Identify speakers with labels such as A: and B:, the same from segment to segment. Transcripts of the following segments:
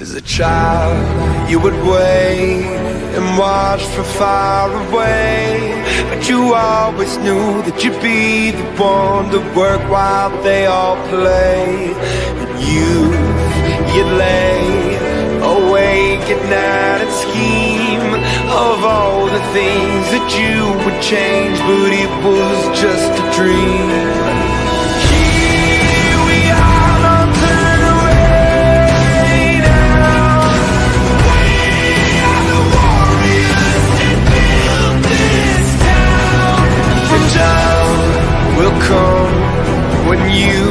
A: As a child, you would wait and watch from far away, but you always knew that you'd be the one to work while they all play. And you'd lay awake at night and scheme of all the things that you would change, but it was just a dream. Will come when you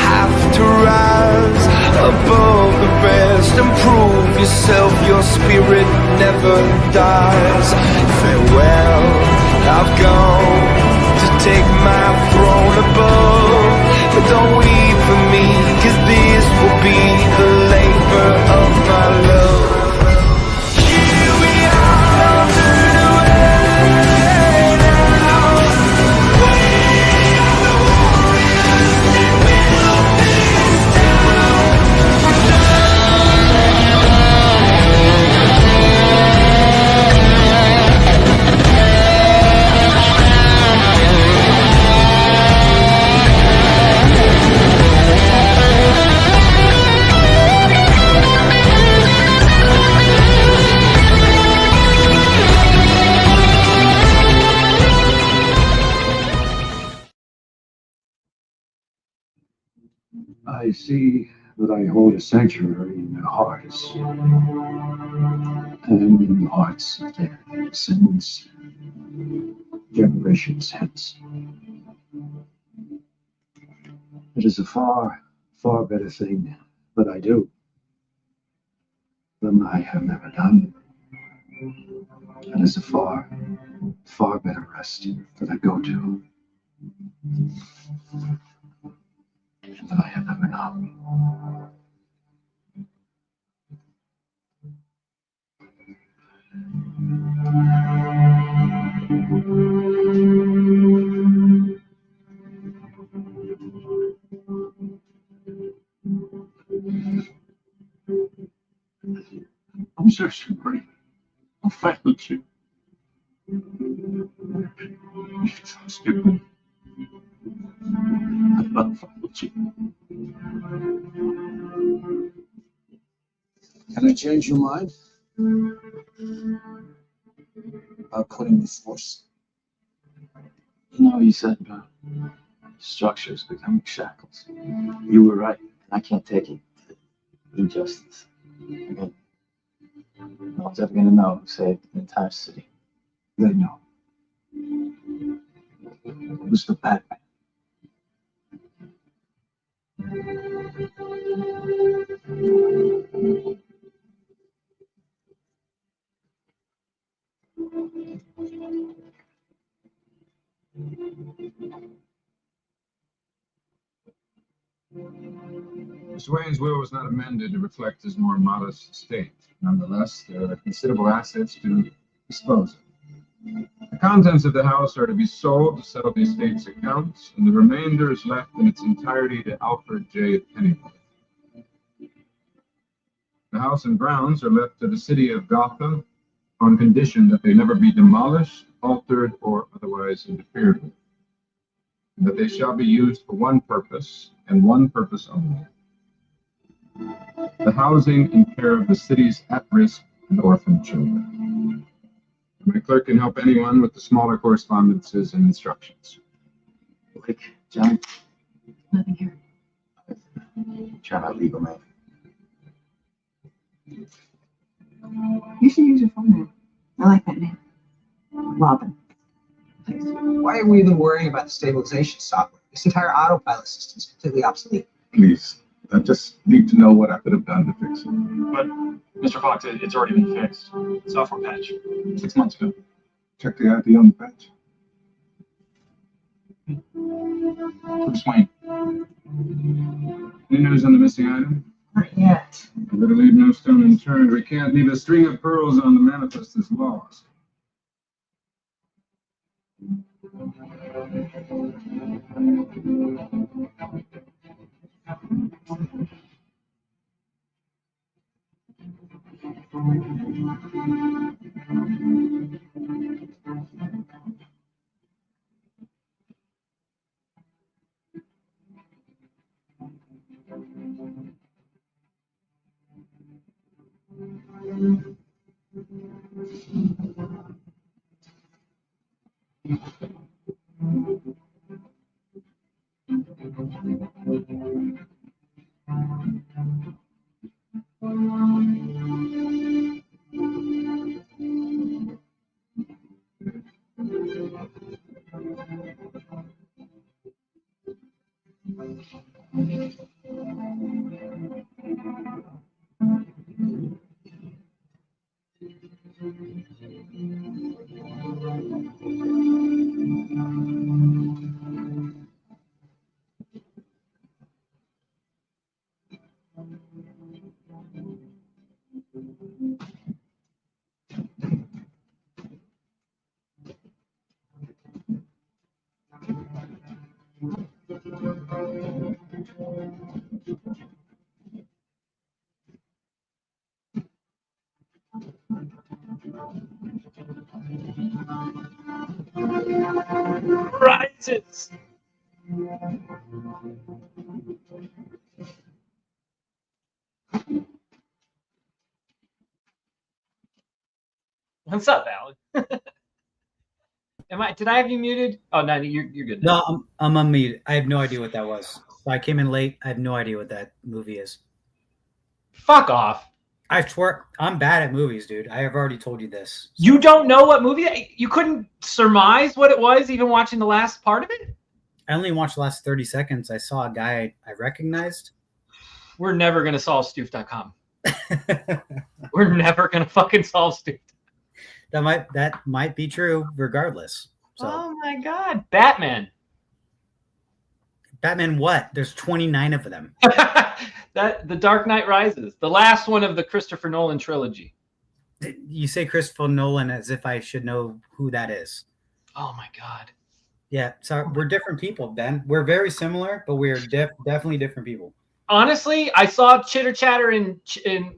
A: have to rise above the rest and prove yourself. Your spirit never dies. Farewell, I've gone to take my throne above, but don't weep for me, 'cause this will be the labor of my love. Here we are, turn away now.
B: I see that I hold a sanctuary in their hearts, and in the hearts of their descendants, generations hence. It is a far, far better thing that I do than I have never done. It is a far, far better rest that I go to than I have ever known. I'm so sorry. I failed you. You're so stupid. I failed you.
C: Can I change your mind about quitting the force?
D: You know, you said structures becoming shackles. You were right. I can't take it. Injustice. Again, no one's ever gonna know who saved the entire city.
C: They know. It was the bad man.
E: Mr. Wayne's will was not amended to reflect his more modest estate. Nonetheless, there are considerable assets to dispose of. The contents of the house are to be sold to settle the estate's accounts, and the remainder is left in its entirety to Alfred J. Pennyworth. The house and grounds are left to the city of Gotham on condition that they never be demolished, altered, or otherwise interfered with, and that they shall be used for one purpose, and one purpose only: the housing and care of the city's at-risk and orphan children. My clerk can help anyone with the smaller correspondences and instructions.
D: Blake, John,
F: Nothing here.
D: try my legal name.
F: You should use your full name. I like that name. Robin.
C: Why are we even worrying about the stabilization software? This entire autopilot system is completely obsolete.
E: Please, I just need to know what I could have done to fix it.
G: But, Mr. Fox, it's already been fixed. Software patch, 6 months ago.
E: Check the ID on the patch.
G: Bruce Wayne.
E: Any news on the missing item?
F: Not yet.
E: I better leave no stone unturned. We can't leave a string of pearls on the manifest as lost.
H: Rises. What's up, Alan? Did I have you muted? Oh no, you're good now.
I: No, I'm unmuted. I have no idea what that was. I came in late. I have no idea what that movie is.
H: Fuck off.
I: I swear, I'm bad at movies, dude. I have already told you this. So.
H: You don't know what movie? You couldn't surmise what it was, even watching the last part of it?
I: I only watched the last 30 seconds. I saw a guy I recognized.
H: We're never going to solve Stuef.com. We're never going to fucking solve Stuef.
I: That might be true regardless. So.
H: Oh my God. Batman.
I: Batman what? There's 29 of them.
H: The Dark Knight Rises. The last one of the Christopher Nolan trilogy.
I: You say Christopher Nolan as if I should know who that is.
H: Oh my God.
I: Yeah, so we're different people, Ben. We're very similar, but we're definitely different people.
H: Honestly, I saw chitter chatter in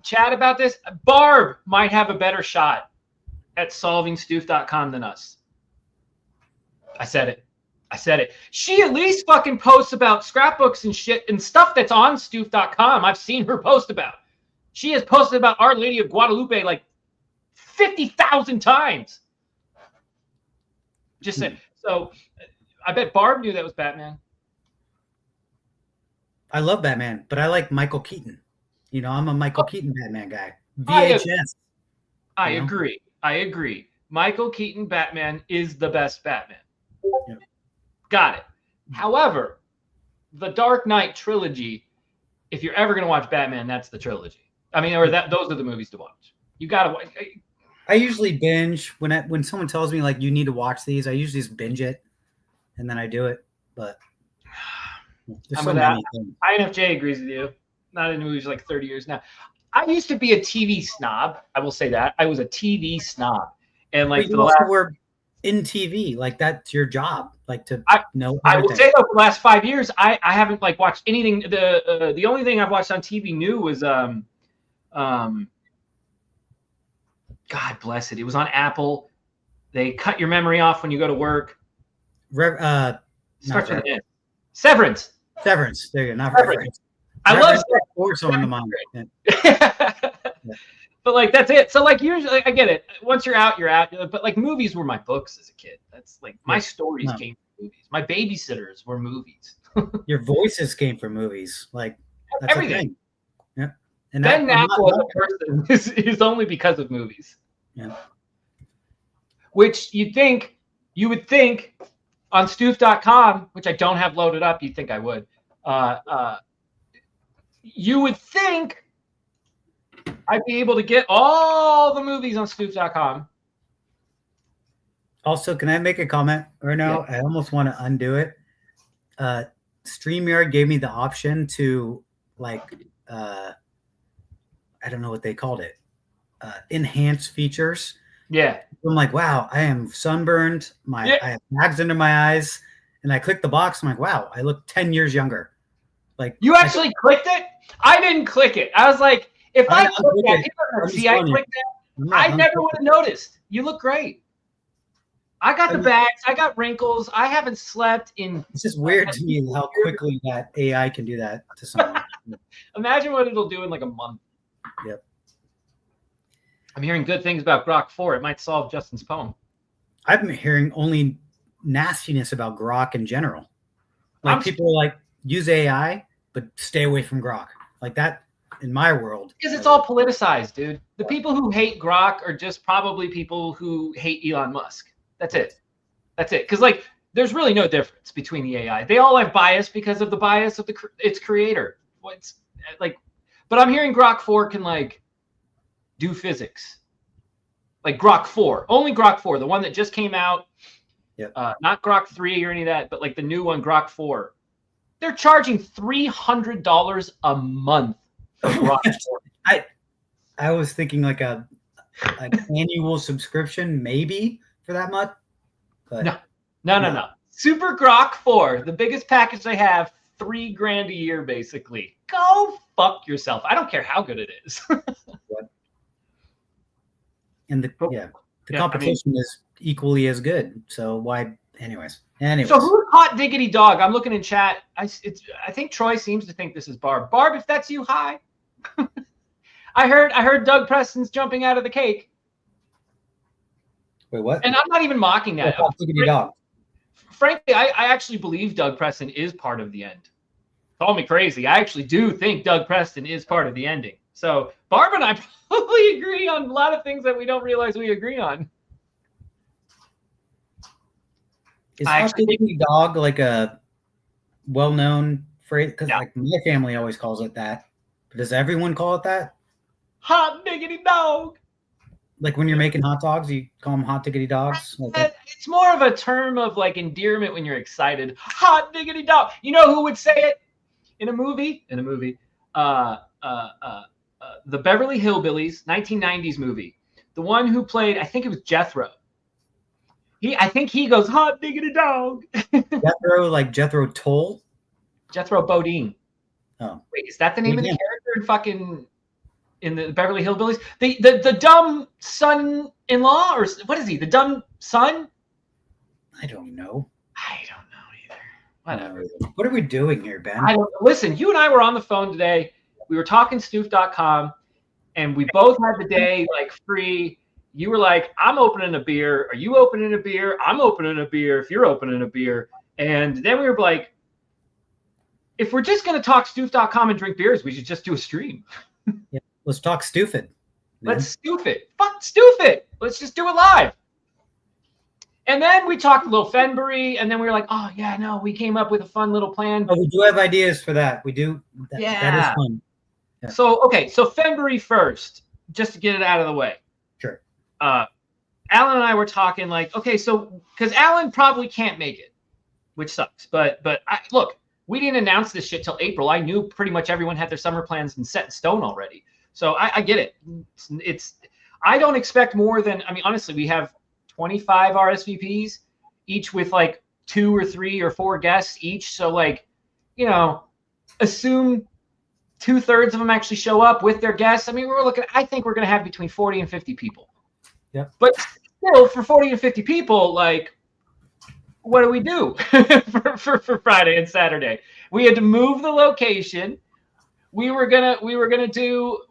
H: chat about this. Barb might have a better shot at solving Stuef.com than us. I said it. She at least fucking posts about scrapbooks and shit and stuff that's on Stuef.com. I've seen her post about. She has posted about Our Lady of Guadalupe like 50,000 times. Just saying. So I bet Barb knew that was Batman.
I: I love Batman, but I like Michael Keaton. You know, I'm a Michael Keaton Batman guy. VHS.
H: I agree. Michael Keaton Batman is the best Batman.
I: Yep.
H: Got it. However, the Dark Knight trilogy, if you're ever going to watch Batman, that's the trilogy. I mean, those are the movies to watch. You got to watch.
I: I usually binge when someone tells me like you need to watch these. I usually just binge it, and then I do it. But there's so many things.
H: INFJ agrees with you. Not in movies like 30 years now. I used to be a TV snob. I will say that I was a TV snob, and like for the last
I: we're in TV, like that's your job, like to know.
H: I will say though, for the last 5 years, I haven't like watched anything. The only thing I've watched on TV new was God bless it. It was on Apple. They cut your memory off when you go to work. Starts with an S. Severance.
I: Severance. There you go. Not
H: Severance. I love
I: Severance. On the mind.
H: But like that's it. So like usually, like, I get it. Once you're out, you're out. But like movies were my books as a kid. That's like my stories came from movies. My babysitters were movies.
I: Your voices came from movies. Like that's
H: everything.
I: Yeah. And
H: Ben Knapp as a person is only because of movies.
I: Yeah.
H: Which you would think on Stuef.com, which I don't have loaded up, you'd think I would. You would think I'd be able to get all the movies on Stuef.com.
I: Also, can I make a comment right now? Yeah. I almost want to undo it. StreamYard gave me the option to like I don't know what they called it. Enhance features.
H: Yeah.
I: I'm like, wow, I am sunburned. I have bags under my eyes. And I clicked the box. I'm like, wow, I look 10 years younger. Like
H: you actually clicked it? I didn't click it. I was like, if I clicked that, I clicked that. I never would have noticed. You look great. I got the bags. I got wrinkles. I haven't slept in.
I: It's just weird to me how quickly that AI can do that to someone.
H: Imagine what it'll do in like a month.
I: Yep.
H: I'm hearing good things about Grok 4. It might solve Justin's poem.
I: I've been hearing only nastiness about Grok in general. Like people are like, use AI, but stay away from Grok. Like that in my world.
H: Because it's all politicized, dude. The people who hate Grok are just probably people who hate Elon Musk. That's it. Because like there's really no difference between the AI. They all have bias because of the bias of its creator. What's like, but I'm hearing Grok 4 can like do physics. Like Grok 4, only Grok 4, the one that just came out.
I: Yep.
H: Not Grok 3 or any of that, but like the new one, Grok 4. They're charging $300 a month for Grok 4.
I: I was thinking like an annual subscription, maybe for that much. But
H: No. Super Grok 4, the biggest package they have, $3,000 a year, basically. Go fuck yourself. I don't care how good it is.
I: And the competition is equally as good. So why, anyways.
H: So who's hot diggity dog? I'm looking in chat. I think Troy seems to think this is Barb. Barb, if that's you, hi. I heard Doug Preston's jumping out of the cake.
I: Wait, what?
H: And I'm not even mocking that.
I: Hot diggity dog.
H: Frankly, I actually believe Doug Preston is part of the end. Call me crazy. I actually do think Doug Preston is part of the ending. So Barb and I probably agree on a lot of things that we don't realize we agree on.
I: Is hot diggity dog like a well-known phrase? Because like my family always calls it that. But does everyone call it that?
H: Hot diggity dog.
I: Like when you're making hot dogs, you call them hot diggity dogs? Like
H: it's more of a term of like endearment when you're excited. Hot diggity dog. You know who would say it in a movie? The Beverly Hillbillies, 1990s movie. The one who played, I think it was Jethro. I think he goes, hot diggity dog.
I: Jethro, like Jethro Tull?
H: Jethro Bodine.
I: Oh.
H: Wait, is that the name of the character in the Beverly Hillbillies? The dumb son-in-law? Or what is he? The dumb son?
I: I don't know.
H: I don't know either. Whatever.
I: What are we doing here, Ben?
H: Listen, you and I were on the phone today. We were talking Stuef.com, and we both had the day like free. You were like, I'm opening a beer. Are you opening a beer? I'm opening a beer if you're opening a beer. And then we were like, if we're just going to talk Stuef.com and drink beers, we should just do a stream.
I: Yeah, let's talk Stuef.
H: Let's Stuef it. Fuck Stuef it. Let's just do it live. And then we talked a little Fennboree, and then we were like, oh, yeah, no, we came up with a fun little plan.
I: Oh, we do have ideas for that. We do. That is fun. Yeah.
H: So Fennboree first, just to get it out of the way.
I: Sure.
H: Alan and I were talking like, okay, so because Alan probably can't make it, which sucks. But look, we didn't announce this shit till April. I knew pretty much everyone had their summer plans and set in stone already. So I get it. I don't expect more than, I mean, honestly, we have 25 RSVPs, each with like 2 or 3 or 4 guests each. So like, assume 2/3 of them actually show up with their guests. I mean, I think we're going to have between 40 and 50 people.
I: Yeah.
H: But still, for 40 and 50 people, like, what do we do for Friday and Saturday? We had to move the location. We were gonna do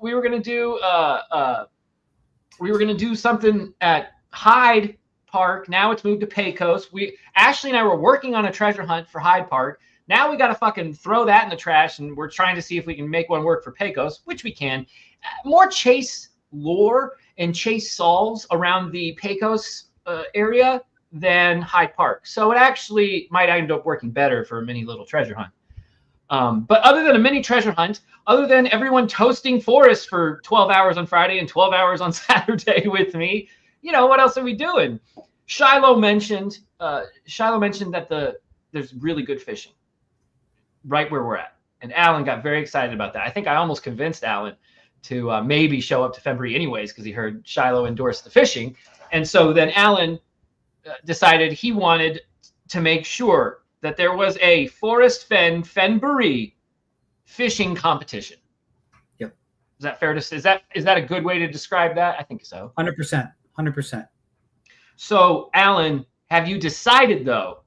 H: something at Hyde Park. Now it's moved to Pecos. Ashley and I were working on a treasure hunt for Hyde Park. Now we got to fucking throw that in the trash, and we're trying to see if we can make one work for Pecos, which we can. More chase lore and chase solves around the Pecos area than Hyde Park. So it actually might end up working better for a mini little treasure hunt. But other than a mini treasure hunt, other than everyone toasting Forrest for 12 hours on Friday and 12 hours on Saturday with me, what else are we doing? Shiloh mentioned that there's really good fishing right where we're at. And Alan got very excited about that. I think I almost convinced Alan to maybe show up to Fennboree anyways because he heard Shiloh endorse the fishing. And so then Alan decided he wanted to make sure that there was a Forrest Fennboree fishing competition.
I: Yep.
H: Is that fair to say? Is that a good way to describe that? I think so.
I: 100%. 100%.
H: So, Alan, have you decided though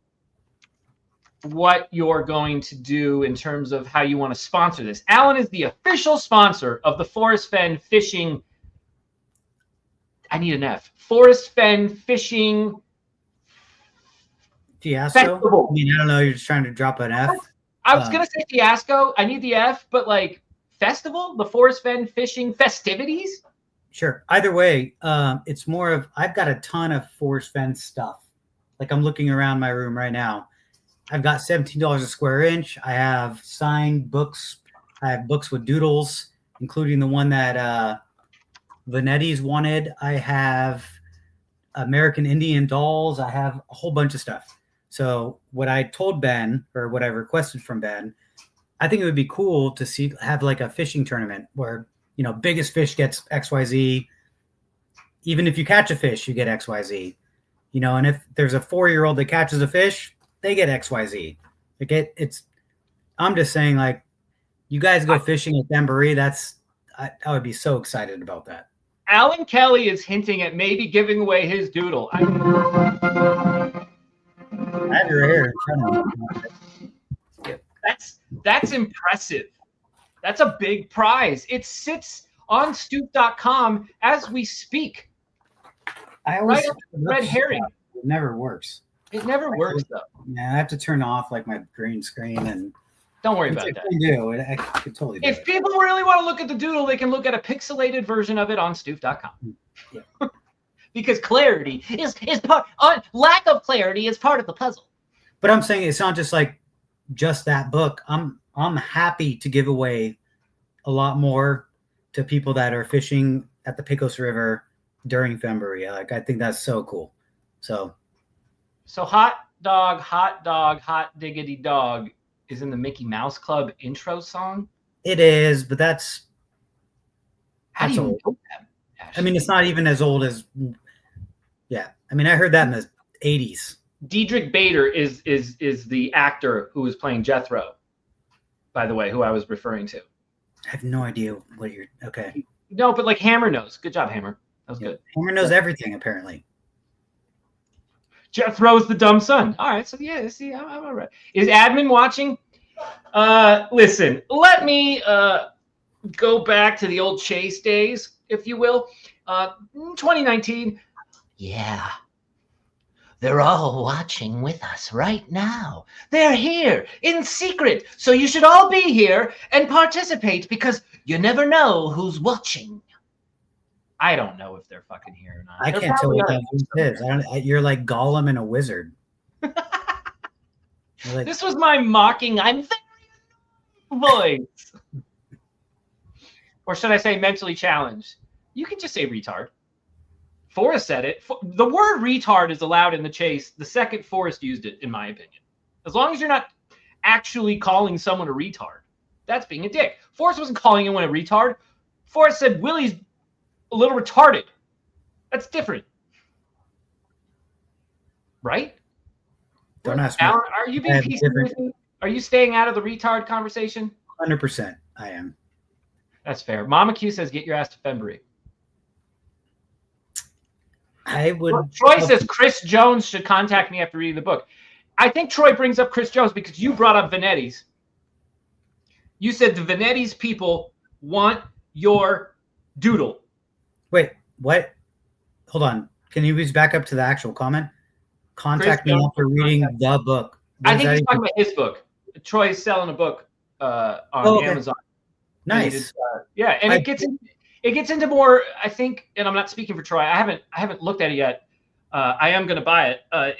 H: what you're going to do in terms of how you want to sponsor this? Alan is the official sponsor of the Forrest Fenn Fishing. I need an F. Forrest Fenn Fishing
I: Fiasco?
H: Festival.
I: I mean, I don't know. You're just trying to drop an F.
H: I was going to say fiasco. I need the F, but like festival, the Forrest Fenn Fishing festivities.
I: Sure. Either way, it's more of I've got a ton of Forrest Fenn stuff. Like I'm looking around my room right now. I've got $17 a square inch. I have signed books. I have books with doodles, including the one that Vanetti's wanted. I have American Indian dolls. I have a whole bunch of stuff. So what I told Ben, or what I requested from Ben, I think it would be cool to have like a fishing tournament where, biggest fish gets XYZ. Even if you catch a fish, you get XYZ. And if there's a 4-year-old that catches a fish, they get XYZ. I'm just saying, like, you guys go fishing at Fennboree. I would be so excited about that.
H: Alan Kelly is hinting at maybe giving away his doodle.
I: I have your hair in front of me.
H: That's impressive. That's a big prize. It sits on Stuef.com as we speak.
I: I always
H: red herring.
I: It never works.
H: It never works though.
I: Yeah, I have to turn off like my green screen and.
H: Don't worry about that.
I: I could totally do
H: if people really want to look at the doodle, they can look at a pixelated version of it on Stuef.com.
I: Yeah.
H: Because clarity is part. Lack of clarity is part of the puzzle.
I: But I'm saying it's not just that book. I'm happy to give away a lot more to people that are fishing at the Pecos River during Fennboree. Like I think that's so cool. So
H: hot dog, hot diggity dog is in the Mickey Mouse Club intro song.
I: It is, but that's
H: how do you
I: old.
H: know that?
I: I mean, it's not even as old as. Yeah, I mean, I heard that in the 80s.
H: Diedrich Bader is the actor who was playing Jethro, by the way, who I was referring to.
I: I have no idea what you're. Okay.
H: No, but like Hammer knows. Good job, Hammer. That was good.
I: Hammer knows everything, apparently.
H: Jethro's the dumb son. All right, so yeah, see, I'm all right. Is admin watching? Listen, let me go back to the old Chase days, if you will. 2019. Yeah. They're all watching with us right now. They're here in secret. So you should all be here and participate because you never know who's watching. I don't know if they're fucking here or not.
I: I can't tell what that is. You're like Gollum and a wizard.
H: This was my mocking I'm very voice. Or should I say mentally challenged? You can just say retard. Forrest said it. The word retard is allowed in the Chase the second Forrest used it, in my opinion. As long as you're not actually calling someone a retard, that's being a dick. Forrest wasn't calling anyone a retard. Forrest said Willie's a little retarded. That's different. Right?
I: Don't ask me.
H: Alan, are you being PC with me? Are you staying out of the retard conversation?
I: 100% I am.
H: That's fair. Mama Q says, get your ass to Fennboree.
I: I would.
H: Troy says Chris Jones should contact me after reading the book. I think Troy brings up Chris Jones because you brought up Vanetti's. You said the Vanetti's people want your doodle.
I: Wait, what? Hold on. Can you please back up to the actual comment? Contact me after reading the book.
H: I think he's talking about his book. Troy's selling a book on Amazon.
I: Nice.
H: Yeah, and it gets into more, I think, and I'm not speaking for Troy. I haven't looked at it yet. I am going to buy it. I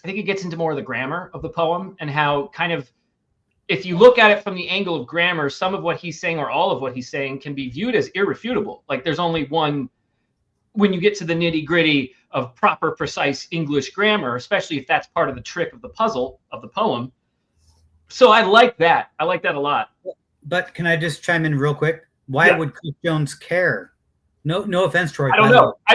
H: think it gets into more of the grammar of the poem and how kind of, if you look at it from the angle of grammar, some of what he's saying or all of what he's saying can be viewed as irrefutable. Like there's only one, when you get to the nitty gritty of proper, precise English grammar, especially if that's part of the trick of the puzzle of the poem. So I like that. I like that a lot.
I: But can I just chime in real quick? Why would Chris Jones care? No offense, Troy.
H: I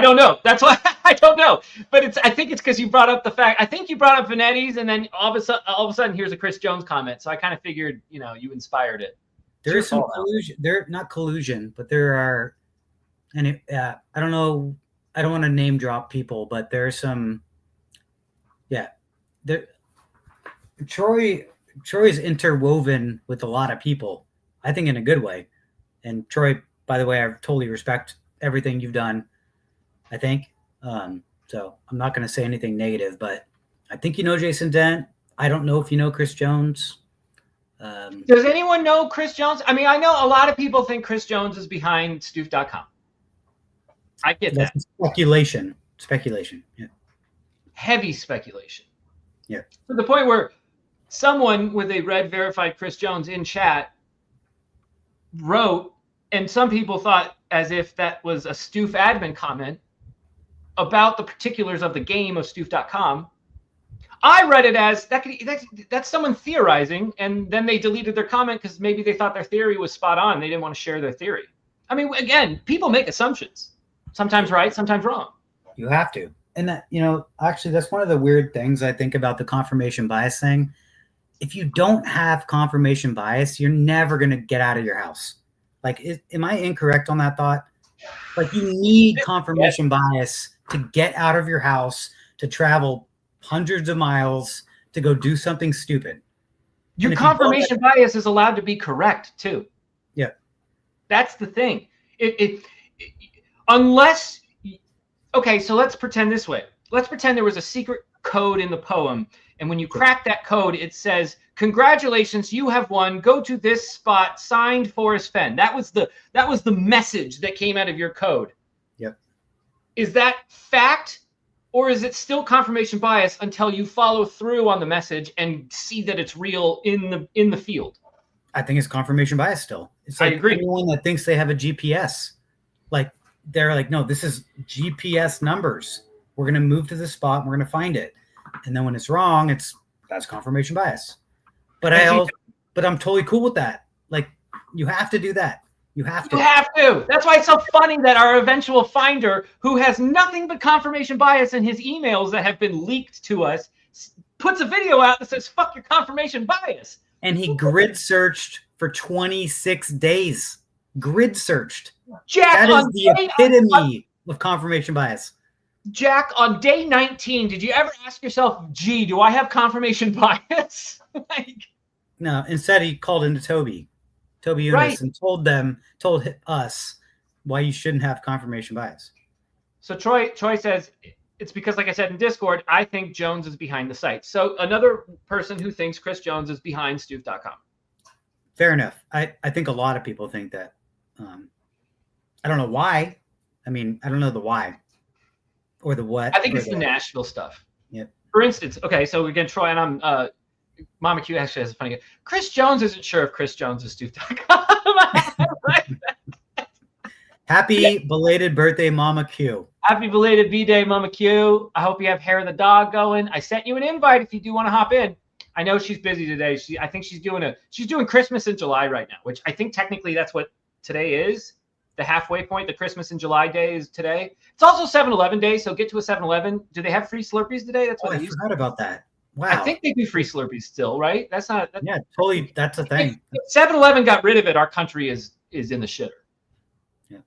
H: don't know. That's why I don't know. But I think it's because you brought up the fact. I think you brought up Vanetti's, and then all of a sudden, here's a Chris Jones comment. So I kind of figured, you inspired it.
I: There is some collusion. Not collusion, but there are, and I don't know. I don't want to name drop people, but there's some. Yeah, Troy's interwoven with a lot of people. I think in a good way. And Troy, by the way, I totally respect everything you've done, I think. So I'm not going to say anything negative, but I think you know Jason Dent. I don't know if you know Chris Jones.
H: Does anyone know Chris Jones? I mean, I know a lot of people think Chris Jones is behind Stuef.com. I get that.
I: Speculation. Yeah.
H: heavy speculation.
I: Yeah.
H: To the point where someone with a red verified Chris Jones in chat wrote, and some people thought as if that was a Stuef admin comment about the particulars of the game of Stuef.com. I read it as that's someone theorizing, and then they deleted their comment because maybe they thought their theory was spot on. They didn't want to share their theory. I mean, again, people make assumptions, sometimes right, sometimes wrong.
I: You have to. And that, actually, that's one of the weird things I think about the confirmation bias thing. If you don't have confirmation bias, you're never going to get out of your house. Like, am I incorrect on that thought? Like, you need confirmation bias to get out of your house, to travel hundreds of miles, to go do something stupid.
H: Your confirmation bias is allowed to be correct, too.
I: Yeah.
H: That's the thing. Unless... Okay, so let's pretend this way. Let's pretend there was a secret code in the poem, and when you crack that code, it says, "Congratulations, you have won. Go to this spot. Signed, Forrest Fenn." That was the message that came out of your code.
I: Yep.
H: Is that fact, or is it still confirmation bias until you follow through on the message and see that it's real in the field?
I: I think it's confirmation bias still. It's like
H: I agree.
I: Anyone that thinks they have a GPS, like they're like, no, this is GPS numbers. We're going to move to this spot. And we're going to find it. And then when it's wrong, that's confirmation bias. But I'm totally cool with that. Like, you have to do that. You have to.
H: That's why it's so funny that our eventual finder, who has nothing but confirmation bias in his emails that have been leaked to us, puts a video out that says, "Fuck your confirmation bias."
I: And he grid searched for 26 days. Grid searched.
H: Jack,
I: that is the epitome of confirmation bias. Jack,
H: on day 19, did you ever ask yourself, "Gee, do I have confirmation bias?"
I: No, instead he called into Toby Unis, right, and told us why you shouldn't have confirmation bias.
H: So Troy says, it's because, like I said in Discord, I think Jones is behind the site. So another person who thinks Chris Jones is behind Stuef.com.
I: Fair enough. I think a lot of people think that. I don't know why. I mean, I don't know the why or the what.
H: I think it's the Nashville stuff.
I: Yep.
H: For instance, okay, so again, Troy, and I'm Mama Q actually has a funny. Chris Jones isn't sure if Chris Jones is Stuef.com.
I: Happy belated birthday, Mama Q.
H: Happy belated B-Day, Mama Q. I hope you have hair of the dog going. I sent you an invite if you do want to hop in. I know she's busy today. I think she's doing Christmas in July right now, which I think technically that's what today is. The halfway point, the Christmas in July day is today. It's also 7-Eleven day, so get to a 7-Eleven. Do they have free Slurpees today? That's what
I: I forgot about that. Wow.
H: I think they do free Slurpees still, right?
I: Yeah, totally. That's a thing.
H: 7-Eleven got rid of it. Our country is in the shitter.
I: Yeah.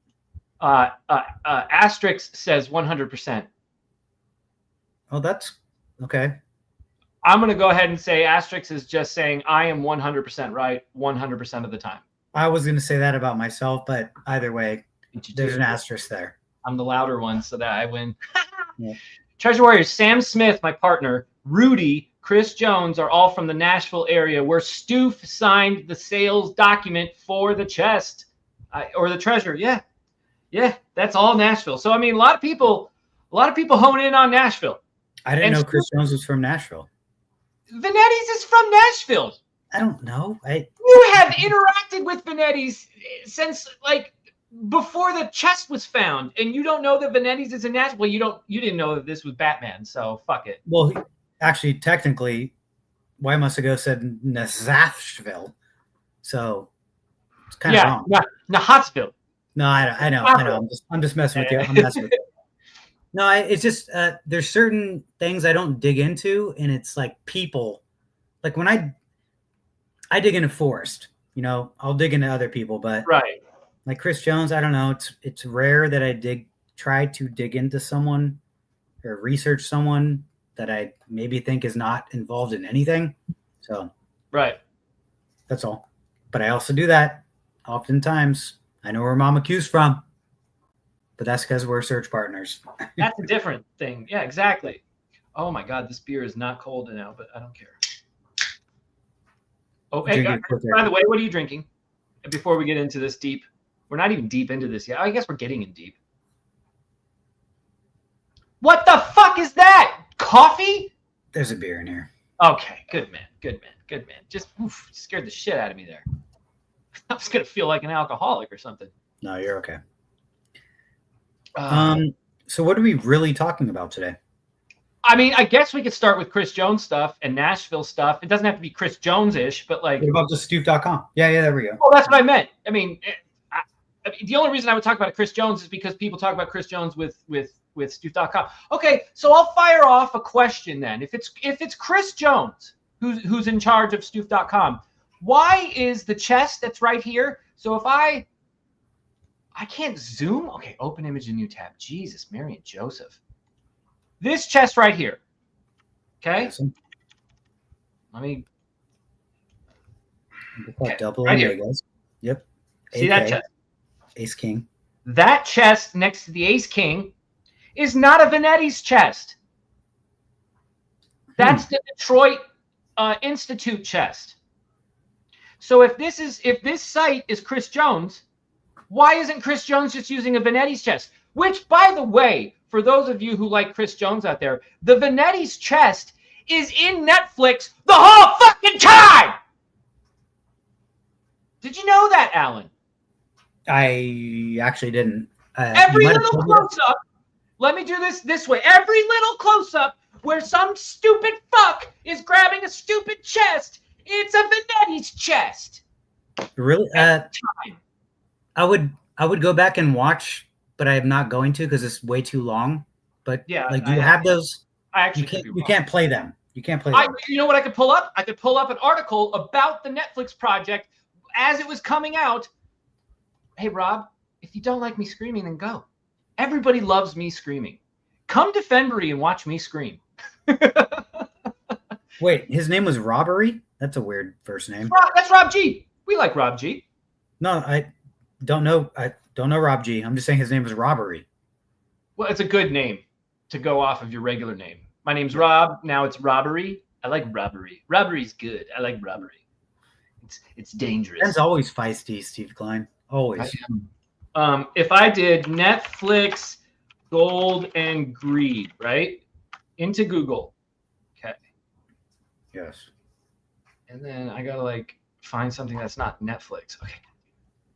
H: Asterix says 100%.
I: Oh, that's okay.
H: I'm going to go ahead and say Asterix is just saying I am 100% right 100% of the time.
I: I was going to say that about myself, but either way, there's an asterisk there.
H: I'm the louder one, so that I win.
I: Yeah.
H: Treasure Warriors, Sam Smith, my partner, Rudy, Chris Jones are all from the Nashville area where Stuef signed the sales document for the chest or the treasure. Yeah, that's all Nashville. So I mean, a lot of people hone in on Nashville.
I: I didn't know Chris Jones was from Nashville.
H: Venetti's is from Nashville.
I: I don't know.
H: You have interacted with Venetti's since like before the chest was found, and you don't know that Venetti's is in Nashville. Well, you didn't know that this was Batman, so fuck it.
I: Well, actually, technically, Y Mustago said Nashville, so it's kind of wrong.
H: Yeah, Nahatsville.
I: No, I know. I'm just messing with you. I'm messing with you. No, it's just there's certain things I don't dig into, and it's like people. Like when I dig into Forrest, I'll dig into other people, but
H: right.
I: Like Chris Jones, I don't know. It's rare that I try to dig into someone or research someone that I maybe think is not involved in anything. So
H: right,
I: that's all. But I also do that oftentimes. I know where Mama Q's from, but that's because we're search partners.
H: That's a different thing. Yeah, exactly. Oh my God, this beer is not cold now, but I don't care. Oh, hey, by the way, what are you drinking? Before we get into this deep, we're not even deep into this yet. I guess we're getting in deep. What the fuck is that? coffee?
I: There's a beer in here.
H: Okay, good man. Just scared the shit out of me there. I was gonna feel like an alcoholic or something.
I: No, you're okay. So what are we really talking about today?
H: I mean, I guess we could start with Chris Jones stuff and Nashville stuff. It doesn't have to be Chris Jones-ish, but like...
I: What about the Stuef.com? Yeah, there we go.
H: Well, that's what I meant. I mean, the only reason I would talk about Chris Jones is because people talk about Chris Jones with Stuef.com. Okay, so I'll fire off a question then. If it's Chris Jones who's in charge of Stuef.com, why is the chest that's right here? So if I can't zoom. Okay, open image in new tab. Jesus, Mary and Joseph. This chest right here. Okay. Let me.
I: Okay, double
H: right here.
I: Omegas. Yep.
H: See that chest?
I: Ace King.
H: That chest next to the Ace King is not a Venetti's chest. That's the Detroit Institute chest. So if this site is Chris Jones, why isn't Chris Jones just using a Venetti's chest? Which, by the way, for those of you who like Chris Jones out there, the Venetti's chest is in Netflix the whole fucking time. Did you know that, Alan?
I: I actually didn't.
H: Every little close-up, let me do this way. Every little close-up where some stupid fuck is grabbing a stupid chest, it's a Venetti's chest.
I: Really? I would go back and watch, but I'm not going to because it's way too long. But
H: yeah,
I: like, do you have those?
H: I actually
I: you can't play them. You can't play them.
H: You know what I could pull up? I could pull up an article about the Netflix project as it was coming out. Hey, Rob, if you don't like me screaming, then go. Everybody loves me screaming. Come to Fennboree and watch me scream.
I: Wait, his name was Robbery? That's a weird first name.
H: That's Rob G. We like Rob G.
I: No, I don't know. I don't know Rob G. I'm just saying his name was Robbery.
H: Well, it's a good name to go off of your regular name. My name's Rob. Now it's Robbery. I like Robbery. Robbery's good. I like Robbery. It's dangerous.
I: That's always feisty, Steve Klein. Always.
H: If I did Netflix Gold and Greed, right? Into Google. Okay.
I: Yes.
H: And then I gotta like find something that's not Netflix. Okay.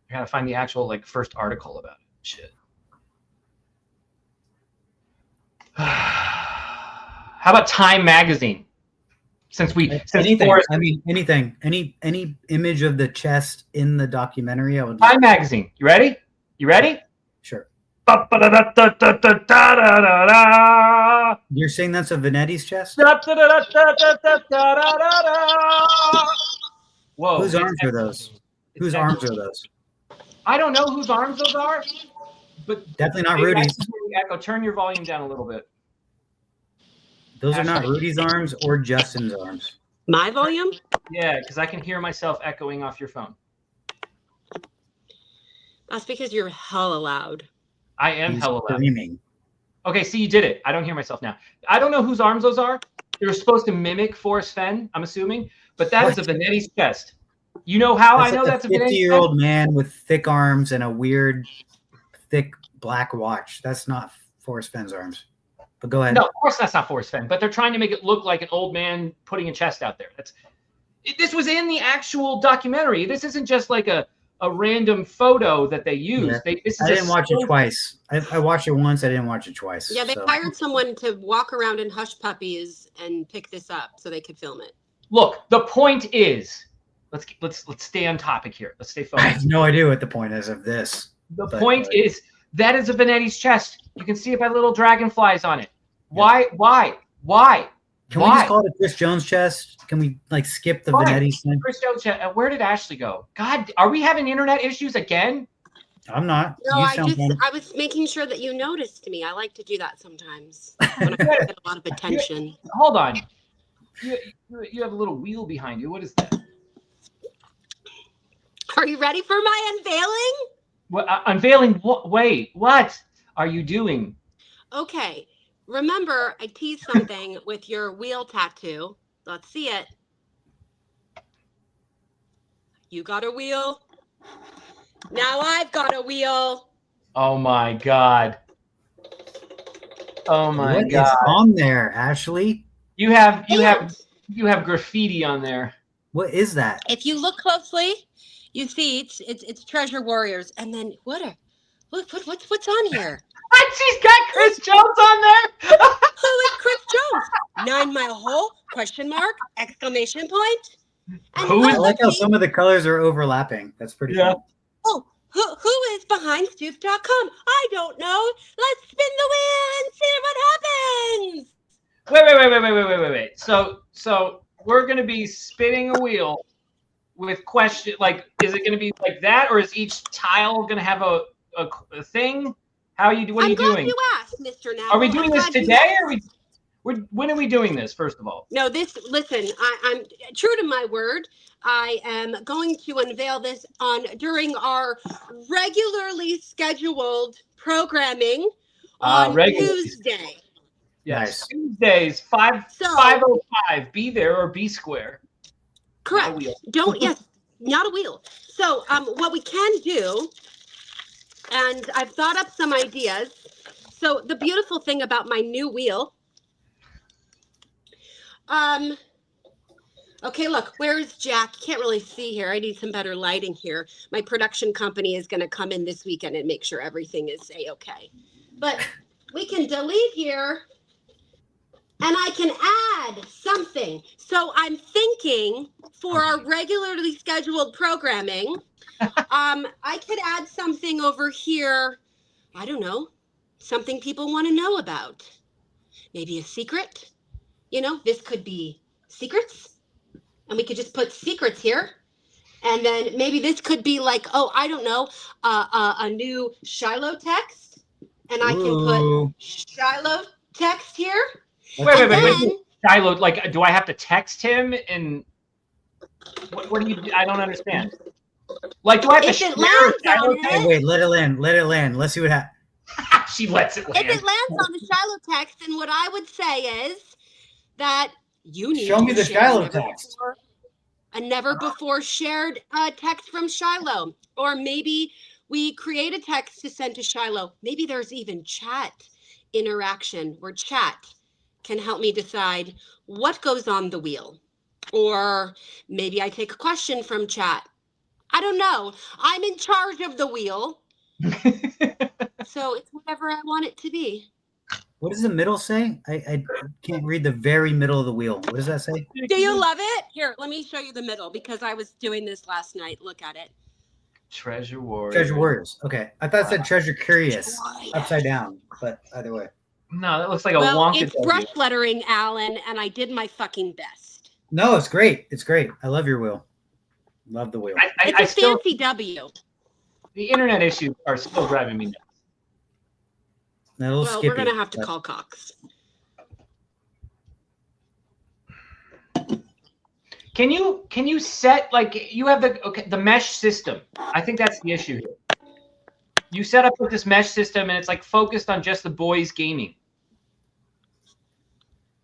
H: I gotta find the actual like first article about it. Shit. How about Time Magazine? Forrest,
I: I mean, anything, any image of the chest in the documentary, I would.
H: Time Magazine. You ready?
I: Sure. You're saying that's a Venetti's chest?
H: Whoa.
I: Whose arms are those? Whose arms are those?
H: I don't know whose arms those are, but
I: definitely not Rudy's.
H: Echo, turn your volume down a little bit.
I: Those are not Rudy's arms or Justin's arms.
F: My volume?
H: Yeah, because I can hear myself echoing off your phone.
F: That's because you're hella loud.
H: I am hella loud.
I: Screaming.
H: Okay, see, you did it. I don't hear myself now. I don't know whose arms those are. They were supposed to mimic Forrest Fenn, I'm assuming, but that is a Venetti's chest. You know how I know that's a
I: 50-year-old man with thick arms and a weird, thick black watch. That's not Forrest Fenn's arms. But go ahead.
H: No, of course that's not Forrest Fenn, but they're trying to make it look like an old man putting a chest out there. This was in the actual documentary. This isn't just like a random photo that they used.
I: Yeah. I didn't watch it twice. I watched it once. I didn't watch it twice.
F: Yeah, they hired someone to walk around in hush puppies and pick this up so they could film it.
H: Look, the point is, let's stay on topic here. Let's stay focused.
I: I have no idea what the point is of this.
H: The point is that is a Venetti's chest. You can see it by little dragonflies on it. Why?
I: Can we just call it a Chris Jones chest? Can we like skip the Venetti's thing?
H: Chris Jones chest. Where did Ashley go? God, are we having internet issues again?
I: I'm not.
F: No, I was making sure that you noticed me. I like to do that sometimes when I get a lot of attention.
H: Hold on. You have a little wheel behind you. What is that?
F: Are you ready for my unveiling?
H: What unveiling? What? Wait, what are you doing?
F: Okay. Remember, I teased something with your wheel tattoo. Let's see it. You got a wheel. Now I've got a wheel.
H: Oh my God. Oh my
I: What is
H: god!
I: on there, Ashley?
H: You have
J: And
H: graffiti on there.
I: What is that?
J: if you look closely, you see it's Treasure Warriors. And then what's on here?
H: She's got Chris Jones on there.
J: Who is Chris Jones? 9 Mile Hole? Question mark? Exclamation point? And
H: Who
I: I
H: is-
I: like how some of the colors are overlapping. That's pretty
H: Yeah.
I: fun.
J: Oh, who is behind Stuef.com? I don't know. Let's spin the wheel and see what happens.
H: Wait. So we're gonna be spinning a wheel with question. Like, is it gonna be like that, or is each tile gonna have a thing? What are you
J: I'm glad
H: doing?
J: you asked, Mr. Now.
H: Are we doing this today, or when are we doing this? First of all,
J: No, listen, I'm true to my word. I am going to unveil this during our regularly scheduled programming on
H: regularly.
J: Tuesday.
H: yes,
I: Nice.
H: Tuesdays 5:05. Be there or be square.
J: Correct.
H: Not a wheel.
J: Not a wheel. So what we can do, and I've thought up some ideas. So the beautiful thing about my new wheel, okay, look, where is Jack? Can't really see here. I need some better lighting here. My production company is going to come in this weekend and make sure everything is A-okay. But we can delete here, and I can add something. So I'm thinking for our regularly scheduled programming, I could add something over here. I don't know, something people want to know about. Maybe a secret. You know, this could be secrets. And we could just put secrets here. And then maybe this could be like, oh, I don't know, a new Shiloh text. And I can put Shiloh text here.
H: Wait. Shiloh, like, do I have to text him? And what do you? I don't understand. Like, do I have to
J: If it
H: share
J: lands
H: Shiloh
J: on
H: text?
J: it,
I: Wait, let it land. Let's see what happens.
H: She lets it land.
J: if it lands on the Shiloh text, then what I would say is that you need
I: Show
J: to
I: me the
J: share
I: Shiloh
J: never
I: text.
J: before- a never before shared text from Shiloh. Or maybe we create a text to send to Shiloh. Maybe there's even chat interaction where chat can help me decide what goes on the wheel. Or maybe I take a question from chat. I don't know. I'm in charge of the wheel. So it's whatever I want it to be.
I: What does the middle say? I can't read the very middle of the wheel. What does that say?
J: Do you love it? Here, let me show you the middle because I was doing this last night. Look at it.
H: Treasure Warrior.
I: Treasure Warriors. Okay. I thought it said Treasure Curious. Upside down. But either way.
H: No, that looks like a
J: Well,
H: Wonka.
J: it's brush lettering, Alan, and I did my fucking best.
I: No, it's great. It's great. I love your wheel. Love the wheel.
J: It's a
H: still,
J: fancy W.
H: the internet issues are still driving me nuts.
I: Little
J: Well,
I: Skippy,
J: we're gonna have to
I: but-
J: call Cox.
H: Can you set, like, you have the mesh system? I think that's the issue here. You set up with this mesh system and it's like focused on just the boys gaming.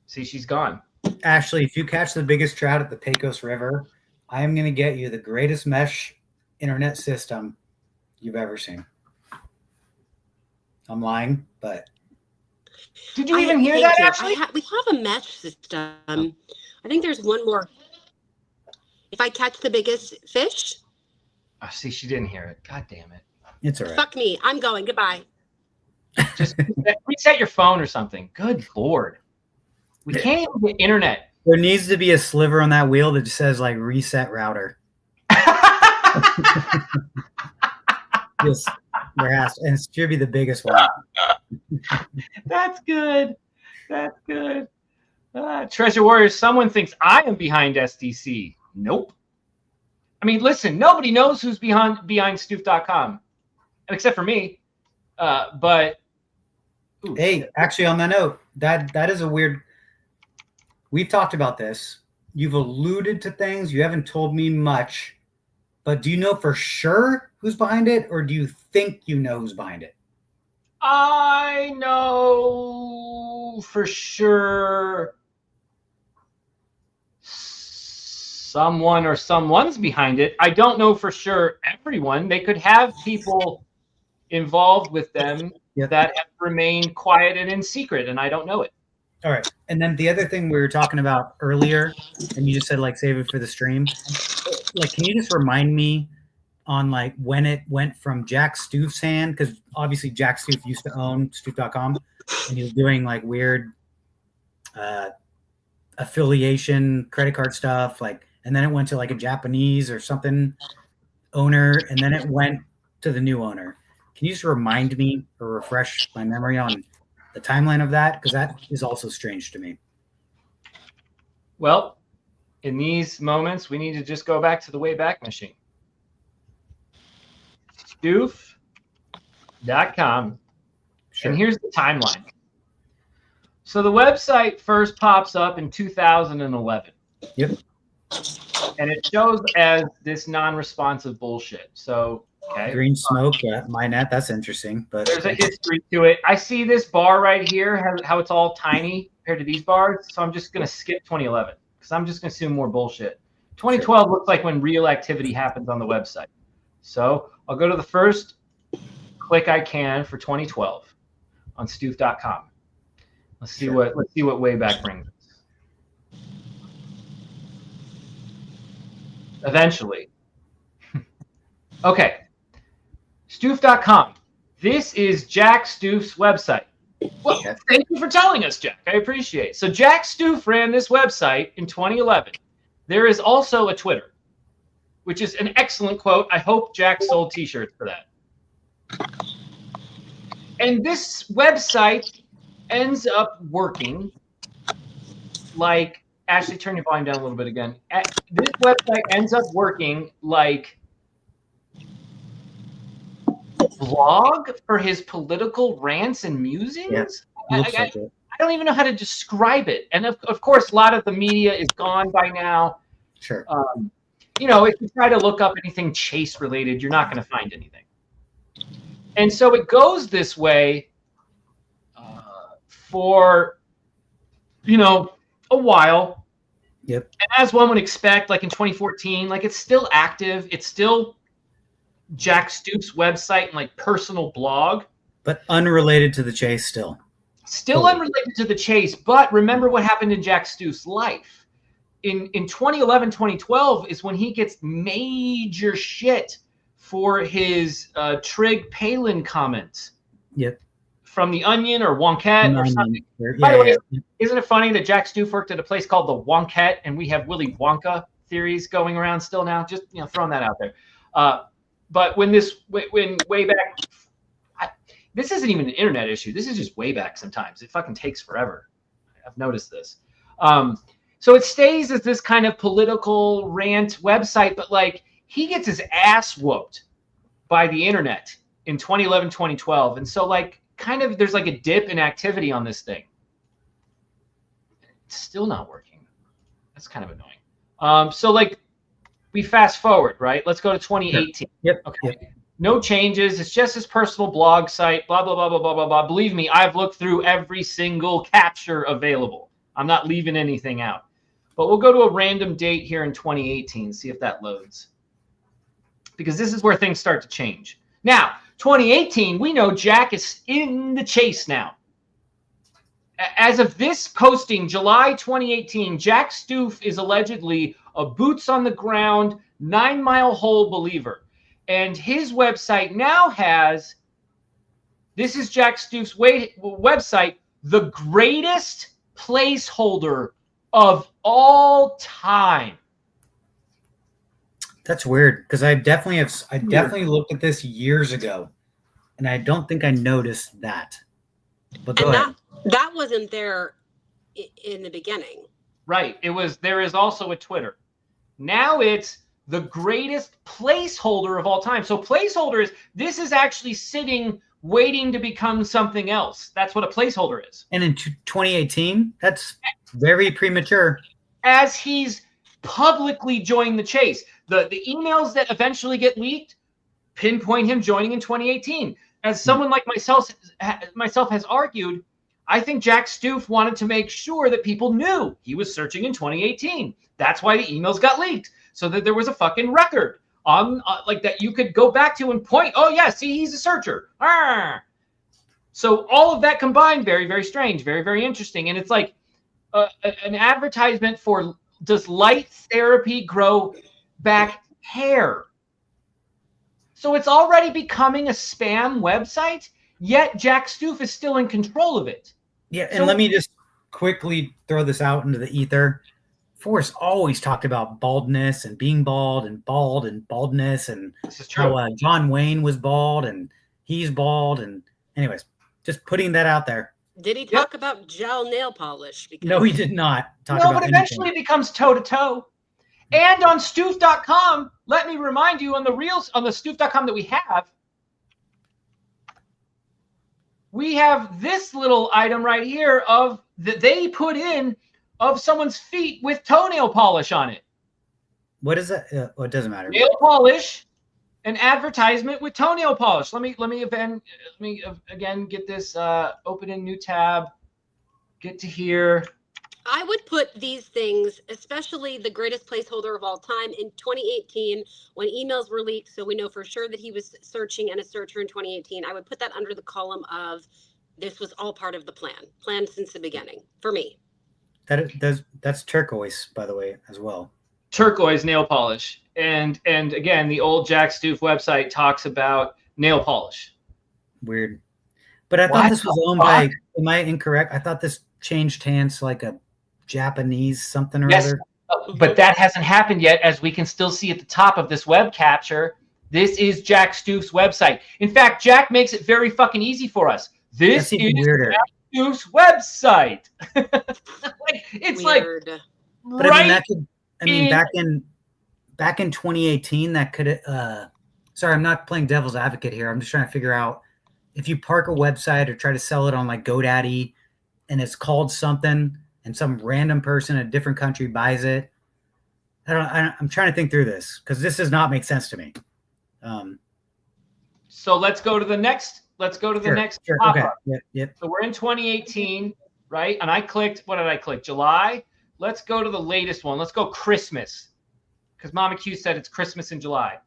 H: See, she's gone.
I: Ashley, if you catch the biggest trout at the Pecos River, I am going to get you the greatest mesh internet system you've ever seen. I'm lying, but
H: Did you even hear that, Ashley?
J: We have a mesh system. I think there's one more. If I catch the biggest fish,
H: Oh, see, she didn't hear it. God damn it.
I: it's all right.
J: fuck me. I'm going. Goodbye.
H: Just reset your phone or something. Good Lord. We can't even get internet.
I: There needs to be a sliver on that wheel that just says like reset router. Yes, there has to, and it should be the biggest one.
H: That's good. That's good. Treasure Warriors, someone thinks I am behind SDC. Nope. I mean, listen, nobody knows who's behind Stuef.com, except for me. But ooh,
I: Hey, actually, on that note, that is a weird. We've talked about this. You've alluded to things. You haven't told me much, but do you know for sure who's behind it, or do you think you know who's behind it?
H: I know for sure someone or someone's behind it. I don't know for sure everyone. They could have people involved with them that have remained quiet and in secret, and I don't know it.
I: All right. And then the other thing we were talking about earlier, and you just said like save it for the stream. Like, can you just remind me on like when it went from Jack Stuef's hand? Because obviously Jack Stuef used to own Stuef.com, and he was doing like weird affiliation credit card stuff, like, and then it went to like a Japanese or something owner, and then it went to the new owner. Can you just remind me or refresh my memory on the timeline of that? Because that is also strange to me.
H: Well, in these moments, we need to just go back to the Wayback Machine. Stuef.com.
I: Sure.
H: And here's the timeline. So the website first pops up in 2011.
I: Yep.
H: And it shows as this non-responsive bullshit. So, okay.
I: Green smoke at MyNet. That's interesting. But
H: there's a history to it. I see this bar right here, how it's all tiny compared to these bars. So I'm just going to skip 2011 because I'm just going to assume more bullshit. 2012 looks like when real activity happens on the website. So I'll go to the first click I can for 2012 on Stuef.com. Let's see what Wayback brings us. Eventually. Okay. Stuef.com. This is Jack Stuef's website. Well, thank you for telling us, Jack. I appreciate it. So Jack Stuef ran this website in 2011. There is also a Twitter, which is an excellent quote. I hope Jack sold t-shirts for that. And this website ends up working like, Ashley, turn your volume down a little bit again. This website ends up working like a blog for his political rants and musings. Yeah, I don't even know how to describe it. And of course, a lot of the media is gone by now.
I: Sure.
H: You know, if you try to look up anything Chase related, you're not going to find anything. And so it goes this way for, you know, a while.
I: Yep.
H: And as one would expect, like in 2014, like it's still active. It's still Jack Stuef's website and like personal blog.
I: But unrelated to the chase still.
H: Still unrelated to the chase. But remember what happened in Jack Stuef's life. In 2011, 2012 is when he gets major shit for his Trig Palin comments.
I: Yep.
H: From The Onion or Wonkette or something. By the way, isn't it funny that Jack Stuef worked at a place called the Wonkette and we have Willy Wonka theories going around still now? Just, you know, throwing that out there. But when Wayback, this isn't even an internet issue. This is just Wayback sometimes. It fucking takes forever. I've noticed this. So it stays as this kind of political rant website, but like he gets his ass whooped by the internet in 2011, 2012. And so like, kind of there's like a dip in activity on this thing. It's still not working. That's kind of annoying. So like we fast forward, right? Let's go to 2018.
I: Yep.
H: Okay.
I: Yep.
H: No changes. It's just his personal blog site, blah, blah, blah, blah, blah, blah, blah. Believe me, I've looked through every single capture available. I'm not leaving anything out. But we'll go to a random date here in 2018, see if that loads. Because this is where things start to change. Now, 2018, we know Jack is in the chase now. As of this posting, July 2018, Jack Stuef is allegedly a boots-on-the-ground, 9-mile hole believer. And his website now has, this is Jack Stuef's website, the greatest placeholder of all time.
I: That's weird because I definitely looked at this years ago, and I don't think I noticed that. But go ahead.
J: That wasn't there in the beginning.
H: Right. There is also a Twitter. Now it's the greatest placeholder of all time. So placeholder this is actually sitting waiting to become something else. That's what a placeholder is.
I: And in 2018, that's very premature.
H: As he's publicly joined the chase. The emails that eventually get leaked pinpoint him joining in 2018. As someone like myself has argued, I think Jack Stuef wanted to make sure that people knew he was searching in 2018. That's why the emails got leaked, so that there was a fucking record on like that you could go back to and point. Oh yeah, see, he's a searcher. So all of that combined, very, very strange, very, very interesting. And it's like an advertisement for, does light therapy grow back hair? So it's already becoming a spam website, yet Jack Stuef is still in control of it.
I: Yeah, and
H: So-
I: let me just quickly throw this out into the ether. Forrest always talked about baldness and being bald and baldness, and
H: This is true.
I: how John Wayne was bald and he's bald. And anyways, just putting that out there.
J: Did he talk about gel nail polish? Because
I: No, he did not talk
H: No,
I: about
H: but eventually it becomes toe to toe. And on Stuef.com, let me remind you, on the reels on the Stuef.com that we have this little item right here of that they put in of someone's feet with toenail polish on it.
I: What is that? Well, it doesn't matter.
H: Nail polish, an advertisement with toenail polish. Let me again get this open in new tab. Get to here.
J: I would put these things, especially the greatest placeholder of all time in 2018 when emails were leaked, so we know for sure that he was searching and a searcher in 2018. I would put that under the column of this was all part of the plan, planned since the beginning for me.
I: That's turquoise, by the way, as well.
H: Turquoise nail polish. And again, the old Jack Stuef website talks about nail polish.
I: Weird. But I thought this was owned by, am I incorrect? I thought this changed hands to like a Japanese something or other.
H: But that hasn't happened yet, as we can still see at the top of this web capture. This is Jack Stuef's website. In fact, Jack makes it very fucking easy for us. This is
I: weirder.
H: Jack Stuef's website. It's
J: Weird.
H: like
I: But
H: right.
I: I mean, back in 2018, that could. Sorry, I'm not playing devil's advocate here. I'm just trying to figure out if you park a website or try to sell it on like GoDaddy, and it's called something, and some random person in a different country buys it. I'm trying to think through this because this does not make sense to me.
H: So let's go to the next. Let's go to the next.
I: Sure.
H: pop-up.
I: Okay. Yep.
H: So we're in 2018, right? And I clicked. What did I click? July. Let's go to the latest one. Let's go Christmas, because Mama Q said it's Christmas in July.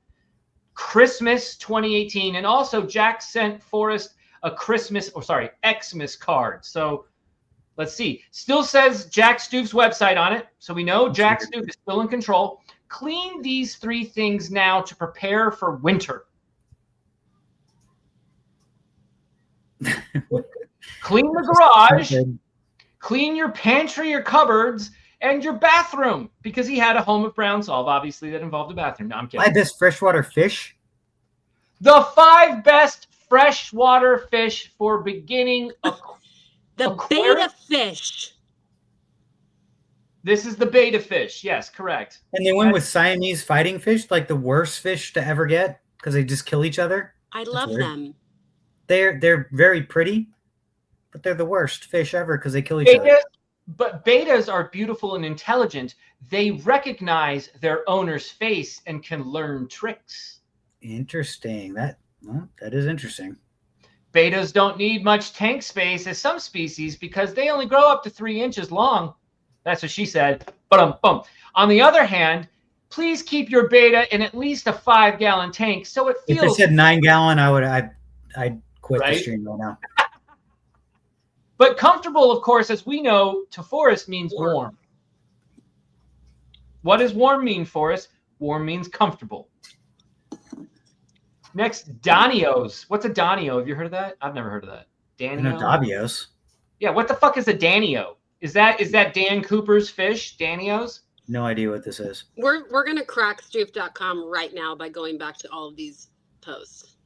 H: Christmas 2018, and also Jack sent Forrest a Xmas card. So let's see. Still says Jack Stuef's website on it, so we know Jack Stuef is still in control. Clean these 3 things now to prepare for winter. Clean the garage, clean your pantry or cupboards, and your bathroom, because he had a home of brown solve, obviously, that involved a bathroom. No, I'm kidding.
I: 5 best freshwater fish.
H: The 5 best freshwater fish for beginning
J: the beta fish.
H: This is the beta fish. Yes, correct.
I: And they went with Siamese fighting fish, like the worst fish to ever get because they just kill each other.
J: I love them.
I: They're very pretty, but they're the worst fish ever because they kill each other.
H: But betas are beautiful and intelligent. They recognize their owner's face and can learn tricks.
I: Interesting. That is interesting.
H: Betas don't need much tank space as some species because they only grow up to 3 inches long. That's what she said. Boom. On the other hand, please keep your beta in at least a 5-gallon tank so it feels.
I: If they said 9-gallon, I'd quit the stream right now.
H: But comfortable, of course, as we know, to Forrest means warm. What does warm mean, Forrest? Warm means comfortable. Next, Danios. What's a Danio? Have you heard of that? I've never heard of that. Danio.
I: Davios.
H: Yeah, what the fuck is a Danio? Is that Dan Cooper's fish, Danios?
I: No idea what this is.
J: We're gonna crack Stuef.com right now by going back to all of these posts.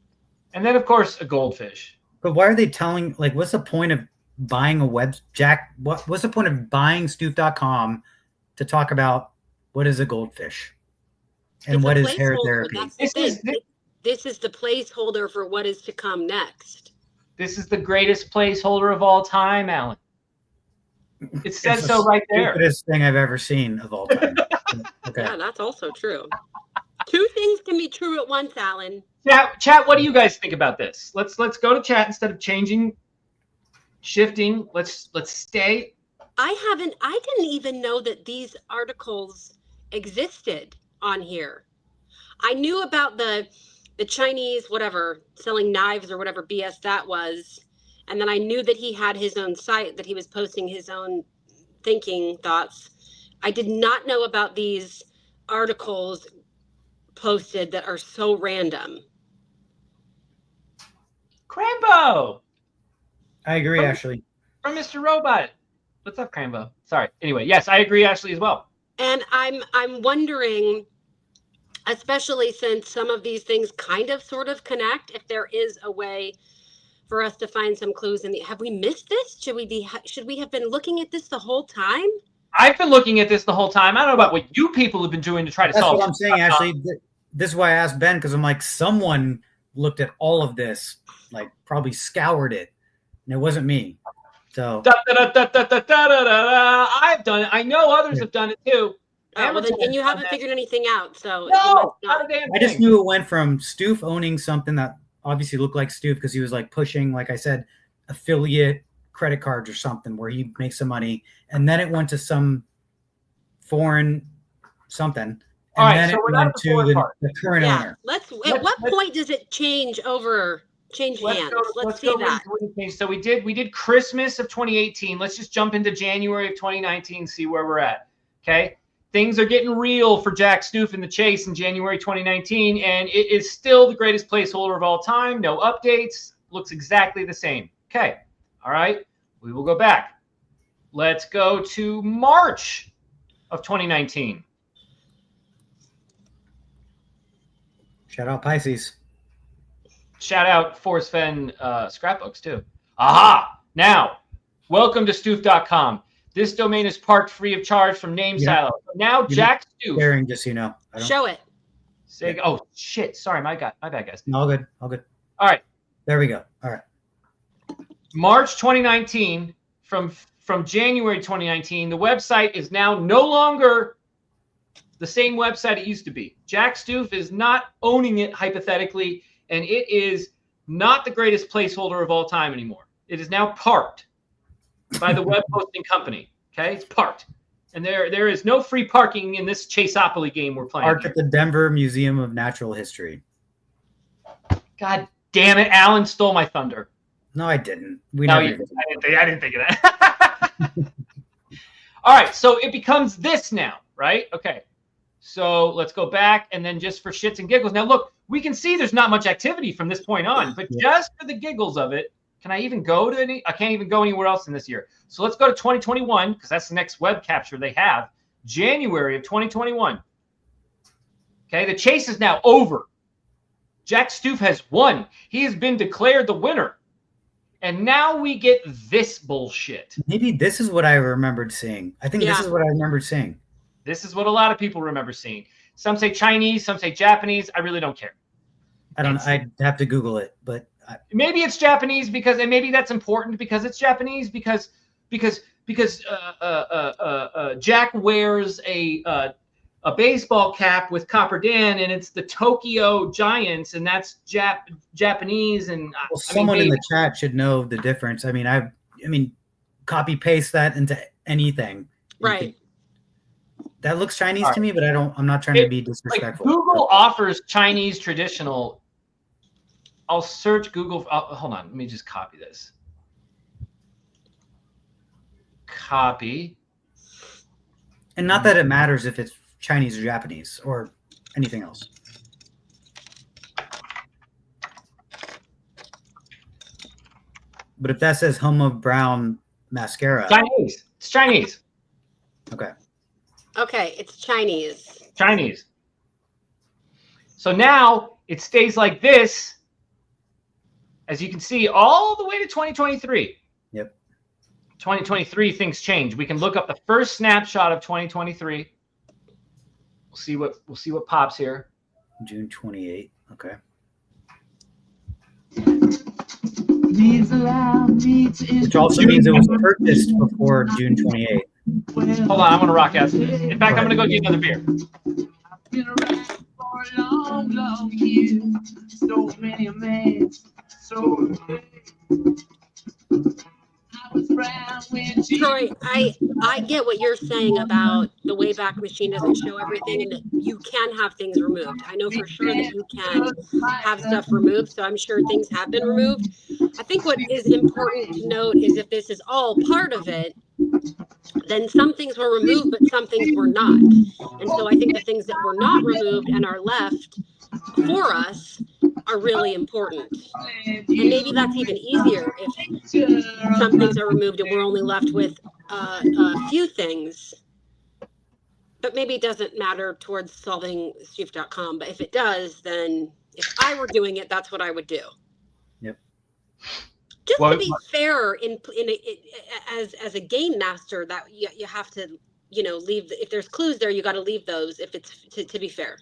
H: And then, of course, a goldfish.
I: But why are they telling? Like, what's the point of buying a what's the point of buying Stuef.com to talk about what is a goldfish and what is hair therapy?
J: This is the placeholder for what is to come next.
H: This is the greatest placeholder of all time, Alan. It says so right there.
I: Stupidest thing I've ever seen of all time. Okay.
J: Yeah, that's also true. 2 things can be true at once, Alan.
H: Chat, what do you guys think about this? Let's go to chat instead of shifting. Let's stay.
J: I didn't even know that these articles existed on here. I knew about the Chinese, whatever, selling knives or whatever BS that was. And then I knew that he had his own site, that he was posting his own thinking thoughts. I did not know about these articles posted that are so random.
H: Crambo
I: I agree, Ashley.
H: from Mr. Robot. What's up, Crambo? Sorry. Anyway, yes, I agree, Ashley, as well.
J: And I'm wondering, especially since some of these things kind of sort of connect, if there is a way for us to find some clues in the, have we missed this? Should we have been looking at this the whole time?
H: I've been looking at this the whole time. I don't know about what you people have been doing to try to
I: That's
H: solve
I: what I'm saying, Ashley. This is why I asked Ben, because I'm like, someone looked at all of this, like probably scoured it, and it wasn't me. So
H: I've done it. I know others have done it too.
J: Well, and you haven't figured anything out, so
H: No, not a damn
I: I just
H: thing.
I: knew it went from Stuef owning something that obviously looked like Stuef because he was like pushing, like I said, affiliate credit cards or something where he makes some money, and then it went to some foreign something, and
H: All right,
I: then
H: so
I: it
H: we're not
I: went
H: at the
I: to
H: foreign part.
I: the current
J: yeah.
I: owner.
J: At what point does it change hands? Let's see that.
H: So we did Christmas of 2018. Let's just jump into January of 2019, see where we're at. Okay. Things are getting real for Jack Stuef and the Chase in January 2019, and it is still the greatest placeholder of all time. No updates. Looks exactly the same. Okay. All right. We will go back. Let's go to March of 2019.
I: Shout out Pisces.
H: Shout out Forrest Fenn scrapbooks too. Aha! Now, welcome to Stuef.com. This domain is parked free of charge from name silo. Now, Jack Stuef.
I: Sharing, just so you know.
J: Show it.
H: Oh shit! Sorry, my bad, guys.
I: All good. All good.
H: All right.
I: There we go. All right.
H: March 2019. From January 2019, the website is now no longer the same website it used to be. Jack Stuef is not owning it hypothetically, and it is not the greatest placeholder of all time anymore. It is now parked by the web hosting company. Okay, it's parked, and there is no free parking in this Chaseopoly game we're playing.
I: Parked at the Denver Museum of Natural History.
H: God damn it! Alan stole my thunder.
I: No, I didn't.
H: I didn't think of that. All right, so it becomes this now, right? Okay, so let's go back, and then just for shits and giggles. Now, look, we can see there's not much activity from this point on, but just for the giggles of it, can I even go to any? I can't even go anywhere else in this year. So let's go to 2021, because that's the next web capture they have. January of 2021. Okay, the chase is now over. Jack Stuef has won. He has been declared the winner. And now we get this bullshit.
I: Maybe this is what I remembered seeing. I think this is what I remembered seeing.
H: This is what a lot of people remember seeing. Some say Chinese, some say Japanese. I really don't care.
I: I don't know. I'd have to Google it, but
H: maybe it's Japanese and maybe that's important because it's Japanese because Jack wears a baseball cap with Copper Dan, and it's the Tokyo Giants, and that's Japanese. And
I: someone in the chat should know the difference. I mean, copy paste that into anything.
J: Right.
I: That looks Chinese to me, but I'm not trying to be disrespectful.
H: Like Google offers Chinese traditional. I'll search Google. Hold on. Let me just copy this. Copy.
I: And not that it matters if it's Chinese or Japanese or anything else. But if that says Homa Brown mascara.
H: Chinese. It's Chinese.
I: Okay.
J: Okay, it's Chinese.
H: Chinese. So now it stays like this, as you can see, all the way to 2023.
I: Yep.
H: 2023, things change. We can look up the first snapshot of 2023. We'll see what pops here.
I: June 28. Okay. Which also means it was purchased before June 28.
H: Hold on, I'm gonna rock out. In fact, I'm gonna go get another beer.
A: I've been around for a long, long year. So many a man, so
J: Troy, I get what you're saying about the Wayback Machine doesn't show everything, and that you can have things removed. I know for sure that you can have stuff removed, so I'm sure things have been removed. I think what is important to note is if this is all part of it, then some things were removed, but some things were not. And so I think the things that were not removed and are left for us are really important. And maybe that's even easier if some things are removed and we're only left with a few things. But maybe it doesn't matter towards solving Stuef.com. But if it does, then if I were doing it, that's what I would do.
I: Yep.
J: Just to be fair, as a game master, that you have to, leave. If there's clues there, you got to leave those. If it's to be fair.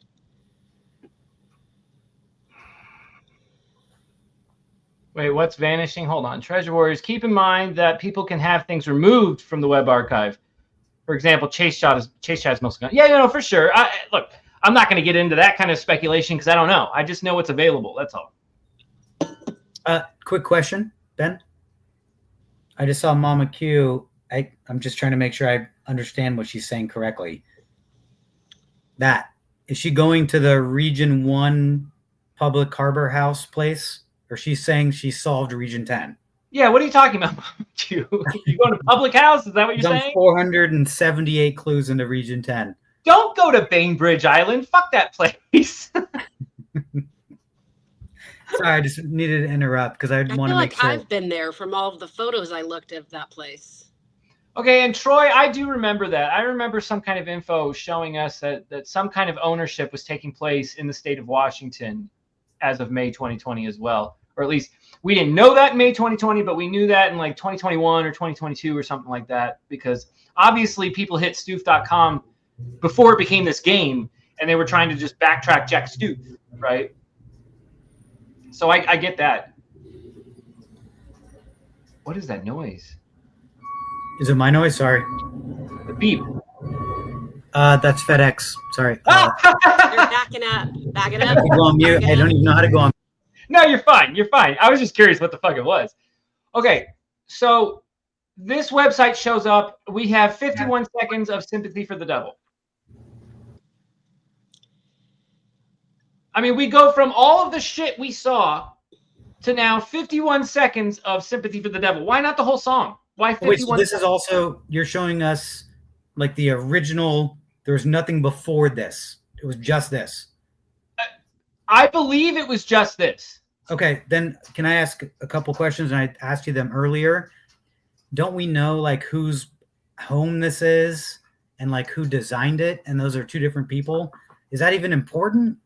H: Wait, what's vanishing? Hold on. Treasure Warriors, keep in mind that people can have things removed from the web archive. For example, Chase Chat is mostly gone. Yeah, for sure. Look, I'm not going to get into that kind of speculation because I don't know. I just know what's available. That's all.
I: Quick question, Ben. I just saw Mama Q. I'm just trying to make sure I understand what she's saying correctly. Is she going to the Region 1 Public Harbor House place? Or she's saying she solved Region 10?
H: Yeah, what are you talking about? You going to Public House? Is that what you're saying?
I: 478 clues into Region 10.
H: Don't go to Bainbridge Island. Fuck that place.
I: Sorry, I just needed to interrupt because I want to make sure.
J: I've been there from all of the photos I looked at that place.
H: Okay, and Troy, I do remember that. I remember some kind of info showing us that some kind of ownership was taking place in the state of Washington as of May 2020 as well. Or at least we didn't know that in May 2020, but we knew that in like 2021 or 2022 or something like that, because obviously people hit Stuef.com before it became this game and they were trying to just backtrack Jack Stuef, right? So I get that. What is that noise?
I: Is it my noise? Sorry.
H: The beep.
I: That's FedEx. Sorry.
J: They're backing up. Backing up.
I: I go on mute. I don't even know how to go on.
H: No, you're fine. You're fine. I was just curious what the fuck it was. Okay, so this website shows up. We have 51 seconds of Sympathy for the Devil. I mean, we go from all of the shit we saw to now 51 seconds of Sympathy for the Devil. Why not the whole song? Why 51
I: Wait, so this is also, you're showing us like the original, there was nothing before this. It was just this.
H: I believe it was just this.
I: Okay, then can I ask a couple questions? And I asked you them earlier. Don't we know like whose home this is and like who designed it? And those are two different people. Is that even important?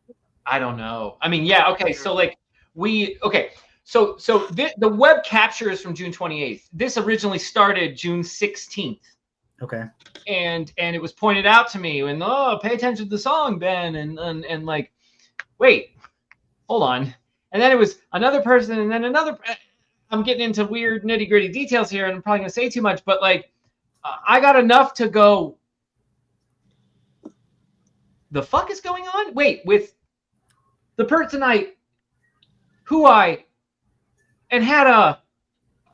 H: I don't know. I mean, yeah. Okay. So like So the web capture is from June 28th. This originally started June 16th.
I: Okay.
H: And it was pointed out to me and pay attention to the song, Ben, and like, wait, hold on. And then it was another person, and then another. I'm getting into weird nitty gritty details here, and I'm probably gonna say too much, but like, I got enough to go. The fuck is going on? Wait, with the person and had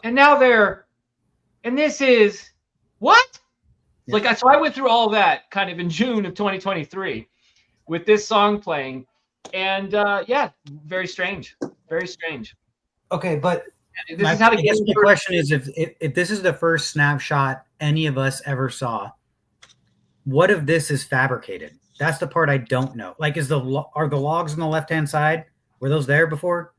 H: and now they're, and this is what? Yeah. Like, so I went through all of that kind of in June of 2023 with this song playing. And yeah, very strange. Very strange.
I: Okay, but
H: this is how to get
I: the question is if this is the first snapshot any of us ever saw, what if this is fabricated? That's the part I don't know. Like, are the logs on the left-hand side, were those there before?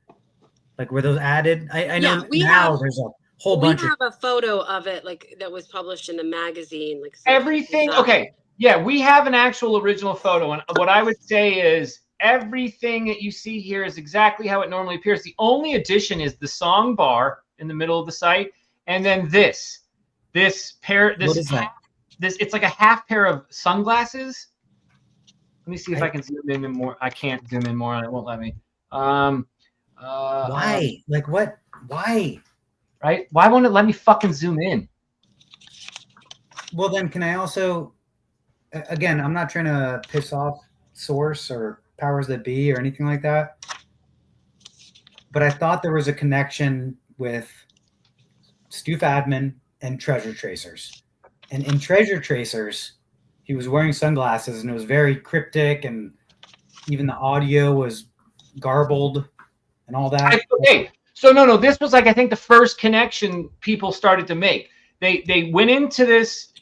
I: Like, were those added? I know now there's a whole bunch.
J: We have a photo of it, like that was published in a magazine. Like
H: everything. Okay, yeah, we have an actual original photo, and what I would say is everything that you see here is exactly how it normally appears. The only addition is the song bar in the middle of the site, and then this pair. What is that? It's like a half pair of sunglasses. Let me see if I can zoom in more. I can't zoom in more, and it won't let me.
I: Why? Like what? Why?
H: Right? Why won't it let me fucking zoom in?
I: Well, then can I also, again, I'm not trying to piss off Source or powers that be or anything like that, but I thought there was a connection with Stuef admin and treasure tracers. And in treasure tracers, he was wearing sunglasses, and it was very cryptic, and even the audio was garbled and all that.
H: Okay, so no, this was like I think the first connection people started to make. They went into this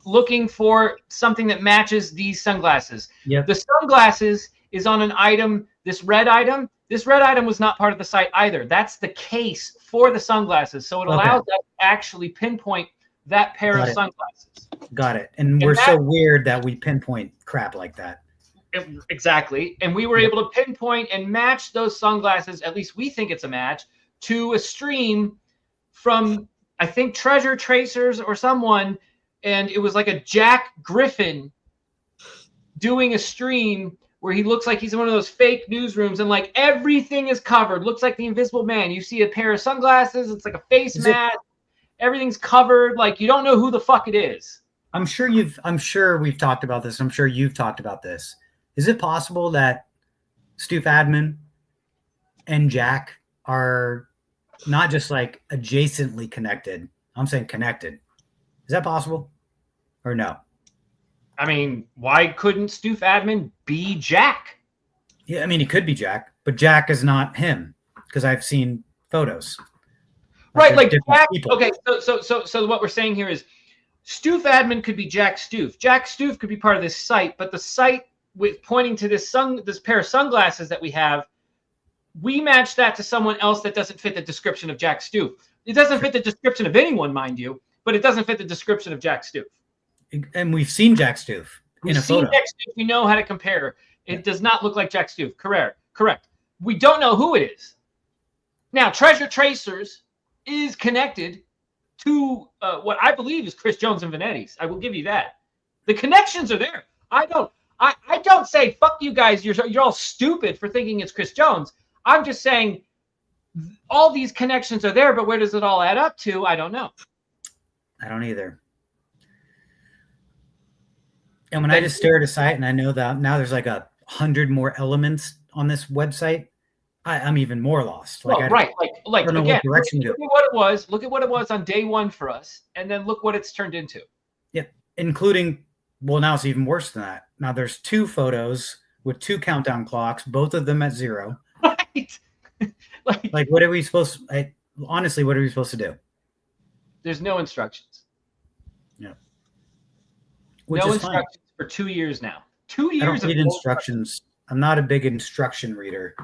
H: looking for something that matches these sunglasses.
I: Yep.
H: The sunglasses is on an item, this red item. This red item was not part of the site either. That's the case for the sunglasses. So it allows us to actually pinpoint that pair of sunglasses.
I: Got it. And we're so weird that we pinpoint crap like that.
H: Exactly. And we were able to pinpoint and match those sunglasses, at least we think it's a match, to a stream from, I think, Treasure Tracers or someone. And it was like a Jack Griffin doing a stream where he looks like he's in one of those fake newsrooms and like everything is covered. Looks like the Invisible Man. You see a pair of sunglasses. It's like a face mask. Everything's covered. Like you don't know who the fuck it is.
I: I'm sure we've talked about this. I'm sure you've talked about this. Is it possible that Stuef admin and Jack are not just like adjacently connected? I'm saying connected. Is that possible or no?
H: I mean, why couldn't Stuef admin be Jack?
I: Yeah, I mean, he could be Jack, but Jack is not him because I've seen photos.
H: Right, like Jack. People. Okay, so what we're saying here is Stuef admin could be Jack Stuef. Jack Stuef could be part of this site, but the site with pointing to this pair of sunglasses that we have, we match that to someone else that doesn't fit the description of Jack Stuef. It doesn't fit the description of anyone, mind you, but it doesn't fit the description of Jack Stuef.
I: And we've seen Jack Stuef in a photo.
H: Jack Stuef, we know how to compare. It does not look like Jack Stuef. Correct. We don't know who it is. Now, Treasure Tracers is connected to what I believe is Chris Jones and Venetti's. I will give you that. The connections are there. I don't say fuck you guys. You're all stupid for thinking it's Chris Jones. I'm just saying all these connections are there, but where does it all add up to? I don't know.
I: I don't either. And when I just stare at a site and I know that now there's like 100 more elements on this website, I'm even more lost. Like,
H: right. Like
I: I don't know
H: again,
I: what direction to go.
H: Look at what it was. Look at what it was on day one for us, and then look what it's turned into.
I: Yep, including now it's even worse than that. Now there's 2 photos with 2 countdown clocks, both of them at 0.
H: Right.
I: like what are we supposed? Honestly, what are we supposed to do?
H: There's no instructions.
I: Yeah.
H: No instructions for 2 years now. 2 years.
I: I don't read instructions. I'm not a big instruction reader,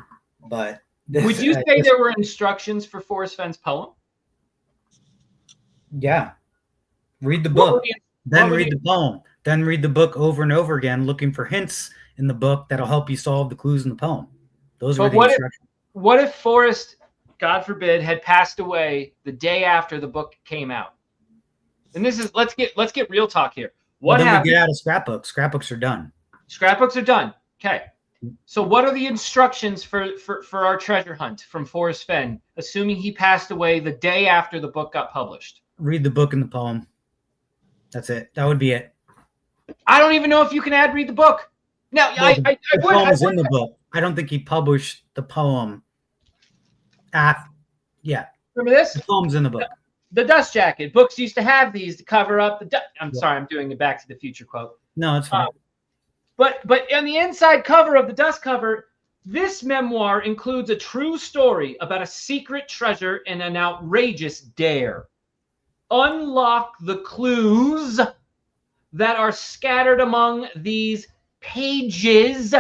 I: but
H: would you say there were instructions for Forrest Fenn's poem?
I: Yeah. Read the book, then read the poem, then read the book over and over again, looking for hints in the book that'll help you solve the clues in the poem. Those were the instructions.
H: What if Forrest, God forbid, had passed away the day after the book came out? And this is let's get real talk here. What happened?
I: We get out of scrapbooks. Scrapbooks are done.
H: Scrapbooks are done. Okay. So what are the instructions for our treasure hunt from Forrest Fenn, assuming he passed away the day after the book got published?
I: Read the book and the poem. That's it. That would be it.
H: I don't even know if you can read the book. Now,
I: the poem is in the book. I don't think he published the poem. Yeah.
H: Remember this?
I: The poem's in the book.
H: The dust jacket. Books used to have these to cover up the dust. Sorry, I'm doing a Back to the Future quote.
I: No, it's fine.
H: But on the inside cover of the dust cover, this memoir includes a true story about a secret treasure and an outrageous dare. Unlock the clues that are scattered among these pages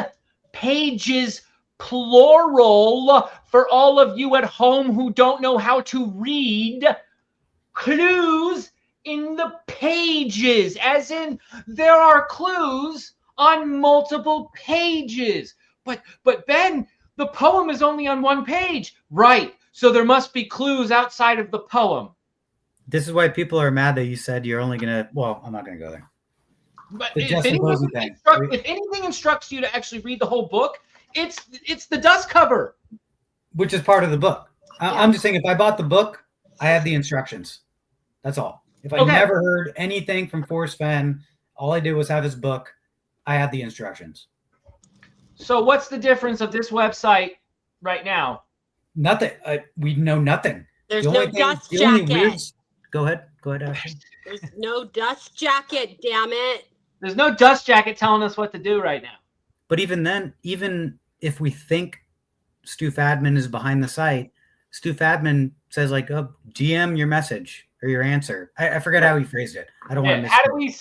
H: plural for all of you at home who don't know how to read. Clues in the pages, as in there are clues on multiple pages. But Ben, the poem is only on one page. Right. So there must be clues outside of the poem. This is why people are mad that you said you're only going to, well, I'm not going to go there. But if anything instructs you to actually read the whole book, it's the dust cover. Which is part of the book. I'm just saying, if I bought the book, I have the instructions. That's all. If I never heard anything from Forrest Fenn, all I did was have his book, I have the instructions. So what's the difference of this website right now? Nothing. We know nothing.
J: There's no dust jacket.
I: Go ahead, Ashley.
J: There's no dust jacket, damn it.
H: There's no dust jacket telling us what to do right now.
I: But even then, even if we think Stuef admin is behind the site, Stuef admin says like, "Oh, GM your message or your answer." I forget how he phrased it. I don't want to miss.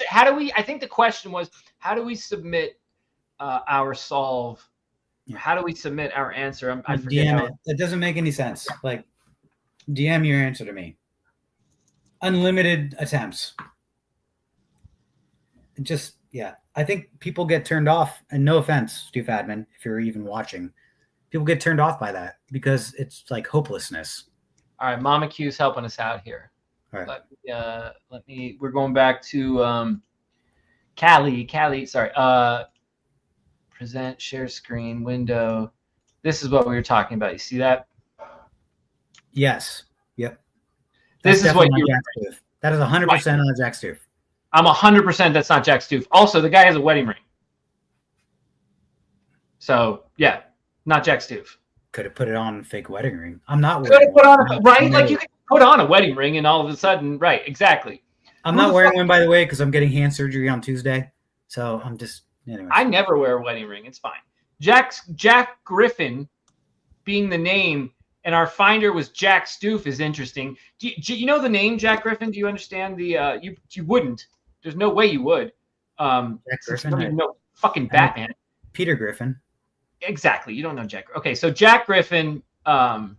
H: How do we? I think the question was, how do we submit our solve?
I: Yeah.
H: How do we submit our answer? I forget.
I: DM it. It doesn't make any sense. Like, DM your answer to me. Unlimited attempts. It just, yeah. I think people get turned off, and no offense, Stuef admin, if you're even watching, people get turned off by that because it's like hopelessness.
H: All right, Mama Q's helping us out here.
I: All right.
H: Let me. We're going back to Callie. Sorry. Present, share screen, window. This is what we were talking about. You see that?
I: Yes. Yep.
H: This is what you.
I: That is 100% on Jack Stuef.
H: I'm 100% that's not Jack Stuef. Also, the guy has a wedding ring. So yeah, not Jack Stuef.
I: Could have put it on a fake wedding ring. I'm not.
H: Could have put on a right, like you could put on a wedding ring, and all of a sudden, right? Exactly.
I: I'm not wearing one, by the way, because I'm getting hand surgery on Tuesday. So I'm just anyway.
H: I never wear a wedding ring. It's fine. Jack Griffin being the name, and our finder was Jack Stuef is interesting. Do you know the name Jack Griffin? Do you understand the? You wouldn't. There's no way you would.
I: Jack Griffin.
H: You don't even know fucking Batman.
I: Peter Griffin.
H: Exactly. You don't know Jack. Okay, so Jack Griffin. I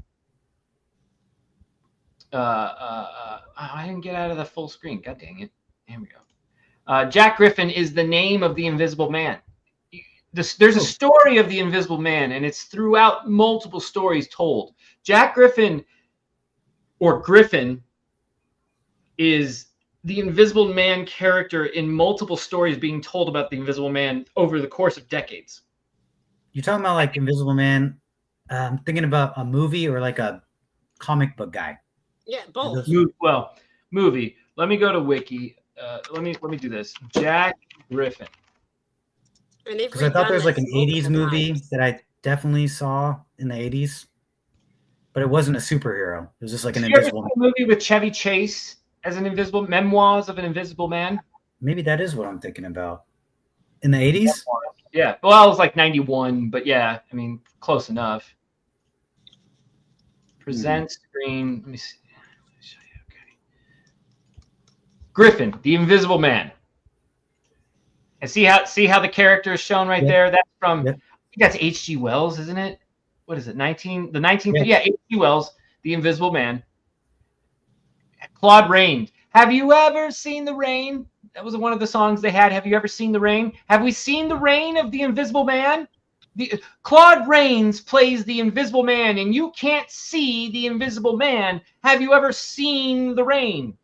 H: didn't get out of the full screen. God dang it. There we go. Jack Griffin is the name of the Invisible Man. There's a story of the Invisible Man, and it's throughout multiple stories told. Jack Griffin, or Griffin, is the Invisible Man character in multiple stories being told about the Invisible Man over the course of decades.
I: You're talking about like Invisible Man. I'm thinking about a movie or like a comic book guy.
J: Yeah, both.
H: Well, movie. Let me go to Wiki. Let me do this. Jack Griffin.
I: Because I thought there was like an 80s movie that I definitely saw in the 80s, but it wasn't a superhero. It was just like an invisible man.
H: Movie with Chevy Chase as an invisible memoirs of an Invisible Man.
I: Maybe that is what I'm thinking about. In the 80s?
H: Yeah. Well, it was like 91, but yeah, I mean, close enough. Present screen. Let me see. Okay. Griffin, the Invisible Man. And see how the character is shown right there? That's from, I think that's H.G. Wells, isn't it? What is it? 19th? Yeah, H.G. Wells, The Invisible Man. Claude Rains. Have you ever seen the rain? That was one of the songs they had. Have you ever seen the rain? Have we seen the rain of the Invisible Man? Claude Rains plays the Invisible Man, and you can't see the Invisible Man. Have you ever seen the rain?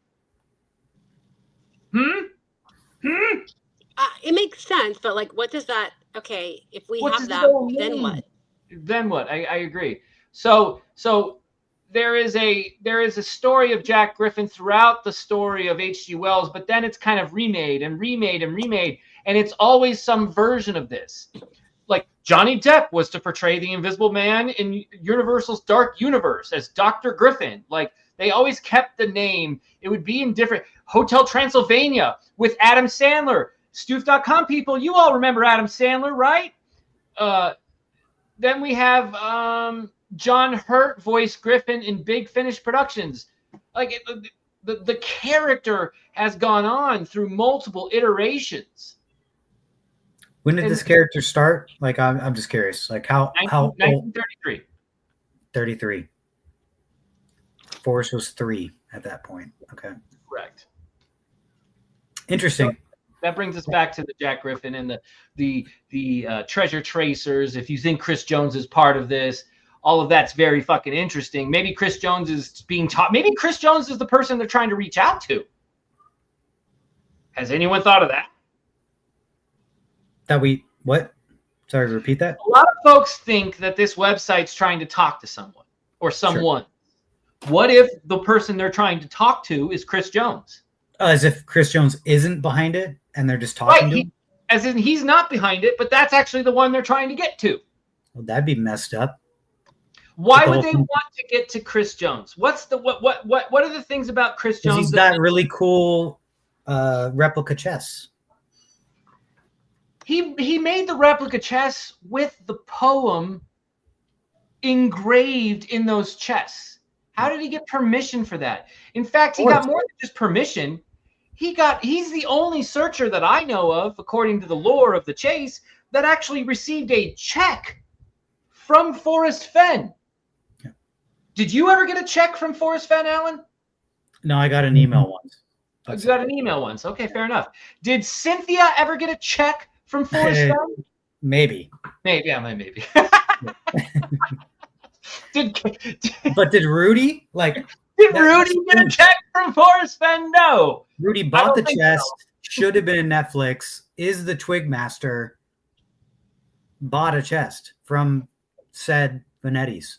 J: It makes sense, but like, what does that? Okay, if we have that, then what?
H: Then what? I agree. So there is a story of Jack Griffin throughout the story of H.G. Wells, but then it's kind of remade, and it's always some version of this. Like Johnny Depp was to portray the Invisible Man in Universal's Dark Universe as Dr. Griffin. Like they always kept the name. It would be in different. Hotel Transylvania with Adam Sandler. Stuef.com people, you all remember Adam Sandler, right? Then we have John Hurt voice Griffin in Big Finish Productions. Like the character has gone on through multiple iterations.
I: When did this character start? Like I'm just curious. Like how
H: 1933.
I: 33. Forrest was 3 at that point. Okay.
H: Correct.
I: Interesting.
H: So that brings us back to the Jack Griffin and the treasure tracers. If you think Chris Jones is part of this, all of that's very fucking interesting. Maybe Chris Jones is being taught. Maybe Chris Jones is the person they're trying to reach out to. Has anyone thought of that?
I: What? Sorry, repeat that.
H: A lot of folks think that this website's trying to talk to someone or someone. Sure. What if the person they're trying to talk to is Chris Jones?
I: As if Chris Jones isn't behind it and they're just talking to him?
H: As in he's not behind it, but that's actually the one they're trying to get to.
I: Well, that'd be messed up.
H: Why would they want to get to Chris Jones? What's the what are the things about Chris Jones?
I: He's got really cool replica chests.
H: he made the replica chests with the poem engraved in those chests. How did he get permission for that? In fact, he got more than just permission. He's the only searcher that I know of, according to the lore of the chase, that actually received a check from Forrest Fenn. Yeah. Did you ever get a check from Forrest Fenn, Alan?
I: No, I got an email once.
H: You got an email once. Okay, fair enough. Did Cynthia ever get a check from Forrest Fenn?
I: Maybe.
H: Maybe.
I: But did Rudy
H: Did Rudy get a check from Forrest Fenn? No.
I: Rudy bought the chest. So. Should have been in Netflix. Is the Twigmaster. Bought a chest from said Venetti's.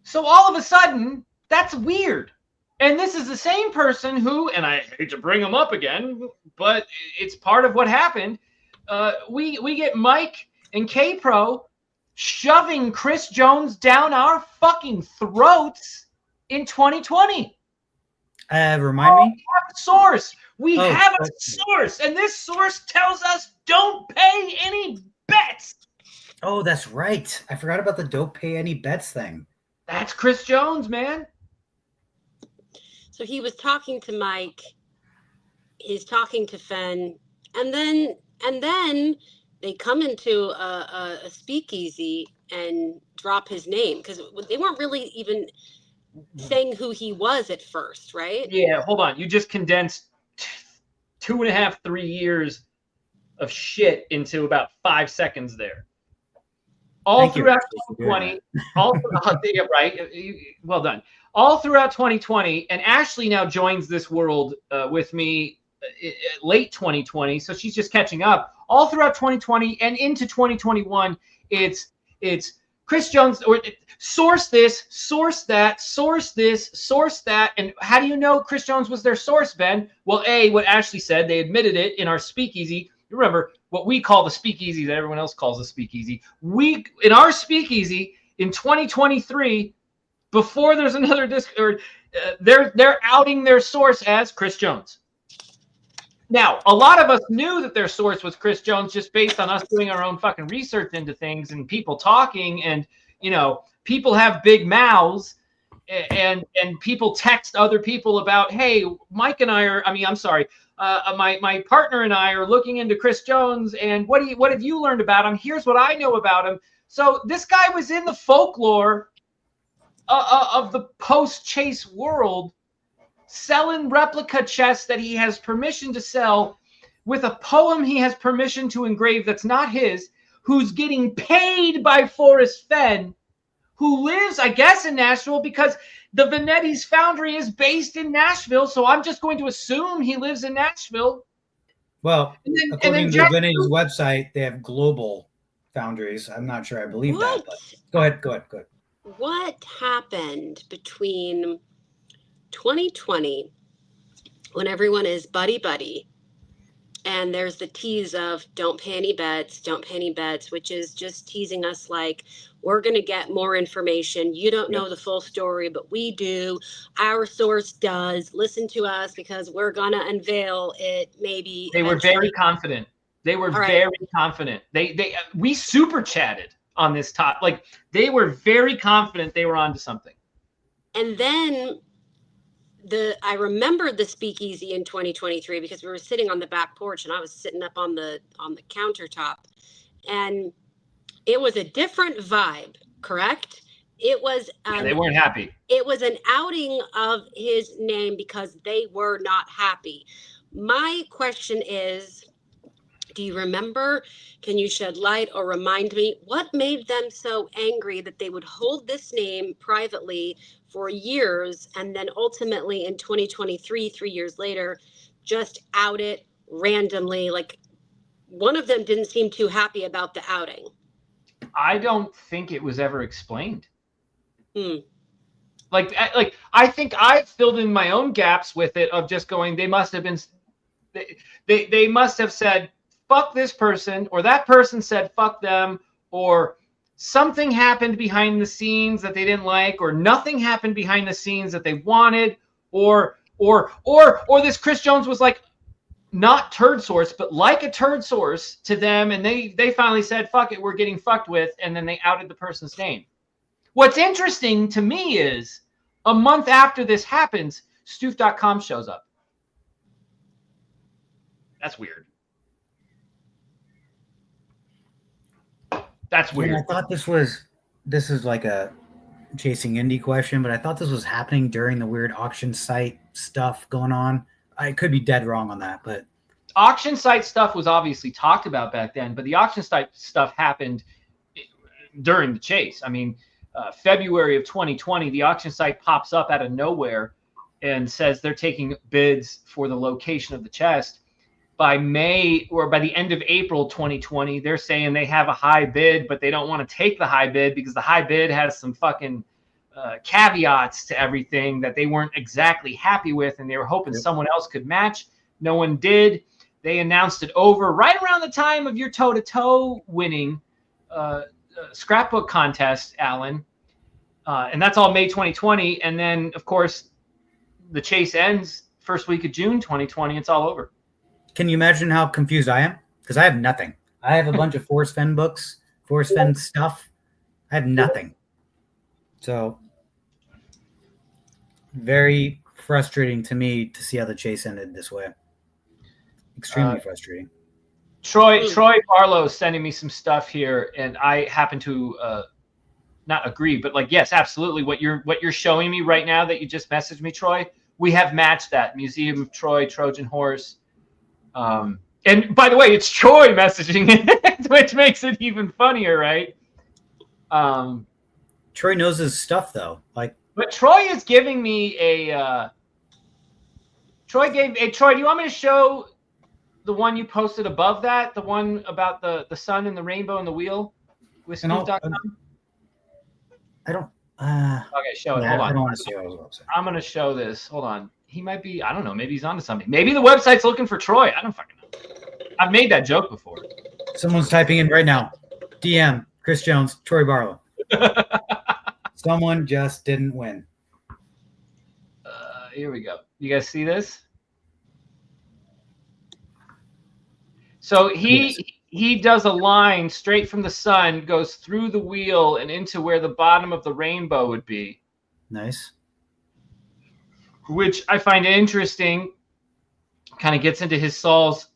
H: So all of a sudden, that's weird. And this is the same person who, and I hate to bring him up again, but it's part of what happened. We get Mike and K-Pro shoving Chris Jones down our fucking throats in 2020.
I: Remind me?
H: We have a source. We have a source. And this source tells us don't pay any bets.
I: Oh, that's right. I forgot about the don't pay any bets thing.
H: That's Chris Jones, man.
J: So he was talking to Mike. He's talking to Fenn. And then they come into a speakeasy and drop his name because they weren't really even saying who he was at first, right?
H: Yeah, hold on. You just condensed 2.5, 3 years of shit into about 5 seconds there. All throughout 2020, well done. All throughout 2020, and Ashley now joins this world with me late 2020, so she's just catching up. All throughout 2020 and into 2021, it's Chris Jones, or source this, source that, source this, source that. And how do you know Chris Jones was their source, Ben? Well, what Ashley said, they admitted it in our speakeasy. You remember what we call the speakeasy that everyone else calls the speakeasy. In our speakeasy in 2023, before there's another Discord, they're outing their source as Chris Jones. Now, a lot of us knew that their source was Chris Jones just based on us doing our own fucking research into things and people talking, and people have big mouths, and people text other people about, hey, Mike and I are, my partner and I are looking into Chris Jones, and what have you learned about him? Here's what I know about him. So this guy was in the folklore of the post-chase world, selling replica chests that he has permission to sell with a poem he has permission to engrave that's not his, who's getting paid by Forrest Fenn, who lives, I guess, in Nashville because the Venetti's foundry is based in Nashville. So I'm just going to assume he lives in Nashville.
I: Well, according to the Venetti's website, they have global foundries. I'm not sure I believe that. But go ahead.
J: What happened between 2020 when everyone is buddy and there's the tease of don't pay any bets, which is just teasing us like we're going to get more information. You don't know the full story, but we do. Our source does. Listen to us because we're going to unveil it maybe.
H: They were very confident. Confident. We super chatted on this top. Like they were very confident they were onto something.
J: And then I remembered the speakeasy in 2023 because we were sitting on the back porch and I was sitting up on the countertop, and it was a different vibe, correct? It was
H: they weren't happy.
J: It was an outing of his name because they were not happy. My question is, do you remember? Can you shed light or remind me what made them so angry that they would hold this name privately for years and then ultimately in 2023, 3 years later, just out it randomly? Like one of them didn't seem too happy about the outing.
H: I don't think it was ever explained. Like I think I filled in my own gaps with it of just going, they must have said, fuck this person, or that person said fuck them, or something happened behind the scenes that they didn't like, or nothing happened behind the scenes that they wanted, or this Chris Jones was like, not turd source, but like a turd source to them. And they finally said, fuck it, we're getting fucked with. And then they outed the person's name. What's interesting to me is a month after this happens, Stuef.com shows up. That's weird. That's weird.
I: Yeah, I thought this is like a chasing indie question, but I thought this was happening during the weird auction site stuff going on. I could be dead wrong on that, but
H: auction site stuff was obviously talked about back then, but the auction site stuff happened during the chase. I mean, February of 2020, the auction site pops up out of nowhere and says they're taking bids for the location of the chest. By May or by the end of April 2020, they're saying they have a high bid, but they don't want to take the high bid because the high bid has some fucking caveats to everything that they weren't exactly happy with, and they were hoping someone else could match. No one did. They announced it over right around the time of your toe-to-toe winning scrapbook contest, Alan. And that's all May 2020. And then, of course, the chase ends first week of June 2020. It's all over.
I: can you imagine how confused I am? Because I have nothing. I have a bunch of Forrest Fenn books, Forrest Fenn stuff. I have nothing. So very frustrating to me to see how the chase ended this way. Extremely frustrating.
H: Troy Barlow is sending me some stuff here, and I happen to not agree, but like, yes, absolutely. What you're showing me right now that you just messaged me, Troy, we have matched that Museum of Troy, Trojan Horse. And by the way, it's Troy messaging it, which makes it even funnier, right?
I: Troy knows his stuff though.
H: But Troy is giving me a Troy, do you want me to show the one you posted above that? The one about the sun and the rainbow and the wheel with Stuef.com?
I: I don't
H: okay, show it.
I: Yeah,
H: Hold on.
I: I don't want to see what I was about to say.
H: I'm gonna show this. Hold on. He might be, I don't know, maybe he's onto something. Maybe the website's looking for Troy. I don't fucking know. I've made that joke before.
I: Someone's typing in right now. DM Chris Jones, Troy Barlow. Someone just didn't win.
H: Here we go. You guys see this? So he does a line straight from the sun, goes through the wheel and into where the bottom of the rainbow would be.
I: Nice.
H: Which I find interesting. Kind of gets into his Saul's.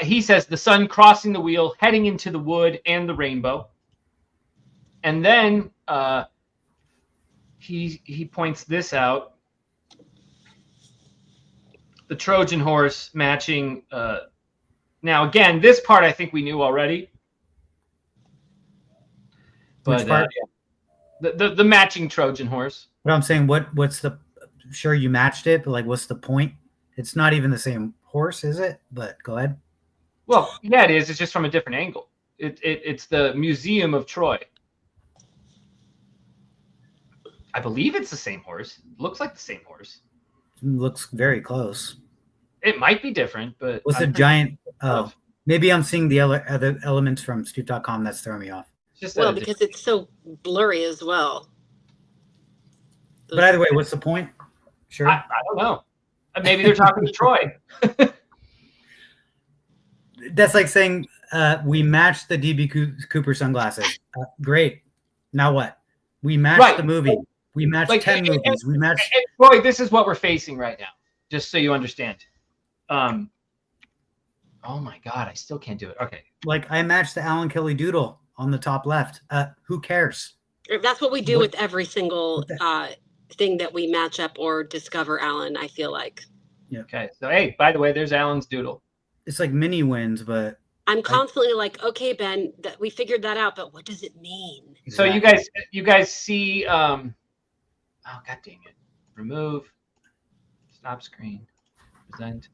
H: He says the sun crossing the wheel, heading into the wood and the rainbow. And then he points this out. The Trojan horse matching. Now, again, this part I think we knew already. But the matching Trojan horse.
I: But I'm saying, what's the? Sure, you matched it, but like, what's the point? It's not even the same horse, is it? But go ahead.
H: Well, yeah, it is. It's just from a different angle. It's the Museum of Troy. I believe it's the same horse. It looks like the same horse.
I: Looks very close.
H: It might be different, but
I: what's the giant? Oh, maybe I'm seeing the other elements from Stuef.com that's throwing me off.
H: Just
J: well, because it's so blurry as well.
I: But either way, what's the point? Sure.
H: I don't know. Maybe they're talking to Troy.
I: That's like saying we matched the DB Cooper sunglasses. Great. Now what? We matched the movie. We matched 10 movies. We matched.
H: Troy, this is what we're facing right now. Just so you understand. Oh my God, I still can't do it. Okay.
I: Like I matched the Alan Kelly doodle on the top left. Who cares?
J: That's what we do with every single thing that we match up or discover, Alan, I feel like.
I: Yeah.
H: Okay. So, hey, by the way, there's Alan's doodle.
I: It's like mini wins, but
J: I'm constantly like, okay, Ben, that we figured that out, but what does it mean?
H: So you guys see, oh, God dang it. Remove, stop screen, present,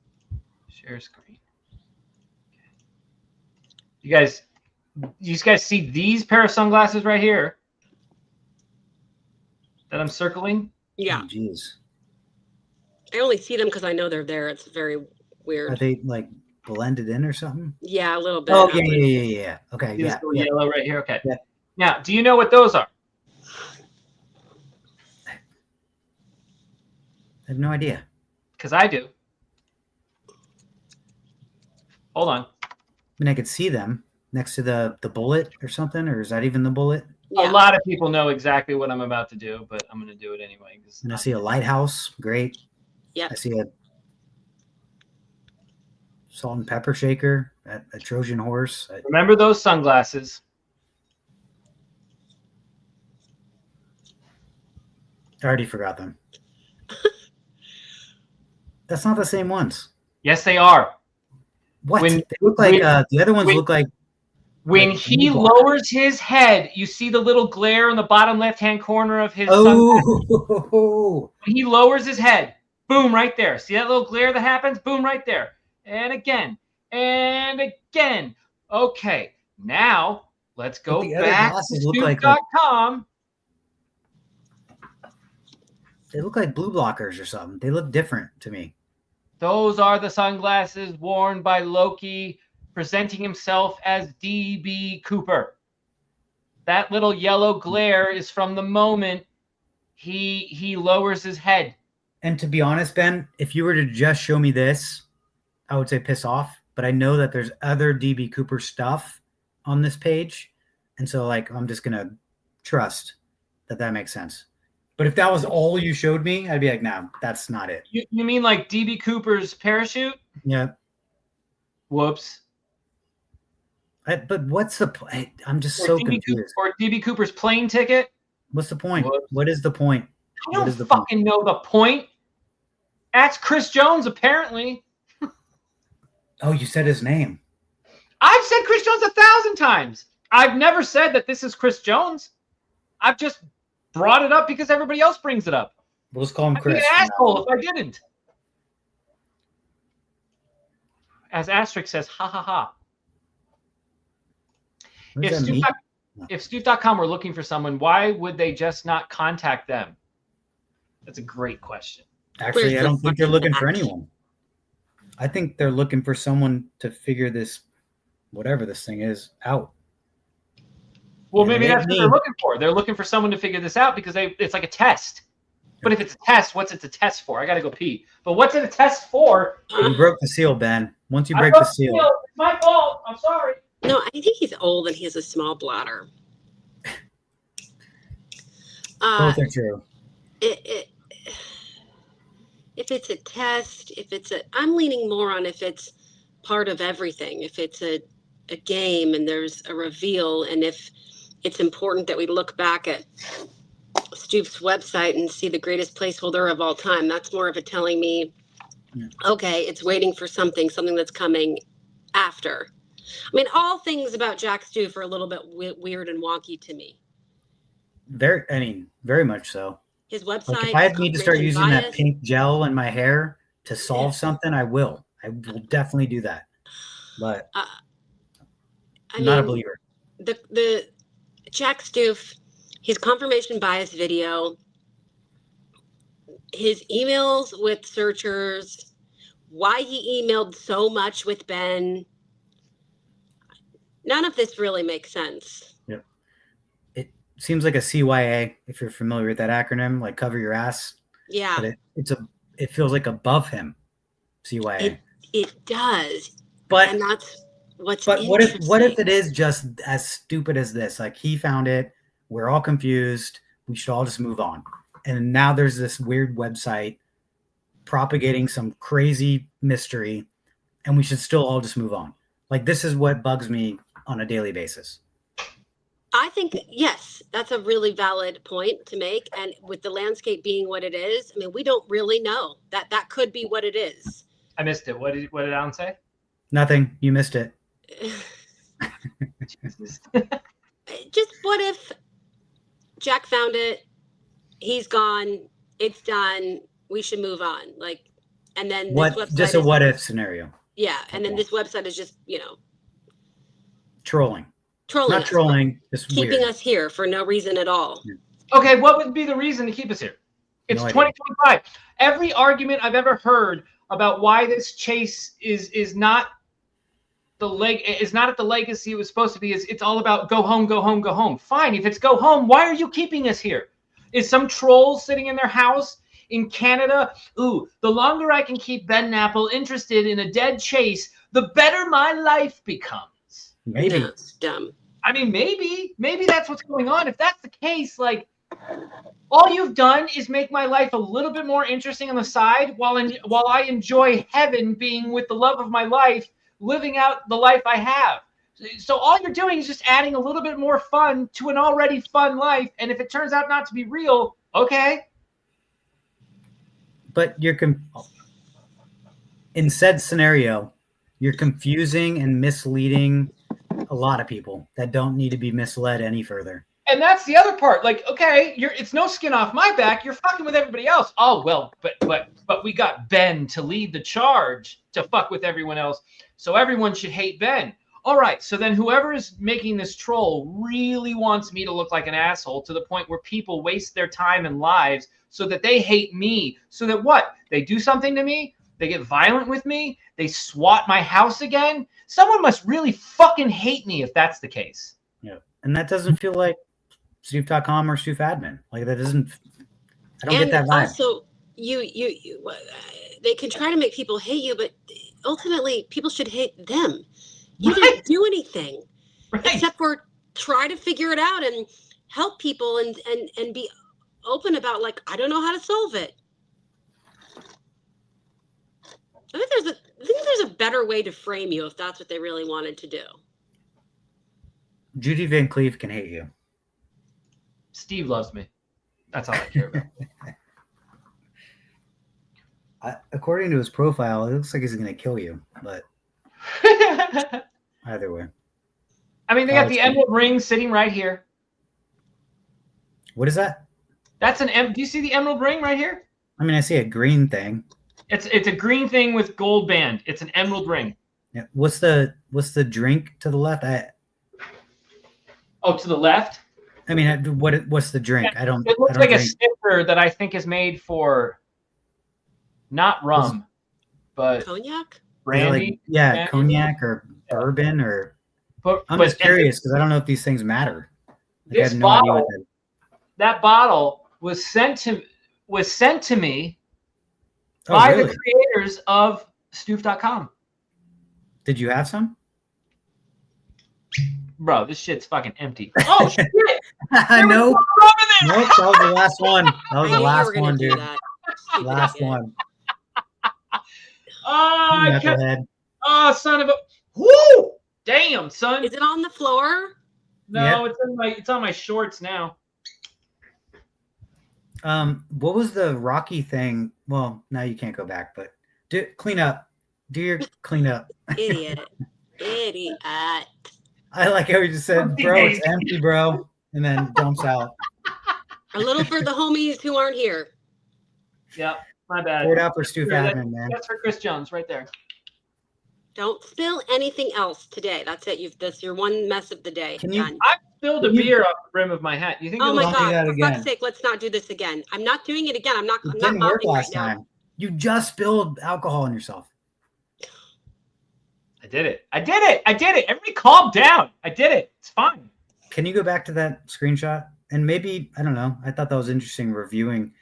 H: share screen. Okay. You guys see these pair of sunglasses right here that I'm circling?
J: Yeah.
I: Jeez.
J: I only see them because I know they're there. It's very weird.
I: Are they like blended in or something?
J: Yeah, a little bit.
I: Oh, yeah. Okay, yeah.
H: Yellow right here. Okay.
I: Yeah.
H: Now, do you know what those are?
I: I have no idea.
H: Because I do. Hold on.
I: I mean, I could see them next to the bullet or something, or is that even the bullet?
H: A lot of people know exactly what I'm about to do, but I'm going to do it anyway.
I: And I see a lighthouse. Great.
J: Yep.
I: I see a salt and pepper shaker, a Trojan horse.
H: Remember those sunglasses.
I: I already forgot them. That's not the same ones.
H: Yes, they are.
I: What?
H: When-
I: they look like
H: when-
I: the other ones look like.
H: When
I: Like
H: he
I: blue
H: lowers his head, you see the little glare in the bottom left-hand corner of his sunglasses.
I: Oh,
H: When he lowers his head, boom, right there. See that little glare that happens? Boom, right there. And again. And again. Okay, now let's go
I: the other
H: back
I: glasses
H: to
I: look like
H: Stuef.com.
I: they look like blue blockers or something. They look different to me.
H: Those are the sunglasses worn by Loki, presenting himself as D.B. Cooper. That little yellow glare is from the moment he lowers his head.
I: And to be honest, Ben, if you were to just show me this, I would say piss off. But I know that there's other DB Cooper stuff on this page. And so, like, I'm just going to trust that makes sense. But if that was all you showed me, I'd be like, nah, that's not it.
H: You mean like D.B. Cooper's parachute?
I: Yeah.
H: Whoops.
I: But what's the point? I'm just so confused.
H: Or D.B. Cooper's plane ticket?
I: What's the point?
H: Whoops.
I: What is the point?
H: I don't fucking know the point. That's Chris Jones, apparently.
I: Oh, you said his name.
H: I've said Chris Jones 1,000 times. I've never said that this is Chris Jones. I've just brought it up because everybody else brings it up.
I: We'll just call him
H: I'd be
I: Chris.
H: an asshole if I didn't. As Asterisk says, ha ha ha.
I: What does that mean?
H: If Stuef.com were looking for someone, why would they just not contact them? That's a great question.
I: Actually, I don't think they're looking for anyone. I think they're looking for someone to figure this, whatever this thing is, out.
H: Well,
I: And
H: maybe
I: it
H: that's
I: ain't
H: what they're
I: me.
H: looking for. They're looking for someone to figure this out because it's like a test. But if it's a test, what's it a test for? I got to go pee. But what's it a test for?
I: You broke the seal, Ben. Once you
H: I
I: break
H: broke
I: the seal,
H: It's my fault. I'm sorry.
J: No, I think he's old and he has a small bladder.
I: both are true.
J: If it's a test, I'm leaning more on if it's part of everything. If it's a game and there's a reveal, and if it's important that we look back at Stuef's website and see the greatest placeholder of all time, that's more of a telling me, okay, it's waiting for something that's coming after. I mean, all things about Jack Stuef are a little bit weird and wonky to me.
I: Very much so.
J: His website.
I: Like if I need to start using that
J: bias.
I: pink gel in my hair to solve something, I will. I will definitely do that. But I'm not a believer.
J: The Jack Stuef, his confirmation bias video, his emails with searchers, why he emailed so much with Ben. None of this really makes sense.
I: Yep. It seems like a CYA, if you're familiar with that acronym, like cover your ass.
J: Yeah.
I: But it feels like above him, CYA.
J: It does.
I: But
J: and that's what's
I: But what if it is just as stupid as this? Like he found it, we're all confused, we should all just move on. And now there's this weird website propagating some crazy mystery, and we should still all just move on. Like this is what bugs me on a daily basis.
J: I think, yes, that's a really valid point to make. And with the landscape being what it is, I mean, we don't really know. That could be what it is.
H: I missed it. What did Alan say?
I: Nothing. You missed it.
J: Just what if Jack found it, he's gone, it's done, we should move on. Like, and then
I: What?
J: this website
I: Just a
J: is-
I: what if scenario.
J: Yeah, and then this website is just,
I: Trolling.
J: trolling
I: Not
J: us,
I: trolling. Just
J: keeping
I: weird.
J: us here for no reason at all.
H: Okay, what would be the reason to keep us here? It's
I: No idea.
H: 2025. Every argument I've ever heard about why this chase is not at the legacy it was supposed to be is it's all about go home, go home, go home. Fine, if it's go home, why are you keeping us here? Is some troll sitting in their house in Canada? Ooh, the longer I can keep Ben Napple interested in a dead chase, the better my life becomes.
I: Maybe.
J: No, it's dumb.
H: I mean, maybe that's what's going on. If that's the case, like, all you've done is make my life a little bit more interesting on the side while I enjoy heaven being with the love of my life, living out the life I have. So all you're doing is just adding a little bit more fun to an already fun life. And if it turns out not to be real, okay.
I: But in said scenario, you're confusing and misleading a lot of people that don't need to be misled any further.
H: And that's the other part. Like, okay, it's no skin off my back. You're fucking with everybody else. Oh, well, but we got Ben to lead the charge to fuck with everyone else. So everyone should hate Ben. All right, so then whoever is making this troll really wants me to look like an asshole to the point where people waste their time and lives so that they hate me. So that what? They do something to me? They get violent with me? They swat my house again? Someone must really fucking hate me if that's the case.
I: Yeah. And that doesn't feel like Stuef.com or Stuef admin. Like that doesn't, I don't get that vibe.
J: Also, you they can try to make people hate you, but ultimately people should hate them. You didn't do anything except for try to figure it out and help people and be open about, like, I don't know how to solve it. I think there's a better way to frame you if that's what they really wanted to do.
I: Judy Van Cleef can hate you.
H: Steve loves me. That's all I care about.
I: According to his profile, it looks like he's going to kill you, but either way.
H: I mean, they got the emerald ring sitting right here.
I: What is that?
H: That's do you see the emerald ring right here?
I: I mean, I see a green thing.
H: It's a green thing with gold band. It's an emerald ring.
I: Yeah. What's the drink to the left?
H: To the left?
I: I mean, what's the drink?
H: It looks like a sticker that I think is made for not rum, but
J: cognac,
H: brandy.
I: Like, cognac or bourbon or. I'm just curious because I don't know if these things matter. Like, I have no idea what
H: that bottle was sent to me by the creators of Stuef.com.
I: Did you have some?
H: Bro, this shit's fucking empty. Oh, shit.
I: I know. Nope, that was the last one. That was the last one, dude. Last one.
H: Oh, son of a. Whoo! Damn, son.
J: Is it on the floor?
H: No, it's on my shorts now.
I: What was the Rocky thing? Well, now you can't go back, but clean up. Do your clean up.
J: Idiot.
I: I like how you just said, bro, it's empty, bro, and then dumps out.
J: A little for the homies who aren't here.
H: Yep, my bad.
I: Pour it out for Stuef admin, man.
H: That's for Chris Jones right there.
J: Don't spill anything else today. That's it. That's your one mess of the day.
H: I spilled a beer off the rim of my hat. You think?
J: Oh my God! For fuck's sake, let's not do this again. I'm not doing it again. I'm not.
I: It didn't work last time. You just spilled alcohol on yourself.
H: I did it. Everybody calm down. I did it. It's fine.
I: Can you go back to that screenshot? And maybe, I don't know. I thought that was interesting reviewing.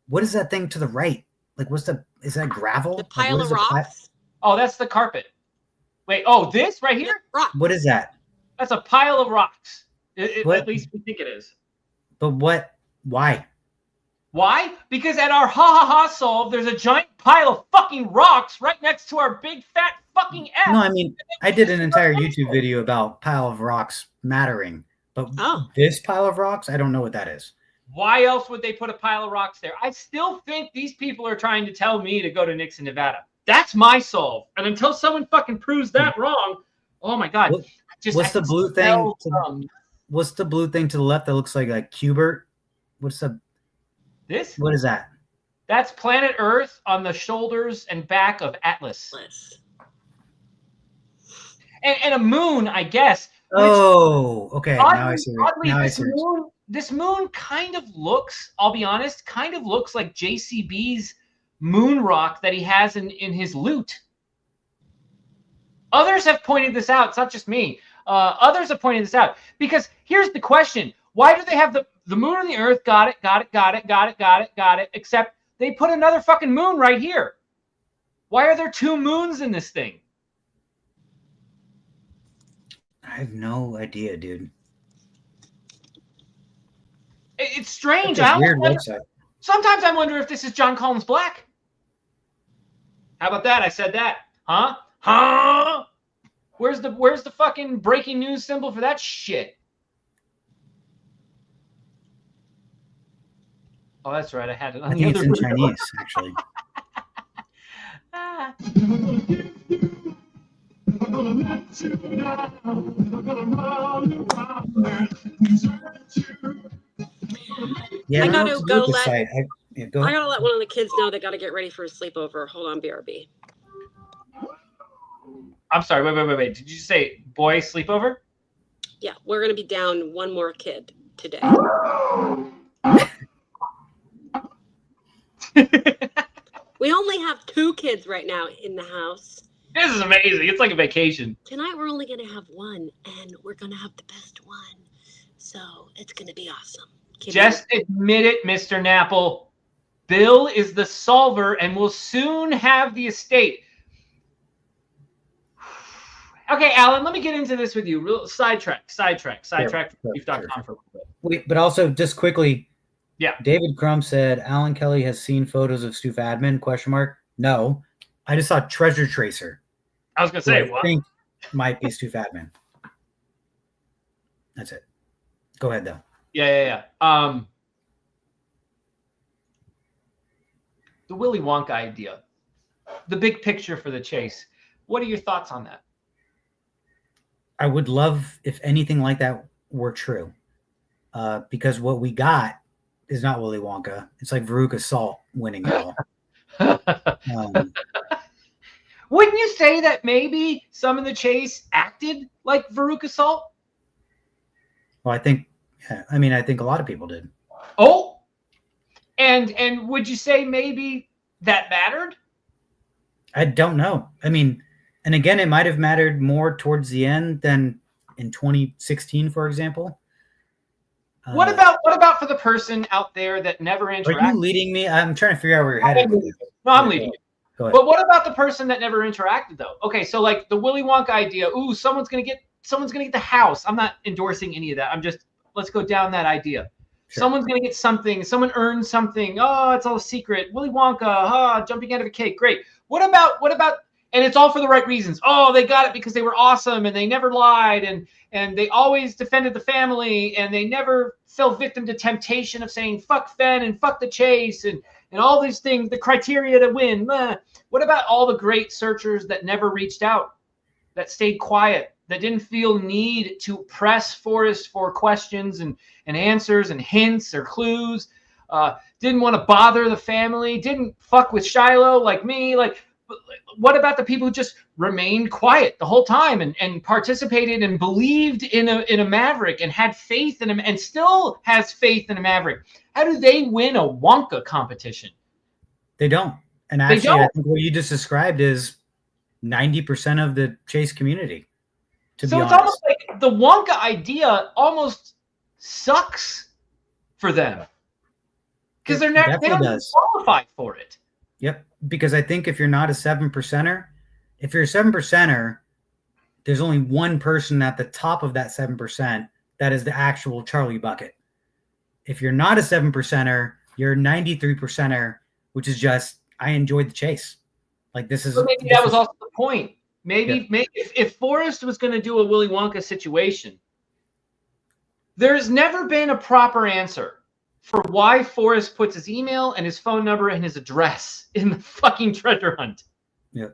I: What is that thing to the right? Like, is that gravel?
J: The pile of rocks?
H: Oh, that's the carpet. Wait, this right here?
J: Rock.
I: What is that?
H: That's a pile of rocks. At least we think it is.
I: But what? Why?
H: Why? Because at our ha solve, there's a giant pile of fucking rocks right next to our big fat fucking ass.
I: No, I mean, I did an entire YouTube video about pile of rocks mattering. But this pile of rocks, I don't know what that is.
H: Why else would they put a pile of rocks there? I still think these people are trying to tell me to go to Nixon, Nevada. That's my solve. And until someone fucking proves that wrong, oh my God.
I: What's the blue thing? What's the blue thing to the left that looks like a Cubert?
H: This?
I: What is that?
H: That's planet Earth on the shoulders and back of Atlas. And a moon, I guess.
I: Oh, okay. Now I see it.
H: This moon kind of looks, I'll be honest, like JCB's moon rock that he has in his loot. Others have pointed this out. It's not just me. Others have pointed this out. Because here's the question. Why do they have the moon and the earth? Got it. Except they put another fucking moon right here. Why are there two moons in this thing?
I: I have no idea, dude.
H: It's strange.
I: That's a
H: I
I: weird
H: wonder,
I: website.
H: sometimes I wonder if this is John Collins Black. How about that? I said that. Huh? Huh? Where's the fucking breaking news symbol for that shit? Oh, that's right. I had it on
I: I
H: the
I: think it's
H: other
I: in
H: video.
I: Chinese, actually.
H: Ah.
I: Yeah,
J: I
I: I don't know
J: gotta
I: what to do
J: go
I: with this
J: let-
I: site. Go
J: I
I: ahead.
J: gotta let one of the kids know they gotta get ready for a sleepover. Hold on, BRB.
H: I'm sorry. Wait. Did you say boy sleepover?
J: Yeah, we're gonna be down one more kid today. We only have 2 kids right now in the house.
H: This is amazing. It's like a vacation.
J: Tonight we're only gonna have one, and we're gonna have the best one. So it's gonna be awesome.
H: Just admit it, Mr. Napple. Bill is the solver and will soon have the estate. Okay, Alan, let me get into this with you. Real sidetrack from Stuef.com for a little bit.
I: Wait, but also just quickly.
H: Yeah.
I: David Crum said Alan Kelly has seen photos of Stuef admin, ? No. I just saw Treasure Tracer.
H: I was gonna say
I: I
H: what?
I: think might be Stuef admin. That's it. Go ahead though.
H: Yeah. The Willy Wonka idea. The big picture for the chase. What are your thoughts on that?
I: I would love if anything like that were true. Because what we got is not Willy Wonka. It's like Veruca Salt winning it all.
H: Wouldn't you say that maybe some of the chase acted like Veruca Salt?
I: Well, I think a lot of people did.
H: Oh, and would you say maybe that mattered?
I: I don't know. I mean, and again, it might have mattered more towards the end than in 2016, for example.
H: What about for the person out there that never interacted?
I: Are you leading me? I'm trying to figure out where you're headed.
H: No, I'm leading you.
I: Go ahead.
H: But what about the person that never interacted though? Okay, so like the Willy Wonka idea, ooh, someone's gonna get the house. I'm not endorsing any of that. Let's go down that idea. Sure. Someone's gonna get something, someone earns something. Oh, it's all a secret. Willy Wonka, jumping out of a cake. Great. What about and it's all for the right reasons. Oh, they got it because they were awesome and they never lied and they always defended the family and they never fell victim to temptation of saying fuck Fenn and fuck the chase and all these things, the criteria to win. What about all the great searchers that never reached out, that stayed quiet, that didn't feel need to press Forrest for questions and answers and hints or clues, didn't want to bother the family, didn't fuck with Shiloh like me? Like, what about the people who just remained quiet the whole time and participated and believed in a maverick and had faith in him and still has faith in a maverick? How do they win a Wonka competition?
I: They don't. And actually, I think what you just described is 90% of the chase community. So
H: it's almost like the Wonka idea almost sucks for them because they don't qualify for it.
I: Yep. Because I think if you're not a 7%er, if you're a 7%er, there's only one person at the top of that 7% that is the actual Charlie bucket. If you're not a 7%er, you're a 93%er, which is just, I enjoyed the chase. Like this is.
H: So maybe that was also the point. Maybe if Forrest was going to do a Willy Wonka situation, there's never been a proper answer for why Forrest puts his email and his phone number and his address in the fucking treasure hunt.
I: Yeah.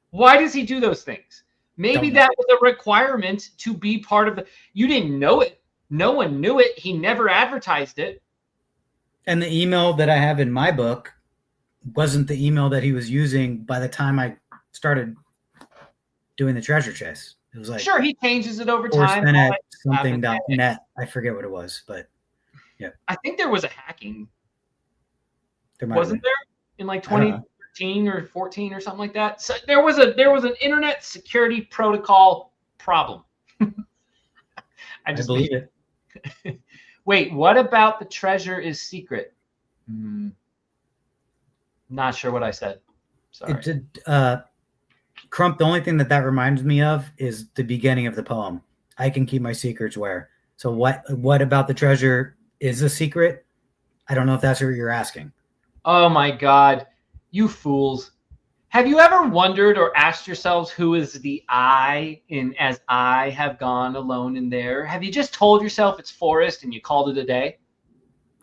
H: Why does he do those things? Maybe that was a requirement to be part of the. You didn't know it. No one knew it. He never advertised it.
I: And the email that I have in my book wasn't the email that he was using by the time I started doing the treasure chase. It was like,
H: sure, he changes it over time.
I: Something.net. I forget what it was, but yeah.
H: I think there was a hacking.
I: Wasn't
H: there in like 2013 or 14 or something like that? So there was an internet security protocol problem.
I: I believe it.
H: Wait, what about the treasure is secret? Not sure what I said. Sorry.
I: Crump, the only thing that reminds me of is the beginning of the poem. I can keep my secrets where. So what about the treasure is a secret? I don't know if that's what you're asking.
H: Oh my God, you fools. Have you ever wondered or asked yourselves who is the I in as I have gone alone in there? Have you just told yourself it's Forrest and you called it a day?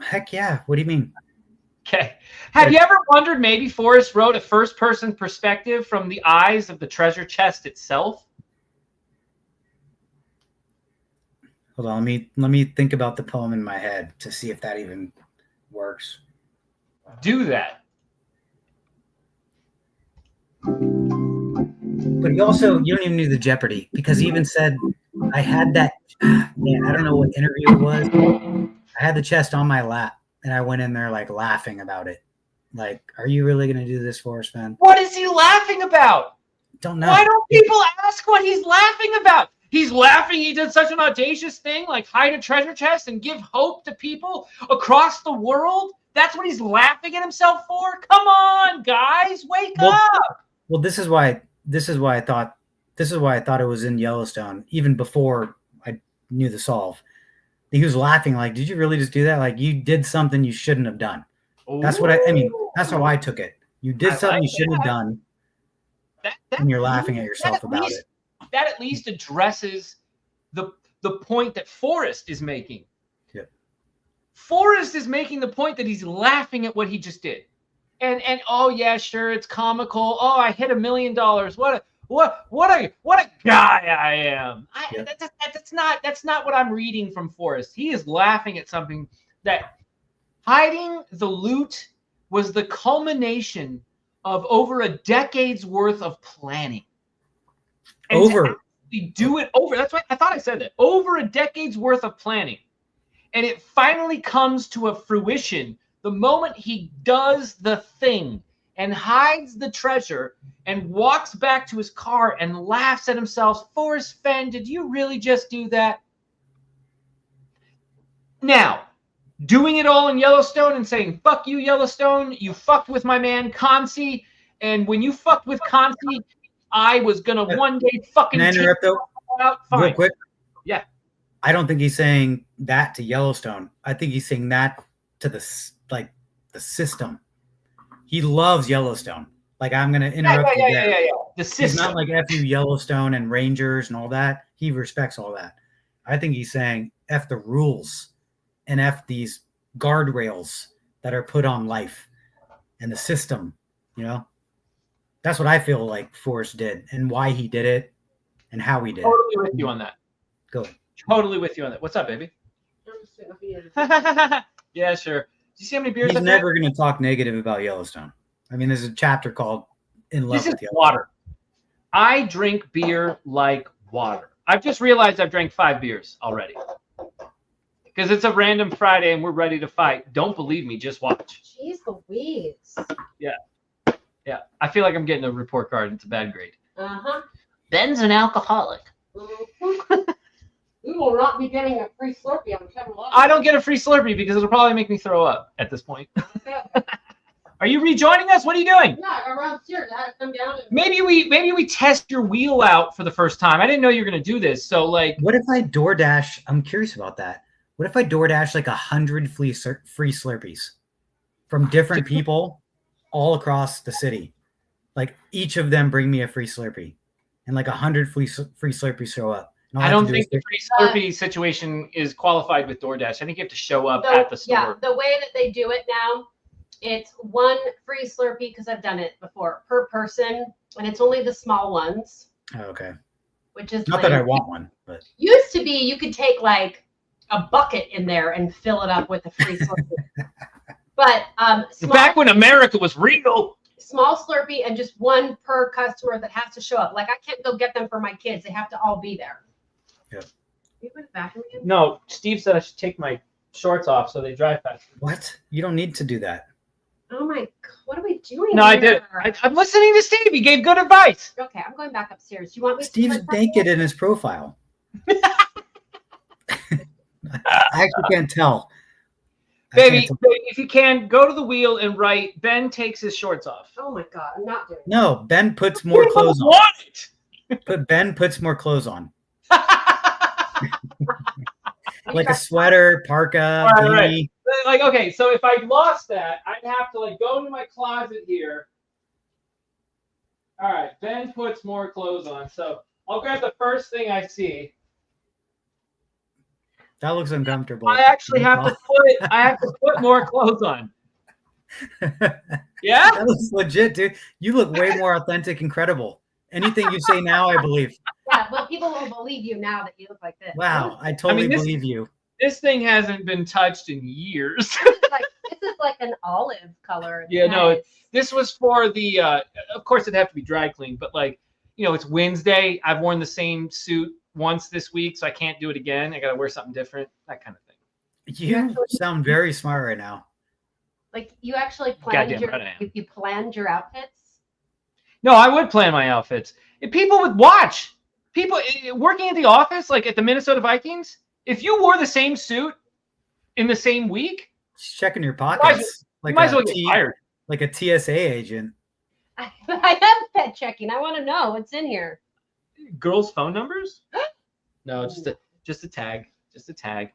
I: Heck yeah. What do you mean?
H: Okay. Have you ever wondered maybe Forrest wrote a first-person perspective from the eyes of the treasure chest itself?
I: Hold on, let me think about the poem in my head to see if that even works.
H: Do that.
I: But you don't even do the Jeopardy, because he even said, I had that, man, I don't know what interview it was. I had the chest on my lap and I went in there like laughing about it. Like, are you really going to do this for us, Fenn?
H: What is he laughing about?
I: Don't know.
H: Why don't people ask what he's laughing about? He's laughing he did such an audacious thing like hide a treasure chest and give hope to people across the world? That's what he's laughing at himself for? Come on, guys, wake up.
I: Well, this is why I thought it was in Yellowstone, even before I knew the solve. He was laughing like, did you really just do that? Like, you did something you shouldn't have done. That's what I mean. That's how I took it. You did something you shouldn't have done, and you're laughing at yourself about it.
H: That at least addresses the point that Forrest is making.
I: Yeah.
H: Forrest is making the point that he's laughing at what he just did. And oh yeah, sure, it's comical. Oh, I hit $1 million. What a guy I am. That's not what I'm reading from Forrest. He is laughing at something that hiding the loot was the culmination of over a decade's worth of planning. And to actually do it over. That's why I thought I said that. Over a decade's worth of planning. And it finally comes to a fruition the moment he does the thing and hides the treasure and walks back to his car and laughs at himself. Forrest Fenn, did you really just do that? Now, doing it all in Yellowstone and saying, fuck you, Yellowstone, you fucked with my man, Concy, and when you fucked with Concy, I was going to one day fucking
I: Can I interrupt though? Real quick?
H: Yeah.
I: I don't think he's saying that to Yellowstone. I think he's saying that to the system. He loves Yellowstone. Like, I'm going to interrupt you there.
H: Yeah. The system.
I: He's not like F you Yellowstone and Rangers and all that. He respects all that. I think he's saying F the rules and F these guardrails that are put on life and the system, you know? That's what I feel like Forrest did and why he did it and how he did it.
H: Totally with you on that.
I: Go ahead.
H: Totally with you on that. What's up, baby? Yeah, sure. Do you see how many beers?
I: He's never going to talk negative about Yellowstone. I mean, there's a chapter called "In Love with Yellowstone."
H: Water. I drink beer like water. I've just realized I've drank 5 beers already. Because it's a random Friday and we're ready to fight. Don't believe me, just watch.
J: Jeez Louise.
H: Yeah. I feel like I'm getting a report card. It's a bad grade.
J: Uh-huh.
H: Ben's an alcoholic.
J: We will not be getting a free Slurpee on 10-11.
H: I don't get a free Slurpee because it'll probably make me throw up at this point. Are you rejoining us? What are you doing?
J: Yeah, around here. I had to come down.
H: Maybe we test your wheel out for the first time. I didn't know you were going to do this. So, like,
I: what if I DoorDash? I'm curious about that. What if I DoorDash like 100 free Slurpees from different people all across the city? Like, each of them bring me a free Slurpee, and like 100 free Slurpees show up.
H: I don't think the free Slurpee situation is qualified with DoorDash. I think you have to show up at the store.
J: Yeah, the way that they do it now, it's 1 free Slurpee, because I've done it before, per person, and it's only the small ones.
I: Oh, okay.
J: Which is
I: not that I want one, but
J: used to be you could take like a bucket in there and fill it up with a free Slurpee. But
H: back when America was real.
J: Small Slurpee and just 1 per customer that has to show up. Like, I can't go get them for my kids. They have to all be there.
I: Yeah.
J: You go to the bathroom again?
H: No, Steve said I should take my shorts off so they dry faster.
I: What? You don't need to do that.
J: Oh my, what are we doing?
H: No,
J: here?
H: I did. I'm listening to Steve. He gave good advice.
J: Okay, I'm going back upstairs. Do you want me
I: Steve's naked in his profile. I actually can't tell.
H: Baby, if you can, go to the wheel and write, Ben takes his shorts off.
J: Oh my God, I'm not doing
I: No, Ben puts more clothes on.
H: Want it?
I: Ben puts more clothes on.
J: it.
I: Like a sweater, parka,
H: All right,
I: beanie.
H: Like, okay, so if I lost that, I'd have to like go into my closet here. All right, Ben puts more clothes on. So I'll grab the first thing I see.
I: That looks uncomfortable.
H: I actually have to put more clothes on. Yeah?
I: That looks legit, dude. You look way more authentic and credible. Anything you say now, I believe.
J: Yeah, well, people will believe you now that you look like this.
I: Wow, I totally believe you.
H: This thing hasn't been touched in years.
J: This is like an olive color. It's
H: Yeah, no,
J: nice.
H: this was for the of course it'd have to be dry cleaned, but like, you know, it's Wednesday. I've worn the same suit once this week, so I can't do it again. I gotta wear something different, that kind of thing.
I: You sound very smart right now.
J: Like you actually planned
H: Goddamn right I am.
J: you planned your outfits.
H: No, I would plan my outfits. If people would watch, people working at the office, like at the Minnesota Vikings, if you wore the same suit in the same week,
I: Just checking your pockets.
H: you might as well get fired.
I: Like a TSA agent.
J: I am pet checking. I want to know what's in here.
H: Girls' phone numbers? No, just a tag. Just a tag.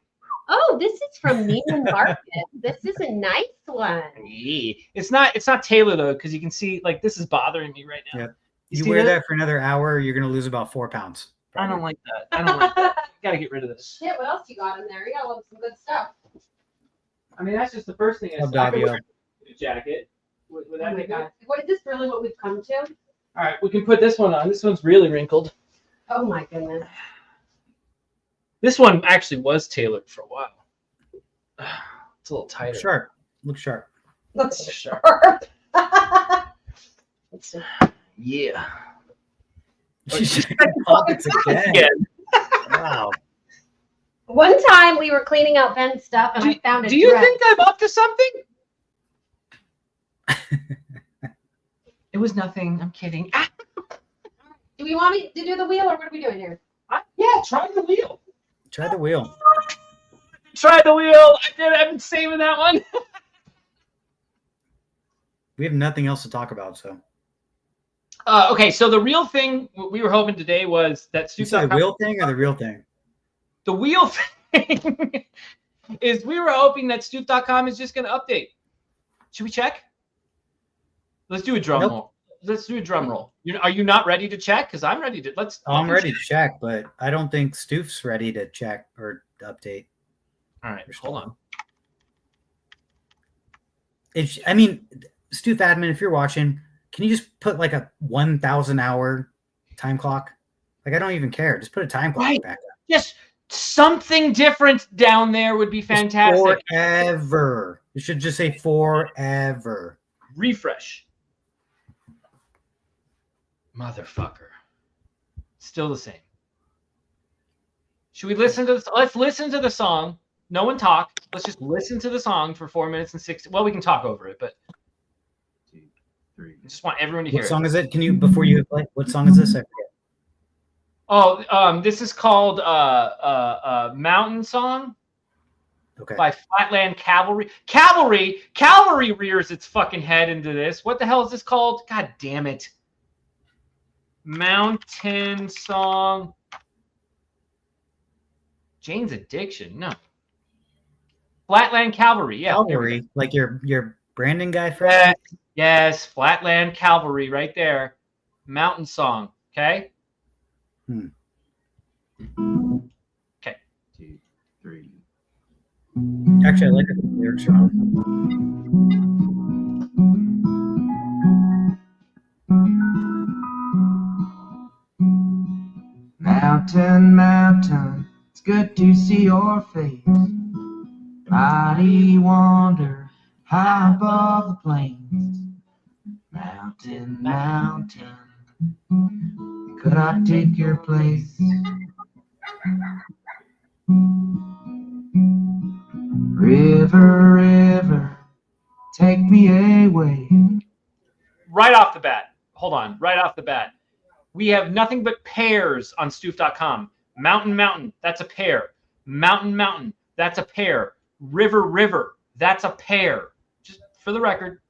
J: Oh, this is from Neiman Marcus. This is a nice one.
H: Yeah. It's not tailored though, because you can see like this is bothering me right now.
I: Yep.
H: You
I: You
H: see
I: wear
H: that?
I: that for another hour, you're gonna lose about 4 pounds.
H: I don't like that. I don't like that. Gotta get rid of this.
J: Shit, what else you got in there? You got some good stuff.
H: I mean, that's just the first thing I
I: I'll
H: said. I
I: dog
H: could
I: you
H: wear
I: up.
H: a jacket. Would
J: Oh
H: that
J: my
H: be good?
J: God. What is this really what we've come to?
H: All right, we can put this one on. This one's really wrinkled.
J: Oh my goodness.
H: This one actually was tailored for a while. It's a little tighter.
I: Sharp. Look sharp.
J: Looks
H: Sharp.
J: sharp. Let's see.
H: Yeah.
I: Pockets again. Wow.
J: One time we were cleaning out Ben's stuff and I found a
H: Do you
J: dress.
H: think I'm up to something? It was nothing. I'm kidding. Ah,
J: Do we want me to do the wheel or what are we doing here?
H: yeah, try the wheel.
I: Try the wheel.
H: Try the wheel. I've been saving that one.
I: We have nothing else to talk about, so.
H: Okay, so the real thing we were hoping today was that
I: You say the wheel thing or the real thing?
H: The wheel thing is we were hoping that Stuef.com is just going to update. Should we check? Let's do a drum
I: Nope.
H: roll. Let's do a drum roll. Are you not ready to check? Because I'm ready to.
I: I'm ready to check, but I don't think Stuef's ready to check or update.
H: All right, hold on.
I: I mean, Stuef admin, if you're watching, can you just put like a 1,000 hour time clock? Like, I don't even care. Just put a time clock
H: Right.
I: back up.
H: Just something different down there would be fantastic.
I: Forever. You should just say forever.
H: Refresh. Motherfucker. Still the same. Should we listen to this? Let's listen to the song. No one talk. Let's just listen to the song for 4 minutes and 60. Well, we can talk over it, but
D: 2, 3.
H: I just want everyone to hear
I: What
H: it.
I: song is it? Can you, before you play, what song is this? I forget.
H: Oh, this is called Mountain Song
I: Okay.
H: by Flatland Cavalry. Cavalry rears its fucking head into this. What the hell is this called? God damn it. Mountain Song. Jane's Addiction. No. Flatland Cavalry. Yeah.
I: Cavalry, like your Brandon guy friend?
H: Yes. Flatland Cavalry right there. Mountain Song. Okay. Okay.
D: 2, 3.
I: Actually, I like the lyrics wrong.
K: Mountain, mountain, it's good to see your face. Mighty wonder, high above the plains. Mountain, mountain, could I take your place? River, river, take me away.
H: Right off the bat. Hold on. Right off the bat. We have nothing but pairs on Stuef.com. Mountain, mountain, that's a pair. Mountain, mountain, that's a pair. River, river, That's a pair. Just for the record.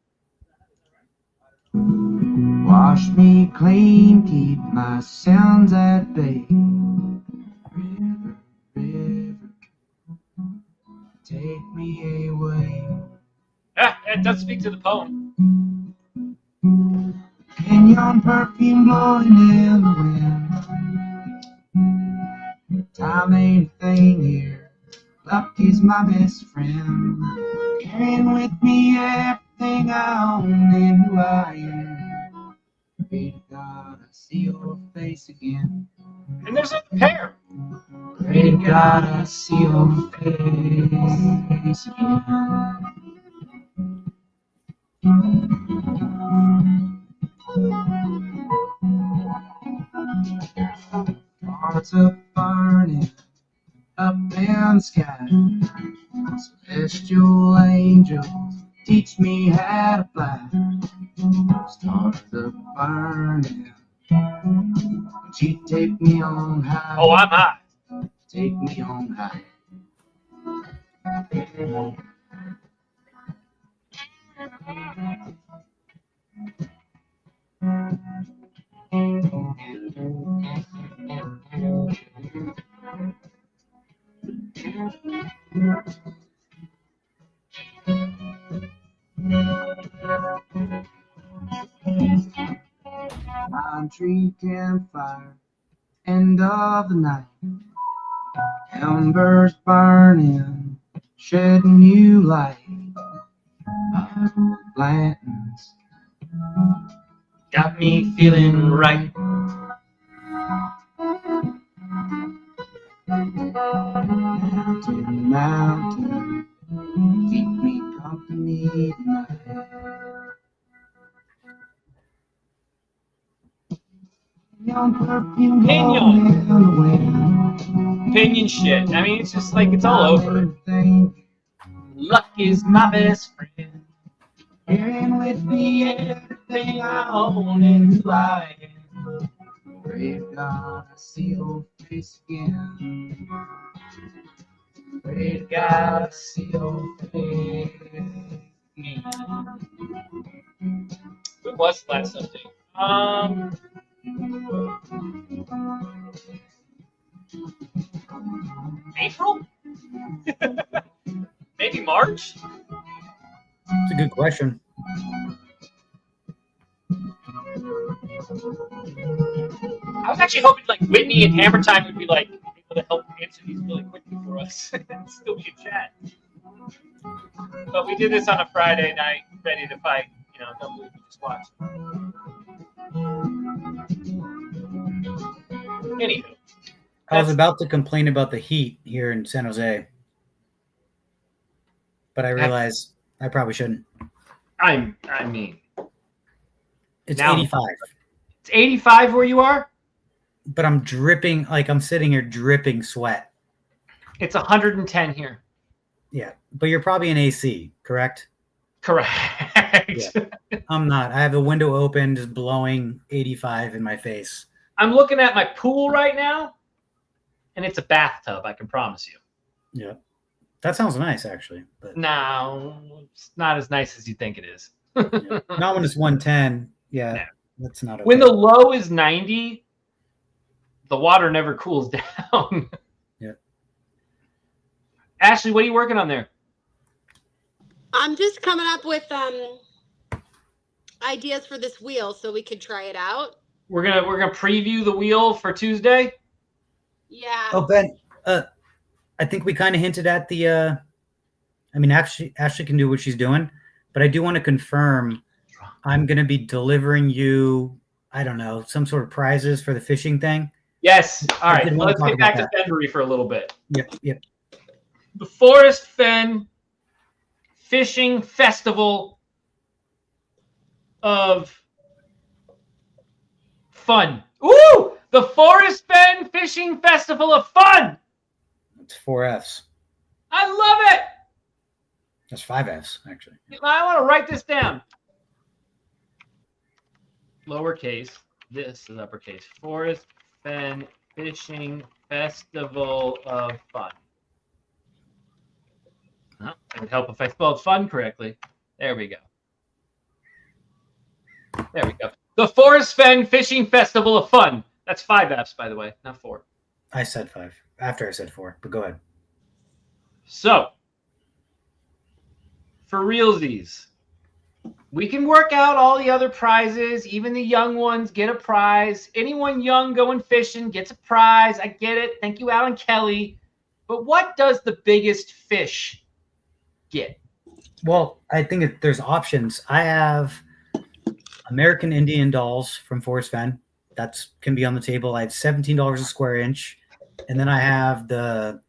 K: Wash me clean, keep my sins at bay. River, river, take me away.
H: Ah, it does speak to the poem.
K: Canyon perfume blowing in the wind. Time ain't a thing here. Luck is my best friend. Carrying with me everything I own and who I am. Pray to God I see your face again.
H: And there's a pair.
K: Pray to God I see your face again. Hearts up burning up in the sky. Celestial angels teach me how to fly. Stars up burning. Won't you take me on high?
H: Oh, I'm high.
K: Take me on high. Pine tree campfire, end of the night. Embers burning, shedding new light. Lanterns got me feeling right. Mountain, mountain, keep me company tonight.
H: Opinion shit. I mean, it's just like it's all over. Luck is my best friend.
K: Carrying with me everything I own and who I am. Pray to God I see your face again. Pray to God I see your face again.
H: When was the last update? April? Maybe March?
I: It's a good question.
H: I was actually hoping like Whitney and Hammer Time would be like able to help answer these really quickly for us and still be in chat. But we did this on a Friday night, ready to fight. You know, don't believe me, just watch. Anywho,
I: I was about to complain about the heat here in San Jose, but I realized I probably shouldn't.
H: I mean,
I: It's
H: now-
I: 85,
H: it's 85 where you are.
I: but I'm dripping, like I'm sitting here dripping sweat.
H: It's 110 here.
I: Yeah, but you're probably in AC, correct?
H: Correct.
I: Yeah. I'm not. I have the window open, just blowing 85 in my face.
H: I'm looking at my pool right now, and it's a bathtub. I can promise you.
I: Yeah, that sounds nice, actually. But
H: No, it's not as nice as you think it is.
I: yeah. Not when it's 110. Yeah,
H: No.
I: that's not okay.
H: When the low is 90, the water never cools down.
I: Yeah.
H: Ashley, what are you working on there?
J: I'm just coming up with ideas for this wheel so we could try it out.
H: We're gonna preview the wheel for Tuesday.
J: Yeah.
I: Oh, Ben, I think we kind of hinted at the. I mean, Ashley can do what she's doing, but I do want to confirm. I'm going to be delivering you, I don't know, some sort of prizes for the fishing thing.
H: Yes. All
I: I
H: right.
I: did wanna
H: Let's
I: talk
H: get back
I: about
H: to Fennboree for a little bit.
I: Yep.
H: The Forrest Fenn Fishing Festival of Fun. Ooh! The Forrest Fenn Fishing Festival of Fun.
I: It's 4 Fs.
H: I love it.
I: That's 5 Fs, actually.
H: I want to write this down. Lowercase. This is uppercase. Forrest Fenn Fishing Festival of Fun. Well, it would help if I spelled fun correctly. There we go. There we go. The Forrest Fenn Fishing Festival of Fun. That's 5 F's, by the way, not 4.
I: I said 5 after I said 4, but go ahead.
H: So, for realsies, we can work out all the other prizes. Even the young ones get a prize. Anyone young going fishing gets a prize. I get it. Thank you, Alan Kelly. But what does the biggest fish get?
I: Well, I think there's options. I have American Indian dolls from Forrest Fenn. That can be on the table. I have $17 a square inch. And then I have the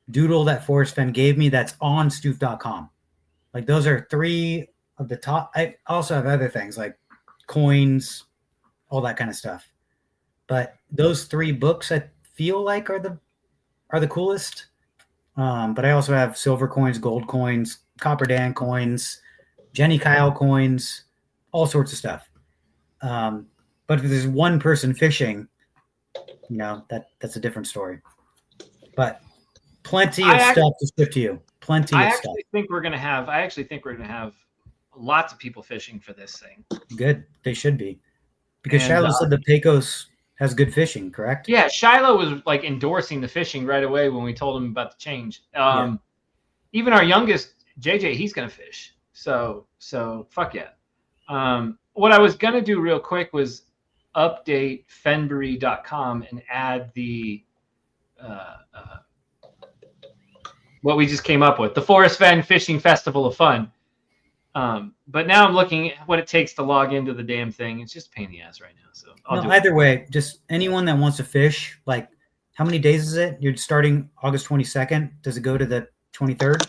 I: doodle that Forrest Fenn gave me that's on Stuef.com. Like those are 3 of the top. I also have other things like coins, all that kind of stuff. But those 3 books I feel like are the coolest. But I also have silver coins, gold coins, Copper Dan coins, Jenny Kyle coins, all sorts of stuff. But if there's one person fishing, that's a different story. But plenty of stuff to ship to you. Plenty of stuff.
H: I actually think we're gonna have lots of people fishing for this thing.
I: Good. They should be. Because Shiloh said the Pecos has good fishing, correct?
H: Yeah, Shiloh was like endorsing the fishing right away when we told him about the change. Even our youngest, JJ, he's gonna fish. So fuck yeah. What I was gonna do real quick was update Fennboree.com and add the what we just came up with, the Forrest Fenn Fishing Festival of Fun. But now I'm looking at what it takes to log into the damn thing. It's just a pain in the ass right now. So
I: either way, just anyone that wants to fish, like how many days is it? You're starting August 22nd. Does it go to the 23rd?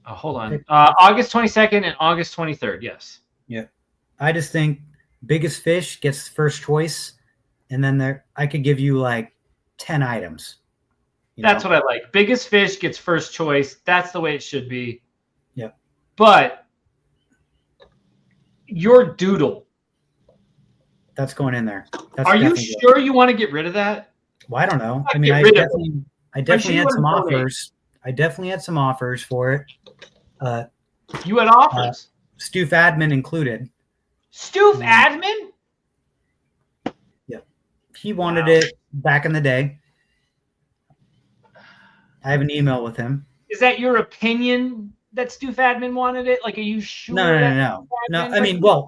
H: Oh, hold on. August 22nd and August 23rd. Yes.
I: Yeah. I just think biggest fish gets first choice. And then I could give you like 10 items.
H: That's what I like. Biggest fish gets first choice. That's the way it should be.
I: Yep.
H: But your doodle.
I: That's going in there.
H: Are you sure you want to get rid of that?
I: Well, I don't know. I mean, I definitely had some offers. I definitely had some offers for it.
H: You had offers?
I: Stuef admin included.
H: Stuef admin?
I: Yep. He wanted it back in the day. I have an email with him.
H: Is that your opinion that Stuef admin wanted it? Like, are you sure?
I: No. I mean, well,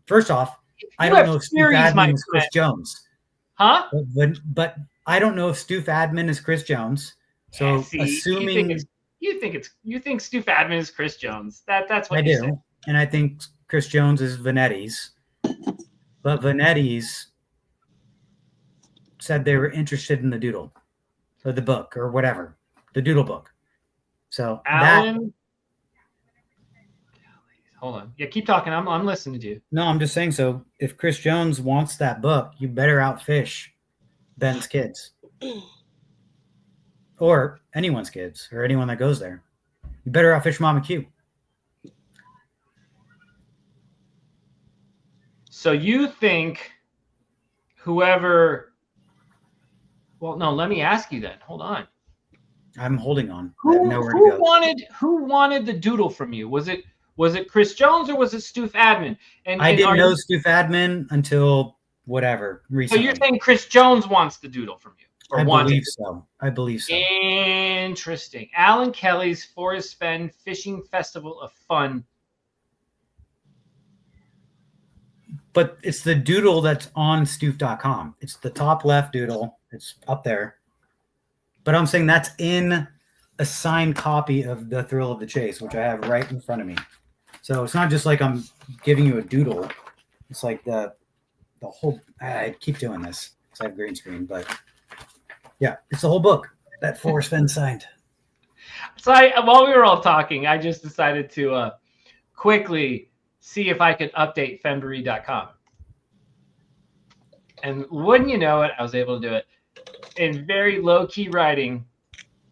I: first off, I don't know if Stuef admin is Chris Jones.
H: Huh?
I: But I don't know if Stuef admin is Chris Jones. So assuming
H: you think Stuef admin is Chris Jones. That's what
I: I do. And I think Chris Jones is Vanetti's. But Vanetti's said they were interested in the doodle or the book or whatever. The doodle book. So
H: Alan, hold on. Yeah, keep talking. I'm listening to you.
I: No, I'm just saying. So if Chris Jones wants that book, you better outfish Ben's kids, or anyone's kids, or anyone that goes there. You better outfish Mama Q.
H: So you think whoever? Well, no. Let me ask you then. Hold on.
I: I'm holding on.
H: Who wanted the doodle from you? Was it Chris Jones or was it Stuef admin? And
I: I didn't know Stuef admin until whatever recently.
H: So you're saying Chris Jones wants the doodle from you?
I: I believe so.
H: Interesting. Alan Kelly's Forrest Fenn Fishing Festival of Fun.
I: But it's the doodle that's on Stuef.com. It's the top left doodle. It's up there. But I'm saying that's in a signed copy of The Thrill of the Chase, which I have right in front of me. So it's not just like I'm giving you a doodle. It's like the whole. I keep doing this because I have green screen, but yeah, it's the whole book that Forrest Fenn signed.
H: So while we were all talking, I just decided to quickly see if I could update Fennboree.com. And wouldn't you know it, I was able to do it in very low-key writing.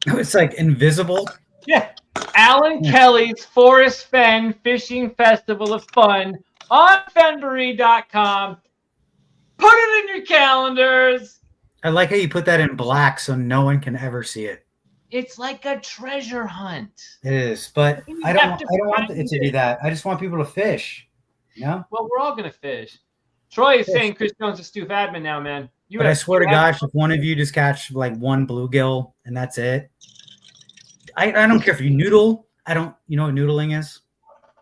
I: It's like invisible.
H: Yeah. Alan Kelly's Forrest Fenn Fishing Festival of Fun on Fennboree.com. Put it in your calendars.
I: I like how you put that in black so no one can ever see it.
H: It's like a treasure hunt.
I: It is, but
H: You
I: I don't
H: have to
I: want
H: find
I: it to be that. I just want people to fish. You know?
H: Well, we're all gonna fish. Troy is saying Chris Jones is Stuef admin now, man.
I: But I swear to gosh, if one of you just catch like one bluegill and that's it, I don't care if you noodle. I don't. You know what noodling is?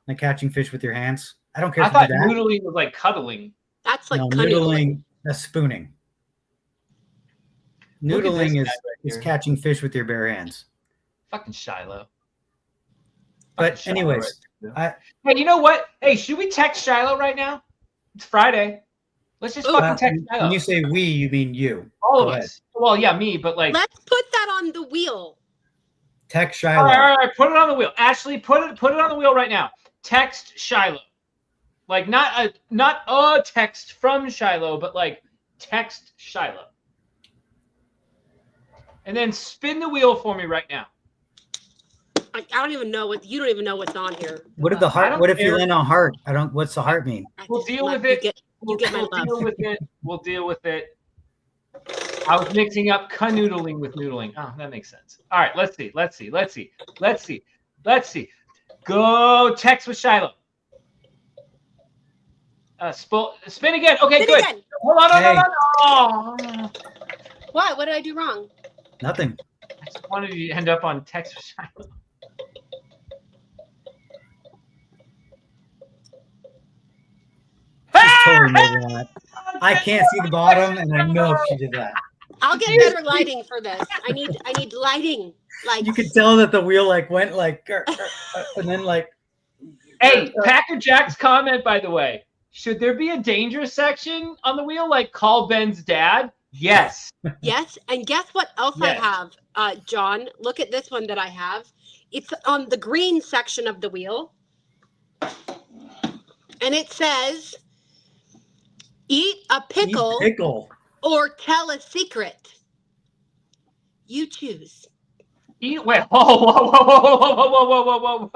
I: Like catching fish with your hands. I don't care.
H: I
I: if you
H: thought
I: do that.
H: noodling was like cuddling.
J: That's like
I: No,
J: canoodling.
I: noodling. That's spooning.
H: Look at this
I: Noodling
H: guy
I: is
H: here.
I: catching fish with your bare hands.
H: Fucking Shiloh.
I: But
H: Shiloh
I: anyways,
H: Hey, you know what? Hey, should we text Shiloh right now? It's Friday. Let's just fucking text Shiloh.
I: When you say we, you mean you.
H: All
I: Go
H: of
I: ahead.
H: us. Well, yeah, me, but like.
J: Let's put that on the wheel.
I: Text Shiloh.
H: All right, put it on the wheel. Ashley, put it on the wheel right now. Text Shiloh. Like not a text from Shiloh, but like text Shiloh. And then spin the wheel for me right now.
J: I don't even know you don't even know what's on here.
I: What if the
H: I
I: heart?
H: don't
I: What if you
H: care.
I: land on heart? I don't. What's the heart mean?
H: We'll deal with
J: You
H: it.
J: get my love.
H: Deal with it. We'll deal with it. I was mixing up canoodling with noodling. Oh, that makes sense. All right, let's see. Go text with Shiloh. Spin again. Okay,
J: Spin
H: good.
J: again.
H: Hold on,
I: Hey.
H: no.
J: What did I do wrong?
I: Nothing.
H: I just wanted you to end up on text with Shiloh.
I: She's totally moving on it. I can't see the bottom, and I know she did that.
J: I'll get better lighting for this. I need lighting. Like
I: You could tell that the wheel like went like, and then like.
H: Hey, Packer Jack's comment, by the way. Should there be a danger section on the wheel, like call Ben's dad? Yes.
J: yes, and guess what else
H: Yes.
J: I have, John? Look at this one that I have. It's on the green section of the wheel, and it says, "Eat a pickle,
I: Pickle.
J: or tell a secret. You choose."
H: Wait, whoa.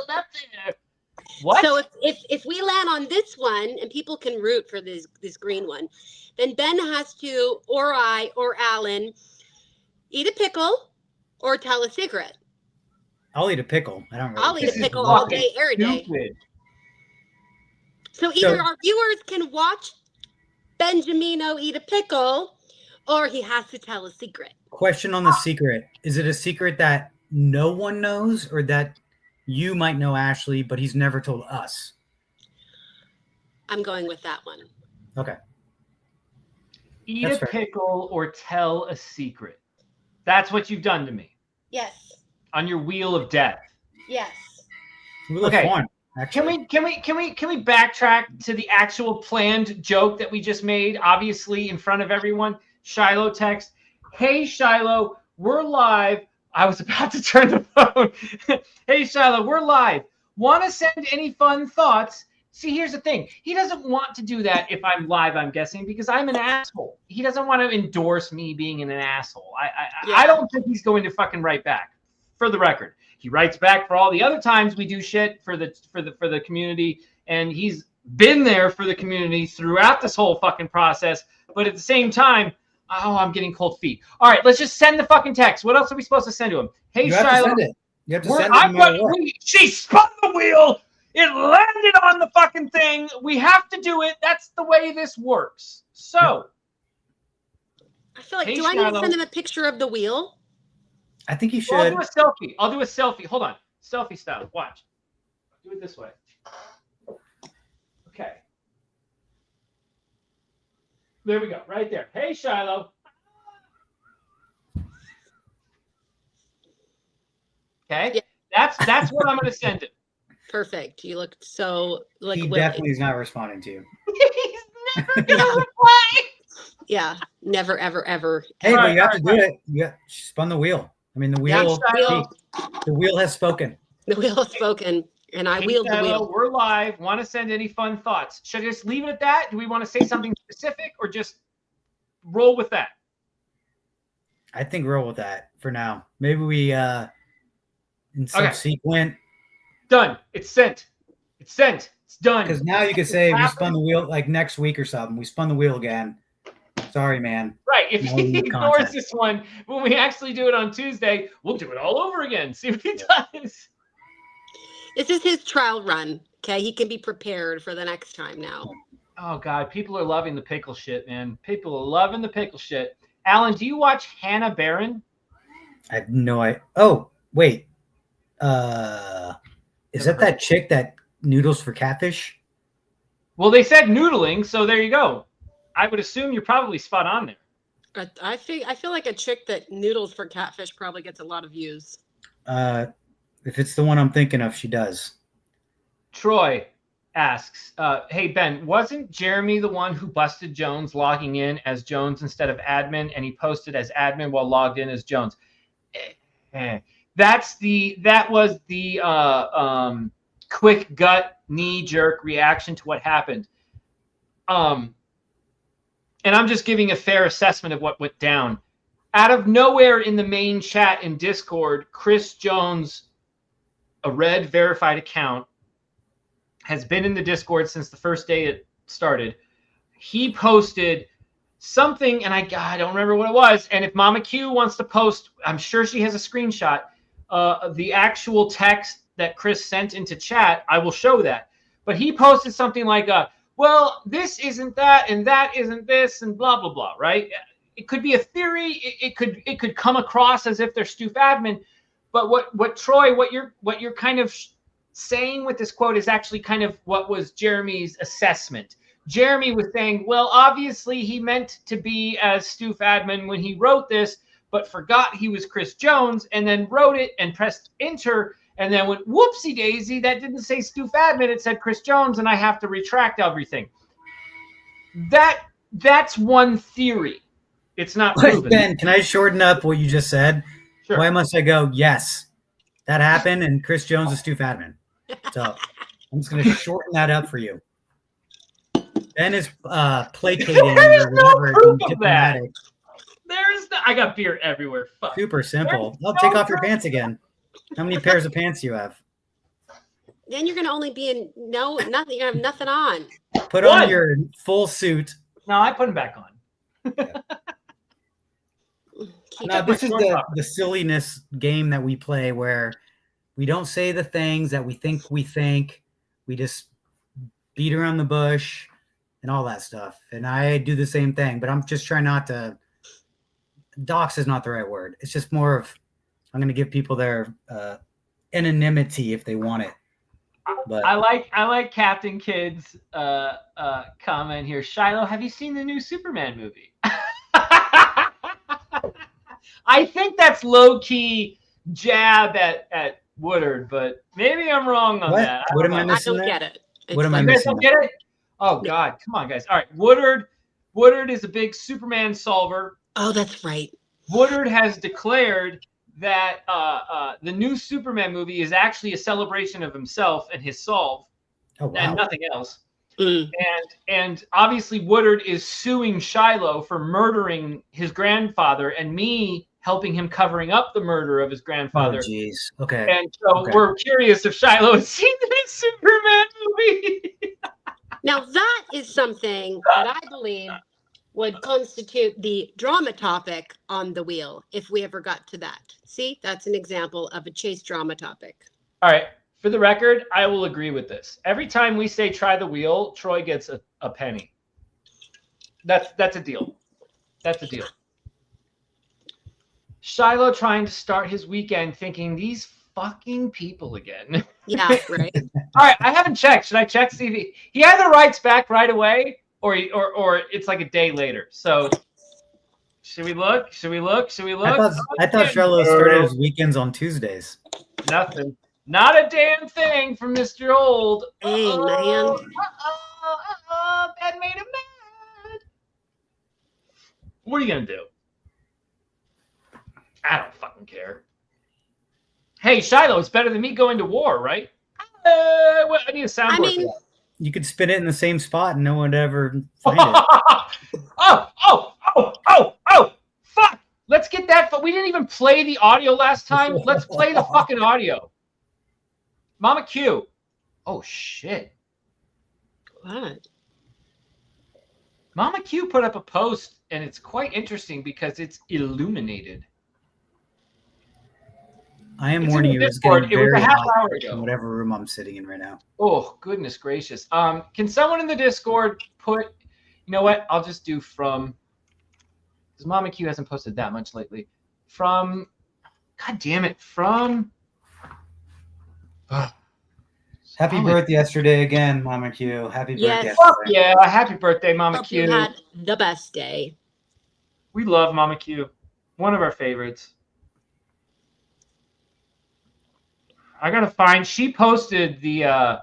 H: Not there. What?
J: So if we land on this one, and people can root for this green one, then Ben has to, or I, or Alan, eat a pickle or tell a secret.
I: I'll eat a pickle. I don't really
J: I'll eat a
I: care.
J: pickle all day, every day.
H: Stupid.
J: So either our viewers can watch Benjamino eat a pickle, or he has to tell a secret.
I: Question on the secret. Is it a secret that no one knows, or that you might know Ashley, but he's never told us?
J: I'm going with that one.
I: Okay.
H: Eat
I: That's
H: a
I: fair.
H: pickle or tell a secret. That's what you've done to me
J: Yes.
H: on your wheel of death.
J: Yes.
I: We look
H: Okay.
I: fun. Actually.
H: Can we backtrack to the actual planned joke that we just made? Obviously, in front of everyone. Shiloh text, "Hey Shiloh, we're live." I was about to turn the phone. "Hey Shiloh, we're live. Want to send any fun thoughts?" See, here's the thing. He doesn't want to do that if I'm live, I'm guessing, because I'm an asshole. He doesn't want to endorse me being an asshole. I don't think he's going to fucking write back. For the record, he writes back for all the other times we do shit for the community, and he's been there for the community throughout this whole fucking process. But at the same time, oh, I'm getting cold feet. All right, let's just send the fucking text. What else are we supposed to send to him? Hey,
I: You have to
H: Shiloh.
I: send it. You have to
H: We're-
I: send it. No matter what.
H: She spun the wheel. It landed on the fucking thing. We have to do it. That's the way this works. So,
J: I feel like,
H: Hey,
J: do I need to
H: Shiloh.
J: send him a picture of the wheel?
I: I think you
H: well, I'll
I: should.
H: do a selfie. I'll do a selfie. Hold on. Selfie style. Watch. Do it this way. Okay. There we go. Right there. Hey, Shiloh. Okay.
J: Yeah.
H: That's what I'm going to send him.
J: Perfect. You look so like
I: He
J: willing.
I: definitely is not responding to you.
H: He's never going to reply.
J: Yeah, never, ever, ever.
I: Hey,
H: All
I: but
H: right,
I: you have
H: all
I: to
H: right,
I: do it. You spun the wheel. I mean, the
J: Yeah,
I: wheel.
J: Shiloh.
I: The wheel has spoken.
J: The wheel has spoken, and I
H: Hey,
J: wield the
H: Shiloh,
J: wheel.
H: we're live. Want to send any fun thoughts? Should I just leave it at that? Do we want to say something specific or just roll with that?
I: I think roll with that for now. Maybe we in subsequent,
H: Done. It's sent. It's sent. It's done.
I: because now you could say we spun the wheel like next week or something. We spun the wheel again. Sorry, man.
H: Right. If
I: No
H: he
I: new
H: ignores
I: content.
H: this one, when we actually do it on Tuesday, we'll do it all over again. See what he does.
J: This is his trial run. Okay, he can be prepared for the next time now.
H: Oh God, people are loving the pickle shit, man. People are loving the pickle shit. Alan, do you watch Hannah Barron?
I: I have no idea. Oh, wait. Is that chick that noodles for catfish?
H: Well, they said noodling, so there you go. I would assume you're probably spot on there.
J: I feel like a chick that noodles for catfish probably gets a lot of views.
I: If it's the one I'm thinking of, she does.
H: Troy asks, hey, Ben, wasn't Jeremy the one who busted Jones logging in as Jones instead of admin, and he posted as admin while logged in as Jones? That was the quick gut knee-jerk reaction to what happened. And I'm just giving a fair assessment of what went down. Out of nowhere in the main chat in Discord, Chris Jones, a red verified account, has been in the Discord since the first day it started. He posted something, and I don't remember what it was. And if Mama Q wants to post, I'm sure she has a screenshot, the actual text that Chris sent into chat, I will show that. But he posted something like, well, this isn't that, and that isn't this, and blah, blah, blah, right? It could be a theory. It could come across as if they're Stuef admin. But what Troy, what you're kind of saying with this quote is actually kind of what was Jeremy's assessment. Jeremy was saying, well, obviously he meant to be as Stuef admin when he wrote this, but forgot he was Chris Jones, and then wrote it and pressed enter, and then went, whoopsie daisy, that didn't say Stuef admin, it said Chris Jones, and I have to retract everything. That's one theory. It's not proven.
I: Ben, can I shorten up what you just said?
H: Sure.
I: Why must I go, yes, that happened, and Chris Jones is Stuef admin. So I'm just going to shorten that up for you. Ben is placating or whatever.
H: Proof of that. I got beer everywhere. Fuck.
I: Super simple. Take off your pants again. How many pairs of pants do you have?
J: Then you're going to only be in nothing. You're going to have nothing on.
I: Put on your full suit.
H: No, I put them back on.
I: Now, this is the silliness game that we play where we don't say the things that we think. We just beat around the bush and all that stuff. And I do the same thing, but I'm just trying not to. Dox is not the right word. It's just more of I'm going to give people their anonymity if they want it. But
H: I like Captain Kid's comment here. Shiloh, have you seen the new Superman movie? I think that's low key jab at Woodard, but maybe I'm wrong on that.
I: What am I missing?
J: I don't get it.
I: What am I
H: You guys
I: missing?
H: don't get it? Oh God, come on, guys. All right, Woodard is a big Superman solver.
J: Oh, that's right.
H: Woodard has declared that the new Superman movie is actually a celebration of himself and his solve, and nothing else. And obviously Woodard is suing Shiloh for murdering his grandfather and me helping him covering up the murder of his grandfather.
I: Oh, jeez. Okay.
H: And so we're curious if Shiloh has seen the new Superman movie.
J: Now that is something that I believe would constitute the drama topic on the wheel if we ever got to that. See, that's an example of a chase drama topic.
H: All right. For the record, I will agree with this. Every time we say try the wheel, Troy gets a penny. That's a deal. That's a deal. Shiloh trying to start his weekend thinking these fucking people again.
J: Yeah, right.
H: All right, I haven't checked. Should I check see if he either writes back right away or it's like a day later. So should we look?
I: I thought Shiloh started his weekends on Tuesdays.
H: Nothing. Not a damn thing from Mr. Old.
J: Hey, man.
H: That made him mad. What are you going to do? I don't fucking care. Hey, Shiloh, it's better than me going to war, right? I need a soundboard for that.
I: You could spin it in the same spot and no one would ever find it.
H: Oh, fuck. Let's get that. We didn't even play the audio last time. Let's play the fucking audio. Mama Q. Oh, shit.
J: What?
H: Mama Q put up a post it's quite interesting because it's illuminated.
I: I am
H: It's in
I: warning
H: the
I: you, it's
H: Discord.
I: getting
H: It was
I: very
H: a half
I: hot
H: hour
I: in
H: ago.
I: whatever room I'm sitting in right now.
H: Oh, goodness gracious. Can someone in the Discord put, you know what? I'll just do from, because Mama Q hasn't posted that much lately. From, God damn it, from.
I: Happy birthday yesterday again, Mama Q. Happy birthday.
J: Yes.
H: Fuck yeah. Happy birthday, Mama
J: Hope
H: Q.
J: you had the best day.
H: We love Mama Q. One of our favorites. I gotta find. She posted the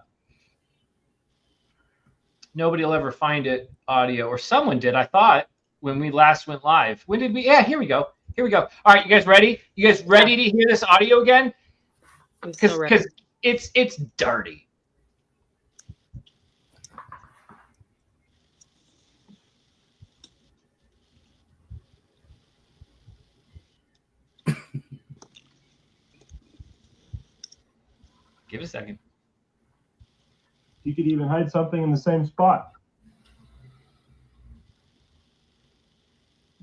H: Nobody Will Ever Find It audio, or someone did. I thought when we last went live. When did we? Yeah, here we go. Here we go. All right, you guys ready? You guys ready to hear this audio again?
J: I'm so ready.
H: Because it's dirty. Give it a second.
L: You could even hide something in the same spot.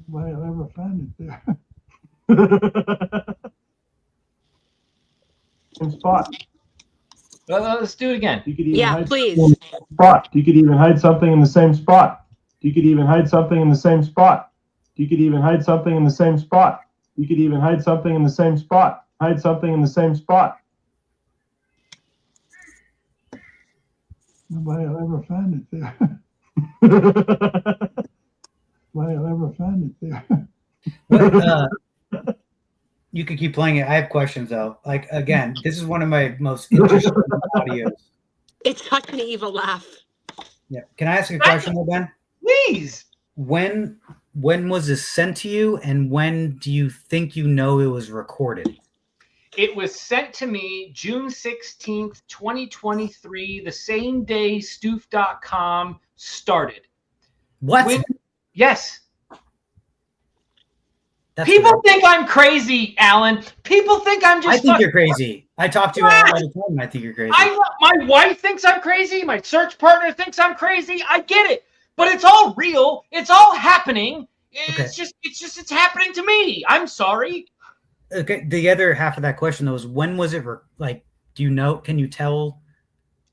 L: Nobody will ever find it there. Same spot.
H: Let's do it again.
L: You could even
J: Yeah,
L: hide
J: please.
L: something in the same spot. You could even hide something in the same spot. You could even hide something in the same spot. You could even hide something in the same spot. You could even hide something in the same spot. Hide something in the same spot. Nobody will ever find it there. Nobody will ever find it there.
I: What, you could keep playing it. I have questions though. Like again, this is one of my most interesting audios.
J: It's such an evil laugh.
I: Yeah. Can I ask a question though, Ben?
H: Please.
I: When was this sent to you, and when do you think you know it was recorded?
H: It was sent to me June 16th, 2023, the same day Stuef.com started.
I: What?
H: Yes.
I: That's
H: People
I: weird.
H: think I'm crazy, Alan. People think I'm just
I: I think you're crazy. I talk to you all the time. I think you're crazy.
H: My wife thinks I'm crazy. My search partner thinks I'm crazy. I get it. But it's all real. It's all happening. It's it's happening to me. I'm sorry.
I: Okay. The other half of that question though is when was it do you know, can you tell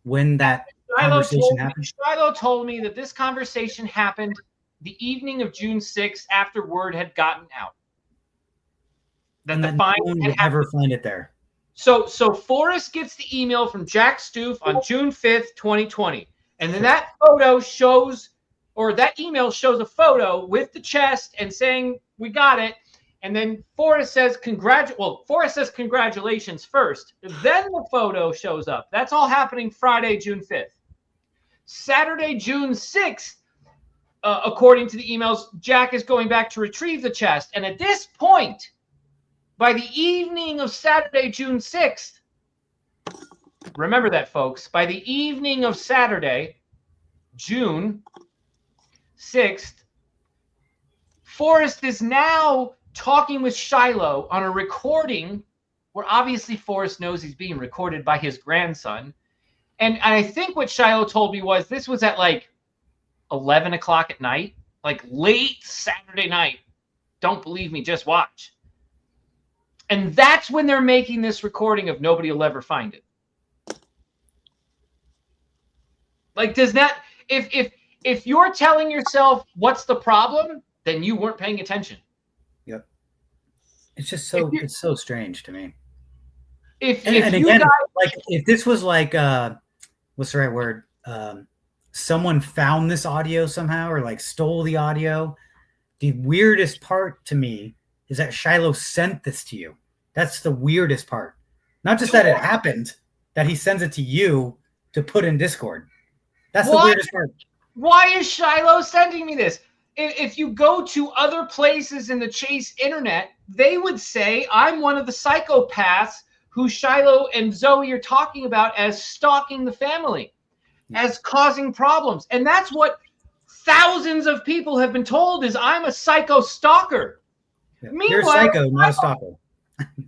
I: when that conversation happened?
H: Shiloh told me that this conversation happened the evening of June 6th after word had gotten out.
I: And then no one would ever find it there.
H: So Forrest gets the email from Jack Stuef on June 5th, 2020. And then that photo shows, or that email shows a photo with the chest and saying, we got it. And then Forrest says, Forrest says congratulations first. Then the photo shows up. That's all happening Friday, June 5th. Saturday, June 6th, according to the emails, Jack is going back to retrieve the chest. And at this point, by the evening of Saturday, June 6th, remember that, folks, by the evening of Saturday, June 6th, Forrest is now talking with Shiloh on a recording where obviously Forrest knows he's being recorded by his grandson. And I think what Shiloh told me was this was at like 11 o'clock at night, like late Saturday night. Don't believe me, just watch. And that's when they're making this recording of Nobody Will Ever Find It. Like, does that, if you're telling yourself what's the problem, then you weren't paying attention.
I: Yep. It's just so, it's so strange to me.
H: If
I: this was like, what's the right word? Someone found this audio somehow or like stole the audio. The weirdest part to me is that Shiloh sent this to you. That's the weirdest part. Not just that it happened, that he sends it to you to put in Discord. That's the weirdest part.
H: Why is Shiloh sending me this? If you go to other places in the Chase internet, they would say I'm one of the psychopaths who Shiloh and Zoe are talking about as stalking the family, as causing problems. And that's what thousands of people have been told is I'm a psycho stalker.
I: Yeah. You're a psycho, not a stalker.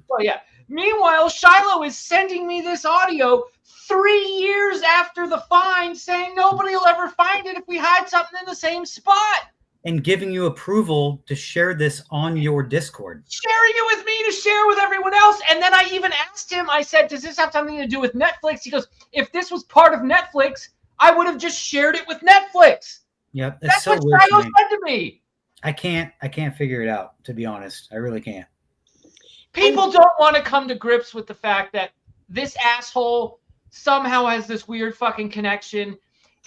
H: Well, yeah. Meanwhile, Shiloh is sending me this audio 3 years after the find saying nobody will ever find it if we hide something in the same spot.
I: and giving you approval to share this on your Discord.
H: Sharing it with me to share with everyone else. And then I even asked him, I said, does this have something to do with Netflix? He goes, if this was part of Netflix, I would have just shared it with Netflix.
I: Yep,
H: That's
I: so
H: what
I: weird
H: Shiloh
I: to me.
H: said to me.
I: I can't figure it out, to be honest. I really can't.
H: People don't want to come to grips with the fact that this asshole somehow has this weird fucking connection.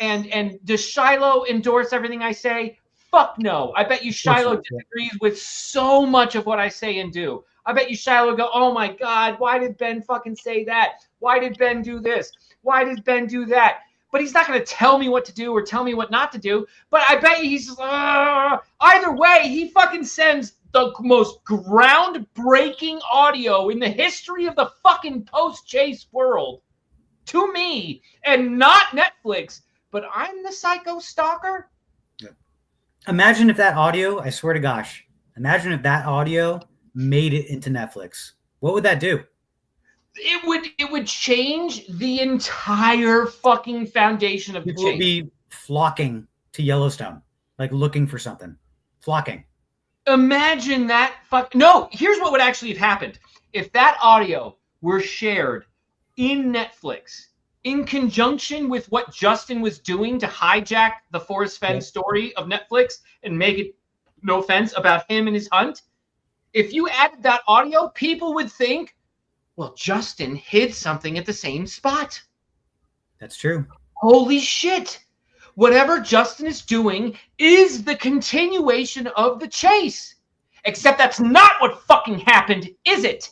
H: And does Shiloh endorse everything I say? Fuck no. I bet you Shiloh disagrees with so much of what I say and do. I bet you Shiloh go, oh my God, why did Ben fucking say that? Why did Ben do this? Why did Ben do that? But he's not going to tell me what to do or tell me what not to do. But I bet you he's either way, he fucking sends the most groundbreaking audio in the history of the fucking post-chase world to me and not Netflix. But I'm the psycho stalker.
I: Imagine if that audio, I swear to gosh, imagine if that audio made it into Netflix. What would that do?
H: It would change the entire fucking foundation of the
I: People would
H: chase.
I: be flocking to Yellowstone, like looking for something. Flocking.
H: Imagine that No, here's what would actually have happened. If that audio were shared in Netflix in conjunction with what Justin was doing to hijack the Forrest Fenn story of Netflix and make it, no offense, about him and his hunt, if you added that audio, people would think, well, Justin hid something at the same spot.
I: That's true.
H: Holy shit. Whatever Justin is doing is the continuation of the chase. Except that's not what fucking happened, is it?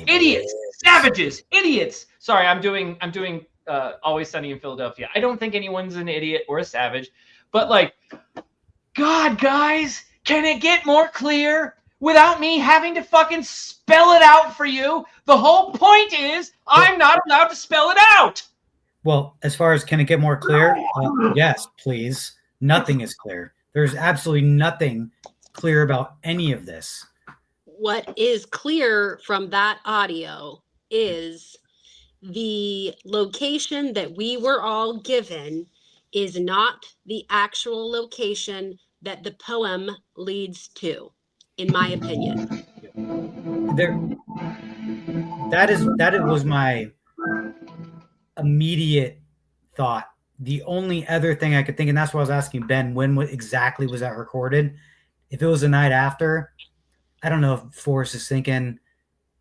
H: Idiots, savages, idiots. Sorry, I'm doing Always Sunny in Philadelphia. I don't think anyone's an idiot or a savage, but like, God, guys, can it get more clear without me having to fucking spell it out for you? The whole point is I'm not allowed to spell it out.
I: Well, as far as can it get more clear? Yes, please. Nothing is clear. There's absolutely nothing clear about any of this.
J: What is clear from that audio is the location that we were all given is not the actual location that the poem leads to, in my opinion.
I: That was my immediate thought. The only other thing I could think, and that's why I was asking Ben, when exactly was that recorded? If it was the night after, I don't know if Forrest is thinking,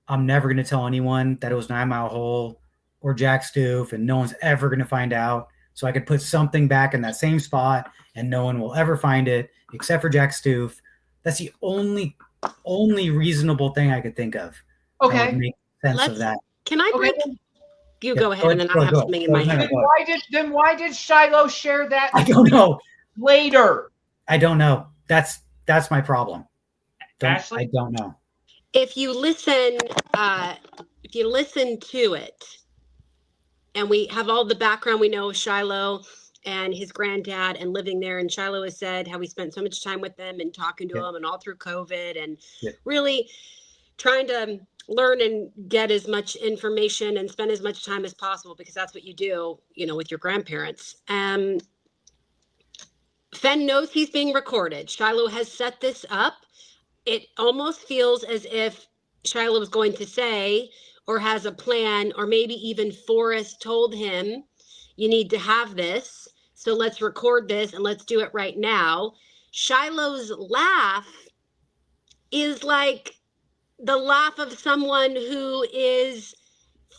I: I'm never going to tell anyone that it was 9 Mile Hole or Jack Stuef, and no one's ever going to find out. So I could put something back in that same spot, and no one will ever find it except for Jack Stuef. That's the only reasonable thing I could think of.
H: Okay.
I: That would make sense of that.
J: Can I break? You go ahead, and then I have something in my head.
H: Then why did Shiloh share that?
I: I don't know.
H: Later.
I: I don't know. That's my problem.
H: Ashley?
I: I don't know.
J: If you listen to it, and we have all the background we know of Shiloh and his granddad and living there, and Shiloh has said how he spent so much time with them and talking to them and all through COVID and really trying to learn and get as much information and spend as much time as possible, because that's what you do, with your grandparents. Fenn knows he's being recorded. Shiloh has set this up. It almost feels as if Shiloh was going to say, or has a plan, or maybe even Forrest told him, you need to have this, so let's record this and let's do it right now. Shiloh's laugh is like the laugh of someone who is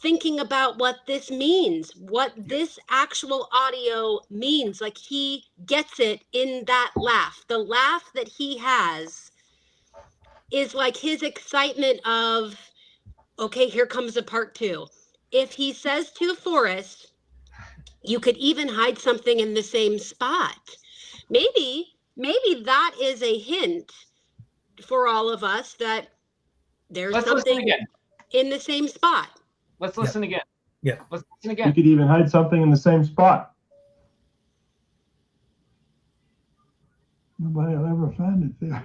J: thinking about what this means, what this actual audio means. Like, he gets it in that laugh. The laugh that he has is like his excitement of, okay, here comes a part 2. If he says to Forrest, you could even hide something in the same spot. Maybe that is a hint for all of us that there's something in the same spot.
H: Let's listen again.
I: Yeah.
H: Let's listen again.
L: You could even hide something in the same spot.
B: Nobody will ever find it there.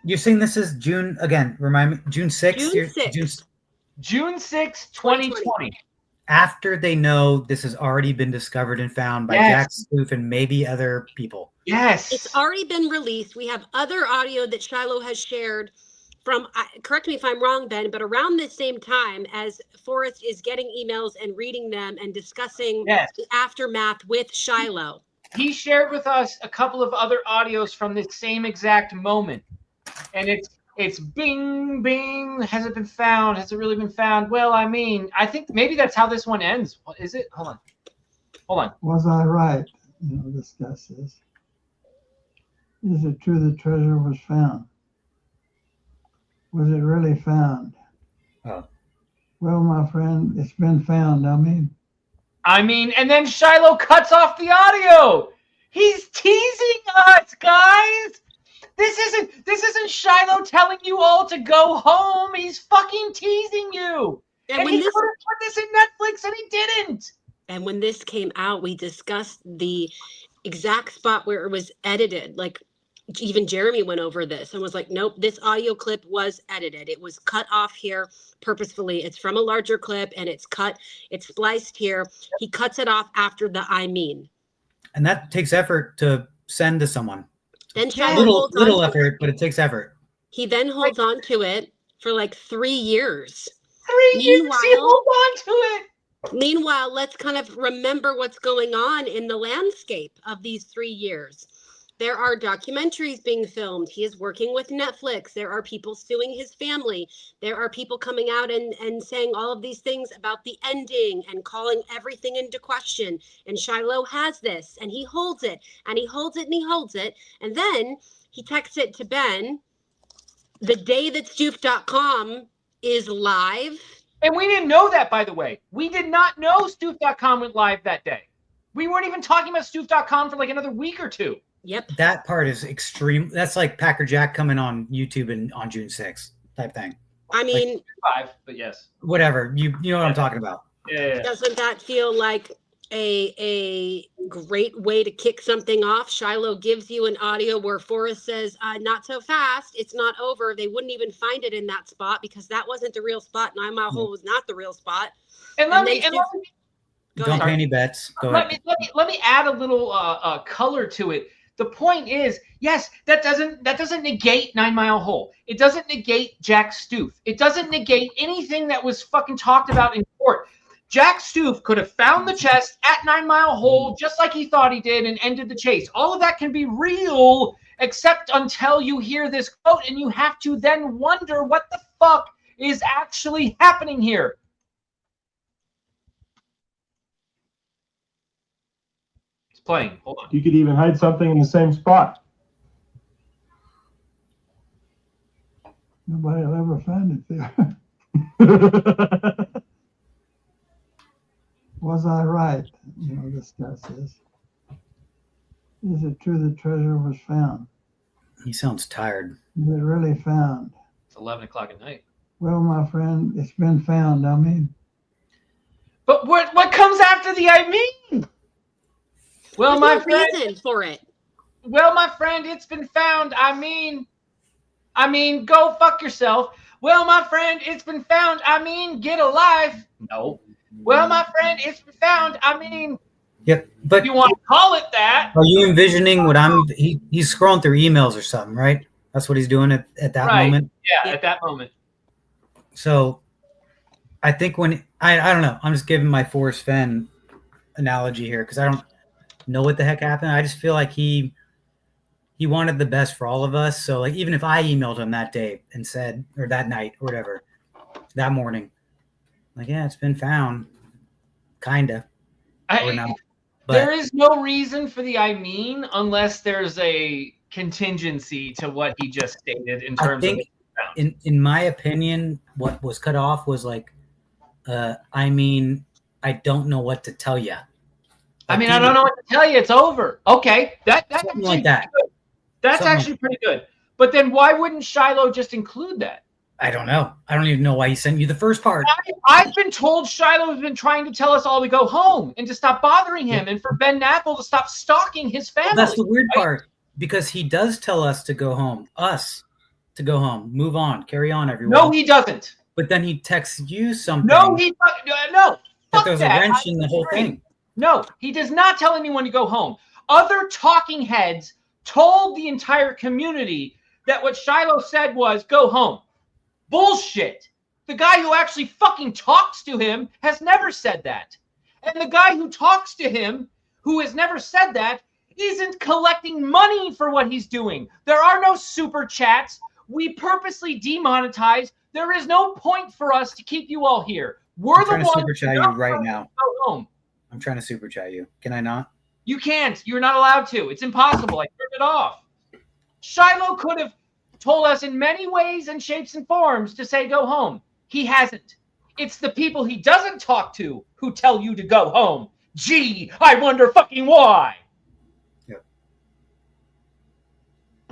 I: You're saying this is June again? Remind me, June 6th.
J: June 6th.
H: June 6, 2020.
I: after they know this has already been discovered and found by Jack Stuef and maybe other people.
H: Yes.
J: It's already been released. We have other audio that Shiloh has shared from, correct me if I'm wrong, Ben, but around the same time as Forrest is getting emails and reading them and discussing the aftermath with Shiloh.
H: He shared with us a couple of other audios from the same exact moment. And it's bing, bing. Has it been found? Has it really been found? Well, I mean, I think maybe that's how this one ends. What is it? Hold on.
K: Was I right? Discuss this. Is it true the treasure was found? Was it really found?
I: Oh.
K: Well, my friend, it's been found.
H: I mean, and then Shiloh cuts off the audio. He's teasing us, guys. This isn't Shiloh telling you all to go home. He's fucking teasing you. And he could have put this in Netflix, and he didn't.
J: And when this came out, we discussed the exact spot where it was edited. Like, even Jeremy went over this and was like, nope, this audio clip was edited. It was cut off here purposefully. It's from a larger clip, and it's spliced here. He cuts it off after the I mean.
I: And that takes effort to send to someone.
J: Then Shiloh
I: little effort, but it takes effort.
J: He then holds on to it for like 3 years.
H: 3 years he holds on to it.
J: Meanwhile, let's kind of remember what's going on in the landscape of these 3 years. There are documentaries being filmed. He is working with Netflix. There are people suing his family. There are people coming out and saying all of these things about the ending and calling everything into question. And Shiloh has this, and he holds it, and he holds it, and he holds it. And then he texts it to Ben the day that Stuef.com is live.
H: And we didn't know that, by the way. We did not know Stuef.com went live that day. We weren't even talking about Stuef.com for like another week or two.
J: Yep.
I: That part is extreme. That's like Packer Jack coming on YouTube on June 6th type thing.
J: I mean,
H: like 5, but yes.
I: Whatever. You know what I'm talking about.
H: Yeah.
J: Doesn't that feel like a great way to kick something off? Shiloh gives you an audio where Forrest says, not so fast. It's not over. They wouldn't even find it in that spot because that wasn't the real spot. 9 Mile Hole was not the real spot.
H: Don't
I: pay any bets.
H: Let me add a little color to it. The point is, yes, that doesn't negate 9 Mile Hole. It doesn't negate Jack Stuef. It doesn't negate anything that was fucking talked about in court. Jack Stuef could have found the chest at 9 Mile Hole just like he thought he did and ended the chase. All of that can be real, except until you hear this quote and you have to then wonder what the fuck is actually happening here. Playing. Hold on.
L: You could even hide something in the same spot.
K: Nobody will ever find it there. Was I right? Discuss this. Is it true the treasure was found?
I: He sounds tired.
K: Is it really found?
H: It's 11 o'clock at night.
K: Well, my friend, it's been found.
H: But what comes after the I mean? Well,
J: There's no reason for it.
H: Well, my friend, it's been found. I mean, go fuck yourself. Well, my friend, it's been found. Get a life. No. Well, my friend, it's been found.
I: Yep. But
H: you want to call it that?
I: Are you envisioning what he's scrolling through emails or something, right? That's what he's doing at that moment.
H: Yeah, at that moment.
I: So I think when I don't know, I'm just giving my Forrest Fenn analogy here because I don't know what the heck happened. I just feel like he wanted the best for all of us. So like even if I emailed him that day and said, or that night or whatever, that morning, like, yeah, it's been found, kinda.
H: There is no reason for the unless there's a contingency to what he just stated in terms of
I: in my opinion, what was cut off was like I don't know what to tell you.
H: I don't know what to tell you. It's over. Okay. That's
I: something like that.
H: Good. That's actually pretty good. But then why wouldn't Shiloh just include that?
I: I don't know. I don't even know why he sent you the first part.
H: I've been told Shiloh has been trying to tell us all to go home and to stop bothering him and for Ben Napple to stop stalking his family.
I: Well, that's the weird part because he does tell us to go home. Us to go home. Move on. Carry on, everyone.
H: No, he doesn't.
I: But then he texts you something.
H: No,
I: That there was a wrench in the whole thing.
H: No, he does not tell anyone to go home. Other talking heads told the entire community that what Shiloh said was go home. Bullshit. The guy who actually fucking talks to him has never said that. And the guy who talks to him, who has never said that, isn't collecting money for what he's doing. There are no super chats. We purposely demonetize. There is no point for us to keep you all here. We're the ones
I: super chat you right now.
H: Go home.
I: I'm trying to super chat you. Can I not?
H: You can't. You're not allowed to. It's impossible. I turned it off. Shiloh could have told us in many ways and shapes and forms to say go home. He hasn't. It's the people he doesn't talk to who tell you to go home. Gee, I wonder fucking why.
I: Yep.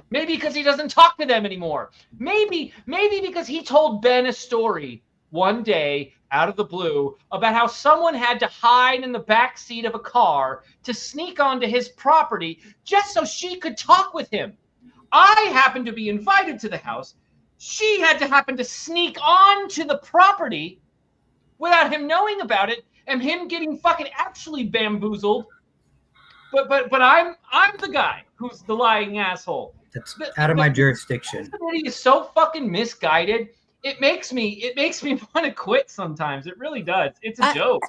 H: Maybe because he doesn't talk to them anymore. Maybe because he told Ben a story one day out of the blue about how someone had to hide in the back seat of a car to sneak onto his property just so she could talk with him. I happened to be invited to the house. She had to happen to sneak onto the property without him knowing about it and him getting fucking actually bamboozled. But I'm the guy who's the lying asshole.
I: That's out of my jurisdiction.
H: This community is so fucking misguided. It makes me want to quit sometimes. It really does. It's a joke.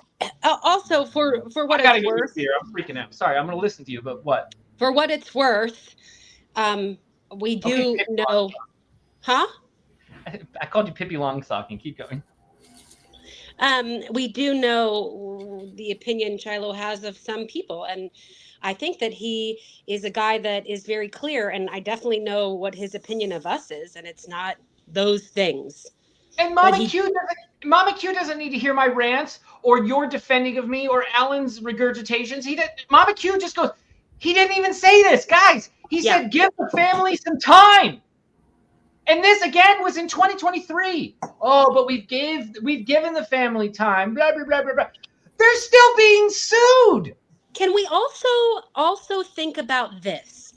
J: Also, for what
H: I gotta
J: it's
H: get
J: worth,
H: here. I'm freaking out. Sorry, I'm gonna listen to you, but what?
J: for what it's worth, we do know, huh?
H: I called you Pippi Longstocking. Keep going.
J: We do know the opinion Shiloh has of some people, and I think that he is a guy that is very clear, and I definitely know what his opinion of us is, and it's not those things.
H: And Mama Q doesn't need to hear my rants or your defending of me or Alan's regurgitations. Mama Q just goes, he didn't even say this, guys. He said, give the family some time. And this again was in 2023. Oh, but we've given the family time. Blah blah blah blah blah. They're still being sued.
J: Can we also think about this?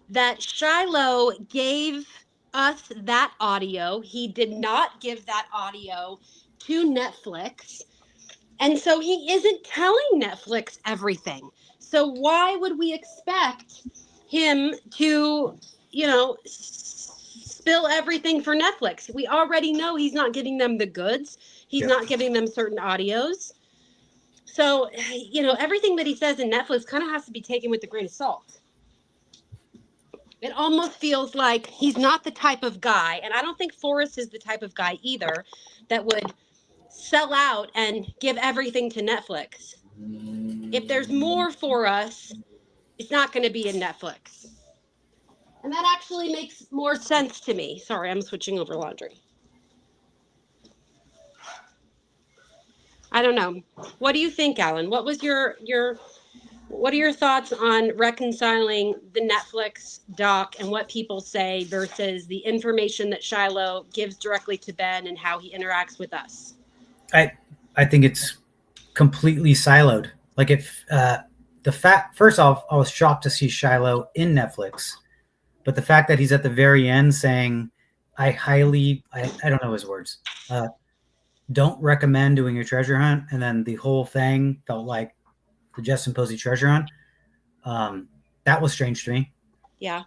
J: That Shiloh gave us that audio. He did not give that audio to Netflix. And so he isn't telling Netflix everything. So why would we expect him to, spill everything for Netflix? We already know he's not giving them the goods. He's not giving them certain audios. So, everything that he says in Netflix kind of has to be taken with a grain of salt. It almost feels like he's not the type of guy, and I don't think Forrest is the type of guy either, that would sell out and give everything to Netflix. If there's more for us, it's not going to be in Netflix. And that actually makes more sense to me. Sorry, I'm switching over laundry. I don't know. What do you think, Alan? What was what are your thoughts on reconciling the Netflix doc and what people say versus the information that Shiloh gives directly to Ben and how he interacts with us?
I: I think it's completely siloed. Like first off, I was shocked to see Shiloh in Netflix, but the fact that he's at the very end saying, I don't know his words, don't recommend doing a treasure hunt. And then the whole thing felt like the Justin Posey treasure hunt. That was strange to me.
J: Yeah.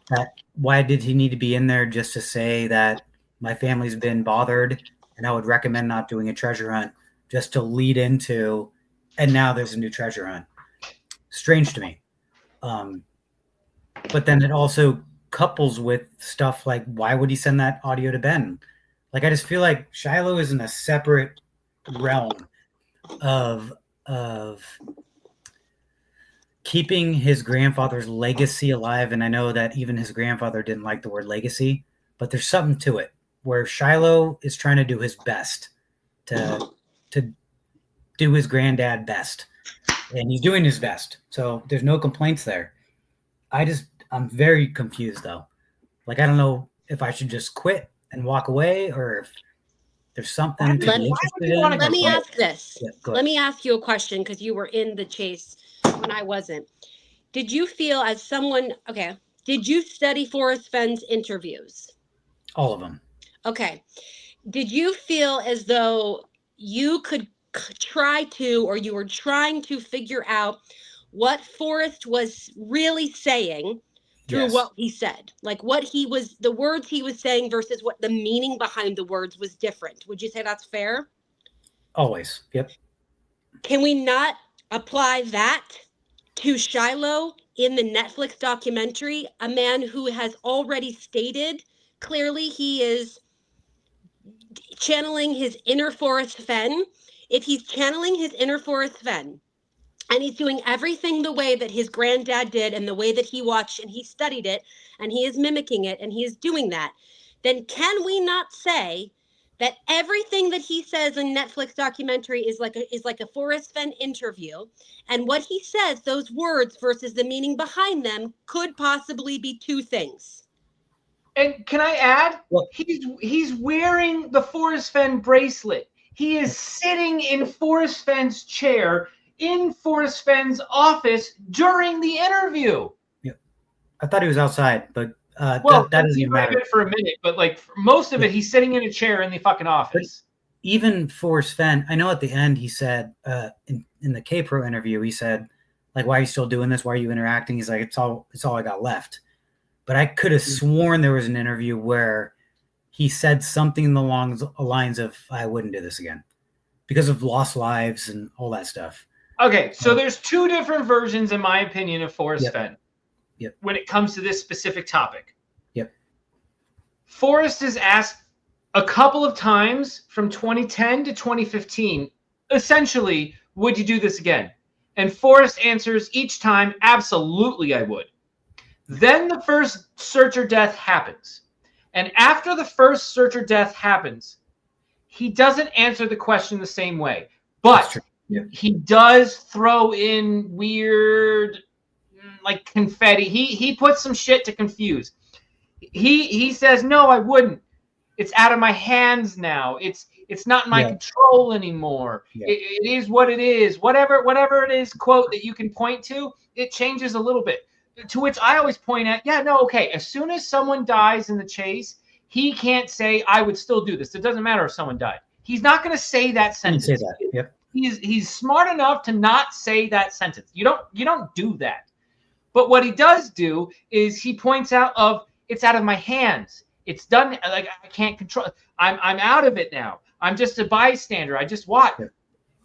I: Why did he need to be in there just to say that my family's been bothered and I would recommend not doing a treasure hunt, just to lead into, and now there's a new treasure hunt? Strange to me. But then it also couples with stuff like, why would he send that audio to Ben? Like, I just feel like Shiloh is in a separate realm of keeping his grandfather's legacy alive. And I know that even his grandfather didn't like the word legacy, but there's something to it where Shiloh is trying to do his best to do his granddad best. And he's doing his best. So there's no complaints there. I'm very confused though. Like, I don't know if I should just quit and walk away or if there's something to be interested in.
J: Let me ask this.
I: Yeah,
J: let me ask you a question, because you were in the chase when I wasn't. Did you feel as someone, did you study Forrest Fenn's interviews?
I: All of them.
J: Okay. Did you feel as though you could try to, or you were trying to figure out what Forrest was really saying through
I: Yes.
J: what he said, like what he was, the words he was saying versus what the meaning behind the words was different. Would you say that's fair?
I: Always. Yep.
J: Can we not apply that to Shiloh in the Netflix documentary? A man who has already stated clearly he is channeling his inner Forrest Fenn. If he's channeling his inner Forrest Fenn, and he's doing everything the way that his granddad did and the way that he watched and he studied it and he is mimicking it and he is doing that, then can we not say that everything that he says in Netflix documentary is like a Forrest Fenn interview, and what he says, those words versus the meaning behind them, could possibly be two things?
H: And can I add?
I: Well,
H: he's wearing the Forrest Fenn bracelet. He is sitting in Forrest Fenn's chair in Forrest Fenn's office during the interview.
I: Yeah, I thought he was outside, but that doesn't even matter.
H: For a minute, but like for most of it, he's sitting in a chair in the fucking office.
I: But even Forrest Fenn, I know at the end he said in the K-Pro interview, he said, like, why are you still doing this? Why are you interacting? He's like, it's all I got left. But I could have sworn there was an interview where he said something along the lines of, I wouldn't do this again because of lost lives and all that stuff.
H: Okay, so there's two different versions, in my opinion, of Forrest Fenn.
I: Yep.
H: When it comes to this specific topic.
I: Yep.
H: Forrest is asked a couple of times from 2010 to 2015, essentially, would you do this again? And Forrest answers each time, absolutely I would. Then the first searcher death happens. And after the first searcher death happens, he doesn't answer the question the same way. But he does throw in weird, like, confetti. He puts some shit to confuse. He says, no, I wouldn't. It's out of my hands now. It's not in my control anymore. It is what it is. Whatever it is, quote, that you can point to, it changes a little bit. To which I always point at, okay, as soon as someone dies in the chase, he can't say, I would still do this. It doesn't matter if someone died. He's not going to say that sentence.
I: He didn't say that. Yep.
H: He's smart enough to not say that sentence. You don't do that. But what he does do is he points out it's out of my hands. It's done. Like, I can't control. I'm out of it now. I'm just a bystander. I just watch. Yep.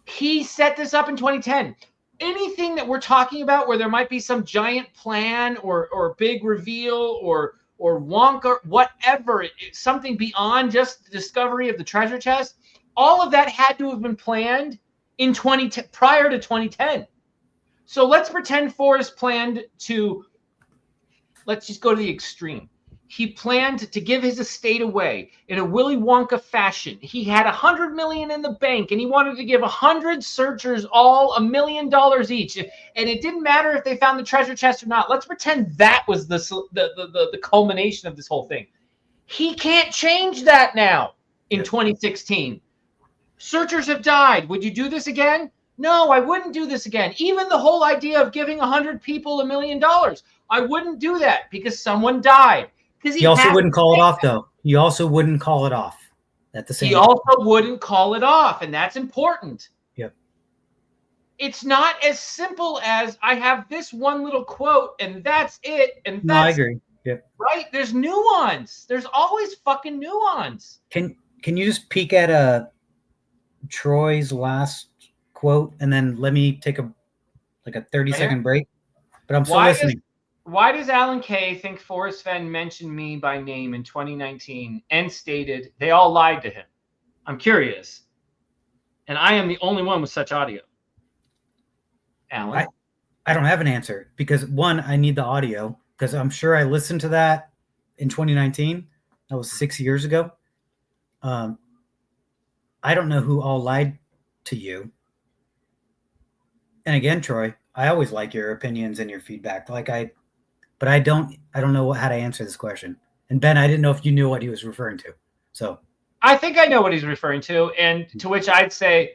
H: He set this up in 2010. Anything that we're talking about where there might be some giant plan or big reveal or Wonka, whatever, something beyond just the discovery of the treasure chest, all of that had to have been planned in prior to 2010. So let's pretend Forrest planned to, let's just go to the extreme. He planned to give his estate away in a Willy Wonka fashion. He had $100 million in the bank, and he wanted to give 100 searchers all $1 million each. And it didn't matter if they found the treasure chest or not. Let's pretend that was the culmination of this whole thing. He can't change that now in 2016. Searchers have died. Would you do this again? No, I wouldn't do this again. Even the whole idea of giving 100 people $1 million, I wouldn't do that because someone died.
I: He also wouldn't call it off, though. He also wouldn't call it off at the same time.
H: He also wouldn't call it off, and that's important.
I: Yep.
H: It's not as simple as I have this one little quote and that's it. And that's,
I: no, I agree. Yep.
H: Right? There's nuance. There's always fucking nuance.
I: Can you just peek at Troy's last quote and then let me take a 30-second break? But I'm still listening.
H: Why does Alan Kay think Forrest Fenn mentioned me by name in 2019 and stated they all lied to him? I'm curious. And I am the only one with such audio. Alan?
I: I don't have an answer because, one, I need the audio because I'm sure I listened to that in 2019. That was 6 years ago. I don't know who all lied to you. And again, Troy, I always like your opinions and your feedback. But I don't know how to answer this question. And Ben, I didn't know if you knew what he was referring to. So
H: I think I know what he's referring to. And to which I'd say,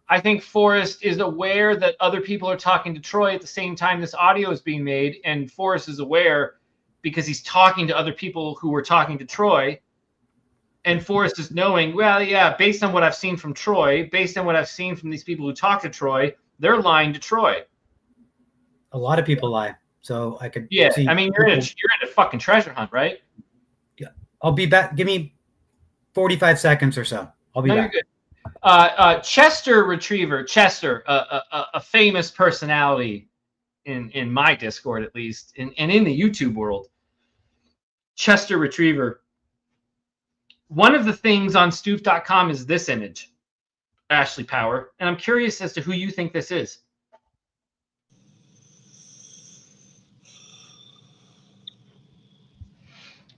H: I think Forrest is aware that other people are talking to Troy at the same time this audio is being made. And Forrest is aware because he's talking to other people who were talking to Troy. And Forrest is knowing, well, yeah, based on what I've seen from Troy, based on what I've seen from these people who talk to Troy, they're lying to Troy.
I: A lot of people lie, so I could.
H: Yeah,
I: see
H: I mean, you're in a fucking treasure hunt, right?
I: Yeah, I'll be back. Give me 45 seconds or so. I'll be back.
H: You're good. Chester Retriever, Chester, a famous personality in my Discord at least, and in the YouTube world. Chester Retriever. One of the things on Stuef.com is this image, Ashley Power, and I'm curious as to who you think this is.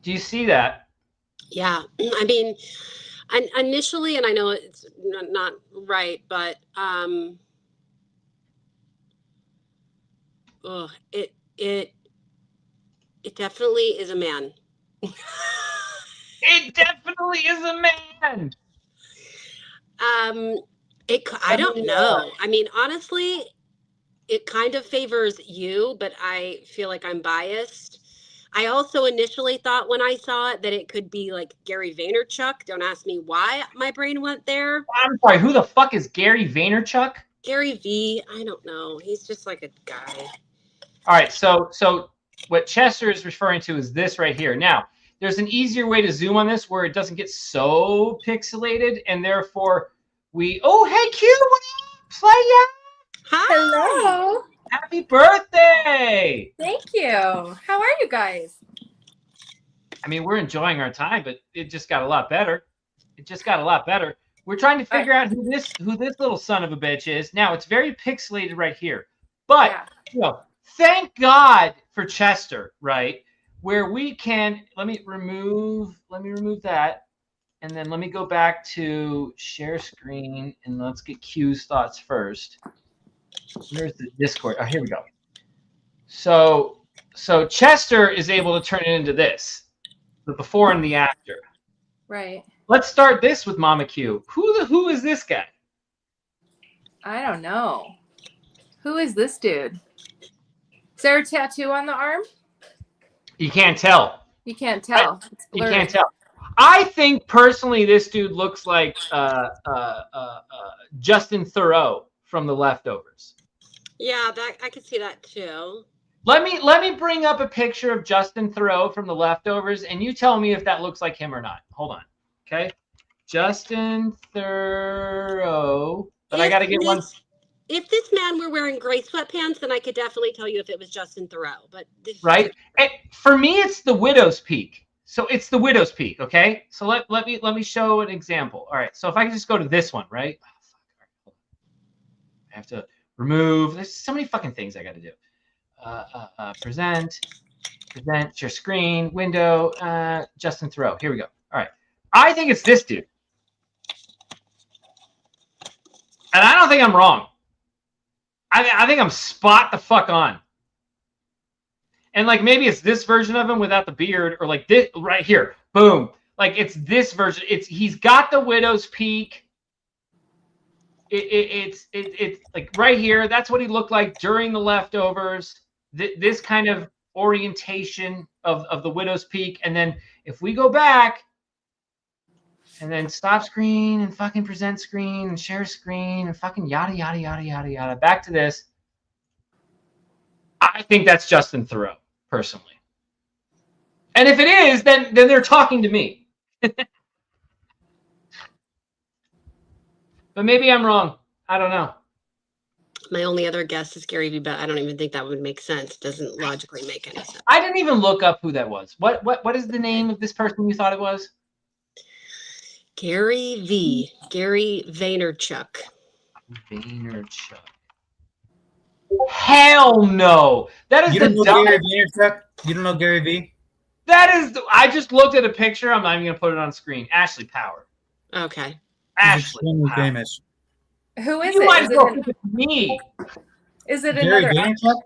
H: Do you see that?
J: Yeah, I mean, initially, and I know it's not right, but it definitely is a man.
H: It definitely is a man.
J: I don't know. I mean, honestly, it kind of favors you, but I feel like I'm biased. I also initially thought when I saw it that it could be like Gary Vaynerchuk. Don't ask me why my brain went there.
H: I'm sorry, who the fuck is Gary Vaynerchuk?
J: Gary V. I don't know. He's just like a guy.
H: All right, so what Chester is referring to is this right here. Now, there's an easier way to zoom on this where it doesn't get so pixelated, and therefore we. Oh, hey, Q, what up? Playa.
J: Hi.
M: Hello.
H: Happy birthday.
M: Thank you. How are you guys?
H: I mean, we're enjoying our time, but it just got a lot better. We're trying to figure out who this little son of a bitch is. Now, it's very pixelated right here, but you know, thank God for Chester, right? Where we can. Let me remove that, and then let me go back to share screen, and let's get Q's thoughts first. Where's the Discord? Oh, here we go. So Chester is able to turn it into this, the before and the after.
M: Right.
H: Let's start this with Mama Q. Who is this guy?
M: I don't know. Who is this dude? Is there a tattoo on the arm?
H: You can't tell.
M: You can't tell. It's
H: You
M: blurry.
H: can't tell. I think personally, this dude looks like Justin Theroux from The Leftovers.
J: Yeah, I could see that too.
H: Let me bring up a picture of Justin Theroux from The Leftovers, and you tell me if that looks like him or not. Hold on, okay? Justin Theroux, but I got to get one.
J: If this man were wearing gray sweatpants, then I could definitely tell you if it was Justin Theroux. But
H: Right, and for me, it's the Widow's Peak. So it's the Widow's Peak, okay? So let me show an example. All right, so if I can just go to this one, right? Oh, fuck. I have to remove. There's so many fucking things I got to do. Present, share screen, window, Justin Theroux. Here we go. All right. I think it's this dude. And I don't think I'm wrong. I think I'm spot the fuck on. And like maybe it's this version of him without the beard, or like this right here. Boom. Like it's this version. He's got the Widow's Peak. It's like right here. That's what he looked like during The Leftovers. This kind of orientation of the Widow's Peak. And then if we go back and then stop screen and fucking present screen and share screen and fucking yada, yada, yada, yada, yada, back to this. I think that's Justin Theroux, personally. And if it is, then they're talking to me. But maybe I'm wrong. I don't know.
J: my only other guess is Gary Vee, but I don't even think that would make sense. It doesn't logically make any sense.
H: I didn't even look up who that was. What is the name of this person you thought it was?
J: Gary V. Gary Vaynerchuk.
H: Vaynerchuk. Hell no. That is
I: You don't
H: the
I: know Gary
H: dumbest.
I: Vaynerchuk? You don't know Gary V?
H: That is. I just looked at a picture. I'm not even gonna put it on screen. Ashley Power.
J: Okay.
I: He's
H: Ashley
I: extremely
H: Power.
I: famous.
M: Who is
H: You
M: it?
H: might
M: Is
H: as well
M: it,
H: think it's me.
M: is it
I: Gary
M: another?
I: Vaynerchuk?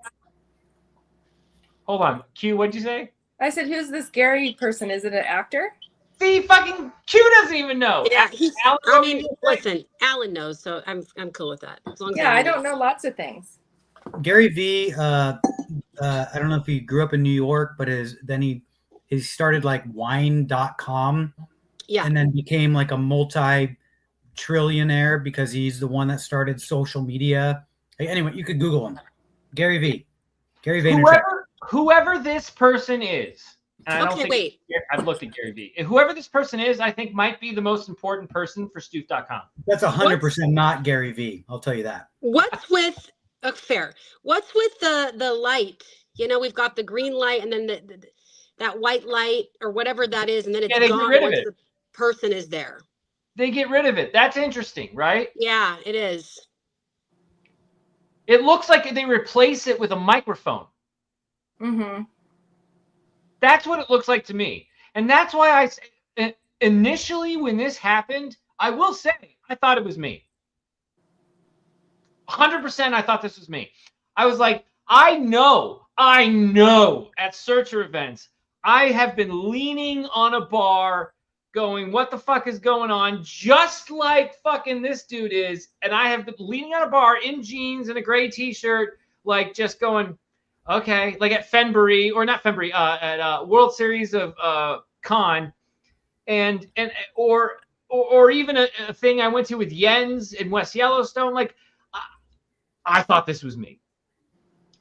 H: Hold on. Q, what'd you say?
M: I said, who's this Gary person? Is it an actor?
H: See, fucking Q doesn't even know.
J: Yeah, he's.
H: Alan,
J: I
H: what
J: mean,
H: did you say?
J: listen, Alan knows, so I'm cool with that. As long as
M: Yeah, I
J: Alan
M: don't
J: knows.
M: know lots of things.
I: Gary V. I don't know if he grew up in New York, but then he started like wine.com.
J: Yeah.
I: And then became like a multi-trillionaire because he's the one that started social media. Anyway, you could Google him. Gary V. Gary Vaynerchuk.
H: Whoever this person is, and I don't
J: Okay,
H: think
J: wait.
H: I've looked at Gary V. Whoever this person is, I think might be the most important person for Stuef.com.
I: That's 100% not Gary V. I'll tell you that.
J: What's with fair? What's with the light? You know, we've got the green light and then that white light or whatever that is, and then it's
H: they
J: gone
H: get rid of
J: once
H: it.
J: the person is there.
H: They get rid of it. That's interesting, right?
J: Yeah, it is.
H: It looks like they replace it with a microphone.
M: Mm-hmm.
H: That's what it looks like to me. And that's why initially when this happened, I will say, I thought it was me. 100% I thought this was me. I was like, I know at searcher events, I have been leaning on a bar going, what the fuck is going on? Just like fucking this dude is. And I have been leaning on a bar in jeans and a gray t-shirt, like just going, okay, like at Fennboree, or not Fennboree, at World Series of Con, or even a thing I went to with Jens in West Yellowstone. Like, I thought this was me.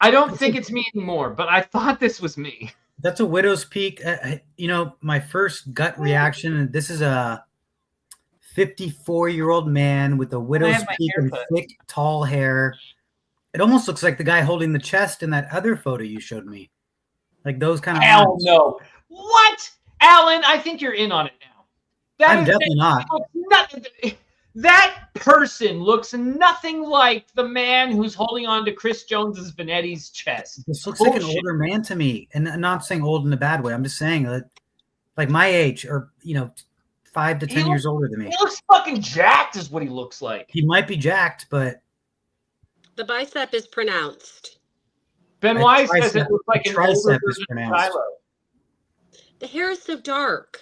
H: I don't think it's me anymore, but I thought this was me.
I: That's a widow's peak. You know, my first gut reaction, and this is a 54-year-old man with a widow's peak and thick, tall hair. It almost looks like the guy holding the chest in that other photo you showed me. Like those kind of
H: Hell
I: arms.
H: no. What? Alan, I think you're in on it now.
I: I'm definitely not.
H: That person looks nothing like the man who's holding on to Chris Jones's Vanetti's chest.
I: This looks like an older man to me. And I'm not saying old in a bad way. I'm just saying like my age, or, 5 to 10 years older than me.
H: He looks fucking jacked is what he looks like.
I: He might be jacked, but
J: The bicep is pronounced.
H: Ben Wise says it looks like an older
I: tricep is
H: version of
I: pronounced.
H: Shiloh.
J: The hair is so dark.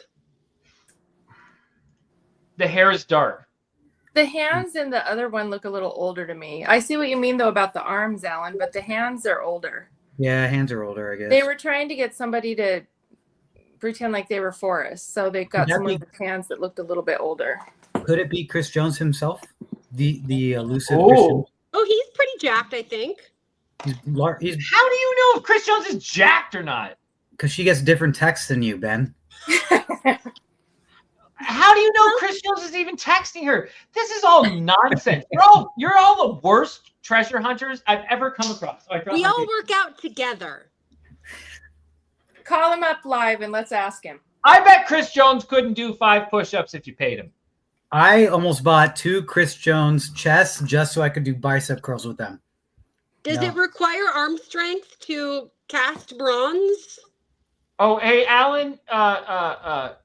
H: The hair is dark.
M: The hands in the other one look a little older to me. I see what you mean, though, about the arms, Alan, but the hands are older.
I: yeah, hands are older, I guess.
M: They were trying to get somebody to pretend like they were Forrest, so they got someone with hands that looked a little bit older.
I: Could it be Chris Jones himself? The elusive
H: Oh.
J: Oh, he's pretty jacked, I think.
I: Christian? He's
H: How do you know if Chris Jones is jacked or not?
I: because she gets different texts than you, Ben.
H: How do you know Chris Jones is even texting her? This is all nonsense. You're all the worst treasure hunters I've ever come across.
J: We all work out together.
M: Call him up live and let's ask him.
H: I bet Chris Jones couldn't do 5 push-ups if you paid him.
I: I almost bought 2 Chris Jones chests just so I could do bicep curls with them.
J: Does it require arm strength to cast bronze?
H: Oh, hey, Alan,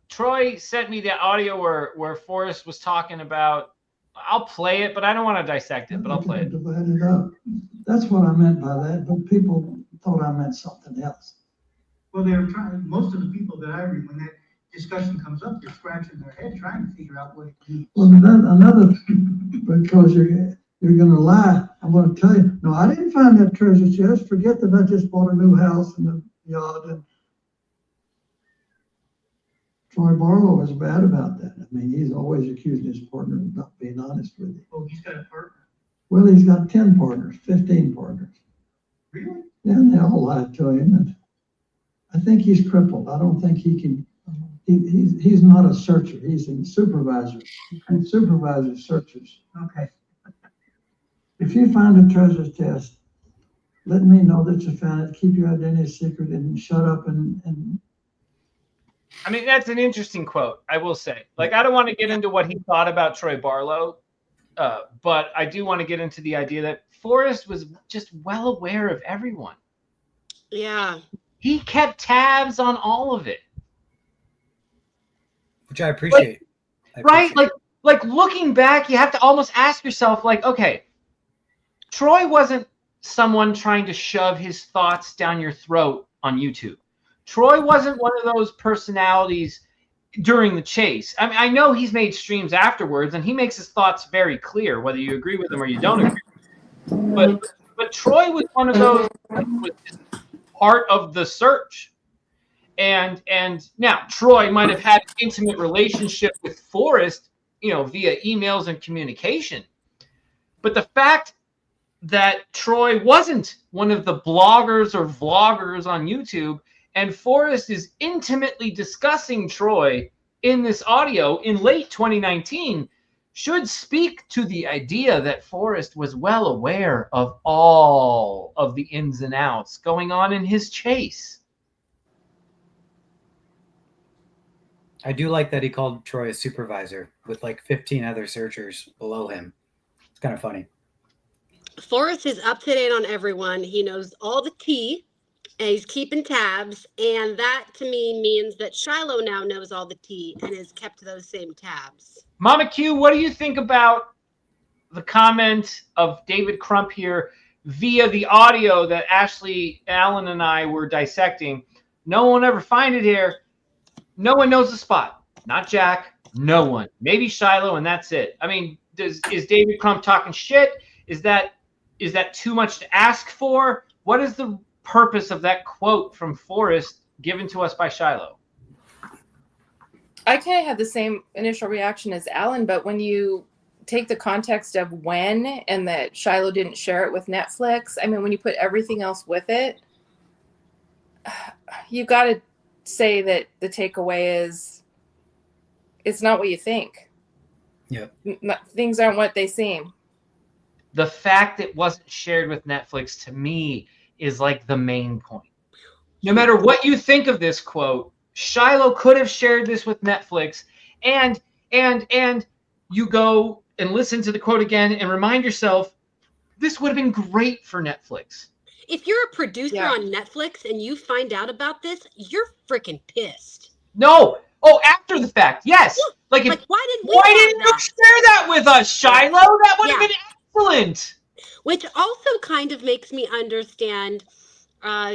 H: Troy sent me the audio where Forrest was talking about, I'll play it, but I don't want to dissect it, but I'll play it.
N: Divide it up. That's what I meant by that, but people thought I meant something else.
O: Well, they're trying, most of the people that I read, when that discussion comes up, they're scratching their head trying to figure out what it means.
N: Well, another, because you're going to lie, I'm going to tell you, no, I didn't find that treasure chest. Forget that I just bought a new house and a yacht. And Troy Barlow is bad about that. I mean, he's always accusing his partner of not being honest with him.
O: Oh, he's got a partner.
N: Well, he's got 10 partners, 15 partners.
O: Really?
N: Yeah, and they all lied to him. And I think he's crippled. I don't think he can. He's not a searcher. He's a supervisor. And supervisors searchers.
O: Okay.
N: If you find a treasure chest, let me know that you found it. Keep your identity secret and shut up and
H: I mean, that's an interesting quote, I will say. Like, I don't want to get into what he thought about Troy Barlow, but I do want to get into the idea that Forrest was just well aware of everyone.
J: Yeah.
H: He kept tabs on all of it.
I: Which I appreciate.
H: Right? Like looking back, you have to almost ask yourself, like, okay, Troy wasn't someone trying to shove his thoughts down your throat on YouTube. Troy wasn't one of those personalities during the chase. I mean, I know he's made streams afterwards, and he makes his thoughts very clear, whether you agree with him or you don't agree. But Troy was one of those that was part of the search. And now Troy might have had an intimate relationship with Forrest, via emails and communication. But the fact that Troy wasn't one of the bloggers or vloggers on YouTube, and Forrest is intimately discussing Troy in this audio in late 2019 should speak to the idea that Forrest was well aware of all of the ins and outs going on in his chase.
I: I do like that he called Troy a supervisor with like 15 other searchers below him. It's kind of funny.
J: Forrest is up to date on everyone. He knows all the tea, and he's keeping tabs. And that to me means that Shiloh now knows all the tea and has kept those same tabs.
H: Mama Q, what do you think about the comment of David Crump here via the audio that Ashley Allen and I were dissecting? No one ever find it here. No one knows the spot. Not Jack. No one. Maybe Shiloh, and that's it. I mean, is David Crump talking shit? Is that too much to ask for? What is the purpose of that quote from Forrest given to us by Shiloh?
M: I kind of had the same initial reaction as Alan, but when you take the context of when and that Shiloh didn't share it with Netflix, I mean, when you put everything else with it, you got to say that the takeaway is it's not what you think.
I: Yep.
M: Things aren't what they seem.
H: The fact it wasn't shared with Netflix, to me, is like the main point. No matter what you think of this quote, Shiloh could have shared this with Netflix, and you go and listen to the quote again and remind yourself, this would have been great for Netflix.
J: If you're a producer on Netflix and you find out about this, you're freaking pissed.
H: No. Oh, after the fact. Yes.
J: Why didn't
H: you share that with us, Shiloh? That would have been excellent.
J: Which also kind of makes me understand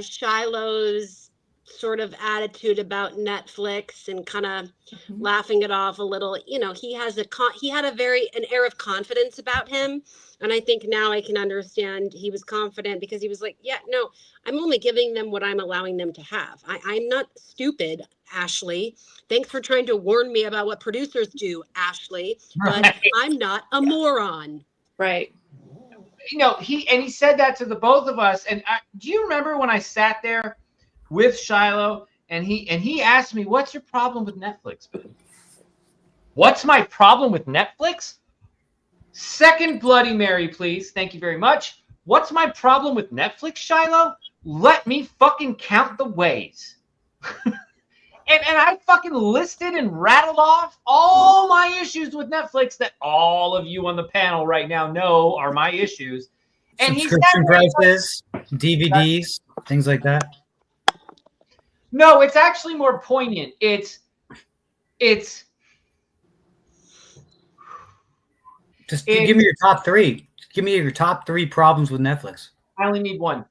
J: Shiloh's sort of attitude about Netflix and kind of laughing it off a little. He has he had an air of confidence about him. And I think now I can understand he was confident because he was like, yeah, no, I'm only giving them what I'm allowing them to have. I'm not stupid, Ashley. Thanks for trying to warn me about what producers do, Ashley. But I'm not a moron.
M: Right.
H: He said that to the both of us. And do you remember when I sat there with Shiloh and he asked me, what's your problem with Netflix? What's my problem with Netflix? Second Bloody Mary, please. Thank you very much. What's my problem with Netflix, Shiloh? Let me fucking count the ways. and I fucking listed and rattled off all my issues with Netflix that all of you on the panel right now know are my issues. And
I: subscription prices, DVDs, things like that.
H: No, it's actually more poignant. It's
I: Just give me your top three. Give me your top three problems with Netflix.
H: I only need one.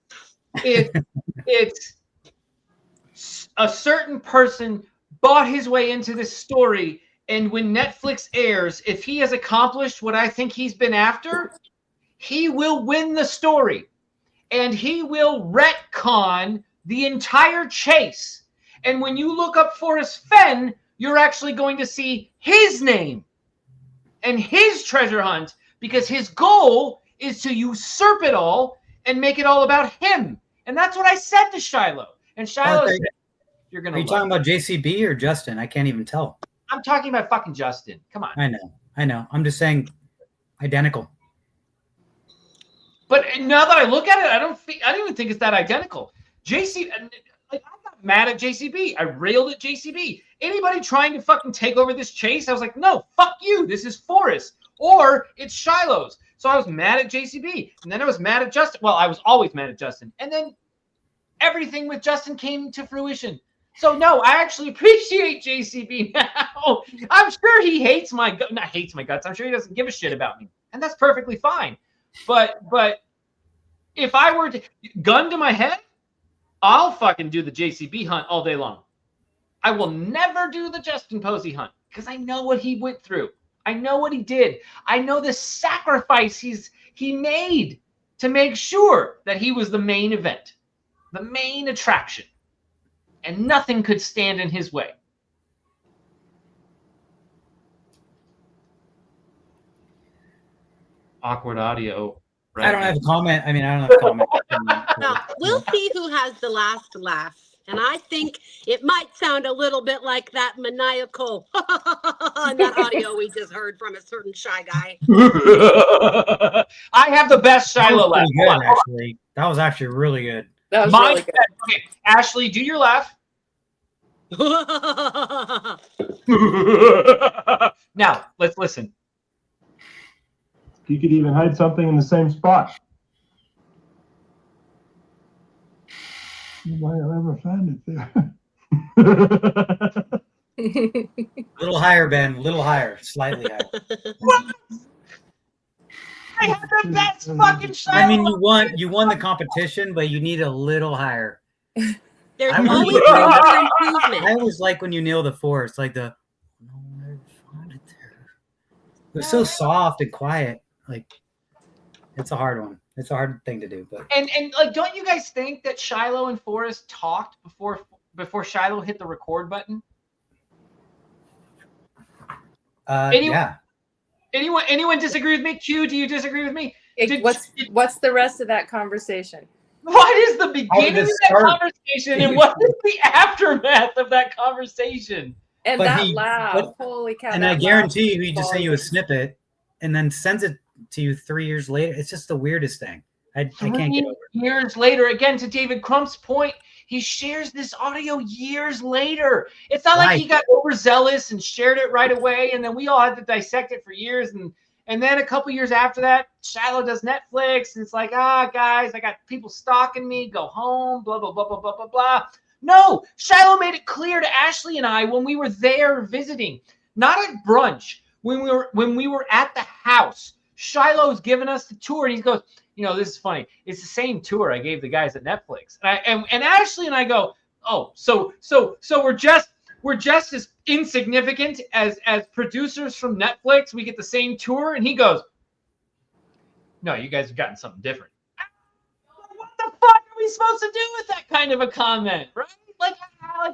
H: It's a certain person bought his way into this story, and when Netflix airs, if he has accomplished what I think he's been after, he will win the story, and he will retcon the entire chase. And when you look up Forrest Fenn, you're actually going to see his name and his treasure hunt, because his goal is to usurp it all and make it all about him. And that's what I said to Shiloh. And Shiloh said, you're going to.
I: Are you talking about JCB or Justin? I can't even tell.
H: I'm talking about fucking Justin. Come on.
I: I know. I'm just saying identical.
H: But now that I look at it, I don't even think it's that identical. I'm not mad at JCB. I railed at JCB. Anybody trying to fucking take over this chase, I was like, no, fuck you. This is Forrest. Or it's Shiloh's. So I was mad at JCB. And then I was mad at Justin. Well, I was always mad at Justin. And then everything with Justin came to fruition. So no, I actually appreciate JCB now. I'm sure he hates my guts. Not hates my guts. I'm sure he doesn't give a shit about me. And that's perfectly fine. But if I were to gun to my head, I'll fucking do the JCB hunt all day long. I will never do the Justin Posey hunt because I know what he went through. I know what he did. I know the sacrifice he made to make sure that he was the main event, the main attraction. and nothing could stand in his way. Awkward audio. Right?
I: I don't have a comment. I mean, I don't have a comment.
J: No, we'll see who has the last laugh. And I think it might sound a little bit like that maniacal that audio we just heard from a certain shy guy.
H: I have the best Shiloh laugh.
I: Pretty good, actually. That was actually really good.
M: That was
H: Mine,
M: really good.
H: okay, Ashley, do your laugh. Now, let's listen.
L: You could even hide something in the same spot.
N: Nobody will ever find it there.
I: A little higher, Ben. A little higher. Slightly higher.
H: I have the best fucking Shiloh.
I: I mean, you won the competition, but you need a little higher.
J: There's
I: I
J: always
I: really-
J: room for improvement.
I: I always like when you nail the Forrest, like the. No, I found it there. It was so soft and quiet. Like, it's a hard one. It's a hard thing to do, but
H: And like, don't you guys think that Shiloh and Forrest talked before Shiloh hit the record button?
I: yeah.
H: Anyone disagree with me? Q, do you disagree with me?
M: What's the rest of that conversation?
H: What is the beginning of that
I: start?
H: conversation and what is the aftermath of that conversation?
M: And
I: But
M: that
I: he-
M: laugh,
I: but-
M: holy cow!
I: And
M: that
I: I
M: laugh
I: guarantee you,
M: was
I: he just sent you a
M: quality.
I: snippet and then sends it to you 3 years later. It's just the weirdest thing. I can't get over it.
H: Years later, again, to David Crump's point, he shares this audio years later. It's not like he
I: Right.
H: got overzealous and shared it right away, and then we all had to dissect it for years. And then a couple years after that, Shiloh does Netflix, and it's like, guys, I got people stalking me. Go home, blah, blah, blah, blah, blah, blah, blah. No, Shiloh made it clear to Ashley and I when we were there visiting, not at brunch, when we were at the house. Shiloh's giving us the tour, and he goes, this is funny. It's the same tour I gave the guys at Netflix. And Ashley and I go, oh, so we're just as insignificant as producers from Netflix. We get the same tour, and he goes, no, you guys have gotten something different. What the fuck are we supposed to do with that kind of a comment, right? Like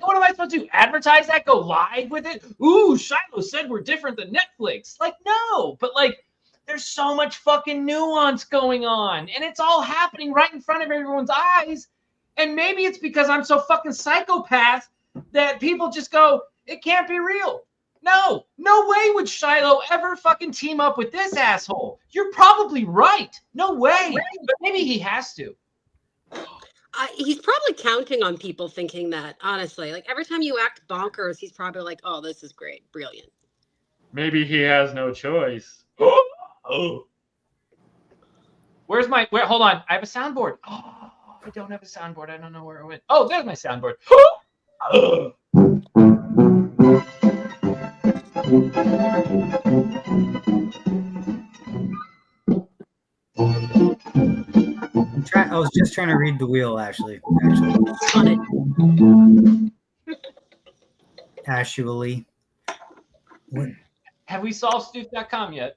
H: what am I supposed to do? Advertise that? Go live with it? Ooh, Shiloh said we're different than Netflix. Like, no, but like, there's so much fucking nuance going on, and it's all happening right in front of everyone's eyes. And maybe it's because I'm so fucking psychopath that people just go, it can't be real. No way would Shiloh ever fucking team up with this asshole. You're probably right. No way. But maybe he has to.
J: He's probably counting on people thinking that, honestly. Like, every time you act bonkers, he's probably like, oh, this is great. Brilliant.
H: Maybe he has no choice. Oh. Hold on. I have a soundboard. Oh, I don't have a soundboard. I don't know where it went. Oh, there's my soundboard.
I: I was just trying to read the wheel, actually. Actually. What?
H: Have we solved Stuef.com yet?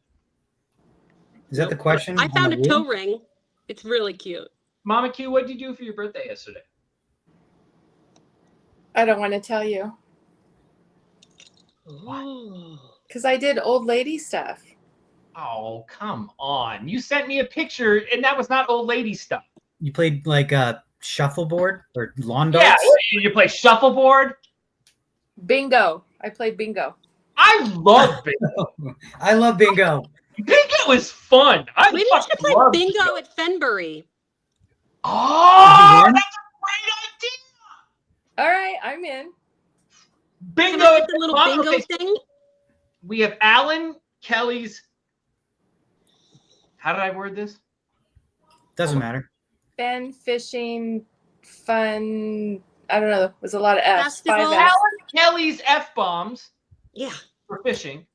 I: Is that the question?
J: I found a toe ring. It's really cute.
H: Mama Q, what did you do for your birthday yesterday?
M: I don't want to tell you because I did old lady stuff.
H: Oh, come on. You sent me a picture, and that was not old lady stuff.
I: You played like a shuffleboard or lawn darts?
H: Yeah, you play shuffleboard?
M: Bingo. I played bingo.
H: I love bingo.
I: I love bingo.
H: Bingo is fun.
J: Maybe you should play bingo at Fennboree.
H: Oh, that's a great idea.
M: All right, I'm in.
H: Bingo.
J: Can I get the little bingo thing?
H: We have Alan Kelly's. How did I word this?
I: Doesn't matter.
M: Fenn, fishing, fun. I don't know. It was a lot of F's.
J: Festival.
M: 5 F's.
H: Alan Kelly's F-bombs.
J: Yeah.
H: For fishing.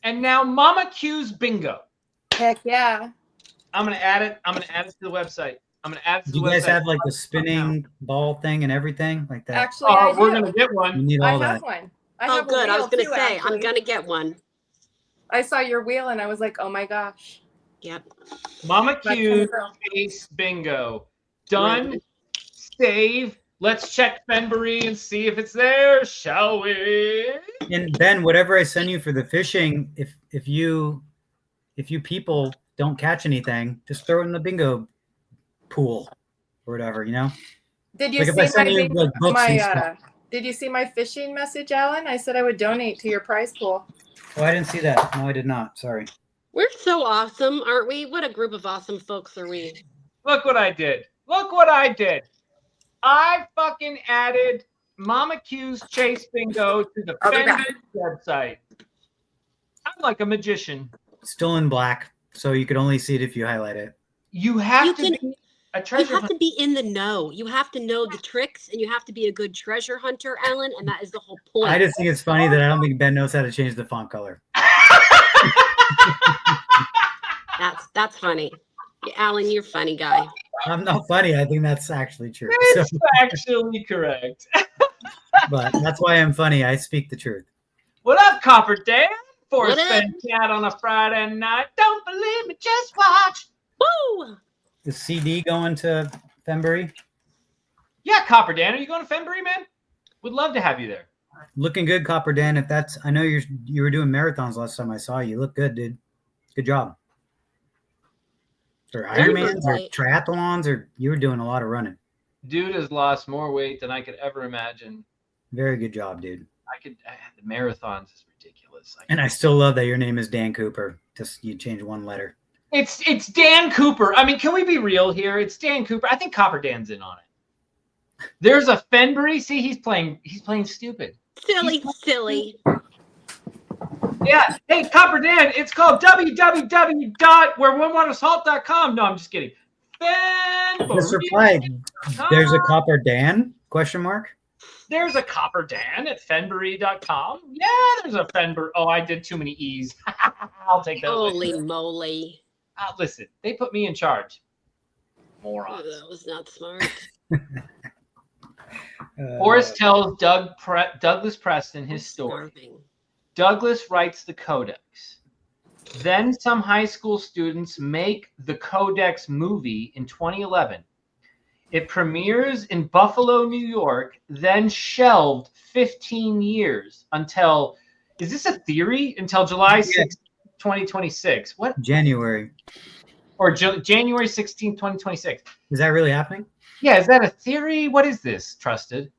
H: And now Mama Q's bingo.
M: Heck yeah.
H: I'm going to add it. I'm going to add it to the website.
I: Do you guys have like the spinning ball thing and everything like that?
M: Actually, I
H: we're
M: do.
H: going to get one.
I: You need
M: I
I: all
M: have
I: that.
M: one.
J: Oh, good. I was going to say, I'm
M: to.
J: going to get one.
M: I saw your wheel and I was like, oh my gosh.
J: Yep.
H: Mama
M: My
H: Q
M: kind of girl.
H: Space Bingo. Done. Save. Let's check Fennboree and see if it's there, shall we?
I: And Ben, whatever I send you for the fishing, if you people don't catch anything, just throw it in the bingo pool or whatever, you know.
M: Did you
I: Like if
M: see
I: I send you like books and stuff.
M: Did you see my fishing message, Alan? I said I would donate to your prize pool.
I: Oh, I didn't see that. No, I did not. Sorry.
J: We're so awesome, aren't we? What a group of awesome folks are we?
H: Look what I did. Look what I did. I fucking added Mama Q's Chase Bingo to the Fenn website. I'm like a magician.
I: Still in black, so you could only see it if you highlight it.
H: You have to be a treasure
J: You have to be in the know. You have to know the tricks, and you have to be a good treasure hunter, Alan, and that is the whole point.
I: I just think it's funny that I don't think Ben knows how to change the font color.
J: That's funny. Alan, you're a funny guy.
I: I'm not funny. I think that's actually true.
H: It's actually correct.
I: But that's why I'm funny. I speak the truth.
H: What up, Copper Dan? Forrest Fenn Cat on a Friday night. Don't believe me, just watch.
J: Woo!
I: The CD going to Fennboree?
H: Yeah, Copper Dan. Are you going to Fennboree, man? Would love to have you there.
I: Looking good, Copper Dan. If that's, I know you were doing marathons last time I saw you. You look good, dude. Good job. Or Ironmans or triathlons, or you were doing a lot of running.
H: Dude has lost more weight than I could ever imagine.
I: Very good job, dude.
H: The marathons is ridiculous.
I: And I still love that your name is Dan Cooper. Just you change one letter.
H: It's Dan Cooper. I mean, can we be real here? It's Dan Cooper. I think Copper Dan's in on it. There's a Fennboree. See, he's playing stupid.
J: Silly.
H: Yeah. Hey, Copper Dan, it's called www.whereonewatersalt.com. No, I'm just kidding.
I: Mr. Flag, there's a Copper Dan? Question mark.
H: There's a Copper Dan at Fennboree.com. Yeah, there's a Fennboree. Oh, I did too many E's. I'll take that.
J: Holy moly.
H: Listen, they put me in charge. Morons.
J: That was not smart.
H: Forrest tells Douglas Preston his story. Douglas writes the codex. Then some high school students make the codex movie in 2011. It premieres in Buffalo, New York, then shelved 15 years until, is this a theory? Until July 6th, 2026. What?
I: January.
H: Or January 16th, 2026.
I: Is that really happening?
H: Yeah, is that a theory? What is this, Trusted?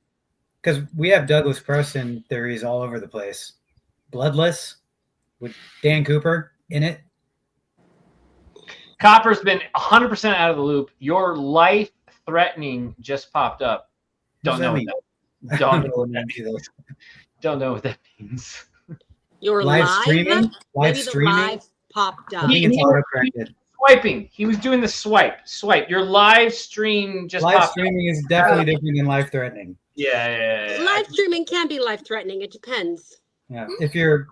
I: Because we have Douglas Preston theories all over the place. Bloodless with Dan Cooper in it.
H: Copper's been 100% out of the loop. Your life threatening just popped up. Don't know what that. Don't know what that means.
J: Your
I: live streaming.
J: Live streaming popped up.
I: I think it's auto-corrected.
H: Swiping. He was doing the swipe. Your live stream just
I: live
H: popped
I: streaming
H: up.
I: is definitely different than life threatening.
H: Yeah.
J: Live streaming can be life threatening. It depends.
I: Yeah. If you're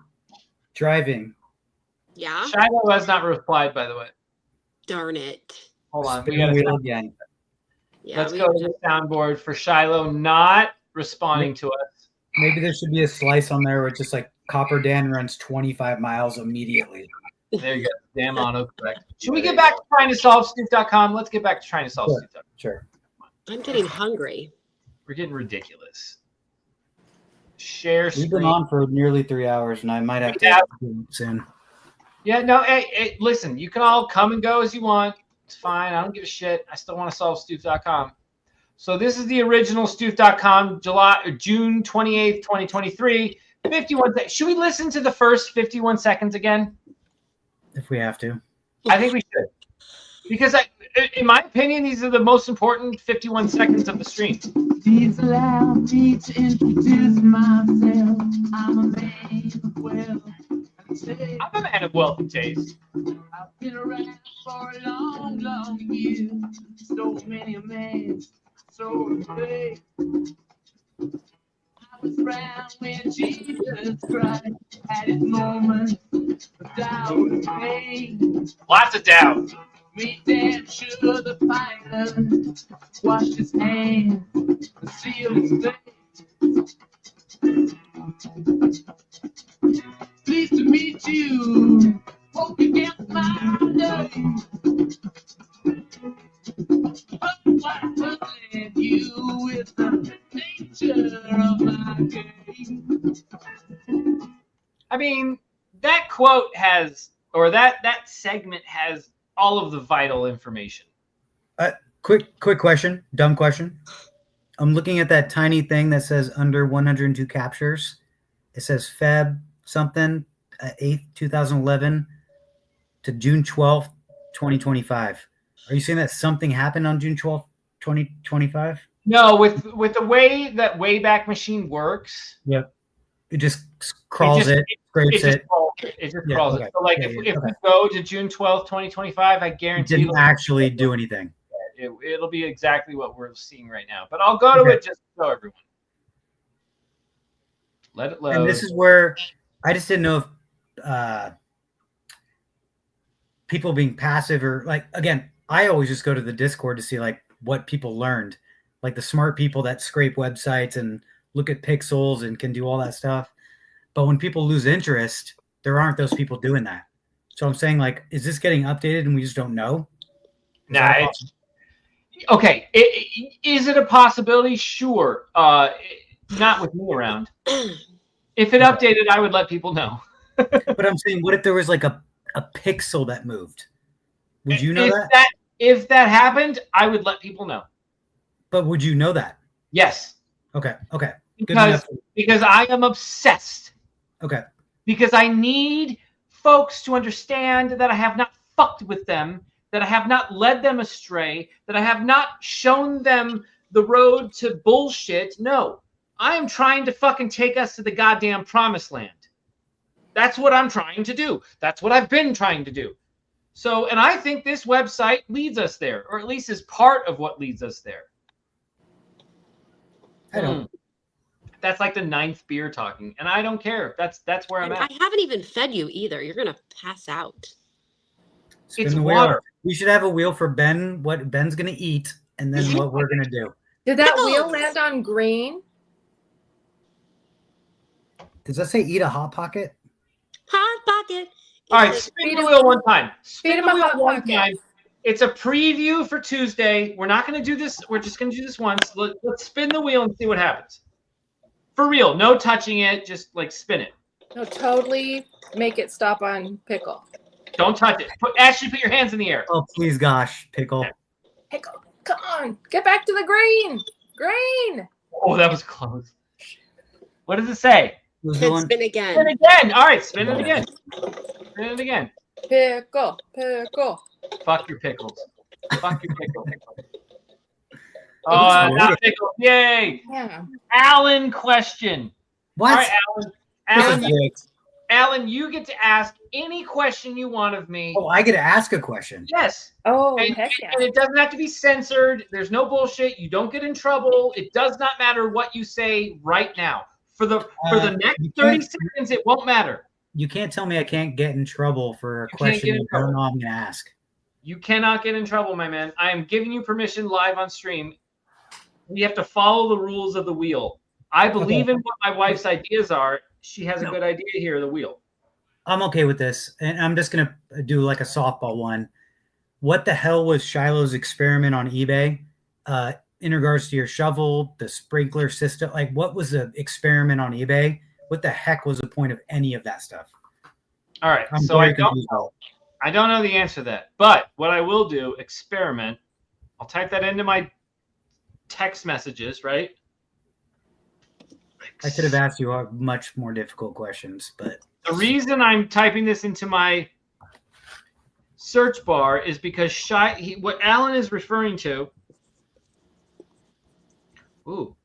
I: driving.
J: Yeah.
H: Shiloh has not replied, by the way.
J: Darn it.
H: Hold on.
I: We gotta again.
J: Yeah,
H: Let's go to the soundboard for Shiloh not responding to us.
I: Maybe there should be a slice on there where it's just like Copper Dan runs 25 miles immediately.
H: There you go. Damn autocorrect. Should we get back to trying to solve Stuef.com? Let's get back to trying to solve Stuef.com.
I: Sure.
J: I'm getting hungry.
H: We're getting ridiculous. Share screen.
I: We've been on for nearly 3 hours, and I might have to soon.
H: Yeah, no, hey, listen, you can all come and go as you want. It's fine. I don't give a shit. I still want to solve Stuef.com. So this is the original Stuef.com, June 28th, 2023. 51 seconds. Should we listen to the first 51 seconds again?
I: If we have to.
H: I think we should. Because in my opinion, these are the most important 51 seconds of the stream.
K: Please allow me to introduce myself. I'm a man of wealth.
H: I'm a man of wealth and taste.
K: I've been around for a long, long year. So many a man, so afraid. I was around when Jesus Christ had his moment of doubt and pain.
H: Lots of doubt.
K: Me damn sure the fighter washed his hands and sealed his face. Pleased to meet you. Hope you get my name. But what hustling you with the
H: I mean, that quote has, or that segment has all of the vital information.
I: Quick question, dumb question. I'm looking at that tiny thing that says under 102 captures. It says Feb something, 8th, 2011 to June 12th, 2025. Are you saying that something happened on June 12th, 2025?
H: No, with the way that Wayback Machine works.
I: Yep. It just crawls it, scrapes it.
H: It just crawls
I: okay.
H: it. So, like, if we go to June 12th, 2025, I
I: It
H: guarantee
I: didn't actually do anything.
H: It'll be exactly what we're seeing right now. But I'll go to it just to show everyone. Let it load.
I: And this is where I just didn't know if people being passive or like, again, I always just go to the Discord to see like what people learned, like the smart people that scrape websites and look at pixels and can do all that stuff. But when people lose interest, there aren't those people doing that. So I'm saying, like, is this getting updated and we just don't know?
H: Nah, okay. Is it a possibility? Sure. Not with me around. If it updated, I would let people know.
I: But I'm saying, what if there was like a pixel that moved? Would you know that?
H: If that happened, I would let people know.
I: But would you know that?
H: Yes.
I: Okay.
H: Because I am obsessed.
I: Okay.
H: Because I need folks to understand that I have not fucked with them, that I have not led them astray, that I have not shown them the road to bullshit. No, I am trying to fucking take us to the goddamn promised land. That's what I'm trying to do. That's what I've been trying to do. So, and I think this website leads us there, or at least is part of what leads us there.
I: I don't.
H: That's like the 9th beer talking, and I don't care. That's where I'm at.
J: I haven't even fed you either. You're gonna pass out.
I: It's water. We should have a wheel for Ben, what Ben's gonna eat, and then what we're gonna do.
M: Did that wheel land on green?
I: Does that say eat a hot pocket?
J: Hot pocket.
H: All right, spin the wheel one time.
M: Feed him a hot
H: one
M: pocket.
H: time. It's a preview for Tuesday. We're not going to do this. We're just going to do this once. Let's spin the wheel and see what happens. For real, no touching it. Just like spin it.
M: No, totally make it stop on pickle.
H: Don't touch it. Actually, put your hands in the air.
I: Oh, please, gosh, pickle.
M: Pickle, come on, get back to the green. Green.
H: Oh, that was close. What does it say?
J: Spin again.
H: Spin again. All right, spin it again. Spin it again.
M: Pickle, pickle.
H: Fuck your pickles. Fuck your pickles. Oh, not pickles. Yay.
M: Yeah.
H: Alan question.
I: What?
H: All right, Alan, you get to ask any question you want of me.
I: Oh, I get to ask a question.
H: Yes.
M: Oh,
H: and,
M: heck yeah.
H: And it doesn't have to be censored. There's no bullshit. You don't get in trouble. It does not matter what you say right now. For the next 30 seconds, it won't matter.
I: You can't tell me I can't get in trouble for a question you don't know I'm going to ask.
H: You cannot get in trouble, my man. I am giving you permission live on stream. You have to follow the rules of the wheel. I believe in what my wife's ideas are. She has a good idea here, the wheel.
I: I'm okay with this. And I'm just going to do like a softball one. What the hell was Shiloh's experiment on eBay in regards to your shovel, the sprinkler system? Like, what was the experiment on eBay? What the heck was the point of any of that stuff?
H: All right. So I don't know the answer to that. But what I will do, experiment. I'll type that into my text messages, right?
I: I could have asked you much more difficult questions, but
H: the reason I'm typing this into my search bar is because what Alan is referring to. Ooh.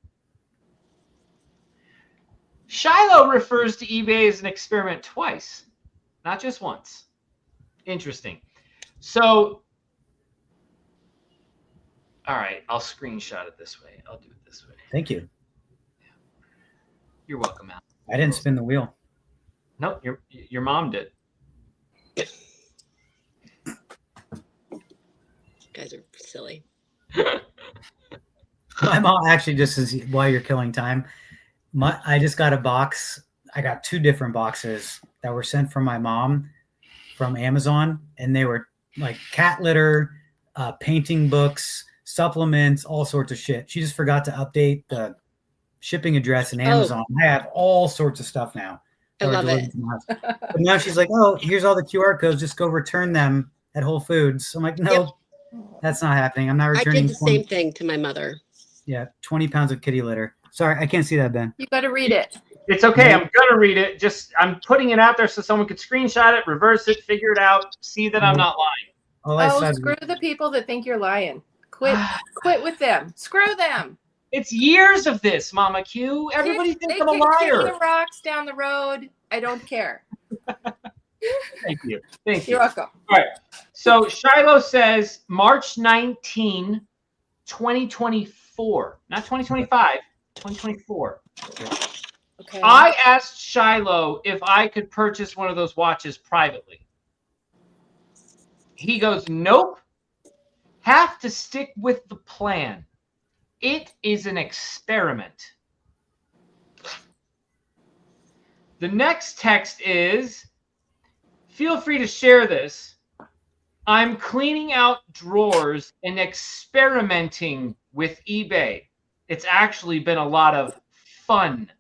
H: Shiloh refers to eBay as an experiment twice, not just once. Interesting. So, all right, I'll screenshot it this way. I'll do it this way.
I: Thank you.
H: You're welcome, Alan.
I: I didn't spin the wheel.
H: Nope, your mom did.
J: You guys are silly.
I: My mom actually, just as while you're killing time, I just got a box. I got 2 different boxes that were sent from my mom from Amazon, and they were like cat litter, painting books, supplements, all sorts of shit. She just forgot to update the shipping address in Amazon. I have all sorts of stuff now.
J: I love
I: delivered
J: it.
I: to my house. But now she's like, oh, here's all the QR codes. Just go return them at Whole Foods. I'm like, no, that's not happening. I'm not
J: I
I: returning
J: did the same thing to my mother.
I: 20 pounds of kitty litter. Sorry, I can't see that, Ben.
M: You got to read it.
H: It's okay. I'm gonna read it. Just I'm putting it out there so someone could screenshot it, reverse it, figure it out, see that I'm not lying.
M: Oh, screw the people that think you're lying. Quit with them. Screw them.
H: It's years of this, Mama Q. Everybody thinks I'm a
M: Kick
H: liar.
M: the rocks down the road. I don't care.
H: Thank you. Thank you.
M: You're welcome.
H: All right. So Shiloh says March 19, 2024. Not 2025, 2024.
M: Okay.
H: I asked Shiloh if I could purchase one of those watches privately. He goes, nope. Have to stick with the plan. It is an experiment. The next text is, feel free to share this. I'm cleaning out drawers and experimenting with eBay. It's actually been a lot of fun.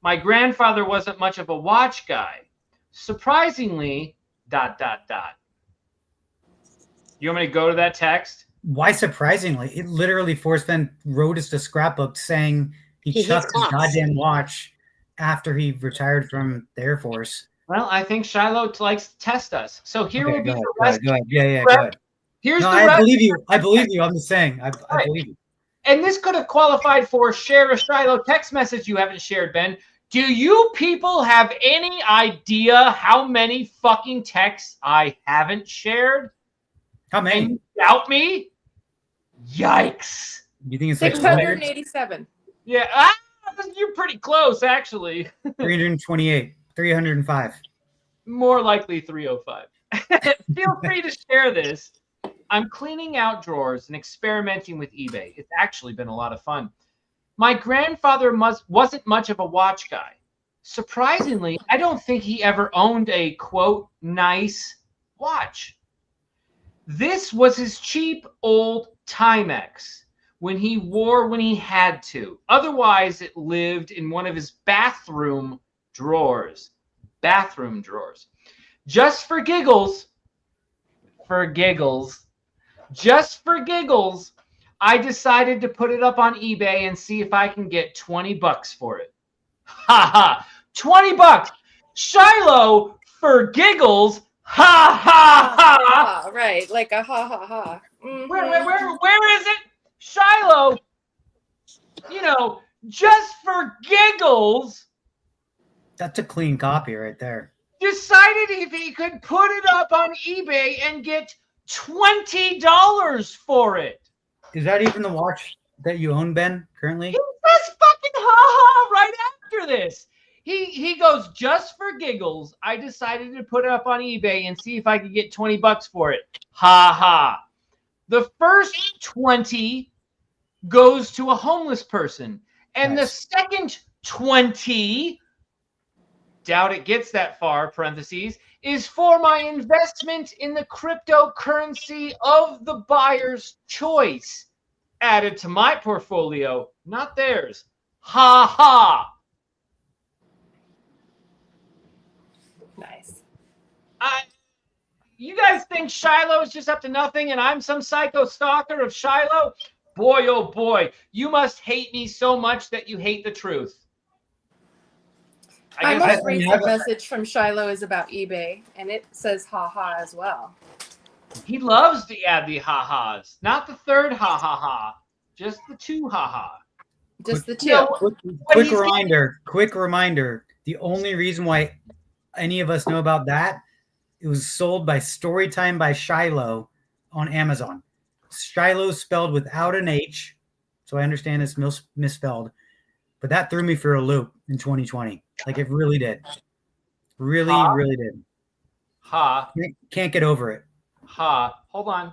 H: My grandfather wasn't much of a watch guy. Surprisingly, ... You want me to go to that text?
I: Why surprisingly? It literally Forrest Fenn wrote us a scrapbook saying he chucked his goddamn watch after he retired from the Air Force.
H: Well, I think Shiloh likes to test us. So here will be the rest.
I: Go ahead. Yeah, go ahead.
H: Here's
I: no,
H: the
I: I
H: rest.
I: believe you. I believe you. I'm just saying. I believe you.
H: And this could have qualified for share a Shiloh text message you haven't shared, Ben. Do you people have any idea how many fucking texts I haven't shared?
I: How many?
H: And you doubt me? Yikes.
I: You think it's
M: 687?
H: Yeah, you're pretty close, actually.
I: 328, 305.
H: More likely 305. Feel free to share this. I'm cleaning out drawers and experimenting with eBay. It's actually been a lot of fun. My grandfather wasn't much of a watch guy. Surprisingly, I don't think he ever owned a, quote, nice watch. This was his cheap old Timex when he wore when he had to. Otherwise, it lived in one of his bathroom drawers. Bathroom drawers. Just for giggles, just for giggles, I decided to put it up on eBay and see if I can get $20 for it. Ha ha! $20! Shiloh, for giggles, ha ha ha!
M: Right, like a ha ha ha. Mm-hmm.
H: Where is it? Shiloh, just for giggles.
I: That's a clean copy right there.
H: Decided if he could put it up on eBay and get $20 for it.
I: Is that even the watch that you own, Ben, currently?
H: He says fucking ha-ha right after this. He goes, just for giggles, I decided to put it up on eBay and see if I could get $20 for it. Ha-ha. The first 20 goes to a homeless person. And the second 20, doubt it gets that far, parentheses, is for my investment in the cryptocurrency of the buyer's choice. Added to my portfolio, not theirs. Ha ha.
M: Nice.
H: You guys think Shiloh's just up to nothing and I'm some psycho stalker of Shiloh? Boy, oh boy, you must hate me so much that you hate the truth.
M: My most recent message from Shiloh is about eBay, and it says ha-ha as well.
H: He loves to add the ha-has. Not the third ha-ha-ha. Just the two ha-ha.
M: Just the two.
I: Quick reminder. The only reason why any of us know about that, it was sold by Storytime by Shiloh on Amazon. Shiloh spelled without an H, so I understand it's misspelled. But that threw me for a loop in 2020. Like it really did. Really did.
H: Ha.
I: Can't get over it.
H: Ha. Hold on.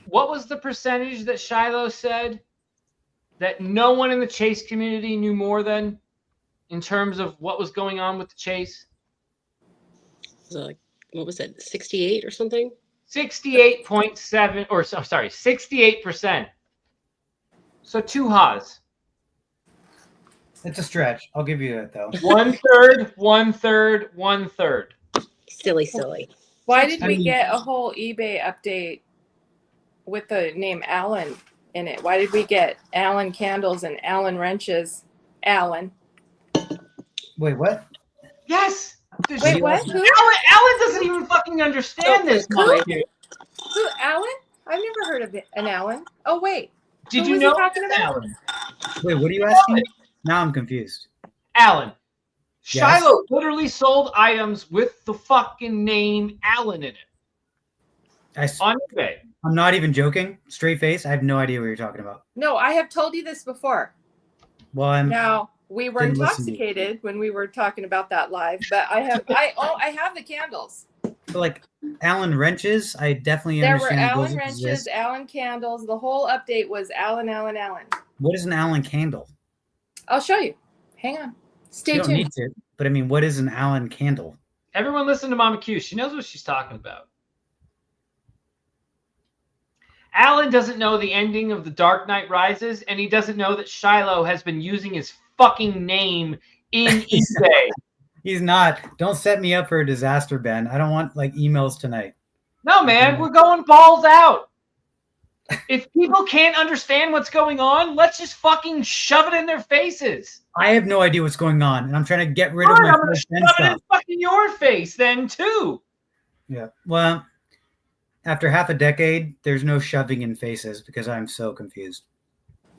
H: What was the percentage that Shiloh said that no one in the Chase community knew more than in terms of what was going on with the Chase?
J: What was it, 68 or something?
H: 68.7, or sorry, 68%. So two ha's.
I: It's a stretch. I'll give you that though.
H: 1/3, 1/3, 1/3.
J: Silly.
M: Why did we get a whole eBay update with the name Allen in it? Why did we get Allen candles and Allen wrenches? Allen.
I: Wait, what?
H: Yes.
M: Wait, what? Who?
H: Alan doesn't even fucking understand this.
M: Who? Who? Allen? I've never heard of an Allen. Oh wait.
H: Did
M: Who
H: you
M: was
H: know
M: he talking about?
H: Alan?
I: Wait, what are you asking? Now I'm confused.
H: Alan.
I: Yes?
H: Shiloh literally sold items with the fucking name Alan in it. On eBay.
I: I'm not even joking. Straight face. I have no idea what you're talking about.
M: No, I have told you this before.
I: Well,
M: Now we were
I: didn't listen to you.
M: intoxicated when we were talking about that live, but I have the candles.
I: So like Allen wrenches, I definitely
M: There were
I: understand.
M: Allen
I: those
M: wrenches,
I: exist.
M: Allen candles. The whole update was Allen.
I: What is an Allen candle?
M: I'll show you. Hang on. Stay
I: You don't
M: tuned.
I: need to. But I mean, what is an Allen candle?
H: Everyone listen to Mama Q. She knows what she's talking about. Alan doesn't know the ending of The Dark Knight Rises, and he doesn't know that Shiloh has been using his fucking name in eBay.
I: He's not. Don't set me up for a disaster, Ben. I don't want like emails tonight.
H: No, man, we're going balls out. If people can't understand what's going on, let's just fucking shove it in their faces.
I: I have no idea what's going on, and I'm trying to get rid of
H: Fine,
I: my
H: I'm gonna
I: first Ben
H: shove it in
I: stuff.
H: fucking your face then too.
I: Yeah. Well, after half a decade, there's no shoving in faces because I'm so confused.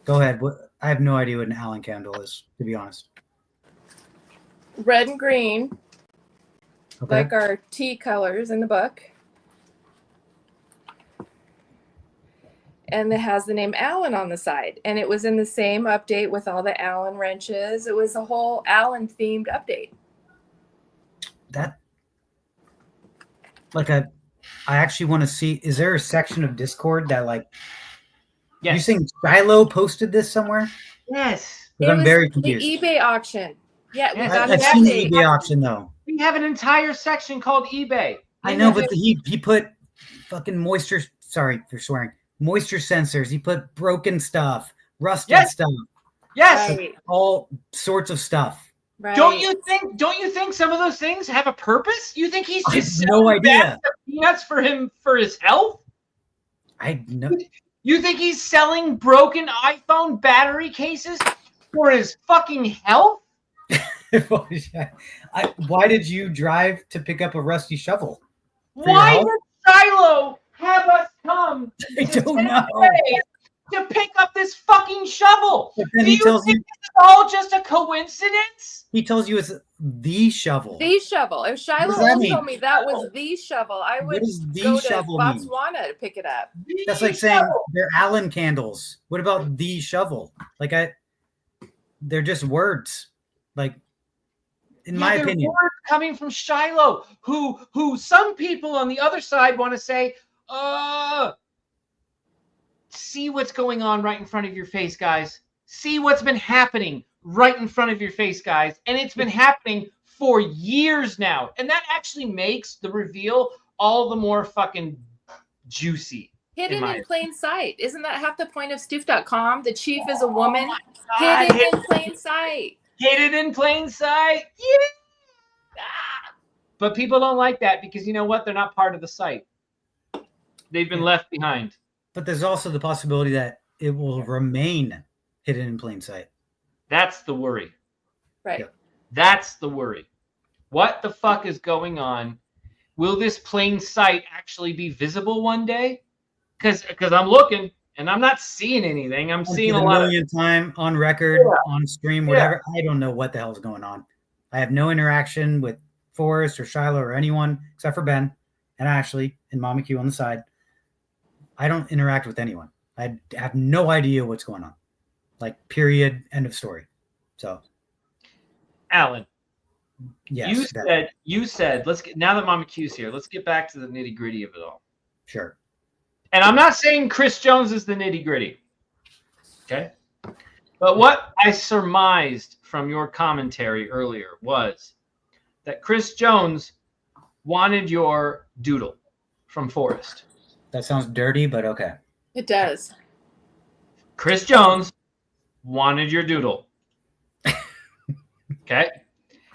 I: Go ahead. I have no idea what an Allen candle is, to be honest.
M: Red and green,
I: Okay.
M: like our tea colors in the book. And it has the name Allen on the side. And it was in the same update with all the Allen wrenches. It was a whole Allen themed update.
I: That, like, I actually want to see. Is there a section of Discord that, like,
H: yes.
I: You think Shiloh posted this somewhere?
H: Yes.
I: Because I'm
M: was
I: very
M: the
I: confused.
M: eBay auction. Yeah, we got
I: I've
M: an
I: seen
M: update.
I: the eBay auction though.
H: We have an entire section called eBay.
I: I know, but he put fucking moisture. Sorry for swearing. Moisture sensors. He put broken stuff, rusted stuff.
H: Yes.
M: Right.
I: All sorts of stuff.
M: Right.
H: Don't you think some of those things have a purpose? You think he's
I: I have
H: just
I: no
H: selling
I: idea.
H: bags of peanuts for his health?
I: I know.
H: You think he's selling broken iPhone battery cases for his fucking health?
I: Why did you drive to pick up a rusty shovel? For your
H: Why
I: health?
H: did Shiloh have us come
I: I don't know.
H: to pick up this fucking shovel?
I: But then
H: Do
I: he
H: you
I: tells
H: think
I: you
H: it's all just a coincidence?
I: he tells you it's the shovel.
M: The shovel. If Shiloh
I: does that
M: told
I: mean?
M: me that was the shovel, I would
I: does the
M: go to
I: shovel mean?
M: Botswana to pick it up.
I: That's like saying they're Allen candles. What about the shovel? Like they're just words. Like in my
H: they're
I: opinion.
H: words coming from Shiloh, who some people on the other side want to say, see what's going on right in front of your face, guys. See what's been happening right in front of your face, guys. And it's been happening for years now. And that actually makes the reveal all the more fucking juicy.
M: Hidden
H: my
M: in plain sight. Isn't that half the point of Stuef.com? The chief is a woman.
H: God,
M: Hidden in plain sight.
H: Hidden in plain sight. Yeah. But people don't like that because you know what? They're not part of the site. They've been left behind.
I: But there's also the possibility that it will remain hidden in plain sight.
H: That's the worry.
M: Right.
I: Yep.
H: That's the worry. What the fuck is going on? Will this plain sight actually be visible one day? Because I'm looking and I'm not seeing anything. I'm seeing a lot of
I: time on record, on stream, whatever. I don't know what the hell's going on. I have no interaction with Forrest or Shiloh or anyone except for Ben and Ashley and Mama Q on the side. I don't interact with anyone. I have no idea what's going on. Like, period, end of story. So,
H: Alan.
I: yes,
H: you said let's get, now that Mama Q's here, let's get back to the nitty gritty of it all.
I: Sure.
H: And I'm not saying Chris Jones is the nitty gritty. Okay. But what I surmised from your commentary earlier was that Chris Jones wanted your doodle from Forrest.
I: That sounds dirty, but okay.
M: It does.
H: Chris Jones wanted your doodle. Okay.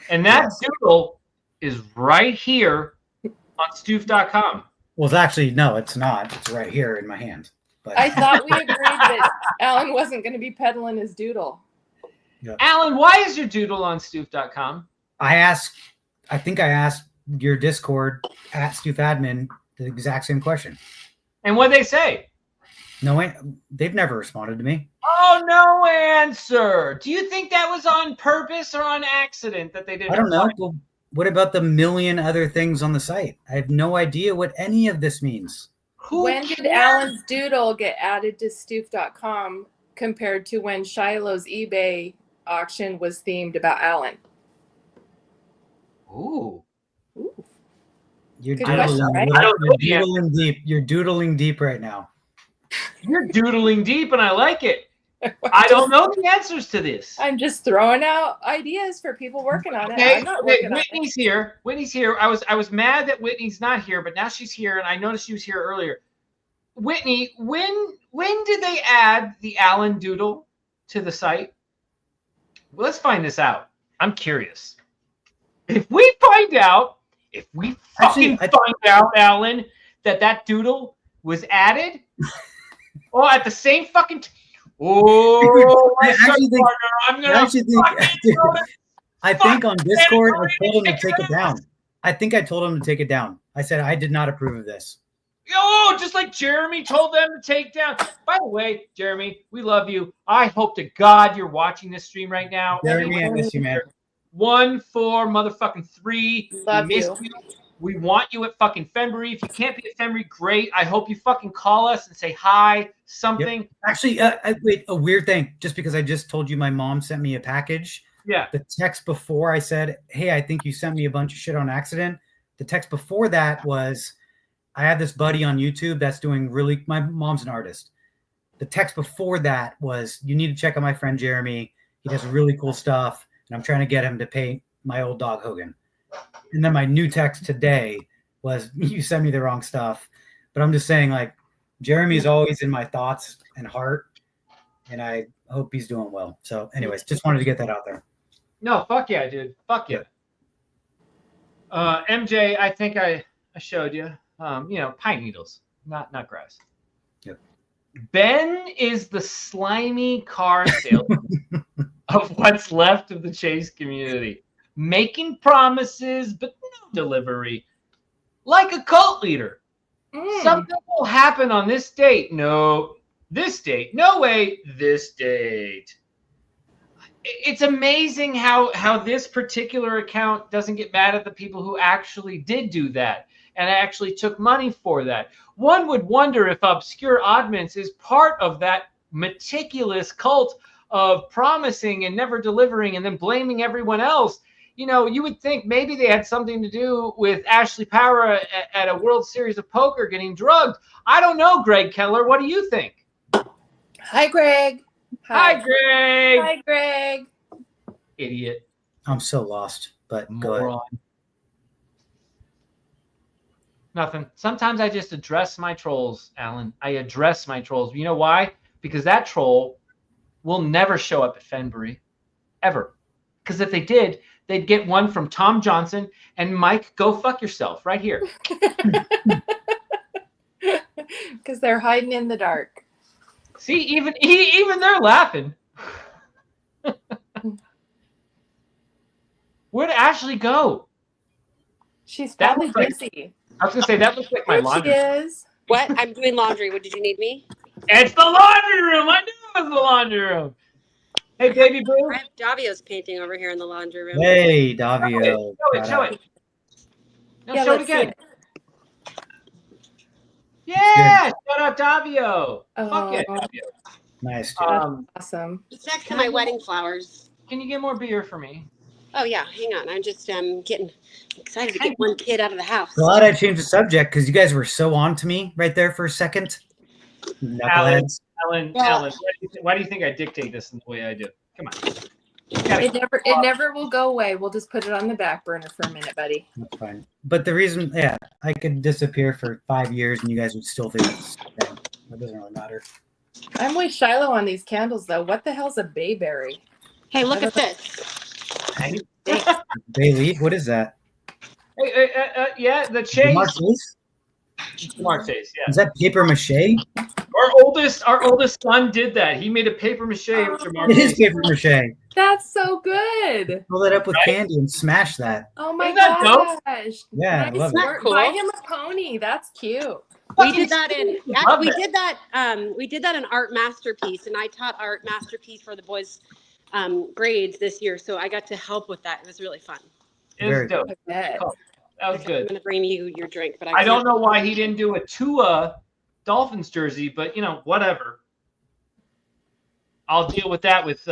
H: And that doodle is right here on Stuef.com.
I: Well, it's actually, no, it's not. It's right here in my hand. But
M: I thought we agreed that Alan wasn't going to be peddling his doodle.
H: Alan, why is your doodle on Stuef.com?
I: I think I asked your Discord at Stuef Admin the exact same question.
H: And what they say?
I: No, they've never responded to me.
H: Oh, no answer. Do you think that was on purpose or on accident that they didn't?
I: I don't know. Well, what about the million other things on the site? I have no idea what any of this means.
M: When did Alan's doodle get added to Stuef.com compared to when Shiloh's eBay auction was themed about Alan?
H: Ooh.
I: You're
M: Good question, right?
I: doodling deep. You're doodling deep right now.
H: You're doodling deep, and I like it. I don't know the answers to this.
M: I'm just throwing out ideas for people working on it.
H: Okay,
M: I'm not working on it.
H: Whitney's here. Whitney's here. I was mad that Whitney's not here, but now she's here, and I noticed she was here earlier. Whitney, when did they add the Alan doodle to the site? Well, let's find this out. I'm curious. If we find out, find out, Alan, that doodle was added, at the same fucking.
I: I think on Discord I told him to take it down. I think I told him to take it down. I said I did not approve of this.
H: Just like Jeremy told them to take down. By the way, Jeremy, we love you. I hope to God you're watching this stream right now.
I: Jeremy, I miss you, man.
H: 1, 4, motherfucking 3.
M: Love
H: we miss
M: you.
H: We want you at fucking Fennboree. If you can't be at Fennboree, great. I hope you fucking call us and say hi, something.
I: Yep. Actually, wait, a weird thing. Just because I just told you my mom sent me a package.
H: Yeah.
I: The text before I said, hey, I think you sent me a bunch of shit on accident. The text before that was, I have this buddy on YouTube that's doing my mom's an artist. The text before that was, you need to check out my friend Jeremy. He does really cool stuff. And I'm trying to get him to paint my old dog Hogan. And then my new text today was, you sent me the wrong stuff. But I'm just saying, like, Jeremy's always in my thoughts and heart. And I hope he's doing well. So anyways, just wanted to get that out there.
H: No, fuck yeah, dude. Fuck yeah. MJ, I think I showed you. Pine needles, not grass.
I: Yep.
H: Ben is the slimy car salesman of what's left of the Chase community, making promises but no delivery, like a cult leader. Something will happen on this date. No, this date. No way, this date. It's amazing how this particular account doesn't get mad at the people who actually did do that and actually took money for that. One would wonder if Obscure Oddments is part of that meticulous cult of promising and never delivering and then blaming everyone else. You would think maybe they had something to do with Ashley Power at a World Series of Poker getting drugged. I don't know, Greg Keller. What do you think?
M: Hi, Greg.
H: Hi, Greg.
M: Hi, Greg.
H: Idiot.
I: I'm so lost, but go ahead.
H: Nothing. Sometimes I just address my trolls, Alan. I address my trolls. You know why? Because that troll will never show up at Fennboree. Ever. Because if they did, they'd get one from Tom Johnson and Mike, go fuck yourself right here.
M: Because they're hiding in the dark.
H: See, even they're laughing. Where'd Ashley go?
M: She's probably busy.
H: I was going to say, that looks like my laundry.
M: She is.
J: What? I'm doing laundry. What did you need me?
H: It's the laundry room. I knew it was the laundry room. Hey, baby boo.
J: I have Davio's painting over here in the laundry room.
I: Hey, Davio.
H: Show it. No,
J: Yeah,
H: show it
J: let's see
H: again.
J: it.
H: Yeah, shout out Davio. Fuck yeah, Davio.
I: Nice.
M: Awesome.
J: It's next to my wedding flowers.
H: Can you get more beer for me?
J: Oh yeah, hang on. I'm just getting excited to get one kid out of the house.
I: Glad I changed the subject because you guys were so on to me right there for a second.
H: Alan,
J: Yeah.
H: why do you think I dictate this in the way I do? Come on.
M: It never will go away. We'll just put it on the back burner for a minute, buddy.
I: That's fine. But the reason, I could disappear for 5 years and you guys would still think it's that doesn't really matter.
M: I'm with Shiloh on these candles, though. What the hell's a bayberry?
J: Hey, look at this.
H: nice.
I: Bay leaf? What is that?
H: Yeah, the chase.
I: Marseilles?
H: Marseilles, yeah.
I: Is that paper mache?
H: Our oldest son did that. He made a paper mache with your
I: It is paper mache.
M: That's so good.
I: Fill it up with candy and smash that.
M: Oh my
H: Isn't that dope?
M: gosh.
I: Yeah, I
M: Nice
I: love it.
M: work. Buy him a pony. That's cute.
J: We did that in
H: Love
J: we
H: it.
J: did that in Art Masterpiece, and I taught Art Masterpiece for the boys' grades this year, so I got to help with that. It was really fun.
H: It was dope. Cool. That was
J: I'm
H: good.
J: gonna bring you your drink, but
H: I don't know why he didn't do a Tua Dolphins jersey, but whatever. I'll deal with that with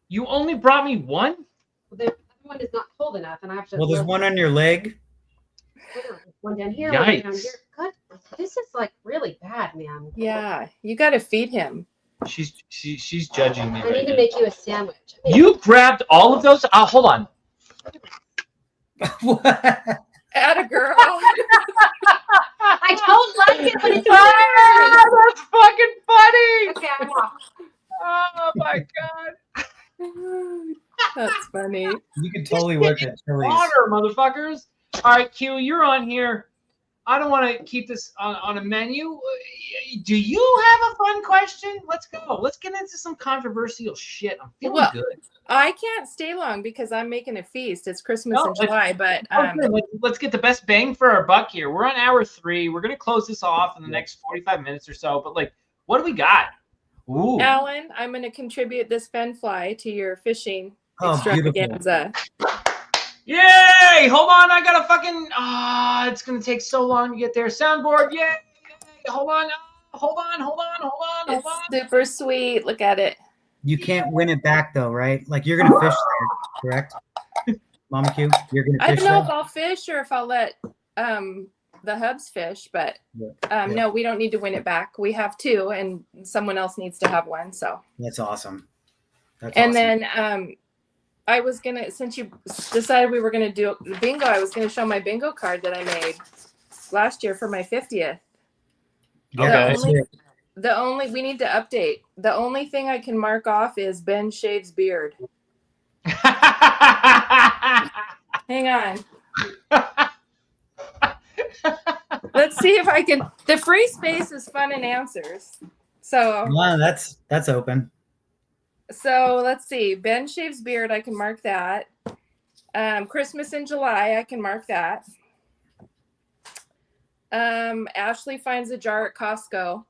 H: you only brought me one?
J: The other one is not cold enough, and I have to.
I: Well, there's one on your leg.
J: One down here, one down
H: Yikes.
J: here. God, this is like really bad, man.
M: Yeah, you got to feed him.
H: She's judging me.
J: I
H: right
J: need to
H: now.
J: make you a sandwich.
H: You grabbed all of those? Hold on.
M: Atta girl.
J: I don't like it when it's
H: That's fucking funny.
J: Okay, I'm off.
H: Oh my god.
M: That's funny.
I: You can totally work at Chili's.
H: Water, motherfuckers. All right, Q, you're on here. I don't want to keep this on a menu. Do you have a fun question? Let's go. Let's get into some controversial shit. I'm feeling good.
M: I can't stay long because I'm making a feast. It's Christmas in July, but
H: let's get the best bang for our buck here. We're on hour 3. We're gonna close this off in the next 45 minutes or so. But what do we got? Ooh.
M: Alan, I'm going to contribute this Fenn fly to your fishing extravaganza.
H: Yay! Hold on, I gotta fucking. It's gonna take so long to get there. Soundboard, yay! Hold on.
M: It's super sweet. Look at it.
I: You can't win it back though, right? Like you're gonna fish there, correct? Mama Q, you're gonna
M: I
I: fish
M: don't know
I: there?
M: if I'll fish or if I'll let the hubs fish, but no, we don't need to win it back. We have 2, and someone else needs to have 1. So
I: That's awesome.
M: Then I was gonna, since you decided we were gonna do bingo, I was gonna show my bingo card that I made last year for my 50th.
H: Okay.
M: The only we need to update. The only thing I can mark off is Ben shaves beard. Hang on. Let's see if I can. The free space is fun and answers. So
I: Wow, that's open.
M: So let's see. Ben shaves beard. I can mark that. Christmas in July. I can mark that. Ashley finds a jar at Costco.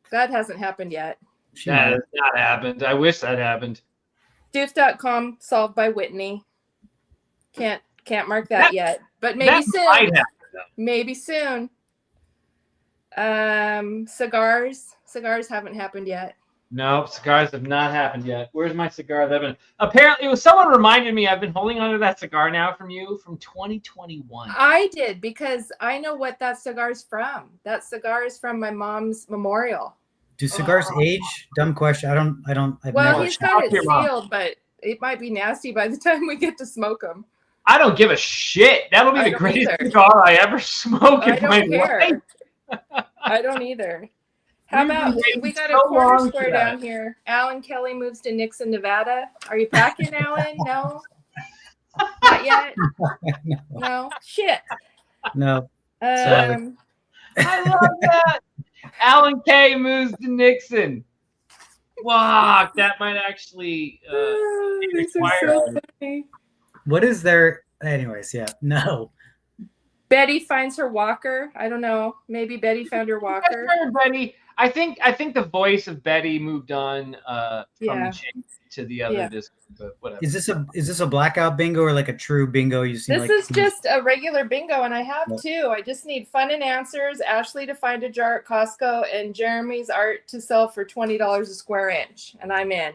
M: That hasn't happened yet.
H: That has not happened. I wish that happened.
M: Stuef.com solved by Whitney. Can't mark that yet, but maybe
H: that
M: soon.
H: might happen, though.
M: Maybe soon. Cigars haven't happened yet.
H: No, cigars have not happened yet. Where's my cigar? Apparently, someone reminded me. I've been holding onto that cigar now from 2021.
M: I did, because I know what that cigar is from. That cigar is from my mom's memorial.
I: Do cigars age? Dumb question. I've
M: Well,
I: never
M: he's
I: checked.
M: got it sealed, but it might be nasty by the time we get to smoke them.
H: I don't give a shit. That'll be
M: I
H: the
M: don't
H: greatest
M: either.
H: cigar I ever smoke
M: I
H: in my
M: don't care.
H: life.
M: I don't either. How
H: We've been
M: about
H: waiting
M: we got
H: so
M: a quarter
H: long
M: square
H: for that.
M: down here? Alan Kelly moves to Nixon, Nevada. Are you packing, Alan? No, not yet. No, shit.
I: No. Sorry.
H: I love that. Alan K moves to Nixon. Wow, that might actually be
M: These are
H: required.
M: so funny.
I: What is there? Anyways, yeah. No.
M: Betty finds her walker. I don't know. Maybe Betty found her walker.
H: Betty. I think the voice of Betty moved on from
M: Yeah.
H: the chain to the other disc, but whatever.
I: Is this a blackout bingo or like a true bingo? You see,
M: This is just a regular bingo, and I have 2. I just need fun and answers, Ashley to find a jar at Costco, and Jeremy's art to sell for $20 a square inch, and I'm in.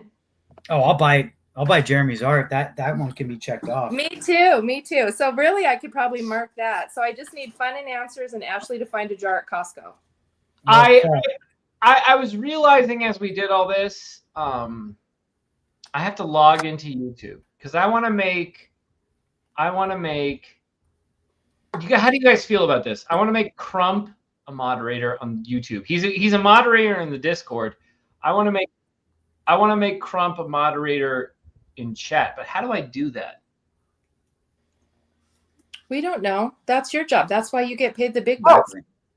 I: Oh, I'll buy Jeremy's art. That one can be checked off.
M: Me too. So really, I could probably mark that. So I just need fun and answers, and Ashley to find a jar at Costco.
H: I was realizing as we did all this, I have to log into YouTube because I want to make. How do you guys feel about this? I want to make Crump a moderator on YouTube. He's a moderator in the Discord. I want to make Crump a moderator in chat, but how do I do that?
M: We don't know. That's your job. That's why you get paid the big bucks.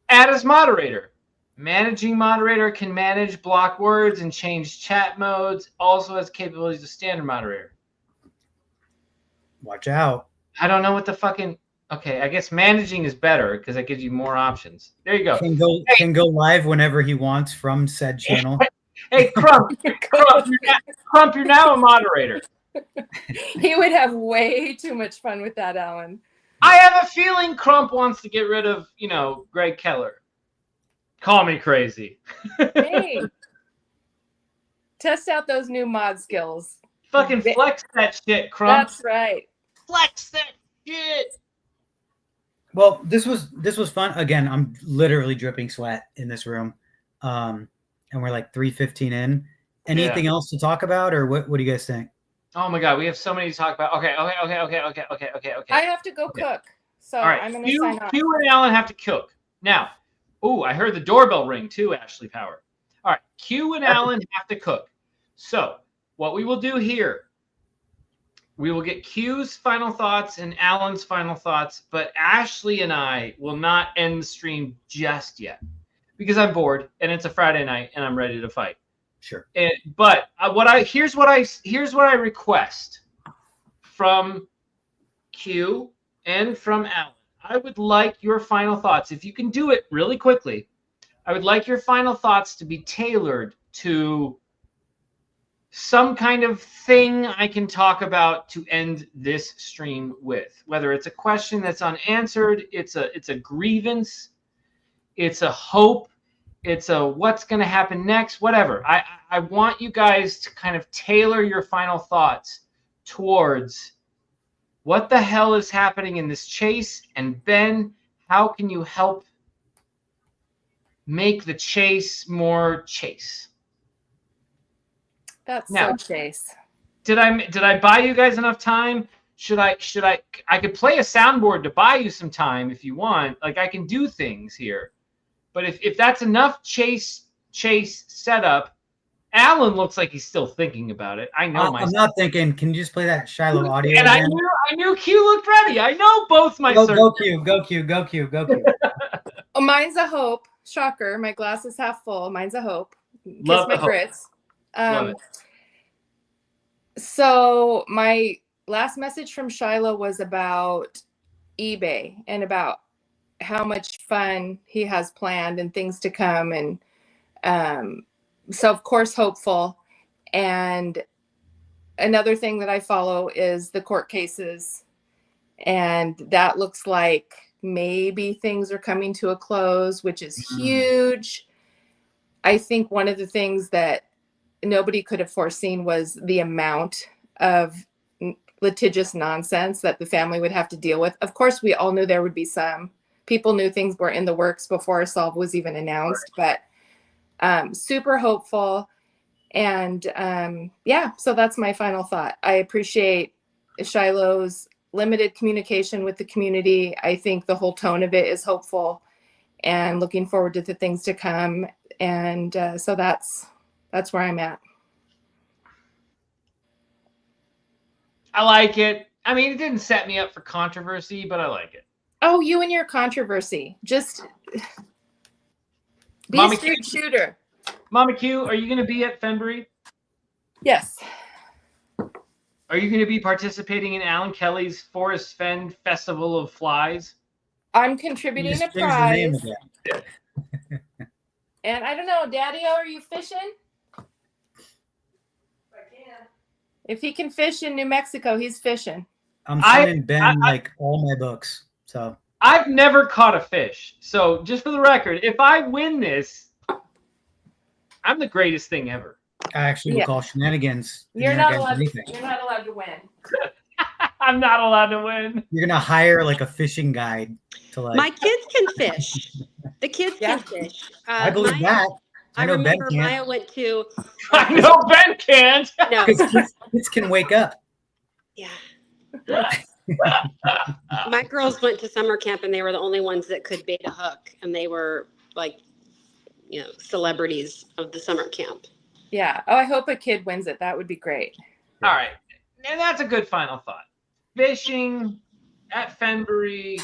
H: Add as moderator. Managing moderator can manage block words and change chat modes. Also has capabilities of standard moderator.
I: Watch out.
H: I don't know what the fucking. Okay, I guess managing is better because that gives you more options. There you go.
I: Can go live whenever he wants from said channel.
H: Hey, Crump, Crump, you're now a moderator.
M: He would have way too much fun with that, Alan.
H: I have a feeling Crump wants to get rid of, Greg Keller. Call me crazy.
M: Hey, test out those new mod skills.
H: Fucking flex that shit, Crump.
M: That's right.
H: Flex that shit.
I: Well, this was fun. Again, I'm literally dripping sweat in this room. And we're like 3:15 in. Anything else to talk about, or what do you guys think?
H: Oh my god, we have so many to talk about. Okay.
M: I have to go cook, so
H: all right.
M: I'm going to sign off.
H: Q and Alan have to cook. Now, I heard the doorbell ring too, Ashley Power. All right, Q and Alan have to cook. So what we will do here, we will get Q's final thoughts and Alan's final thoughts, but Ashley and I will not end the stream just yet because I'm bored and it's a Friday night and I'm ready to fight.
I: Sure.
H: But here's what I request from Q and from Alan. I would like your final thoughts. If you can do it really quickly, I would like your final thoughts to be tailored to some kind of thing I can talk about to end this stream with. Whether it's a question that's unanswered, it's a grievance, it's a hope, it's a what's going to happen next, whatever. I want you guys to kind of tailor your final thoughts towards what the hell is happening in this chase, and Ben, how can you help make the chase more chase?
M: That's
H: now,
M: so chase.
H: Did I buy you guys enough time? I could play a soundboard to buy you some time if you want. Like, I can do things here. But if that's enough chase setup, Alan looks like he's still thinking about it. I know myself.
I: I'm not thinking. Can you just play that Shiloh audio?
H: And
I: again?
H: I knew Q looked ready. I know both my
I: Go Q.
M: Oh, mine's a hope. Shocker. My glass is half full. Mine's a hope. Kiss
H: Love
M: my
H: the hope.
M: grits.
H: Love it.
M: So my last message from Shiloh was about eBay and about how much fun he has planned and things to come. And so, of course, hopeful. And another thing that I follow is the court cases. And that looks like maybe things are coming to a close, which is huge. I think one of the things that nobody could have foreseen was the amount of litigious nonsense that the family would have to deal with. Of course, we all knew there would be some. People knew things were in the works before a solve was even announced, but super hopeful. And so that's my final thought. I appreciate Shiloh's limited communication with the community. I think the whole tone of it is hopeful and looking forward to the things to come. And so that's where I'm at.
H: I like it. I mean, it didn't set me up for controversy, but I like it.
M: Oh, you and your controversy. Just be
H: Mama
M: a straight
H: Q.
M: shooter.
H: Mama Q, are you going to be at Fennboree?
M: Yes.
H: Are you going to be participating in Alan Kelly's Forrest Fenn Festival of Flies?
M: I'm contributing a
I: Change the
M: prize.
I: name again.
M: And I don't know, Daddy-O, are you fishing? If he can fish in New Mexico, he's fishing.
I: I'm sending Ben like all my books. So
H: I've never caught a fish. So just for the record, if I win this, I'm the greatest thing ever.
I: I actually will call shenanigans.
M: You're not allowed.
I: Anything.
M: You're not allowed to win.
H: I'm not allowed to win.
I: You're gonna hire like a fishing guide to like.
J: My kids can fish. The kids can fish.
I: I believe that. I know Ben
J: remember
I: can.
J: Maya went to.
H: I know Ben can't.
J: No.
I: Kids can wake up.
J: Yeah. My girls went to summer camp and they were the only ones that could bait a hook, and they were like, celebrities of the summer camp.
M: Yeah. Oh, I hope a kid wins it. That would be great.
H: All right. And that's a good final thought. Fishing at Fennboree.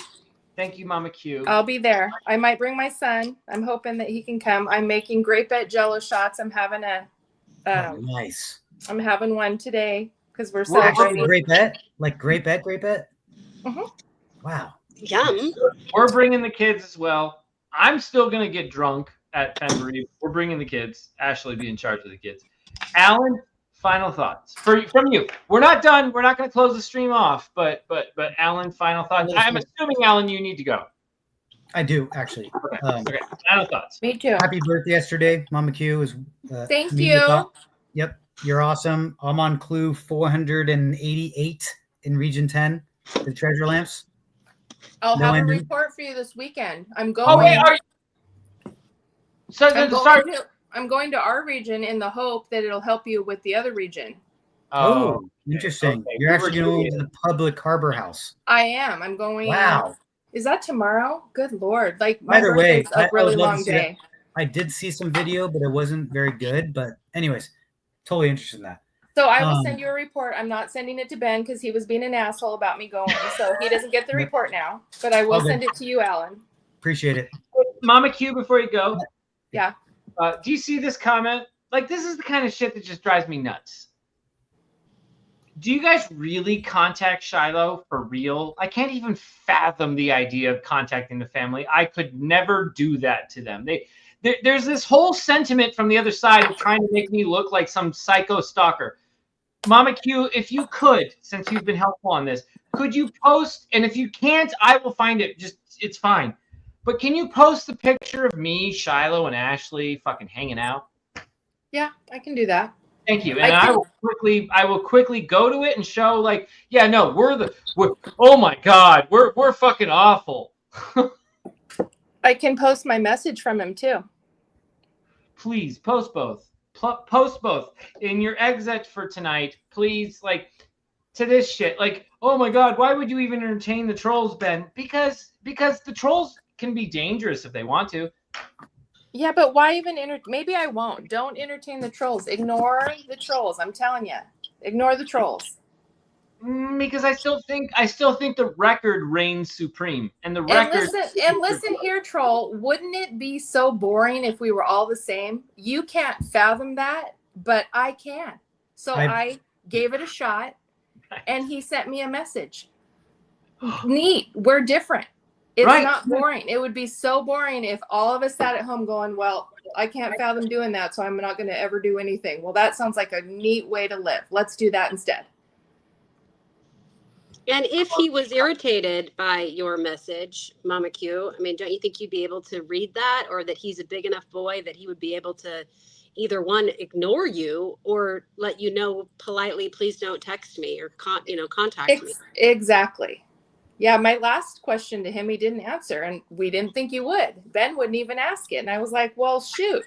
H: Thank you, Mama Q.
M: I'll be there. I might bring my son. I'm hoping that he can come. I'm making grape Jello shots. I'm having
I: Nice.
M: I'm having one today because we're
I: Actually,
M: celebrating.
I: grape bet.
M: Mm-hmm.
I: Wow.
J: Yum.
H: We're bringing the kids as well. I'm still going to get drunk at Fennboree. We're bringing the kids. Ashley be in charge of the kids. Alan, final thoughts from you. We're not done. We're not going to close the stream off, but Alan, final thoughts. I'm assuming, Alan, you need to go.
I: I do, actually.
H: Okay. Final thoughts.
M: Me too.
I: Happy birthday yesterday. Mama Q is
M: Thank you.
I: Yep. You're awesome. I'm on clue 488 in Region 10, the treasure lamps.
M: I'll
I: No
M: have
I: ending.
M: a report for you this weekend. I'm going.
H: Oh, wait, are you? So
M: I'm going to our region in the hope that it'll help you with the other region.
I: Oh, interesting.
H: Okay.
I: You're actually going to the public harbor house.
M: I am. I'm going.
I: Wow.
M: Is that tomorrow? Good Lord. Like, my
I: Either way,
M: birthday's a really long day.
I: I did see some video, but it wasn't very good. But anyways, totally interested in that.
M: So I will send you a report. I'm not sending it to Ben because he was being an asshole about me going. So he doesn't get the report now. But I will send it to you, Alan.
I: Appreciate it.
H: Mama Q, before you go.
M: Yeah.
H: Do you see this comment? Like, this is the kind of shit that just drives me nuts. Do you guys really contact Shiloh for real? I can't even fathom the idea of contacting the family. I could never do that to them. There's this whole sentiment from the other side of trying to make me look like some psycho stalker. Mama Q, if you could, since you've been helpful on this, could you post, and if you can't, I will find it. It's fine. But can you post the picture of me, Shiloh, and Ashley fucking hanging out?
M: Yeah, I can do that.
H: Thank you. And I will quickly go to it and show, like, yeah, no, we're oh my God, we're fucking awful.
M: I can post my message from him too.
H: Please post both. Post both in your exit for tonight. Please, like, to this shit. Like, oh my God, why would you even entertain the trolls, Ben? Because the trolls can be dangerous if they want to.
M: Yeah, but why even maybe I won't. Don't entertain the trolls. Ignore the trolls. I'm telling you. Ignore the trolls.
H: Because I still think the record reigns supreme. And the record
M: And listen here, troll. Wouldn't it be so boring if we were all the same? You can't fathom that, but I can. So I gave it a shot and he sent me a message. Neat. We're different. It's not boring. It would be so boring if all of us sat at home going, well, I can't fathom doing that, so I'm not going to ever do anything. Well, that sounds like a neat way to live. Let's do that instead.
J: And if he was irritated by your message, Mama Q, I mean, don't you think you'd be able to read that, or that he's a big enough boy that he would be able to either one, ignore you, or let you know politely, please don't text me or contact me?
M: Exactly. Yeah, my last question to him, he didn't answer, and we didn't think he would. Ben wouldn't even ask it. And I was like, well, shoot,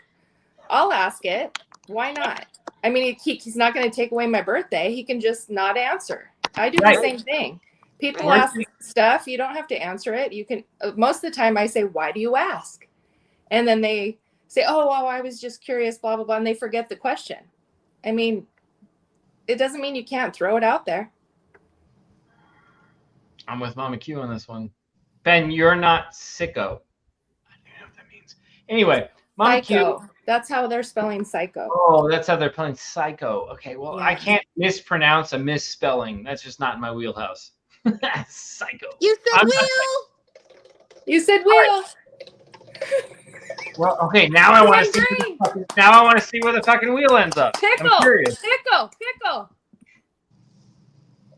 M: I'll ask it. Why not? I mean, he's not going to take away my birthday. He can just not answer. I do the same thing. People ask stuff. You don't have to answer it. You can. Most of the time I say, why do you ask? And then they say, oh, well, I was just curious, blah, blah, blah. And they forget the question. I mean, it doesn't mean you can't throw it out there.
H: I'm with Mama Q on this one. Ben, you're not sicko. I don't even know what that means. Anyway, Mama
M: Psycho.
H: Q.
M: That's how they're spelling psycho.
H: Oh, that's how they're spelling psycho. Okay, well, I can't mispronounce a misspelling. That's just not in my wheelhouse. Psycho.
J: You said wheel.
M: You said wheel.
H: Well, okay, now I want to see. Now I want to see where the fucking wheel ends up.
M: Pickle.
H: I'm curious.
M: Pickle.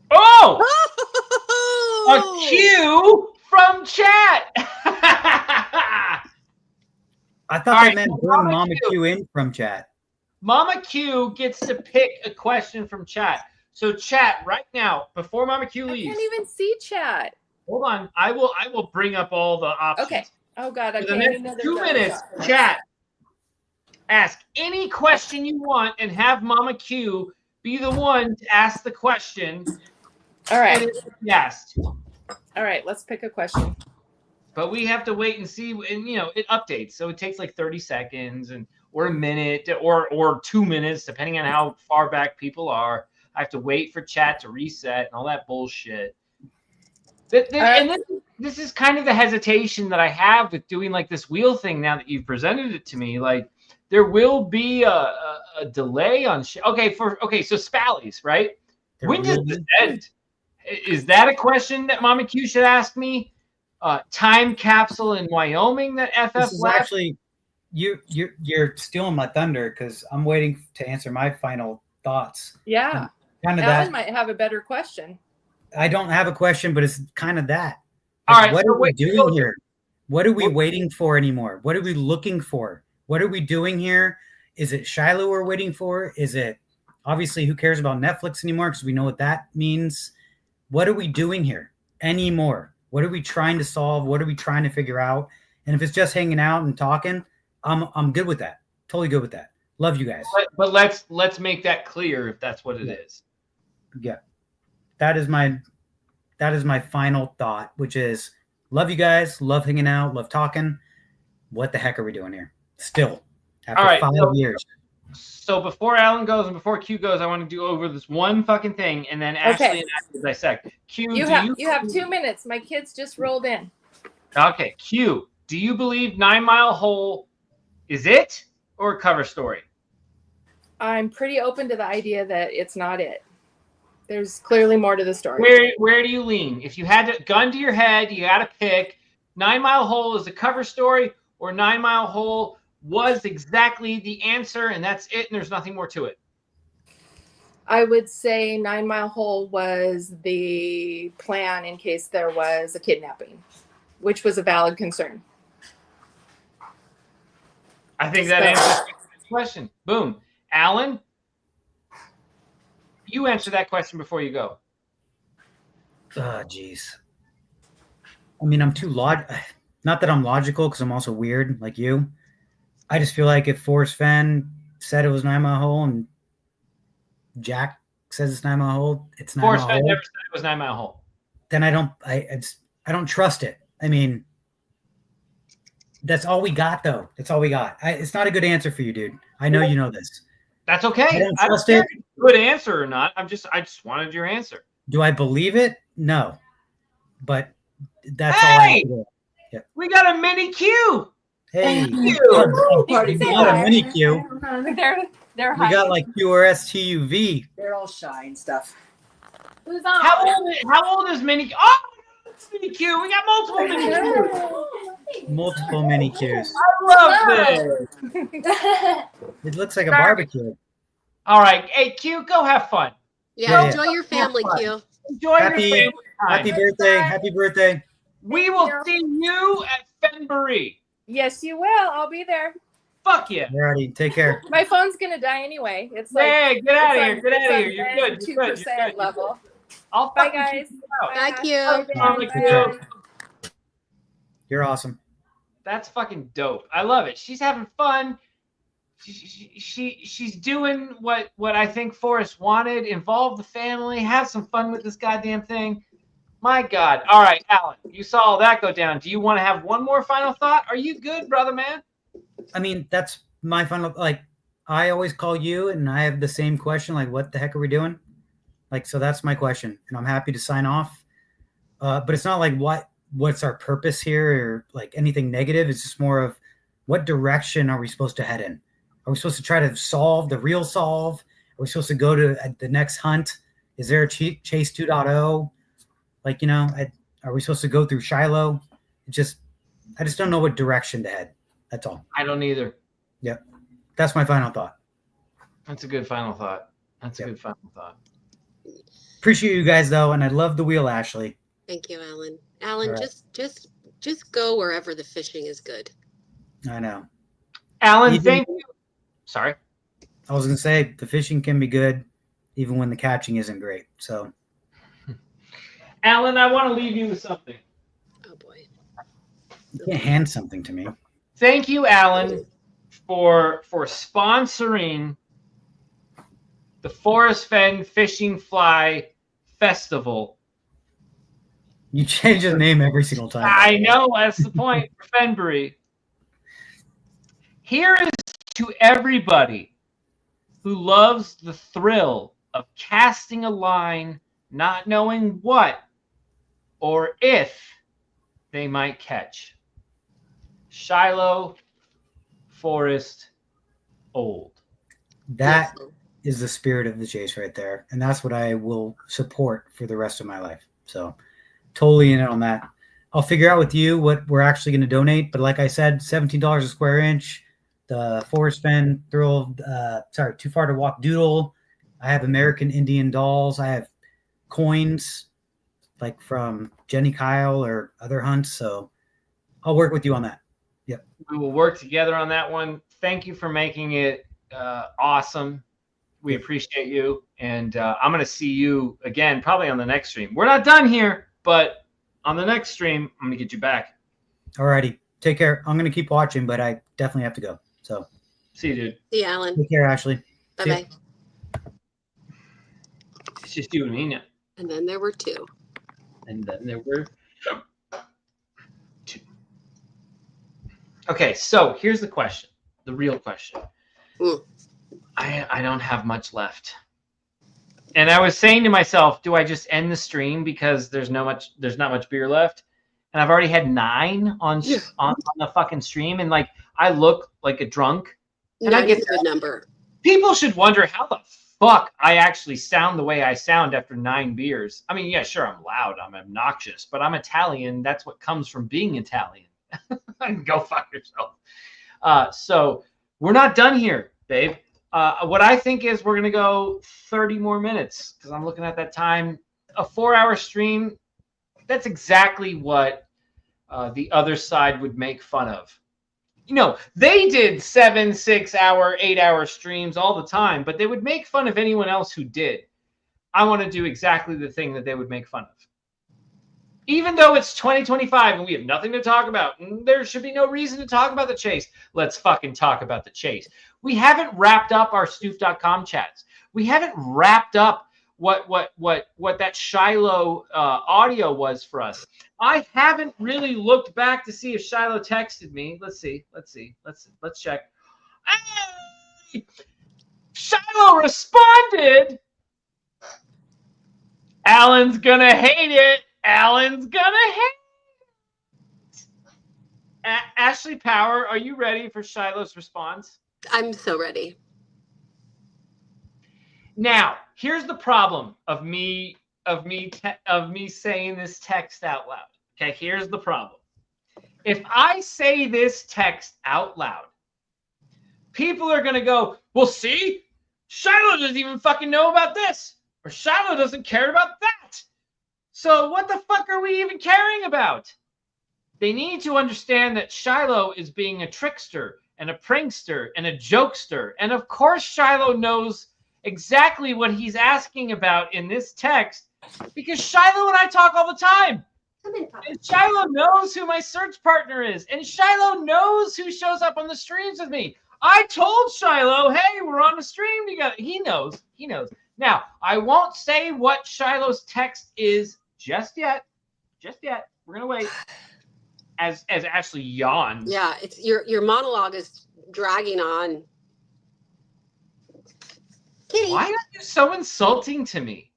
H: Oh! A Q from chat.
I: I thought that meant bring Mama Q in from chat.
H: Mama Q gets to pick a question from chat. So chat right now, before Mama Q leaves.
M: I can't even see chat.
H: Hold on. I will bring up all the options.
M: Okay. Oh God. Okay.
H: For the next 2 minutes, chat. Ask any question you want and have Mama Q be the one to ask the question.
M: All right.
H: Yes.
M: All right. Let's pick a question.
H: But we have to wait and see, and it updates, so it takes like 30 seconds or a minute or 2 minutes, depending on how far back people are. I have to wait for chat to reset and all that bullshit. And this is kind of the hesitation that I have with doing like this wheel thing now that you've presented it to me. Like there will be a delay on shit. Okay, so Spallies, right? When does this end? Is that a question that Mama Q should ask me? Time capsule in Wyoming that FF
I: This is
H: left?
I: actually you're stealing my thunder because I'm waiting to answer my final thoughts.
M: Yeah.
I: Kind of
M: Alan
I: that.
M: might have a better question.
I: I don't have a question, but it's kind of that.
H: All
I: Like,
H: right,
I: what
H: so
I: are we
H: wait,
I: doing here? What are we waiting for anymore? What are we looking for? What are we doing here? Is it Shiloh we're waiting for? Is it obviously who cares about Netflix anymore? Because we know what that means. What are we doing here anymore? What are we trying to solve? What are we trying to figure out? And if it's just hanging out and talking, I'm good with that. Totally good with that. Love you guys.
H: But let's make that clear if that's what it is.
I: Yeah. That is my final thought, which is love you guys, love hanging out, love talking. What the heck are we doing here? Still, after 5 years.
H: So before Alan goes and before Q goes, I want to do over this one fucking thing, and then Ashley and Ashley dissect. Q,
M: You have 2 minutes. My kids just rolled in.
H: Okay, Q, do you believe 9 Mile Hole is it or a cover story?
M: I'm pretty open to the idea that it's not it. There's clearly more to the story.
H: Where do you lean? If you had a gun to your head, you got to pick 9 Mile Hole is a cover story or 9 Mile Hole was exactly the answer and that's it and there's nothing more to it.
M: I would say 9 Mile Hole was the plan in case there was a kidnapping, which was a valid concern.
H: I think that answers the question. Boom. Alan, you answer that question before you go.
I: Oh, geez. I mean, I'm too not that I'm logical because I'm also weird like you. I just feel like if Forrest Fenn said it was 9 Mile Hole and Jack says it's 9 Mile Hole, it's 9
H: Forrest
I: Mile
H: Fenn
I: Hole.
H: never said it was 9 Mile Hole.
I: Then I don't trust it. I mean, that's all we got though. That's all we got. It's not a good answer for you, dude. I know you know this.
H: That's okay.
I: I don't trust
H: care
I: it.
H: if it's a good answer or not. I just wanted your answer.
I: Do I believe it? No. But that's all I
H: Hey!
I: have to do. Yeah.
H: We got a mini Q.
I: Hey,
F: Party
I: not a mini Q.
F: They're
I: We got like QRSTUV.
F: They're all shy and stuff.
M: Who's on?
H: How old is mini? Oh, it's mini Q. We got multiple mini Qs.
I: Multiple mini Qs.
H: I love this.
I: It looks like a barbecue.
H: All right, hey Q, go have fun.
J: Yeah, enjoy your family, Q.
H: Enjoy your family time.
I: Happy birthday. Happy birthday.
H: We will see you at Fennboree.
M: Yes, you will. I'll be there.
H: Fuck yeah.
I: Alrighty, take care.
M: My phone's gonna die anyway. It's like
H: Hey, get out of here. Get out of here.
M: it's
H: You're
M: on
H: good. You're good.
M: 2% level.
H: I'll
M: Bye,
H: fucking
M: guys.
H: keep you out.
J: Bye, Q.
H: Mama
M: Bye.
H: Q.
I: You're awesome.
H: That's fucking dope. I love it. She's having fun. She's doing what I think Forrest wanted. Involve the family. Have some fun with this goddamn thing. My God. All right, Alan, you saw all that go down. Do you want to have one more final thought? Are you good, brother man?
I: I mean, that's my final. Like, I always call you, and I have the same question. Like, what the heck are we doing? Like, so that's my question, and I'm happy to sign off. But it's not like what's our purpose here, or like anything negative. It's just more of what direction are we supposed to head in? Are we supposed to try to solve the real solve? Are we supposed to go to the next hunt? Is there a chase 2.0? Like, you know, are we supposed to go through Shiloh? I just don't know what direction to head. That's all.
H: I don't either.
I: Yep. That's my final thought.
H: That's a good final thought. That's a good final thought.
I: Appreciate you guys though, and I love the wheel, Ashley.
J: Thank you, Alan. Alan,
I: All right.
J: just go wherever the fishing is good.
I: I know.
H: Alan, thank you. Sorry.
I: I was gonna say the fishing can be good even when the catching isn't great. So
H: Alan, I want to leave you with something.
J: Oh boy.
I: you can't hand something to me.
H: Thank you, Alan, for sponsoring the Forrest Fenn Fishing Fly Festival.
I: You change the name every single time.
H: I know, that's the point. For Fennboree. Here is to everybody who loves the thrill of casting a line, not knowing what or if they might catch. Shiloh, Forrest, Old.
I: That is the spirit of the chase right there. And that's what I will support for the rest of my life. So totally in it on that. I'll figure out with you what we're actually going to donate. But like I said, $17 a square inch, the Forrest Fenn Thrill, Too Far to Walk Doodle. I have American Indian dolls. I have coins like from Jenny Kyle or other hunts. So I'll work with you on that. Yep.
H: We will work together on that one. Thank you for making it awesome. We appreciate you. And I'm going to see you again, probably on the next stream. We're not done here, but on the next stream, I'm going to get you back.
I: All righty. Take care. I'm going to keep watching, but I definitely have to go. So
H: see you, dude.
J: See you, Alan.
I: Take care, Ashley.
J: Bye-bye.
H: It's just you and me now.
J: And then there were two.
H: And then there were two. Okay, so here's the question. The real question. I don't have much left. And I was saying to myself, do I just end the stream because there's not much beer left? And I've already had 9 on the fucking stream, and like I look like a drunk. And
J: 9
H: I get
J: is a good number.
H: People should wonder how the fuck I actually sound the way I sound after 9 beers. I mean, yeah, sure, I'm loud, I'm obnoxious, but I'm Italian. That's what comes from being Italian. Go fuck yourself. So we're not done here, babe. What I think is we're going to go 30 more minutes because I'm looking at that time. A 4-hour stream, that's exactly what the other side would make fun of. You know, they did 7, 6-hour, 8-hour streams all the time, but they would make fun of anyone else who did. I want to do exactly the thing that they would make fun of. Even though it's 2025 and we have nothing to talk about, there should be no reason to talk about the chase. Let's fucking talk about the chase. We haven't wrapped up our Stuef.com chats. We haven't wrapped up what that Shiloh audio was for us. I haven't really looked back to see if Shiloh texted me. Let's see. Let's check. Hey! Shiloh responded. Alan's gonna hate it. Alan's gonna hate it. Ashley Power, are you ready for Shiloh's response?
J: I'm so ready.
H: Now, here's the problem of me saying this text out loud. Okay, here's the problem. If I say this text out loud, people are gonna go, well, see, Shiloh doesn't even fucking know about this, or Shiloh doesn't care about that. So what the fuck are we even caring about? They need to understand that Shiloh is being a trickster and a prankster and a jokester. And of course, Shiloh knows exactly what he's asking about in this text because Shiloh and I talk all the time. And Shiloh knows who my search partner is. And Shiloh knows who shows up on the streams with me. I told Shiloh, hey, we're on the stream together. He knows. Now, I won't say what Shiloh's text is just yet. We're going to wait. As Ashley yawns.
J: Yeah, it's your monologue is dragging on. Kitty.
H: Why are you so insulting to me?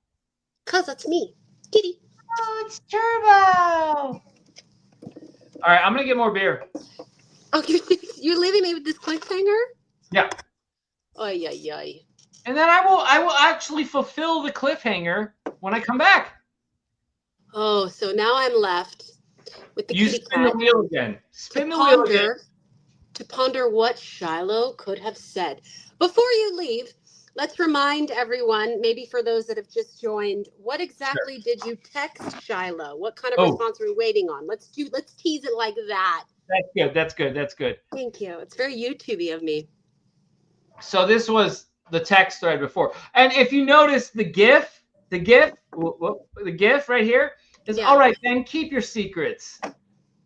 J: Because that's me. Kitty.
H: Oh, it's Turbo. All right, I'm going to get more beer.
J: Oh, you're leaving me with this cliffhanger?
H: Yeah.
J: Ay, ay, ay.
H: And then I will actually fulfill the cliffhanger when I come back.
J: Oh, so now I'm left with the kitty
H: spin the wheel again. Spin the wheel again.
J: To ponder what Shiloh could have said. Before you leave, let's remind everyone, maybe for those that have just joined, what exactly did you text Shiloh? What kind of response are we waiting on? Let's tease it like that.
H: That's good.
J: Thank you. It's very YouTubey of me.
H: So this was the text thread before. And if you notice the GIF right here is, all right, then keep your secrets.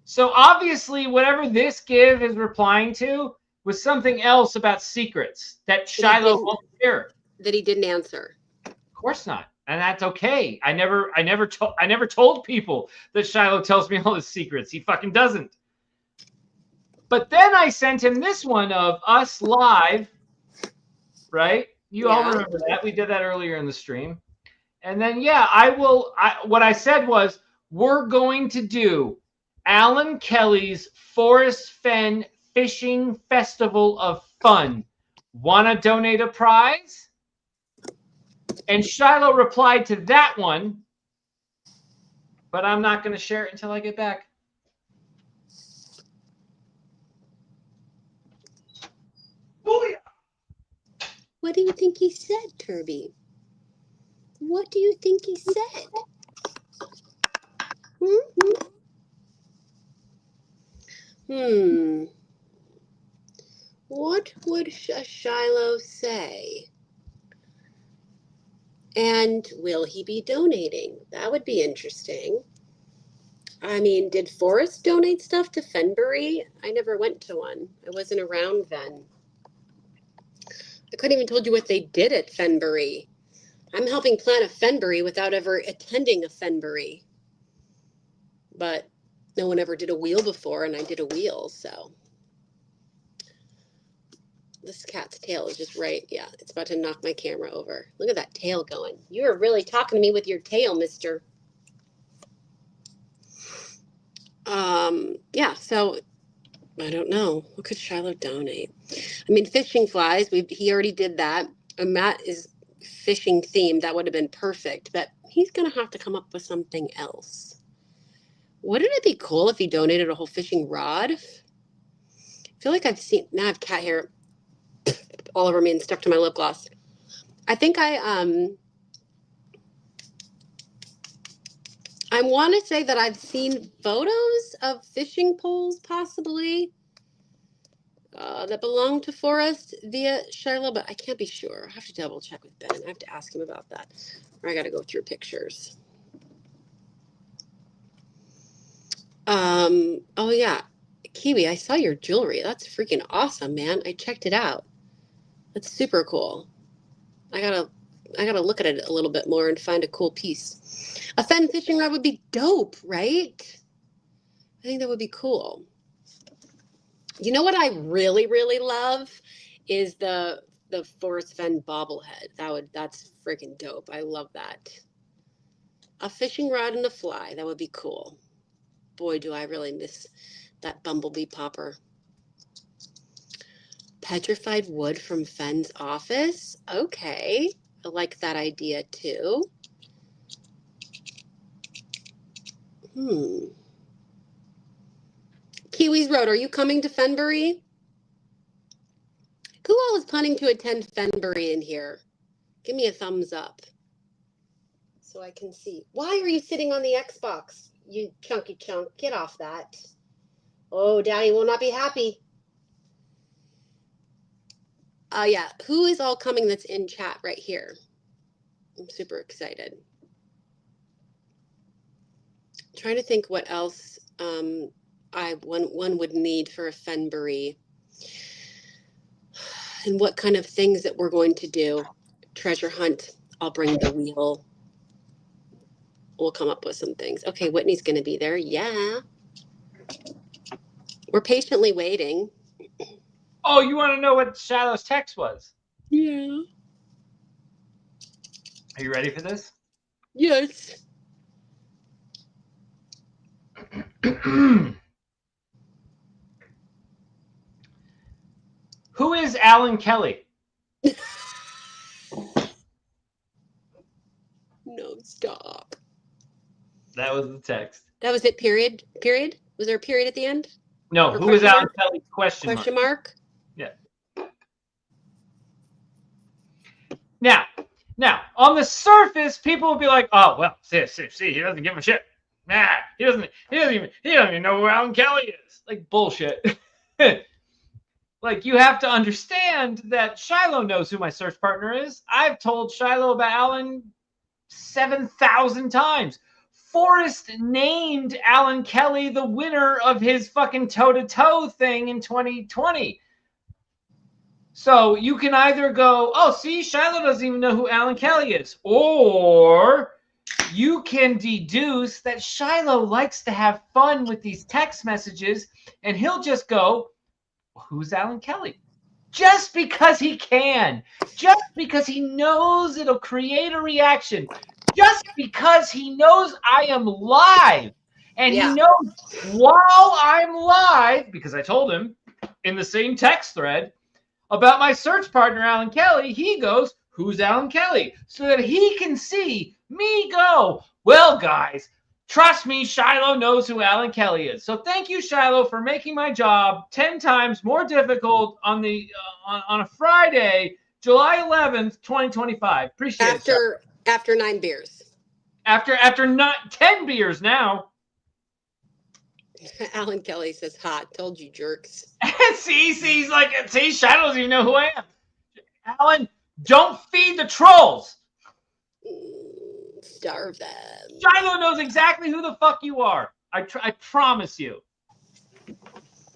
H: So obviously, whatever this GIF is replying to was something else about secrets that Shiloh won't share.
J: That he didn't answer.
H: Of course not. And that's okay. I never told people that Shiloh tells me all his secrets. He fucking doesn't. But then I sent him this one of us live, right? You all remember that. We did that earlier in the stream. And then, yeah, what I said was, we're going to do Alan Kelly's Forrest Fenn Fishing Festival of Fun. Want to donate a prize? And Shiloh replied to that one, but I'm not going to share it until I get back.
J: What do you think he said, Kirby? What do you think he said? What would Shiloh say? And will he be donating? That would be interesting. I mean, did Forrest donate stuff to Fennboree? I never went to one. I wasn't around then. I couldn't even told you what they did at Fennboree. I'm helping plan a Fennboree without ever attending a Fennboree. But no one ever did a wheel before, and I did a wheel, so. This cat's tail is just right. Yeah, it's about to knock my camera over. Look at that tail going. You are really talking to me with your tail, mister. Yeah, so I don't know. What could Shiloh donate? I mean, fishing flies, he already did that. And Matt is fishing themed. That would have been perfect, but he's going to have to come up with something else. Wouldn't it be cool if he donated a whole fishing rod? I feel like I've seen, now I have cat hair all over me and stuck to my lip gloss. I think I want to say that I've seen photos of fishing poles possibly that belong to Forrest via Shiloh, but I can't be sure. I have to double check with Ben. I have to ask him about that. Or I got to go through pictures. Oh yeah, Kiwi, I saw your jewelry. That's freaking awesome, man. I checked it out. That's super cool. I gotta look at it a little bit more and find a cool piece. A Fenn fishing rod would be dope, right? I think that would be cool. You know what I really, really love is the Forrest Fenn bobblehead. That's freaking dope. I love that. A fishing rod and a fly. That would be cool. Boy, do I really miss that bumblebee popper. Petrified wood from Fenn's office. Okay. I like that idea too. Kiwis Road, are you coming to Fennboree? Who all is planning to attend Fennboree in here? Give me a thumbs up so I can see. Why are you sitting on the Xbox, you chunky chunk? Get off that. Oh, Daddy will not be happy. Yeah, who is all coming that's in chat right here? I'm super excited. Trying to think what else one would need for a Fennboree. And what kind of things that we're going to do. Treasure hunt. I'll bring the wheel. We'll come up with some things. Okay, Whitney's going to be there. Yeah. We're patiently waiting.
H: Oh, you want to know what Shadow's text was?
J: Yeah.
H: Are you ready for this?
J: Yes.
H: Who is Alan Kelly?
J: No, stop.
H: That was the text.
J: That was it, period? Period? Was there a period at the end?
H: No,
J: Or
H: who is
J: question
H: Alan
J: mark?
H: Kelly? Question mark. Yeah. Now, on the surface, people will be like, "Oh, well, see, he doesn't give a shit. Nah, he doesn't even know who Alan Kelly is." Like bullshit. Like you have to understand that Shiloh knows who my search partner is. I've told Shiloh about Alan 7,000 times. Forrest named Alan Kelly the winner of his fucking toe-to-toe thing in 2020. So you can either go, oh, see, Shiloh doesn't even know who Alan Kelly is. Or you can deduce that Shiloh likes to have fun with these text messages, and he'll just go, who's Alan Kelly? just because he can, just because he knows it'll create a reaction, just because he knows I am live. And he knows while I'm live, because I told him in the same text thread about my search partner, Alan Kelly, he goes, who's Alan Kelly? So that he can see me go, well, guys, trust me, Shiloh knows who Alan Kelly is. So thank you, Shiloh, for making my job 10 times more difficult on the on a Friday, July 11th, 2025. Appreciate it.
J: After 9 beers.
H: After not 10 beers now.
J: Alan Kelly says, hot. Told you, jerks.
H: see, Shiloh doesn't even know who I am. Alan, don't feed the trolls.
J: Starve them.
H: Shiloh knows exactly who the fuck you are. I promise you.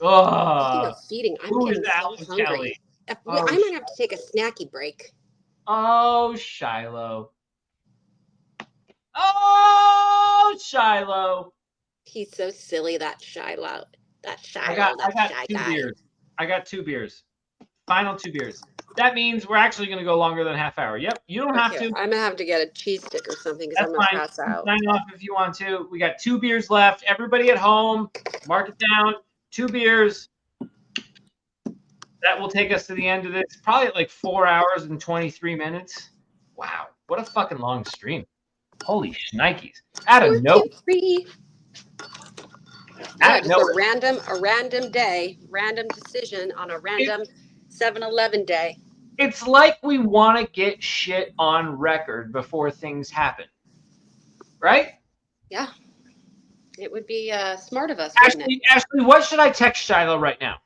H: Oh,
J: feeding. I'm
H: who
J: getting
H: is
J: so
H: Alan
J: hungry.
H: Kelly?
J: I might have to take a snacky break.
H: Oh, Shiloh. Oh, Shiloh.
J: He's so silly, that Shiloh. That Shiloh.
H: I got
J: shy
H: 2
J: guy.
H: beers. I got 2 beers. Final 2 beers. That means we're actually going to go longer than a half hour. Yep, you don't have to.
J: I'm going to have to get a cheese stick or something because I'm going to pass out.
H: Sign off if you want to. We got 2 beers left. Everybody at home, mark it down. 2 beers. That will take us to the end of this. Probably at like 4 hours and 23 minutes. Wow, what a fucking long stream. Holy shnikes. Out of nowhere.
J: 3. Yeah, just a random day, random decision on a random 7-Eleven day.
H: It's like we want to get shit on record before things happen. Right?
J: Yeah. It would be smart of us,
H: Ashley,
J: wouldn't it?
H: Ashley, what should I text Shiloh right now?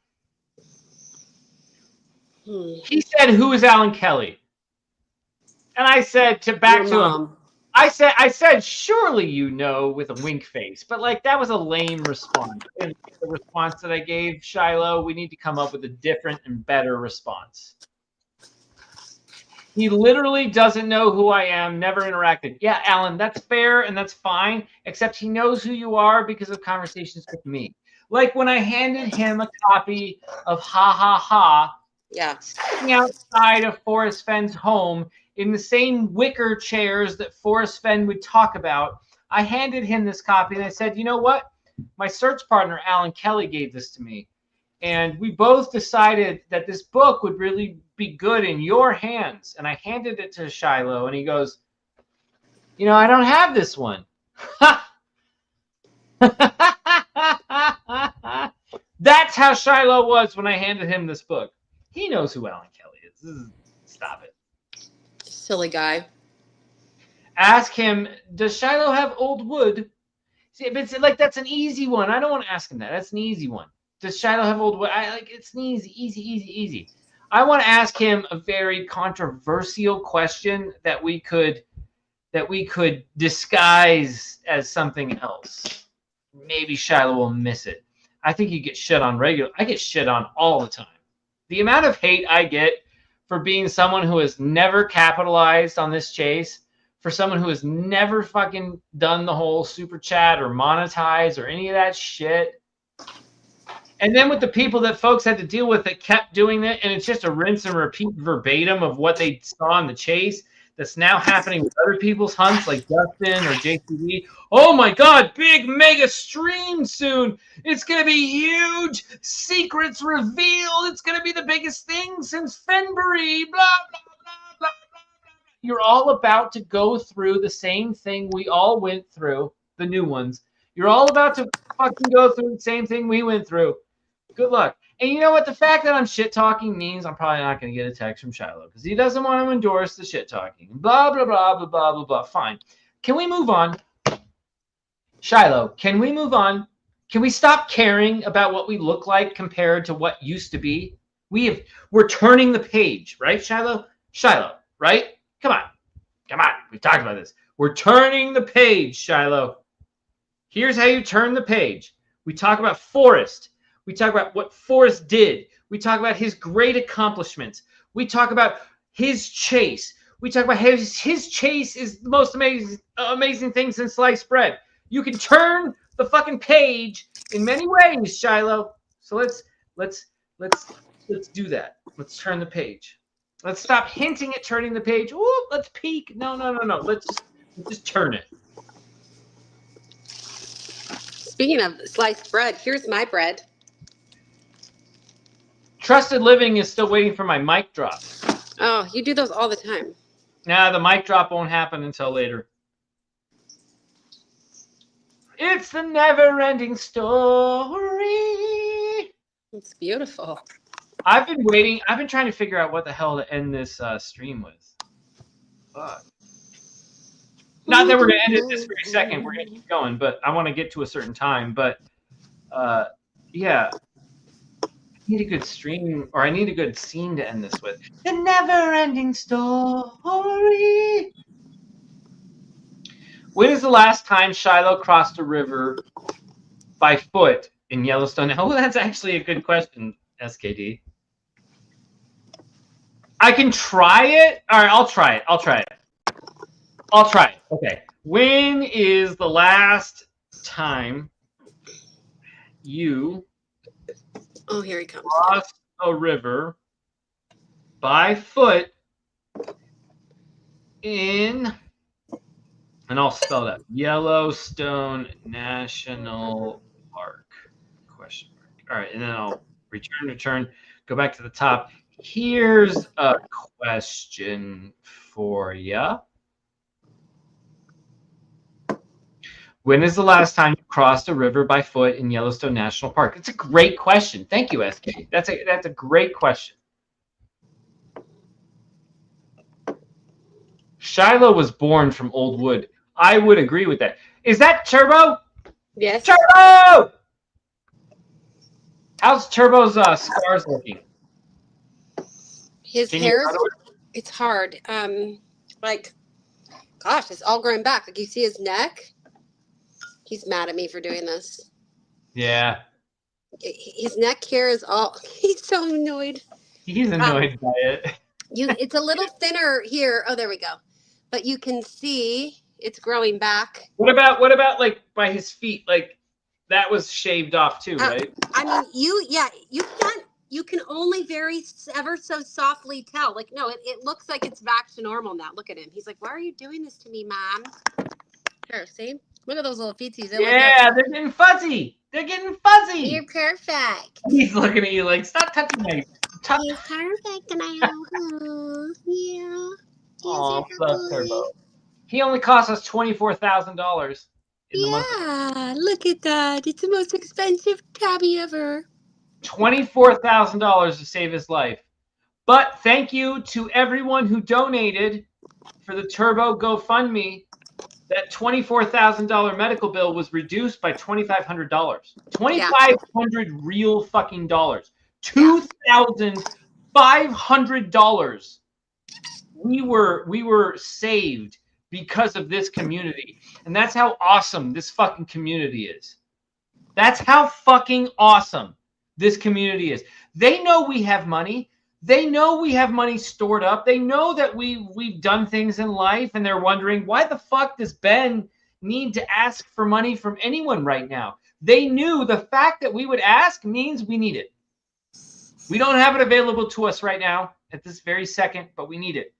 H: He said, who is Alan Kelly? And I said back to him, I said, surely you know, with a wink face. But like that was a lame response. And the response that I gave Shiloh, we need to come up with a different and better response. He literally doesn't know who I am, never interacted. Yeah, Alan, that's fair and that's fine, except he knows who you are because of conversations with me. Like when I handed him a copy of Ha Ha Ha, sitting outside of Forrest Fenn's home in the same wicker chairs that Forrest Fenn would talk about, I handed him this copy and I said, you know what? My search partner, Alan Kelly, gave this to me. And we both decided that this book would really be good in your hands. And I handed it to Shiloh and he goes, you know, I don't have this one. That's how Shiloh was when I handed him this book. He knows who Alan Kelly is. Stop it.
J: Silly guy.
H: Ask him, does Shiloh have old wood? See, but it's like that's an easy one. I don't want to ask him that. That's an easy one. Does Shiloh have old wood? It's an easy. I want to ask him a very controversial question that we could disguise as something else. Maybe Shiloh will miss it. I think you get shit on regular. I get shit on all the time. The amount of hate I get for being someone who has never capitalized on this chase, for someone who has never fucking done the whole super chat or monetize or any of that shit. And then with the people that folks had to deal with that kept doing it, and it's just a rinse and repeat verbatim of what they saw in the chase that's now happening with other people's hunts like Justin or JCD. Oh my God, big mega stream soon. It's going to be huge. Secrets revealed. It's going to be the biggest thing since Fennboree. Blah, blah, blah, blah, blah. You're all about to go through the same thing we all went through, the new ones. You're all about to fucking go through the same thing we went through. Good luck. And you know what? The fact that I'm shit talking means I'm probably not going to get a text from Shiloh because he doesn't want to endorse the shit talking. Blah, blah, blah, blah, blah, blah, blah. Fine. Can we move on? Shiloh, can we move on? Can we stop caring about what we look like compared to what used to be? We're turning the page, right, Shiloh? Shiloh, right? Come on. We've talked about this. We're turning the page, Shiloh. Here's how you turn the page. We talk about Forrest. We talk about what Forrest did. We talk about his great accomplishments. We talk about his chase. We talk about his chase is the most amazing thing since sliced bread. You can turn the fucking page in many ways, Shiloh. So let's do that. Let's turn the page. Let's stop hinting at turning the page. Ooh, let's peek. No. Let's just turn it.
J: Speaking of sliced bread, here's my bread.
H: Trusted Living is still waiting for my mic drop.
J: Oh, you do those all the time.
H: Nah, the mic drop won't happen until later. It's the never-ending story.
J: It's beautiful.
H: I've been waiting. I've been trying to figure out what the hell to end this stream with. Fuck. Not that we're going to end it this very second. We're going to keep going, but I want to get to a certain time. But, yeah. I need a good stream, or I need a good scene to end this with. The never-ending story. When is the last time Shiloh crossed a river by foot in Yellowstone? Oh, that's actually a good question, SKD. I can try it. All right, I'll try it. Okay. When is the last time you
J: here he comes.
H: crossed a river by foot in, and I'll spell that, Yellowstone National Park? Question mark. All right, and then I'll return, go back to the top. Here's a question for you. When is the last time you crossed a river by foot in Yellowstone National Park? It's a great question. Thank you, SK. That's a great question. Shiloh was born from old wood. I would agree with that. Is that Turbo?
J: Yes.
H: Turbo! How's Turbo's scars looking?
J: His hair, it's hard. Like, gosh, it's all growing back. Like, you see his neck? He's mad at me for doing this.
H: Yeah.
J: His neck here is all, he's so annoyed.
H: He's annoyed by it.
J: It's a little thinner here. Oh, there we go. But you can see it's growing back.
H: What about like by his feet? Like that was shaved off too, right?
J: I mean, you can only ever so softly tell. Like, no, it looks like it's back to normal now. Look at him. He's like, why are you doing this to me, Mom? Here, see? Look at those little feetsies.
H: Yeah, they're getting fuzzy. They're getting fuzzy.
J: You're perfect.
H: He's looking at you like, stop touching me.
J: You're perfect now. Yeah.
H: Oh, love Turbo. He only cost us $24,000.
J: Yeah, look at that. It's the most expensive tabby ever.
H: $24,000 to save his life. But thank you to everyone who donated for the Turbo GoFundMe. That $24,000 medical bill was reduced by $2,500. $2,500 real fucking dollars. $2,500. We were saved because of this community. And that's how awesome this fucking community is. That's how fucking awesome this community is. They know we have money. They know we have money stored up. They know that we've done things in life, and they're wondering, why the fuck does Ben need to ask for money from anyone right now? They knew the fact that we would ask means we need it. We don't have it available to us right now at this very second, but we need it.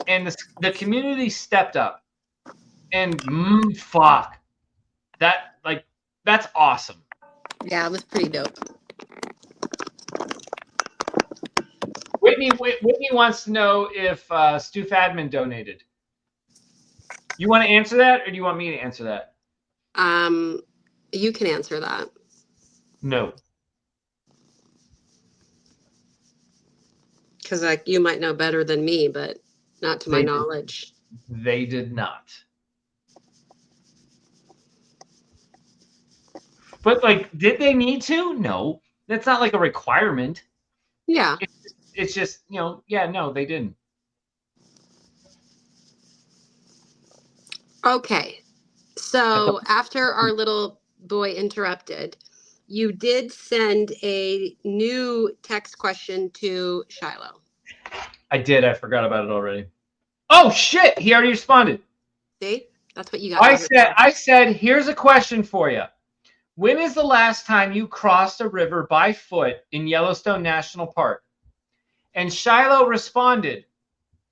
H: And the community stepped up. And fuck. That's awesome.
J: Yeah, it was pretty dope.
H: Whitney wants to know if Stuef Admin donated. You want to answer that, or do you want me to answer that?
J: You can answer that.
H: No.
J: Because you might know better than me, but not to my knowledge.
H: They did not. But did they need to? No. That's not like a requirement.
J: Yeah.
H: It's just, yeah, no, they didn't.
J: Okay. So after our little boy interrupted, you did send a new text question to Shiloh.
H: I did. I forgot about it already. Oh, shit. He already responded.
J: See? That's what you got.
H: I said, here's a question for you. When is the last time you crossed a river by foot in Yellowstone National Park? And Shiloh responded,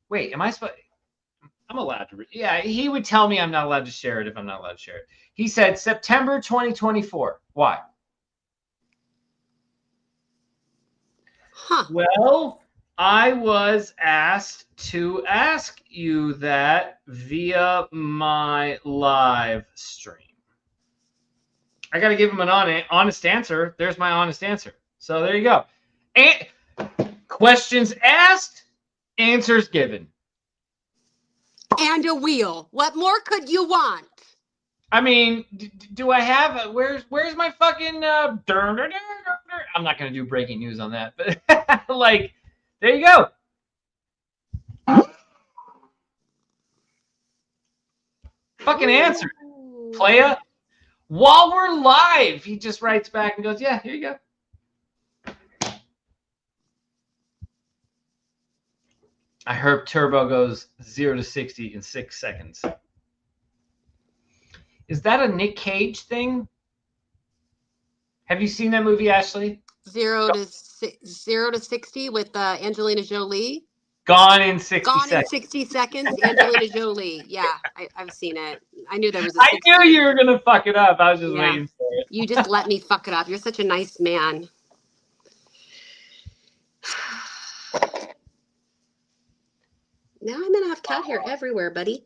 H: wait, am I supposed? I'm allowed to. Yeah, he would tell me I'm not allowed to share it if I'm not allowed to share it. He said September 2024. Why?
J: Huh.
H: Well, I was asked to ask you that via my live stream. I got to give him an honest answer. There's my honest answer. So there you go. And questions asked, answers given.
J: And a wheel. What more could you want?
H: I mean, do I have where's my fucking I'm not gonna do breaking news on that, but like, there you go. Fucking answer, playa. While we're live, he just writes back and goes, "Yeah, here you go." I heard Turbo goes 0 to 60 in 6 seconds. Is that a Nick Cage thing? Have you seen that movie, Ashley?
J: 0 to 60 with Angelina Jolie.
H: Gone in 60
J: Gone
H: seconds.
J: in 60 seconds. Angelina Jolie. Yeah, I've seen it. I knew there was.
H: I knew you were gonna fuck it up. I was just waiting for it.
J: You just let me fuck it up. You're such a nice man. Now I'm gonna have cat hair everywhere, buddy.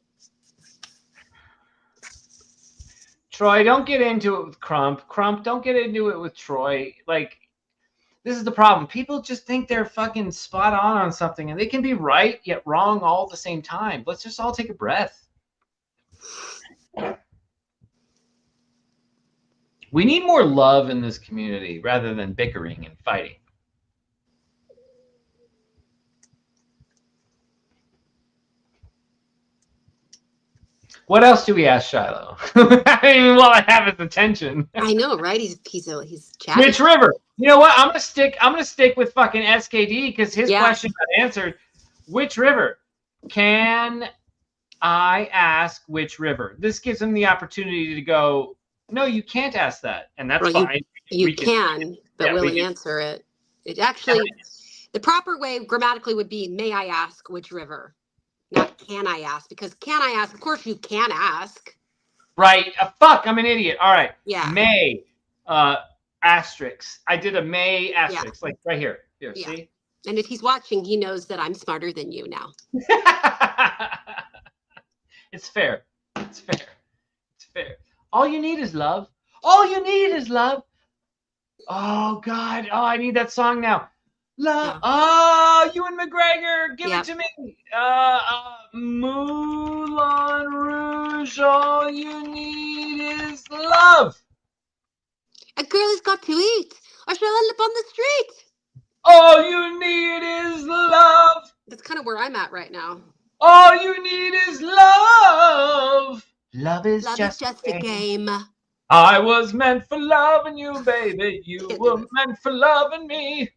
H: Troy, don't get into it with Crump. Crump, don't get into it with Troy. Like, this is the problem. People just think they're fucking spot on something, and they can be right yet wrong all at the same time. Let's just all take a breath. We need more love in this community rather than bickering and fighting. What else do we ask Shiloh? I mean, while I have his attention.
J: I know, right? He's chatting.
H: Mitch River. You know what? I'm gonna stick with fucking SKD because his question got answered. Which river? Can I ask which river? This gives him the opportunity to go, no, you can't ask that. And that's fine.
J: You can, but will he answer it? It actually, the proper way grammatically would be, may I ask which river? Not can I ask, because can I ask? Of course you can ask.
H: Right. Fuck, I'm an idiot. All right.
J: Yeah.
H: May asterisk. I did a may asterisk, like right here. Here, see?
J: And if he's watching, he knows that I'm smarter than you now.
H: It's fair. It's fair. It's fair. All you need is love. All you need is love. Oh, God. Oh, I need that song now. Love. Oh, Ewan McGregor. Give it to me. Moulin Rouge. All you need is love.
J: A girl has got to eat, or she'll end up on the street.
H: All you need is love.
J: That's kind of where I'm at right now.
H: All you need is love. Love is just
J: a game.
H: I was meant for loving you, baby. You were meant for loving me.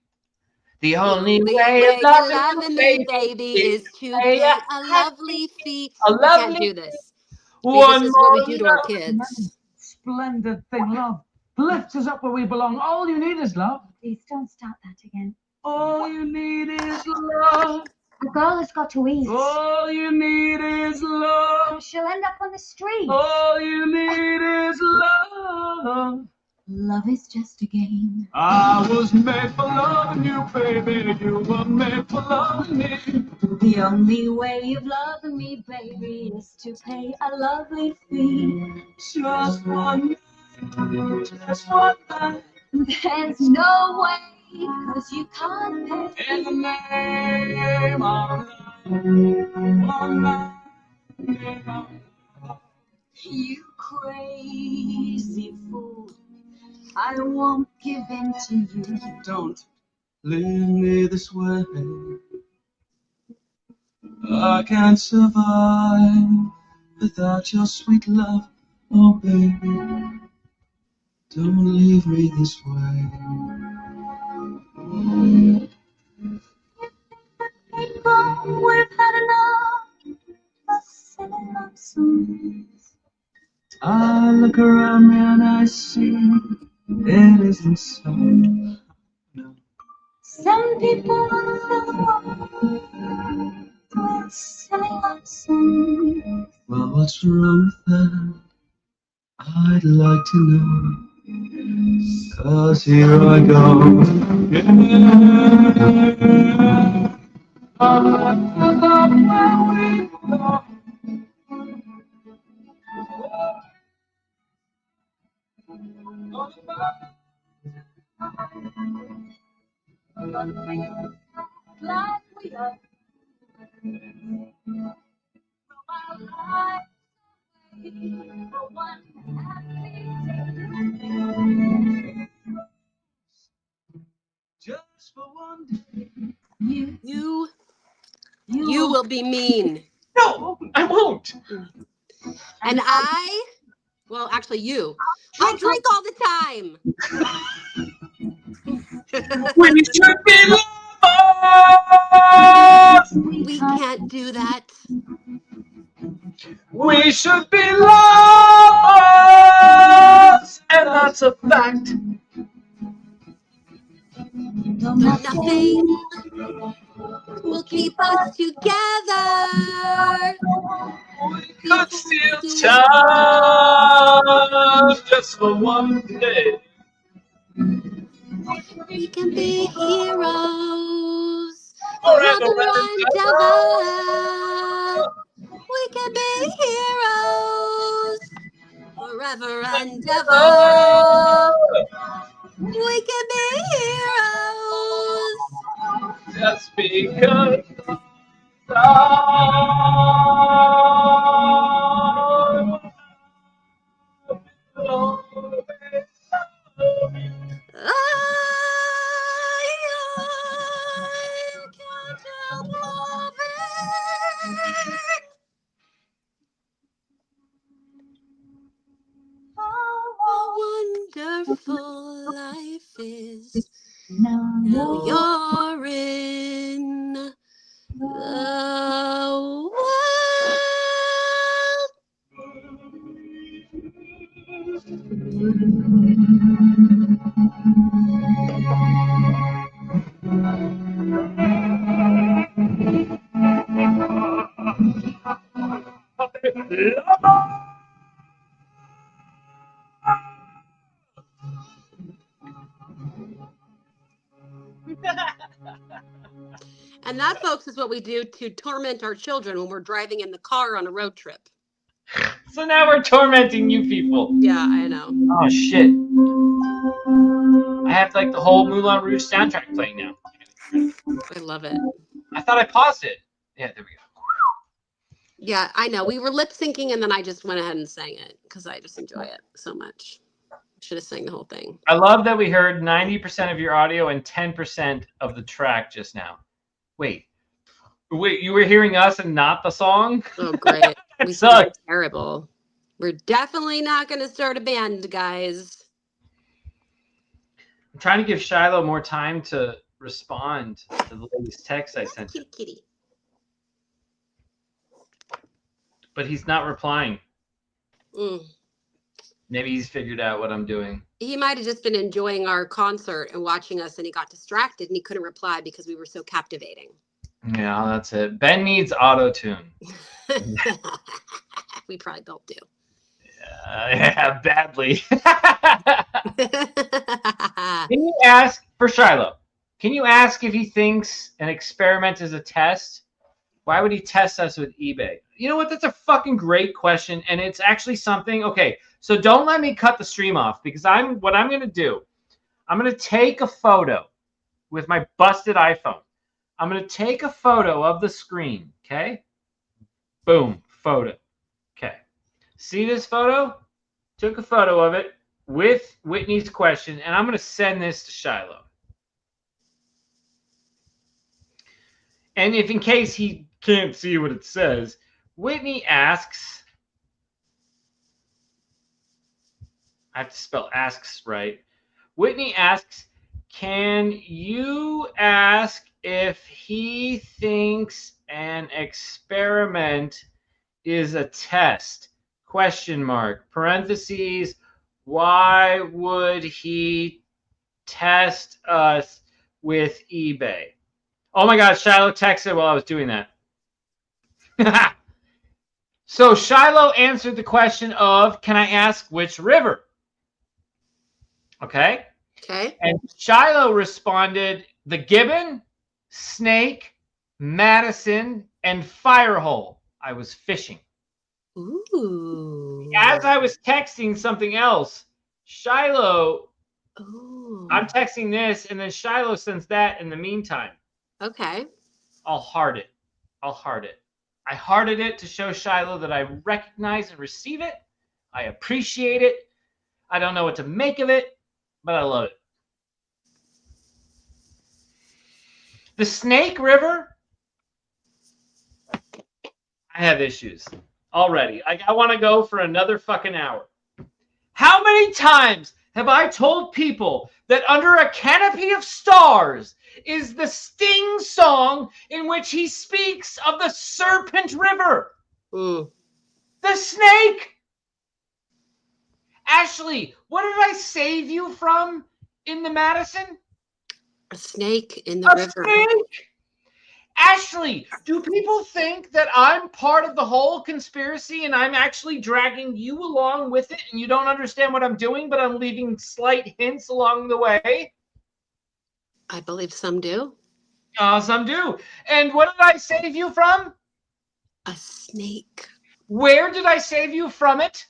H: The only way of loving
J: me, baby, is to pay a lovely fee.
H: A lovely.
J: We can't do this.
K: One
J: this is what we do to our kids.
K: Splendid thing, love. Lifts us up where we belong. All you need is love.
P: Please don't start that again.
K: All you need is love.
P: A girl has got to eat.
K: All you need is love.
P: She'll end up on the street.
K: All you need is love.
P: Love is just a game.
K: I was made for loving you, baby. You were made for loving me.
P: The only way of loving me, baby, is to pay a lovely fee.
K: Just one night. Just one night.
P: There's no way, 'cause you can't pay.
K: In the name of love.
P: You crazy fool. I won't give in to you.
K: Don't leave me this way. I can't survive without your sweet love. Oh, baby, don't leave me this way.
P: People, we've had enough of singing love songs.
K: I look around me and I see it isn't so. No.
P: Some people fill the world with silly love songs.
B: Well, what's wrong with that? I'd like to know. 'Cause here I go.
P: Like we are. For one
B: Just for one day.
J: You will be mean.
H: No, I won't.
J: And well, actually you. I'll drink all the time.
H: We should be lovers.
J: We can't do that.
H: We should be lovers, and that's a fact.
J: Nothing will keep us together.
H: We could steal time just for one day.
J: We can be heroes
H: Forever
J: forever
H: and
J: and ever. We can be heroes forever and ever. We can be heroes.
H: Just because.
J: Wonderful life is
P: now
J: you're in the world. And that, folks, is what we do to torment our children when we're driving in the car on a road trip.
H: So now we're tormenting you people.
J: Yeah, I know.
H: Oh shit! I have like the whole Moulin Rouge soundtrack playing now.
J: I love it.
H: I thought I paused it. Yeah, there we go.
J: Yeah, I know. We were lip syncing and then I just went ahead and sang it because I just enjoy it so much. Should have sang the whole thing.
H: I love that we heard 90% of your audio and 10% of the track just now. Wait, you were hearing us and not the song?
J: Oh, great. We
H: suck.
J: sound terrible. We're definitely not going to start a band, guys.
H: I'm trying to give Shiloh more time to respond to the latest text I sent him.
J: Kitty.
H: But he's not replying.
J: Mm.
H: Maybe he's figured out what I'm doing.
J: He might have just been enjoying our concert and watching us, and he got distracted and he couldn't reply because we were so captivating.
H: Yeah, that's it. Ben needs auto-tune.
J: We probably both do.
H: Yeah, badly. Can you ask for Shiloh? Can you ask if he thinks an experiment is a test? Why would he test us with eBay? You know what? That's a fucking great question, and it's actually something. Okay, so don't let me cut the stream off because what I'm going to do. I'm going to take a photo with my busted iPhone. I'm going to take a photo of the screen. Okay. Boom, photo. Okay. See this photo? Took a photo of it with Whitney's question, and I'm going to send this to Shiloh. And if in case he can't see what it says, Whitney asks, I have to spell asks right. Whitney asks, can you ask if he thinks an experiment is a test? Question mark. Parentheses. Why would he test us with eBay? Oh my God, Shiloh texted while I was doing that. So Shiloh answered the question of, can I ask which river? Okay.
J: Okay.
H: And Shiloh responded, the Gibbon, Snake, Madison, and Firehole. I was fishing.
J: Ooh.
H: As I was texting something else, Shiloh,
J: Ooh.
H: I'm texting this, and then Shiloh sends that in the meantime.
J: Okay.
H: I'll heart it. I hearted it to show Shiloh that I recognize and receive it. I appreciate it. I don't know what to make of it, but I love it. The Snake River, I have issues already. I want to go for another fucking hour. How many times have I told people that Under a Canopy of Stars is the Sting song in which he speaks of the Serpent River?
J: Mm.
H: The snake. Ashley, what did I save you from in the Madison?
J: A snake in the river.
H: Snake. Ashley, do people think that I'm part of the whole conspiracy and I'm actually dragging you along with it and you don't understand what I'm doing, but I'm leaving slight hints along the way?
J: I believe some do.
H: Some do. And what did I save you from?
J: A snake.
H: Where did I save you from it?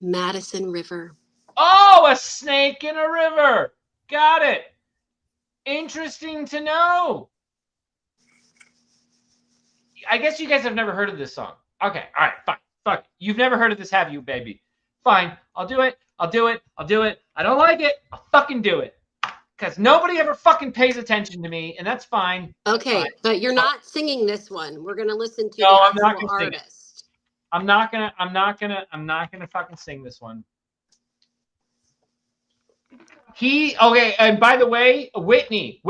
J: Madison River.
H: Oh, a snake in a river. Got it. Interesting to know. I guess you guys have never heard of this song. Okay, all right, fine. Fuck. You've never heard of this, have you, baby? Fine. I'll do it. I don't like it. I'll fucking do it. Because nobody ever fucking pays attention to me, and that's fine.
J: Okay,
H: Fine.
J: but you're not singing this one. We're gonna listen to
H: No,
J: the
H: I'm not
J: actual
H: gonna sing it.
J: artist.
H: I'm not gonna fucking sing this one. Okay, and by the way, Whitney.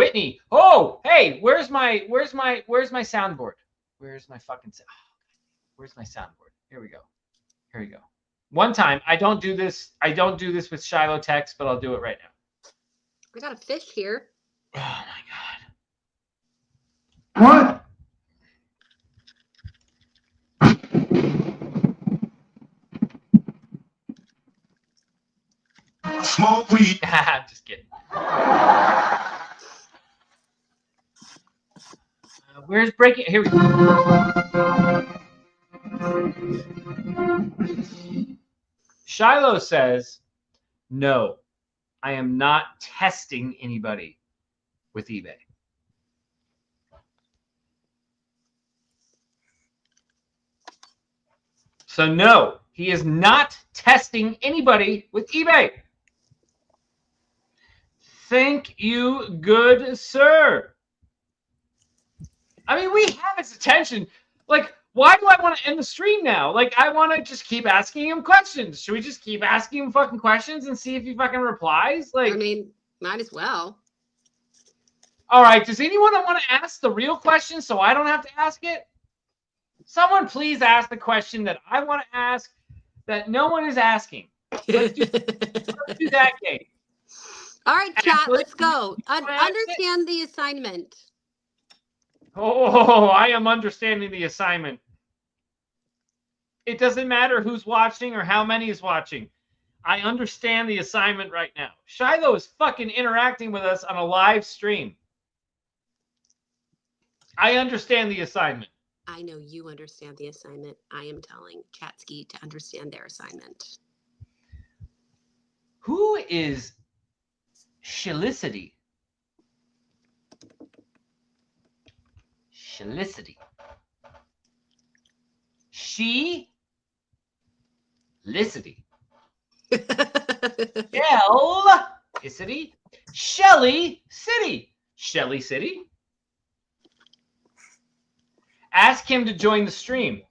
H: Oh, hey, where's my soundboard? Where's my fucking where's my soundboard? Here we go. One time, I don't do this with Shiloh text, but I'll do it right now.
J: We got a fish here.
H: Oh my God.
A: What? Smoke weed.
H: I'm just kidding. Where's breaking? Here we go. Shiloh says, no, I am not testing anybody with eBay. So no, he is not testing anybody with eBay. Thank you, good sir. I mean, we have his attention. Like, why do I want to end the stream now? Like, I want to just keep asking him questions. Should we just keep asking him fucking questions and see if he fucking replies? Like,
J: I mean, might as well.
H: All right, does anyone want to ask the real question so I don't have to ask it? Someone please ask the question that I want to ask that no one is asking. Let's do that game.
J: All right, chat,
H: Ashley,
J: let's go.
H: you wanna ask it?
J: Understand the assignment.
H: Oh, I am understanding the assignment. It doesn't matter who's watching or how many is watching. I understand the assignment right now. Shiloh is fucking interacting with us on a live stream. I understand the assignment.
J: I know you understand the assignment. I am telling Chatsky to understand their assignment.
H: Who is Shilicity? Shilicity. She-licity. Shell-icity. Shelly City. Shelly City. Ask him to join the stream.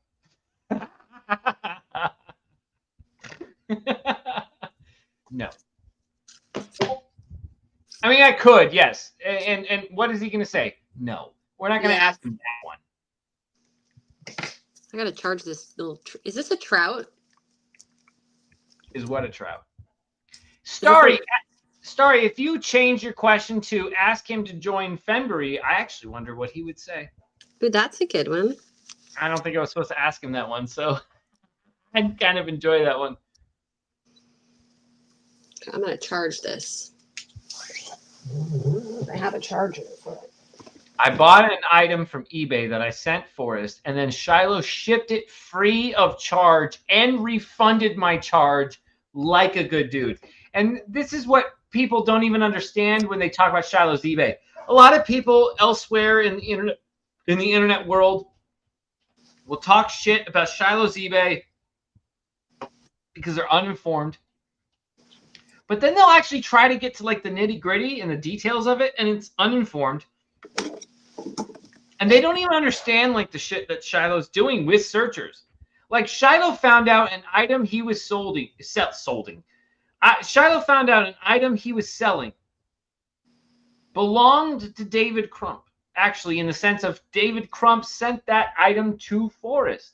H: No. I mean, I could, yes. And what is he going to say? No. We're not going to ask him that one.
J: I got to charge this little... Is this a trout?
H: Is what a trout? Starry Starry, if you change your question to ask him to join Fennboree, I actually wonder what he would say.
J: Ooh, that's a good one.
H: I don't think I was supposed to ask him that one, so I'd kind of enjoy that one.
J: I'm going to charge this. I have a charger for it.
H: I bought an item from eBay that I sent Forrest, and then Shiloh shipped it free of charge and refunded my charge like a good dude. And this is what people don't even understand when they talk about Shiloh's eBay. A lot of people elsewhere in the internet world will talk shit about Shiloh's eBay because they're uninformed. But then they'll actually try to get to like the nitty-gritty and the details of it, and it's uninformed. And they don't even understand like the shit that Shiloh's doing with searchers. Like Shiloh found out an item he was selling. Shiloh found out an item he was selling belonged to David Crump. Actually, in the sense of David Crump sent that item to Forrest.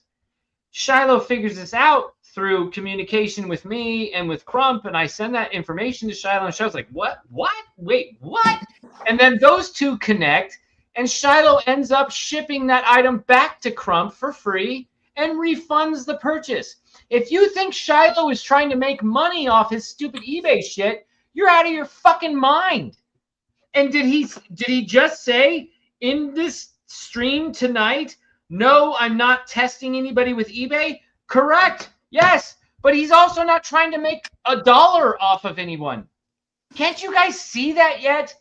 H: Shiloh figures this out through communication with me and with Crump, and I send that information to Shiloh, and Shiloh's like, what? Wait, what? And then those two connect, and Shiloh ends up shipping that item back to Crump for free and refunds the purchase. If you think Shiloh is trying to make money off his stupid eBay shit, you're out of your fucking mind. And did he just say in this stream tonight, no, I'm not testing anybody with eBay? Correct. Yes. But he's also not trying to make $1 off of anyone. Can't you guys see that yet?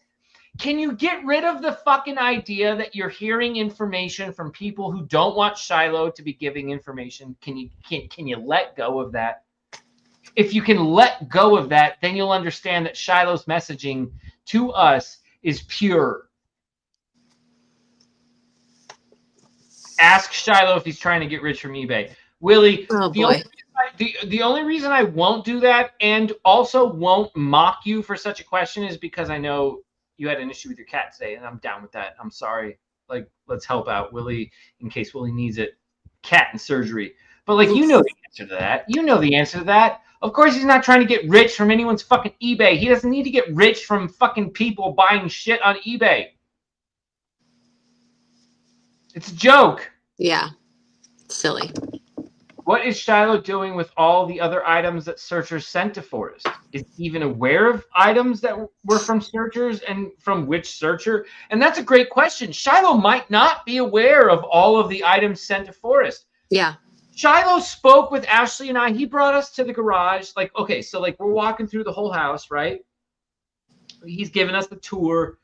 H: Can you get rid of the fucking idea that you're hearing information from people who don't want Shiloh to be giving information? Can you let go of that? If you can let go of that, then you'll understand that Shiloh's messaging to us is pure. Ask Shiloh if he's trying to get rich from eBay. Willie, the only reason I won't do that and also won't mock you for such a question is because I know you had an issue with your cat today, and I'm down with that. I'm sorry. Like, let's help out Willie in case Willie needs it. Cat and surgery. But, like, you know the answer to that. You know the answer to that. Of course he's not trying to get rich from anyone's fucking eBay. He doesn't need to get rich from fucking people buying shit on eBay. It's a joke.
J: Yeah. Silly.
H: What is Shiloh doing with all the other items that searchers sent to Forrest? Is he even aware of items that were from searchers and from which searcher? And that's a great question. Shiloh might not be aware of all of the items sent to Forrest.
J: Yeah.
H: Shiloh spoke with Ashley and I. He brought us to the garage. Like, okay, so like we're walking through the whole house, right? He's giving us the tour.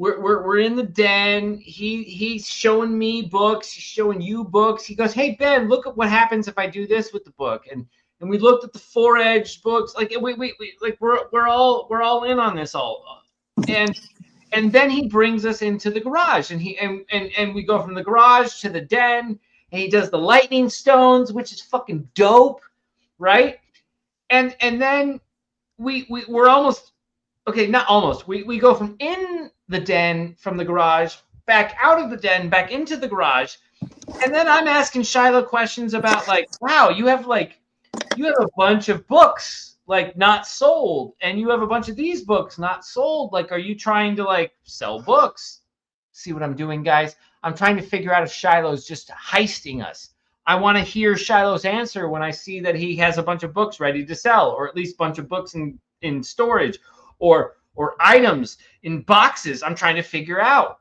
H: We're in the den. He's showing me books. He's showing you books. He goes, "Hey Ben, look at what happens if I do this with the book." And we looked at the 4-edged books. Like we're all in on this all. And then he brings us into the garage, and we go from the garage to the den, and he does the lightning stones, which is fucking dope, right? And then we're almost. Okay, not almost. We go from in the den, from the garage, back out of the den, back into the garage. And then I'm asking Shiloh questions about like, wow, you have a bunch of books like not sold. And you have a bunch of these books not sold. Like, are you trying to like sell books? See what I'm doing, guys? I'm trying to figure out if Shiloh's just heisting us. I want to hear Shiloh's answer when I see that he has a bunch of books ready to sell, or at least a bunch of books in storage. Or items in boxes I'm trying to figure out.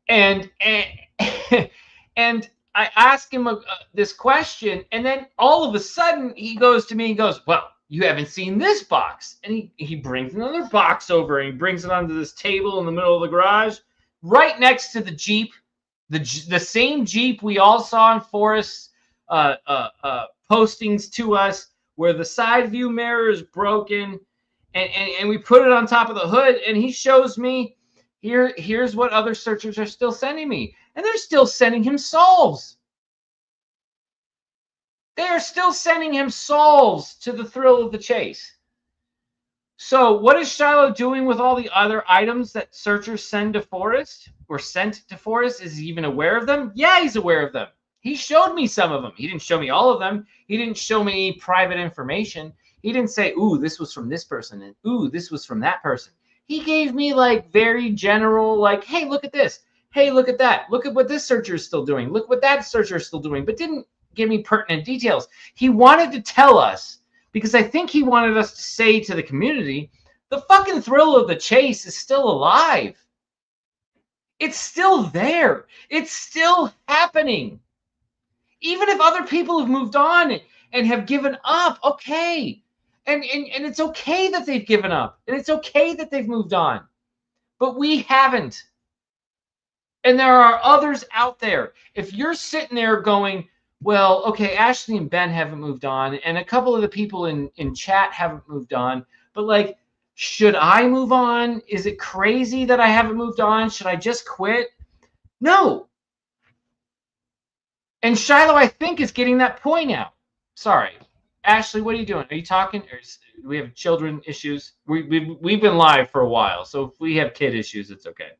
H: And I ask him this question, and then all of a sudden he goes to me and goes, "Well, you haven't seen this box." And he brings another box over, and he brings it onto this table in the middle of the garage, right next to the Jeep, the same Jeep we all saw in Forrest's postings to us, where the side view mirror is broken. And we put it on top of the hood, and he shows me, here's what other searchers are still sending me. And they're still sending him solves. They are still sending him solves to the thrill of the chase. So what is Shiloh doing with all the other items that searchers send to Forrest or sent to Forrest? Is he even aware of them? Yeah, he's aware of them. He showed me some of them. He didn't show me all of them. He didn't show me any private information. He didn't say, ooh, this was from this person, and ooh, this was from that person. He gave me like very general, like, hey, look at this. Hey, look at that. Look at what this searcher is still doing. Look what that searcher is still doing, but didn't give me pertinent details. He wanted to tell us, because I think he wanted us to say to the community, the fucking thrill of the chase is still alive. It's still there. It's still happening. Even if other people have moved on and have given up, okay. And it's okay that they've given up. And it's okay that they've moved on. But we haven't. And there are others out there. If you're sitting there going, well, okay, Ashley and Ben haven't moved on, and a couple of the people in chat haven't moved on, but like, should I move on? Is it crazy that I haven't moved on? Should I just quit? No. And Shiloh, I think, is getting that point out. Sorry. Ashley, what are you doing? Are you talking? Or do we have children issues? We've been live for a while, so if we have kid issues, it's okay.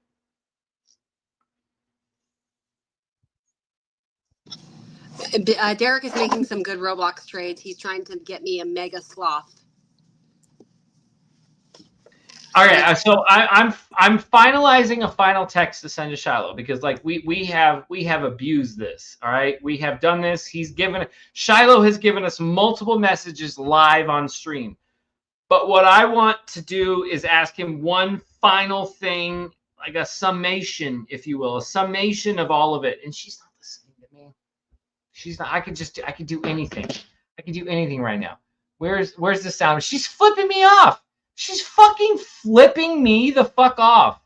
J: Derek is making some good Roblox trades. He's trying to get me a mega sloth.
H: All right, so I'm finalizing a final text to send to Shiloh, because like we have abused this. All right, we have done this. Shiloh has given us multiple messages live on stream. But what I want to do is ask him one final thing, like a summation, if you will, a summation of all of it. And she's not listening to me. She's not. I could do anything. I could do anything right now. Where's the sound? She's flipping me off. She's fucking flipping me the fuck off.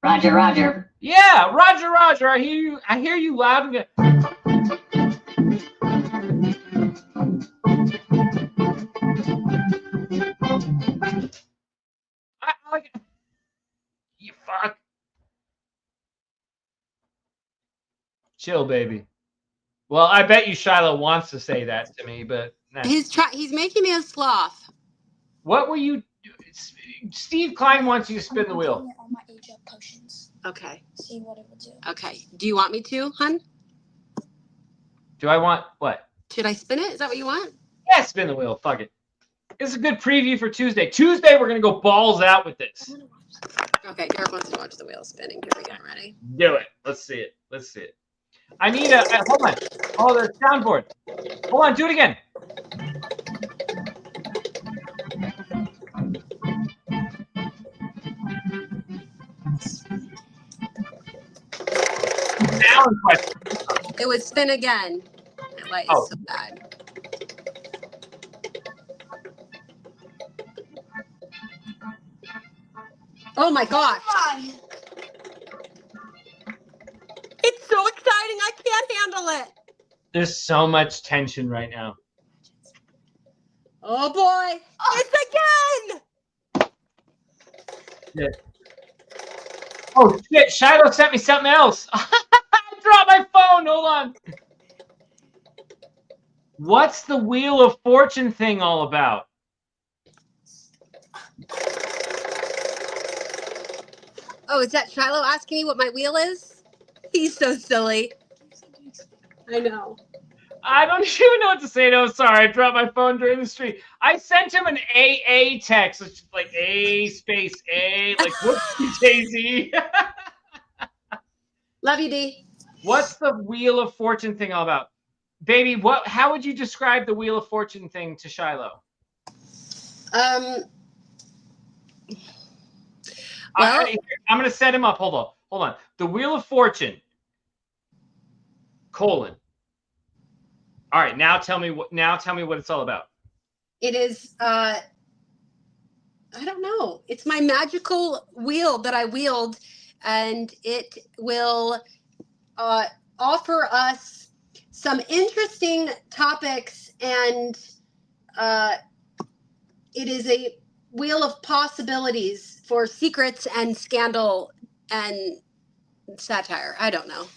P: Roger, Roger.
H: Yeah, Roger, Roger. I hear you. I hear you loud and you fuck. Chill, baby. Well, I bet you Shiloh wants to say that to me, but nah.
J: He's making me a sloth.
H: What were you? Steve Klein wants you to spin the wheel.
Q: All my age up potions.
J: Okay.
Q: See what it will do.
J: Okay. Do you want me to, hun?
H: Do I want what?
J: Should I spin it? Is that what you want?
H: Yeah, spin the wheel. Fuck it. It's a good preview for Tuesday. Tuesday, we're gonna go balls out with this.
J: Okay. Derek wants to watch the wheel spinning. Here we go. Ready?
H: Do it. Let's see it. Let's see it. I need a hold on. Oh, the soundboard. Hold on. Do it again. Alan question.
J: It would spin again. That light is so bad. Oh my gosh. It's so exciting. I can't handle it.
H: There's so much tension right now.
J: Oh boy. It's again.
H: Yeah. Oh shit, Shiloh sent me something else. I dropped my phone. Hold on. What's the Wheel of Fortune thing all about?
J: Oh, is that Shiloh asking me what my wheel is? He's so silly. I know.
H: I don't even know what to say. No, sorry. I dropped my phone during the stream. I sent him an AA text, which is like A space A, like whoopsie daisy.
J: Love you, D.
H: What's the Wheel of Fortune thing all about? Baby, how would you describe the Wheel of Fortune thing to Shiloh?
J: Well,
H: I'm going to set him up. Hold on. The Wheel of Fortune, : All right, now tell me what it's all about.
J: it is, I don't know. It's my magical wheel that I wield, and it will offer us some interesting topics, and it is a wheel of possibilities for secrets and scandal and satire. I don't know.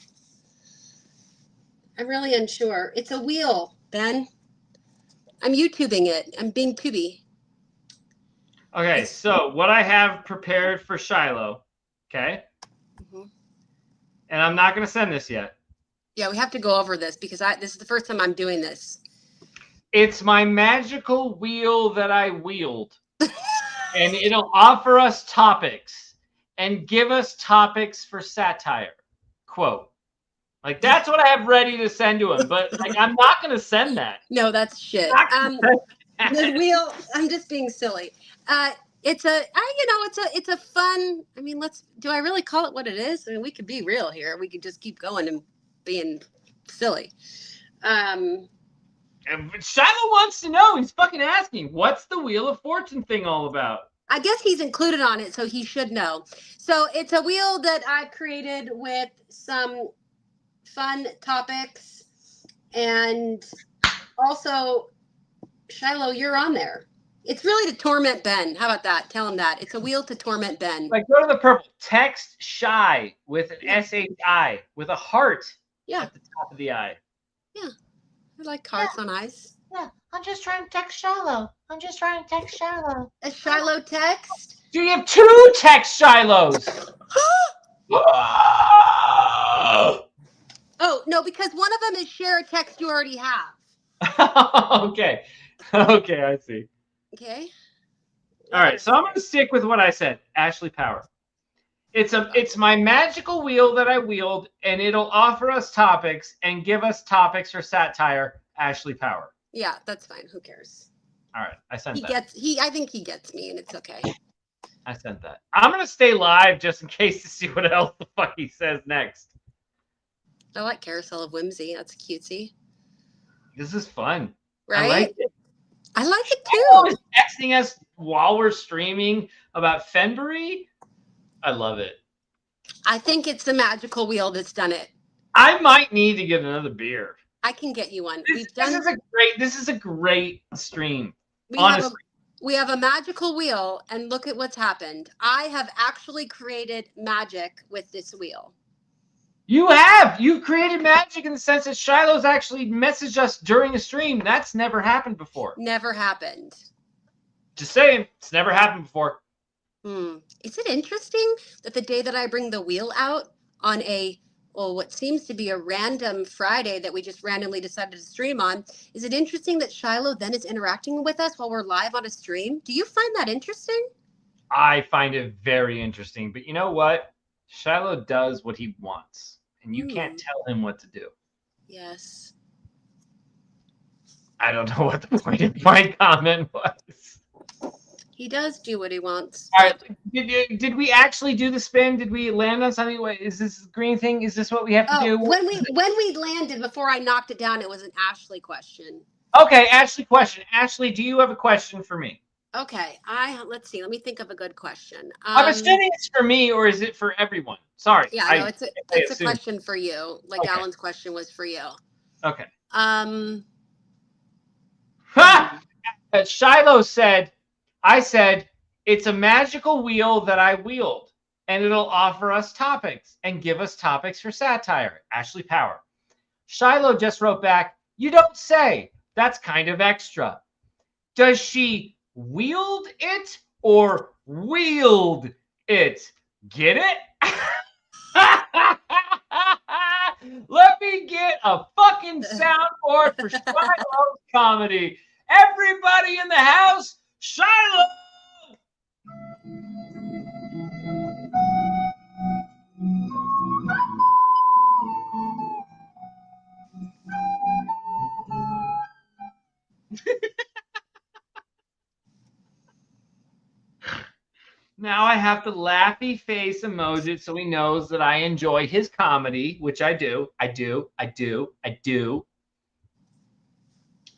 J: I'm really unsure. It's a wheel, Ben. I'm YouTubing it. I'm being Tubi.
H: Okay, so what I have prepared for Shiloh, okay?
J: Mm-hmm.
H: And I'm not going to send this yet.
J: Yeah, we have to go over this because this is the first time I'm doing this.
H: It's my magical wheel that I wield, and it'll offer us topics and give us topics for satire. Quote. Like, that's what I have ready to send to him, but like, I'm not going to send that.
J: No, that's shit. The wheel. I'm just being silly. It's a fun. I mean, do I really call it what it is? I mean, we could be real here. We could just keep going and being silly.
H: And Shiloh wants to know. He's fucking asking, what's the Wheel of Fortune thing all about?
J: I guess he's included on it, so he should know. So it's a wheel that I created with some fun topics, and also, Shiloh, you're on there. It's really to torment Ben. How about that? Tell him that. It's a wheel to torment Ben.
H: Like, go to the purple. Text shy with an SHI with a heart at the top of the eye.
J: Yeah. I like hearts on eyes.
Q: Yeah, I'm just trying to text Shiloh. I'm just trying to text Shiloh.
J: A Shiloh text?
H: Do you have 2 text Shilohs?
J: Oh, no, because one of them is share a text you already have.
H: Okay. Okay, I see.
J: Okay.
H: All right, so I'm going to stick with what I said. Ashley Power. It's my magical wheel that I wield, and it'll offer us topics and give us topics for satire. Ashley Power.
J: Yeah, that's fine. Who cares?
H: All right, I sent that.
J: I think he gets me, and it's okay.
H: I sent that. I'm going to stay live just in case to see what else the fuck he says next.
J: I like Carousel of Whimsy. That's cutesy.
H: This is fun.
J: Right?
H: I like it.
J: I like it too.
H: Is texting us while we're streaming about Fennboree. I love it.
J: I think it's the magical wheel that's done it.
H: I might need to get another beer.
J: I can get you one.
H: This is a great stream. Honestly.
J: We have a magical wheel, and look at what's happened. I have actually created magic with this wheel.
H: You have. You've created magic in the sense that Shiloh's actually messaged us during a stream. That's never happened before.
J: Never happened.
H: Just saying. It's never happened before.
J: Is it interesting that the day that I bring the wheel out on what seems to be a random Friday that we just randomly decided to stream on, is it interesting that Shiloh then is interacting with us while we're live on a stream? Do you find that interesting?
H: I find it very interesting. But you know what? Shiloh does what he wants, and you can't tell him what to do.
J: Yes.
H: I don't know what the point of my comment was.
J: He does do what he wants.
H: All right. Did we actually do the spin? Did we land on something? What is this green thing? Is this what we have to do?
J: When we landed, before I knocked it down, it was an Ashley question.
H: Okay, Ashley question. Ashley, do you have a question for me?
J: Okay, let's see. Let me think of a good question.
H: I'm assuming it's for me, or is it for everyone? Sorry.
J: Yeah, no, it's a question for you. Like okay. Alan's question was for you.
H: Okay. Shiloh said, I said, it's a magical wheel that I wield, and it'll offer us topics and give us topics for satire. Ashley Power. Shiloh just wrote back, you don't say. That's kind of extra. Does she wield it or wield it? Get it? Let me get a fucking soundboard for Shiloh's comedy. Everybody in the house, Shiloh! Now I have the laughy face emoji so he knows that I enjoy his comedy, which I do. I do.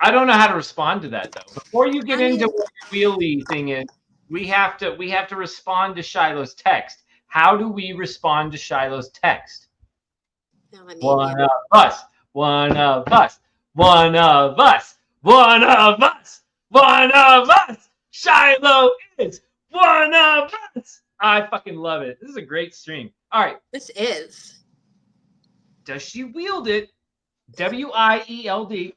H: I don't know how to respond to that though. Before you get into what your wheelie thing is, we have to respond to Shiloh's text. How do we respond to Shiloh's text? One of us. One of us. One of us. One of us. One of us. Shiloh is one of us. I fucking love it. This is a great stream. All right.
J: This is.
H: Does she wield it? W-I-E-L-D.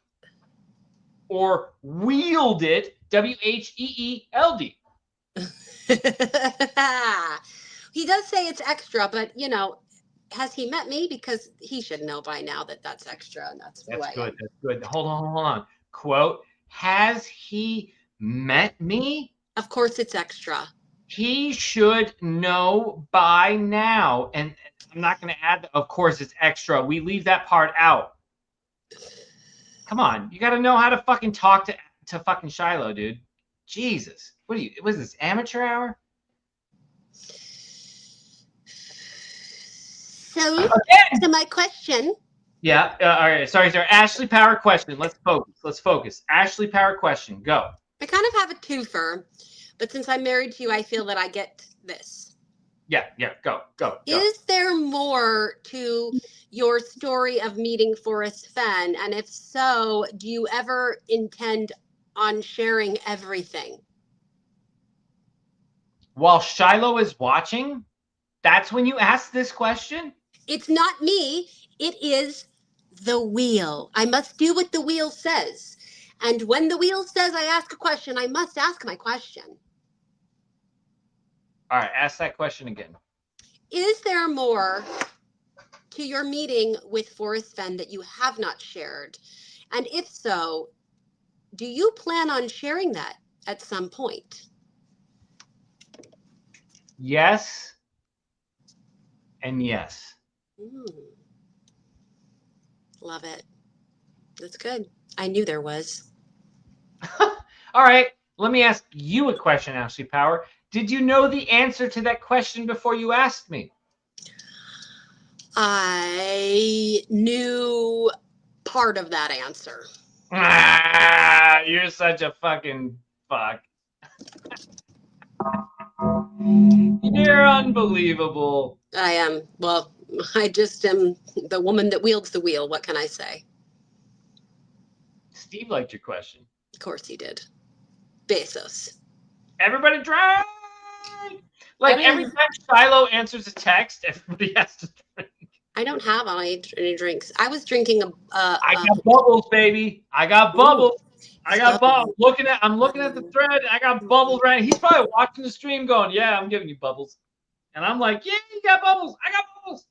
H: Or wield it? W-H-E-E-L-D.
J: He does say it's extra, but you know, has he met me? Because he should know by now that that's extra, and that's
H: good. That's good. Hold on. Quote: Has he met me?
J: Of course it's extra.
H: He should know by now. And I'm not going to add, of course it's extra. We leave that part out. Come on. You got to know how to fucking talk to fucking Shiloh, dude. Jesus. What are you, was this amateur hour?
J: So, to my question.
H: Yeah. All right. Sorry, sir. Ashley Power question. Let's focus. Ashley Power question. Go.
J: I kind of have a twofer, but since I'm married to you, I feel that I get this.
H: Yeah. Go.
J: Is there more to your story of meeting Forrest Fenn? And if so, do you ever intend on sharing everything?
H: While Shiloh is watching, that's when you ask this question?
J: It's not me. It is the wheel. I must do what the wheel says. And when the wheel says I ask a question, I must ask my question.
H: All right, ask that question again.
J: Is there more to your meeting with Forrest Fenn that you have not shared? And if so, do you plan on sharing that at some point?
H: Yes. And yes.
J: Love it. That's good. I knew there was.
H: All right, let me ask you a question, Ashley Power. Did you know the answer to that question before you asked me?
J: I knew part of that answer.
H: You're such a fucking fuck. You're unbelievable.
J: I am. Well, I just am the woman that wields the wheel. What can I say?
H: Steve liked your question.
J: Of course he did. Bezos.
H: Everybody drink! Like, every time Shiloh answers a text, everybody has to drink.
J: I don't have any drinks. I was drinking
H: I got bubbles, baby. I got bubbles. I got bubbles. I'm looking at the thread. I got bubbles right. He's probably watching the stream going, yeah, I'm giving you bubbles. And I'm like, yeah, you got bubbles. I got bubbles.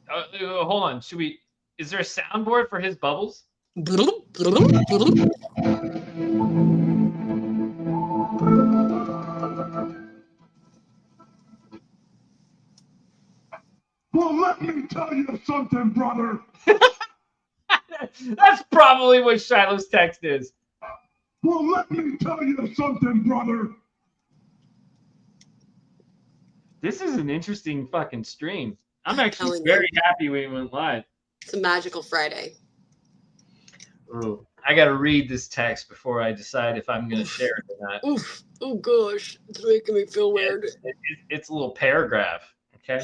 H: Hold on. Is there a soundboard for his bubbles?
L: Well, let me tell you something, brother.
H: That's probably what Shiloh's text is.
L: Well, let me tell you something, brother.
H: This is an interesting fucking stream. I'm actually very happy we went live.
J: It's a magical Friday.
H: Oh, I got to read this text before I decide if I'm going to share it or not.
J: Oof. Oh, gosh. It's making me feel weird.
H: It's a little paragraph, okay?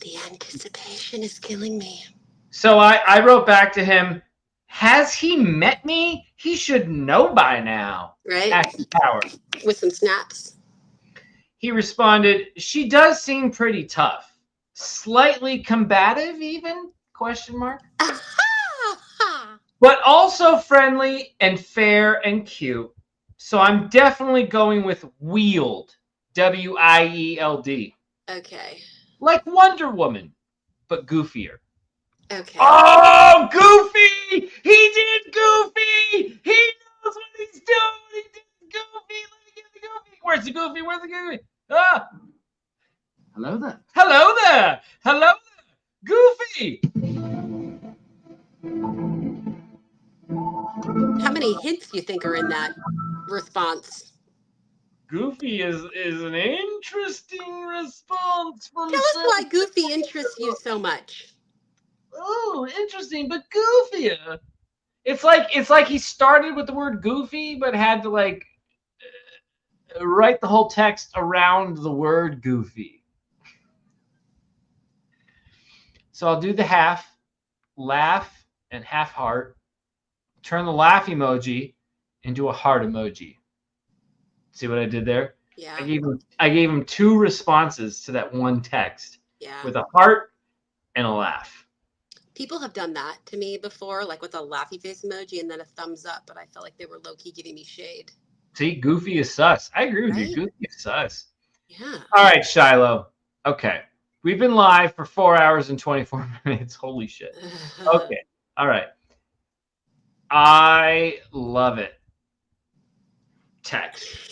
J: The anticipation is killing me.
H: So I wrote back to him, has he met me? He should know by now.
J: Right?
H: Ashley Power.
J: With some snaps.
H: He responded, she does seem pretty tough. Slightly combative even? Question mark. But also friendly and fair and cute. So I'm definitely going with Wield. W-I-E-L-D.
J: Okay.
H: Like Wonder Woman, but goofier.
J: Okay.
H: Oh, Goofy! He did Goofy! He knows what he's doing! He did Goofy! Let me get the Goofy! Where's the Goofy? Where's the Goofy? Ah!
D: Hello there.
H: Hello there! Hello there! Goofy!
J: How many hints do you think are in that response?
H: Goofy is an interesting response from
J: Tell us why Goofy interests you so much.
H: Oh, interesting, but goofier. It's like he started with the word goofy, but had to like write the whole text around the word goofy. So I'll do the half laugh and half heart. Turn the laugh emoji into a heart emoji. See what I did there?
J: Yeah.
H: I gave him two responses to that one text.
J: Yeah.
H: With a heart and a laugh.
J: People have done that to me before, like with a laughy face emoji and then a thumbs up, but I felt like they were low-key giving me shade.
H: See, Goofy is sus. I agree with you. Goofy is sus.
J: Yeah.
H: All right, Shiloh. Okay. We've been live for 4 hours and 24 minutes. Holy shit. Okay. All right. I love it. Text.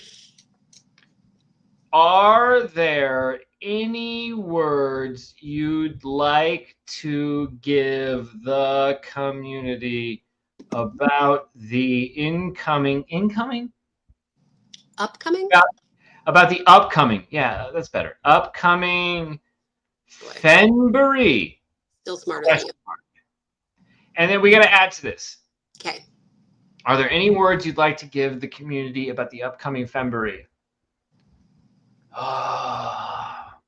H: Are there any words you'd like to give the community about the incoming?
J: Upcoming?
H: About the upcoming. Yeah, that's better. Upcoming Fennboree.
J: Still smarter than you.
H: And then we got to add to this.
J: Okay.
H: Are there any words you'd like to give the community about the upcoming Fennboree? Oh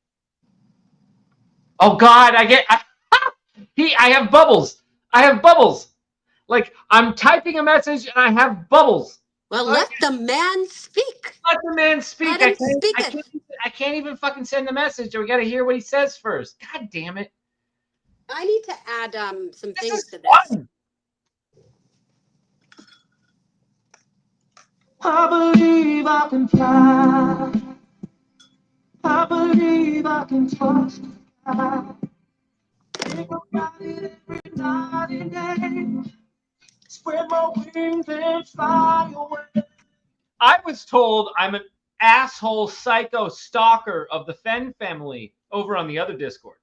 H: God, I have bubbles. I have bubbles. Like I'm typing a message and I have bubbles.
J: Well, let the man speak.
H: Let the man speak.
J: Let him speak it.
H: I can't even fucking send the message. We got to hear what he says first. God damn it.
J: I need to add some things to this.
K: I believe I can fly. I believe I can touch the sky. Think about it every night and day. Spread my wings and fly away.
H: I was told I'm an asshole psycho stalker of the Fenn family over on the other Discord.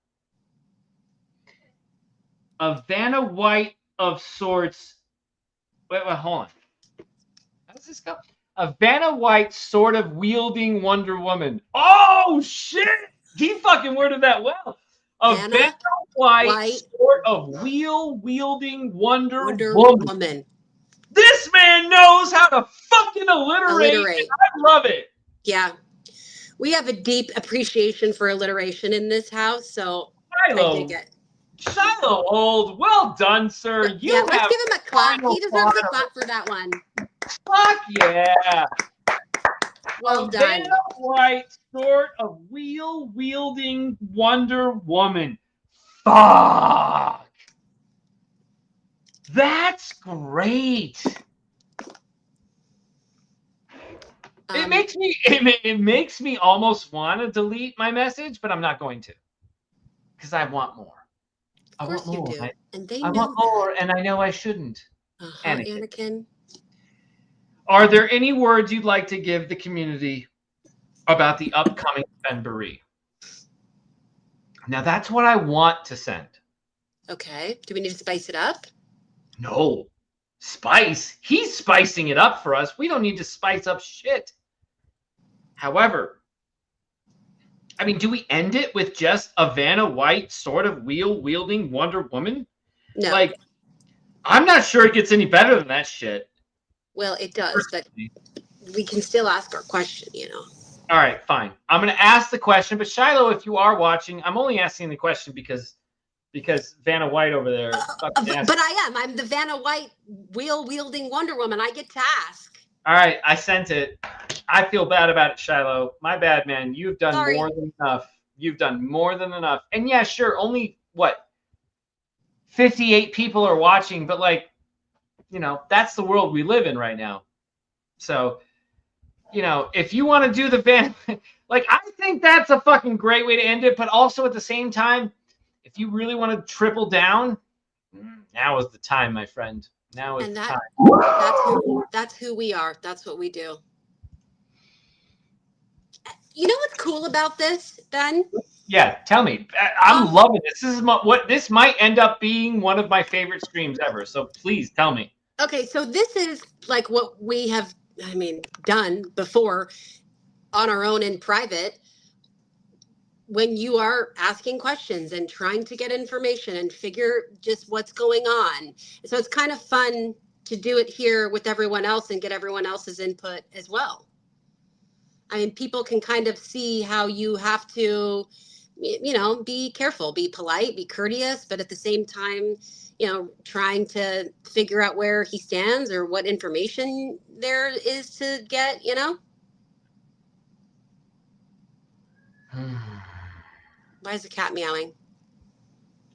H: A Vanna White of sorts. Wait, hold on. How does this go? A Vanna White sort of wielding Wonder Woman. Oh shit! He fucking worded that well. A Vanna White sort of wielding Wonder Woman. This man knows how to fucking alliterate. I love it.
J: Yeah. We have a deep appreciation for alliteration in this house, so
H: Shiloh.
J: I dig it.
H: Shiloh Old, well done, sir.
J: Let's give him a clap. He deserves a clap for that one.
H: Fuck yeah.
J: Well done.
H: Vanna White sort of wielding Wonder Woman. Fuck. That's great. It makes me almost want to delete my message, but I'm not going to. Because I want more.
J: Of course you do. And they
H: I
J: know
H: want more, and I know I shouldn't.
J: Anakin.
H: Are there any words you'd like to give the community about the upcoming Fennboree? Now, that's what I want to send.
J: Okay. Do we need to spice it up?
H: No. Spice? He's spicing it up for us. We don't need to spice up shit. However, I mean, do we end it with just a Vanna White sort of wielding Wonder Woman?
J: No.
H: Like, I'm not sure it gets any better than that shit.
J: Well, it does, but we can still ask our question, you know.
H: All right, fine. I'm going to ask the question, but Shiloh, if you are watching, I'm only asking the question because Vanna White over there.
J: But I am. I'm the Vanna White wielding Wonder Woman. I get to ask.
H: All right, I sent it. I feel bad about it, Shiloh. My bad, man. You've done more than enough. You've done more than enough. And yeah, sure, only, 58 people are watching, but like, that's the world we live in right now. So, if you want to do the Vanna, like, I think that's a fucking great way to end it. But also at the same time, if you really want to triple down, now is the time, my friend. Now is the time.
J: That's who we are. That's what we do. You know what's cool about this, Ben?
H: Yeah, tell me. I'm loving this. This might end up being one of my favorite streams ever. So please tell me.
J: Okay, so this is like what we have, done before on our own in private. When you are asking questions and trying to get information and figure just what's going on. So it's kind of fun to do it here with everyone else and get everyone else's input as well. People can kind of see how you have to, be careful, be polite, be courteous, but at the same time, trying to figure out where he stands or what information there is to get, Why is the cat meowing?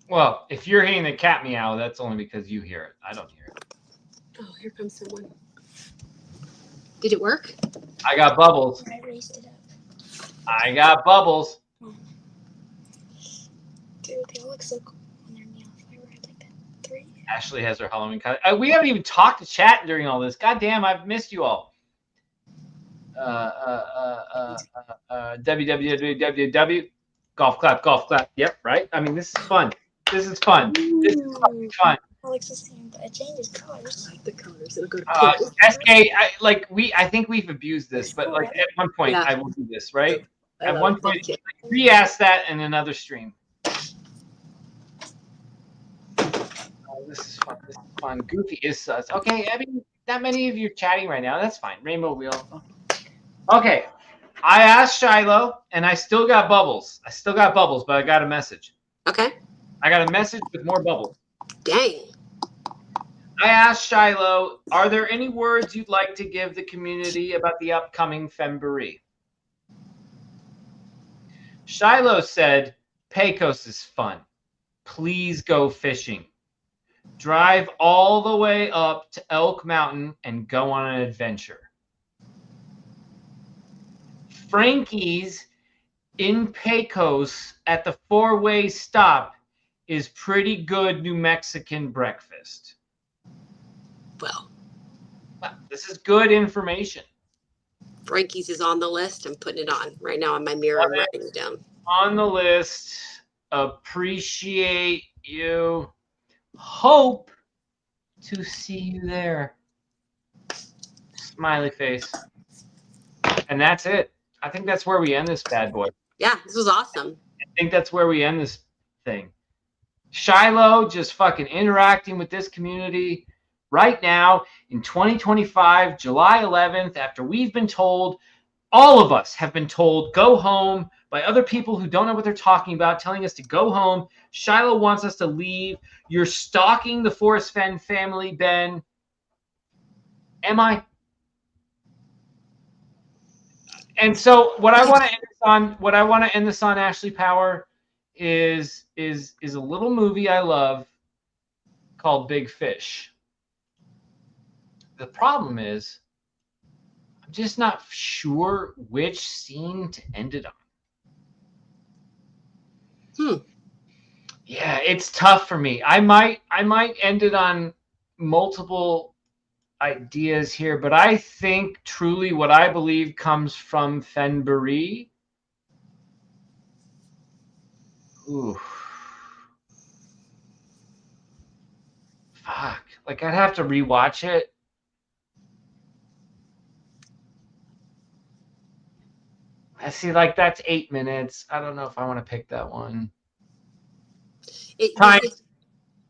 H: Well, if you're hearing the cat meow, that's only because you hear it. I don't hear it.
J: Oh, here comes someone. Did it work?
H: I got bubbles.
Q: I raised it up.
H: I got bubbles.
J: Dude, they all look so cool on their nails. I read like that 3.
H: Ashley has her Halloween costume. We haven't even talked to chat during all this. God damn, I've missed you all. www. Golf clap. Yep, right. I mean, this is fun. This is fun. This is fucking fun.
J: Alex is saying that it changes colors. I like the colors. It'll go to pink.
H: SK, I think we've abused this, but like at one point
J: Yeah.
H: I will do this, right?
J: I
H: At
J: love
H: one
J: it.
H: point,
J: Thank you.
H: re-ask that in another stream. This is fun. This is fun. Goofy is sus. Okay, I mean, not many of you are chatting right now. That's fine. Rainbow Wheel. Okay, I asked Shiloh, and I still got bubbles. But I got a message.
J: Okay.
H: I got a message with more bubbles.
J: Dang.
H: I asked Shiloh, are there any words you'd like to give the community about the upcoming Fennboree? Shiloh said, Pecos is fun. Please go fishing. Drive all the way up to Elk Mountain and go on an adventure. Frankie's in Pecos at the 4-way stop is pretty good New Mexican breakfast.
J: Well,
H: this is good information.
J: Frankie's is on the list. I'm putting it on right now on my mirror. I'm writing it down.
H: On the list. Appreciate you. Hope to see you there. Smiley face. And that's it. I think that's where we end this bad boy.
J: Yeah, this was awesome.
H: I think that's where we end this thing. Shiloh just fucking interacting with this community right now in 2025, July 11th, after we've been told, all of us have been told, go home by other people who don't know what they're talking about, telling us to go home. Shiloh wants us to leave. You're stalking the Forrest Fenn family, Ben. Am I? And so what I want to end this on, Ashley Power, is a little movie I love called Big Fish. The problem is I'm just not sure which scene to end it on. Yeah, it's tough for me. I might end it on multiple ideas here, but I think truly what I believe comes from Fennboree. Ooh. Fuck. Like, I'd have to rewatch it. I see, like, that's 8 minutes. I don't know if I want to pick that one.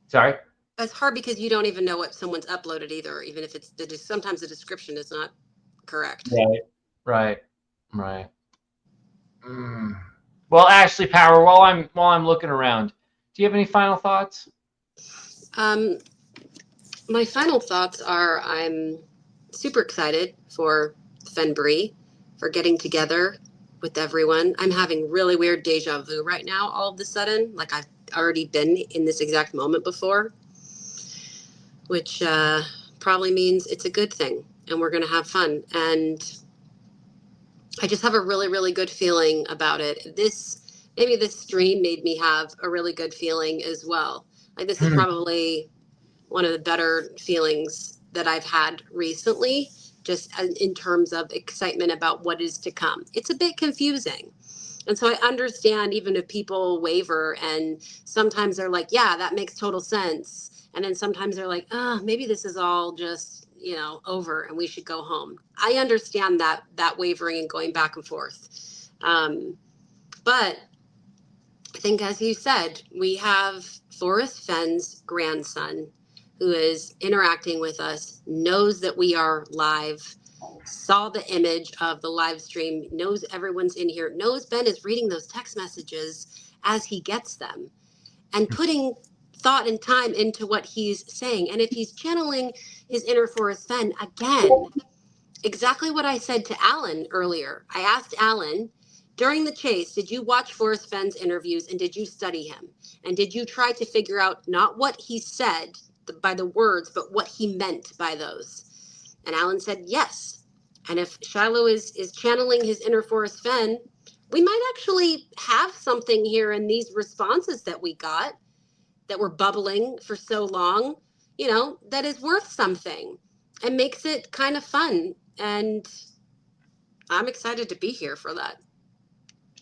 H: Sorry?
J: It's hard because you don't even know what someone's uploaded either, even if it's sometimes the description is not correct.
H: Right. Well, Ashley Power, while I'm looking around, do you have any final thoughts?
J: My final thoughts are I'm super excited for Fennboree, for getting together with everyone. I'm having really weird deja vu right now all of a sudden, like I've already been in this exact moment before, which probably means it's a good thing and we're going to have fun. And I just have a really, really good feeling about it. Maybe this stream made me have a really good feeling as well. Like, this is probably one of the better feelings that I've had recently, just in terms of excitement about what is to come. It's a bit confusing. And so I understand even if people waver, and sometimes they're like, yeah, that makes total sense. And then sometimes they're like, oh, maybe this is all just, over and we should go home. I understand that wavering and going back and forth. But I think, as you said, we have Forrest Fenn's grandson who is interacting with us, knows that we are live, saw the image of the live stream, knows everyone's in here, knows Ben is reading those text messages as he gets them and putting thought and time into what he's saying. And if he's channeling his inner Forrest Fenn, again, exactly what I said to Alan earlier. I asked Alan, during the chase, did you watch Forrest Fenn's interviews and did you study him? And did you try to figure out not what he said by the words, but what he meant by those? And Alan said yes. And if Shiloh is channeling his inner Forrest Fenn, we might actually have something here in these responses that we got that were bubbling for so long, you know, that is worth something and makes it kind of fun. And I'm excited to be here for that.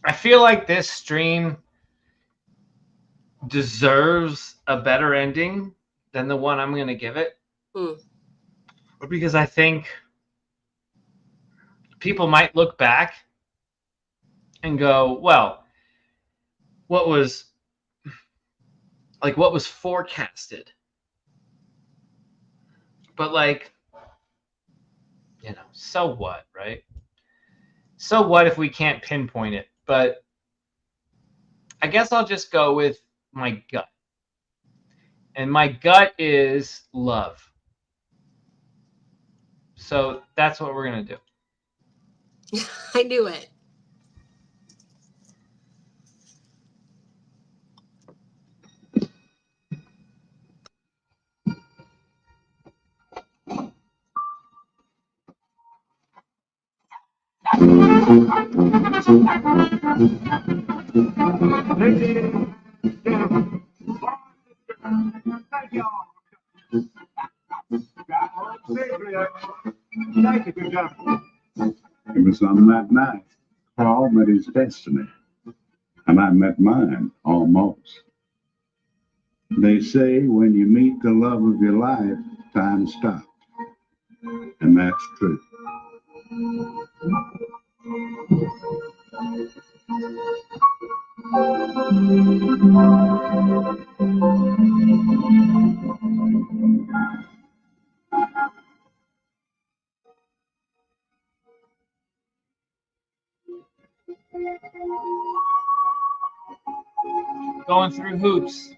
H: I feel like this stream deserves a better ending than the one I'm going to give it. Because I think people might look back and go, well, what was forecasted? But like, you know, so what, right? So what if we can't pinpoint it? But I guess I'll just go with my gut. And my gut is love. So that's what we're going to do.
J: I knew it.
R: It was on that night Paul met his destiny, and I met mine almost. They say when you meet the love of your life, time stops, and that's true.
H: Going through hoops.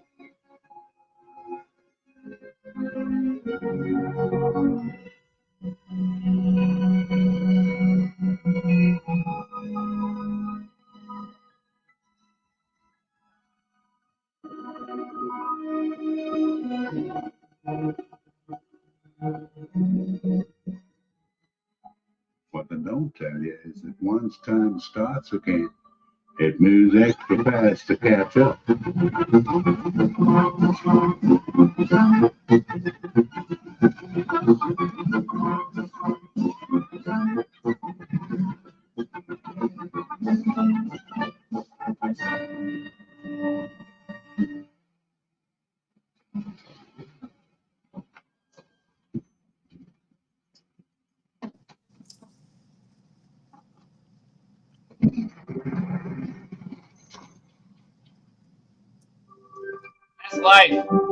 R: What they don't tell you is that once time starts again, it moves extra fast to catch up.
H: That's life.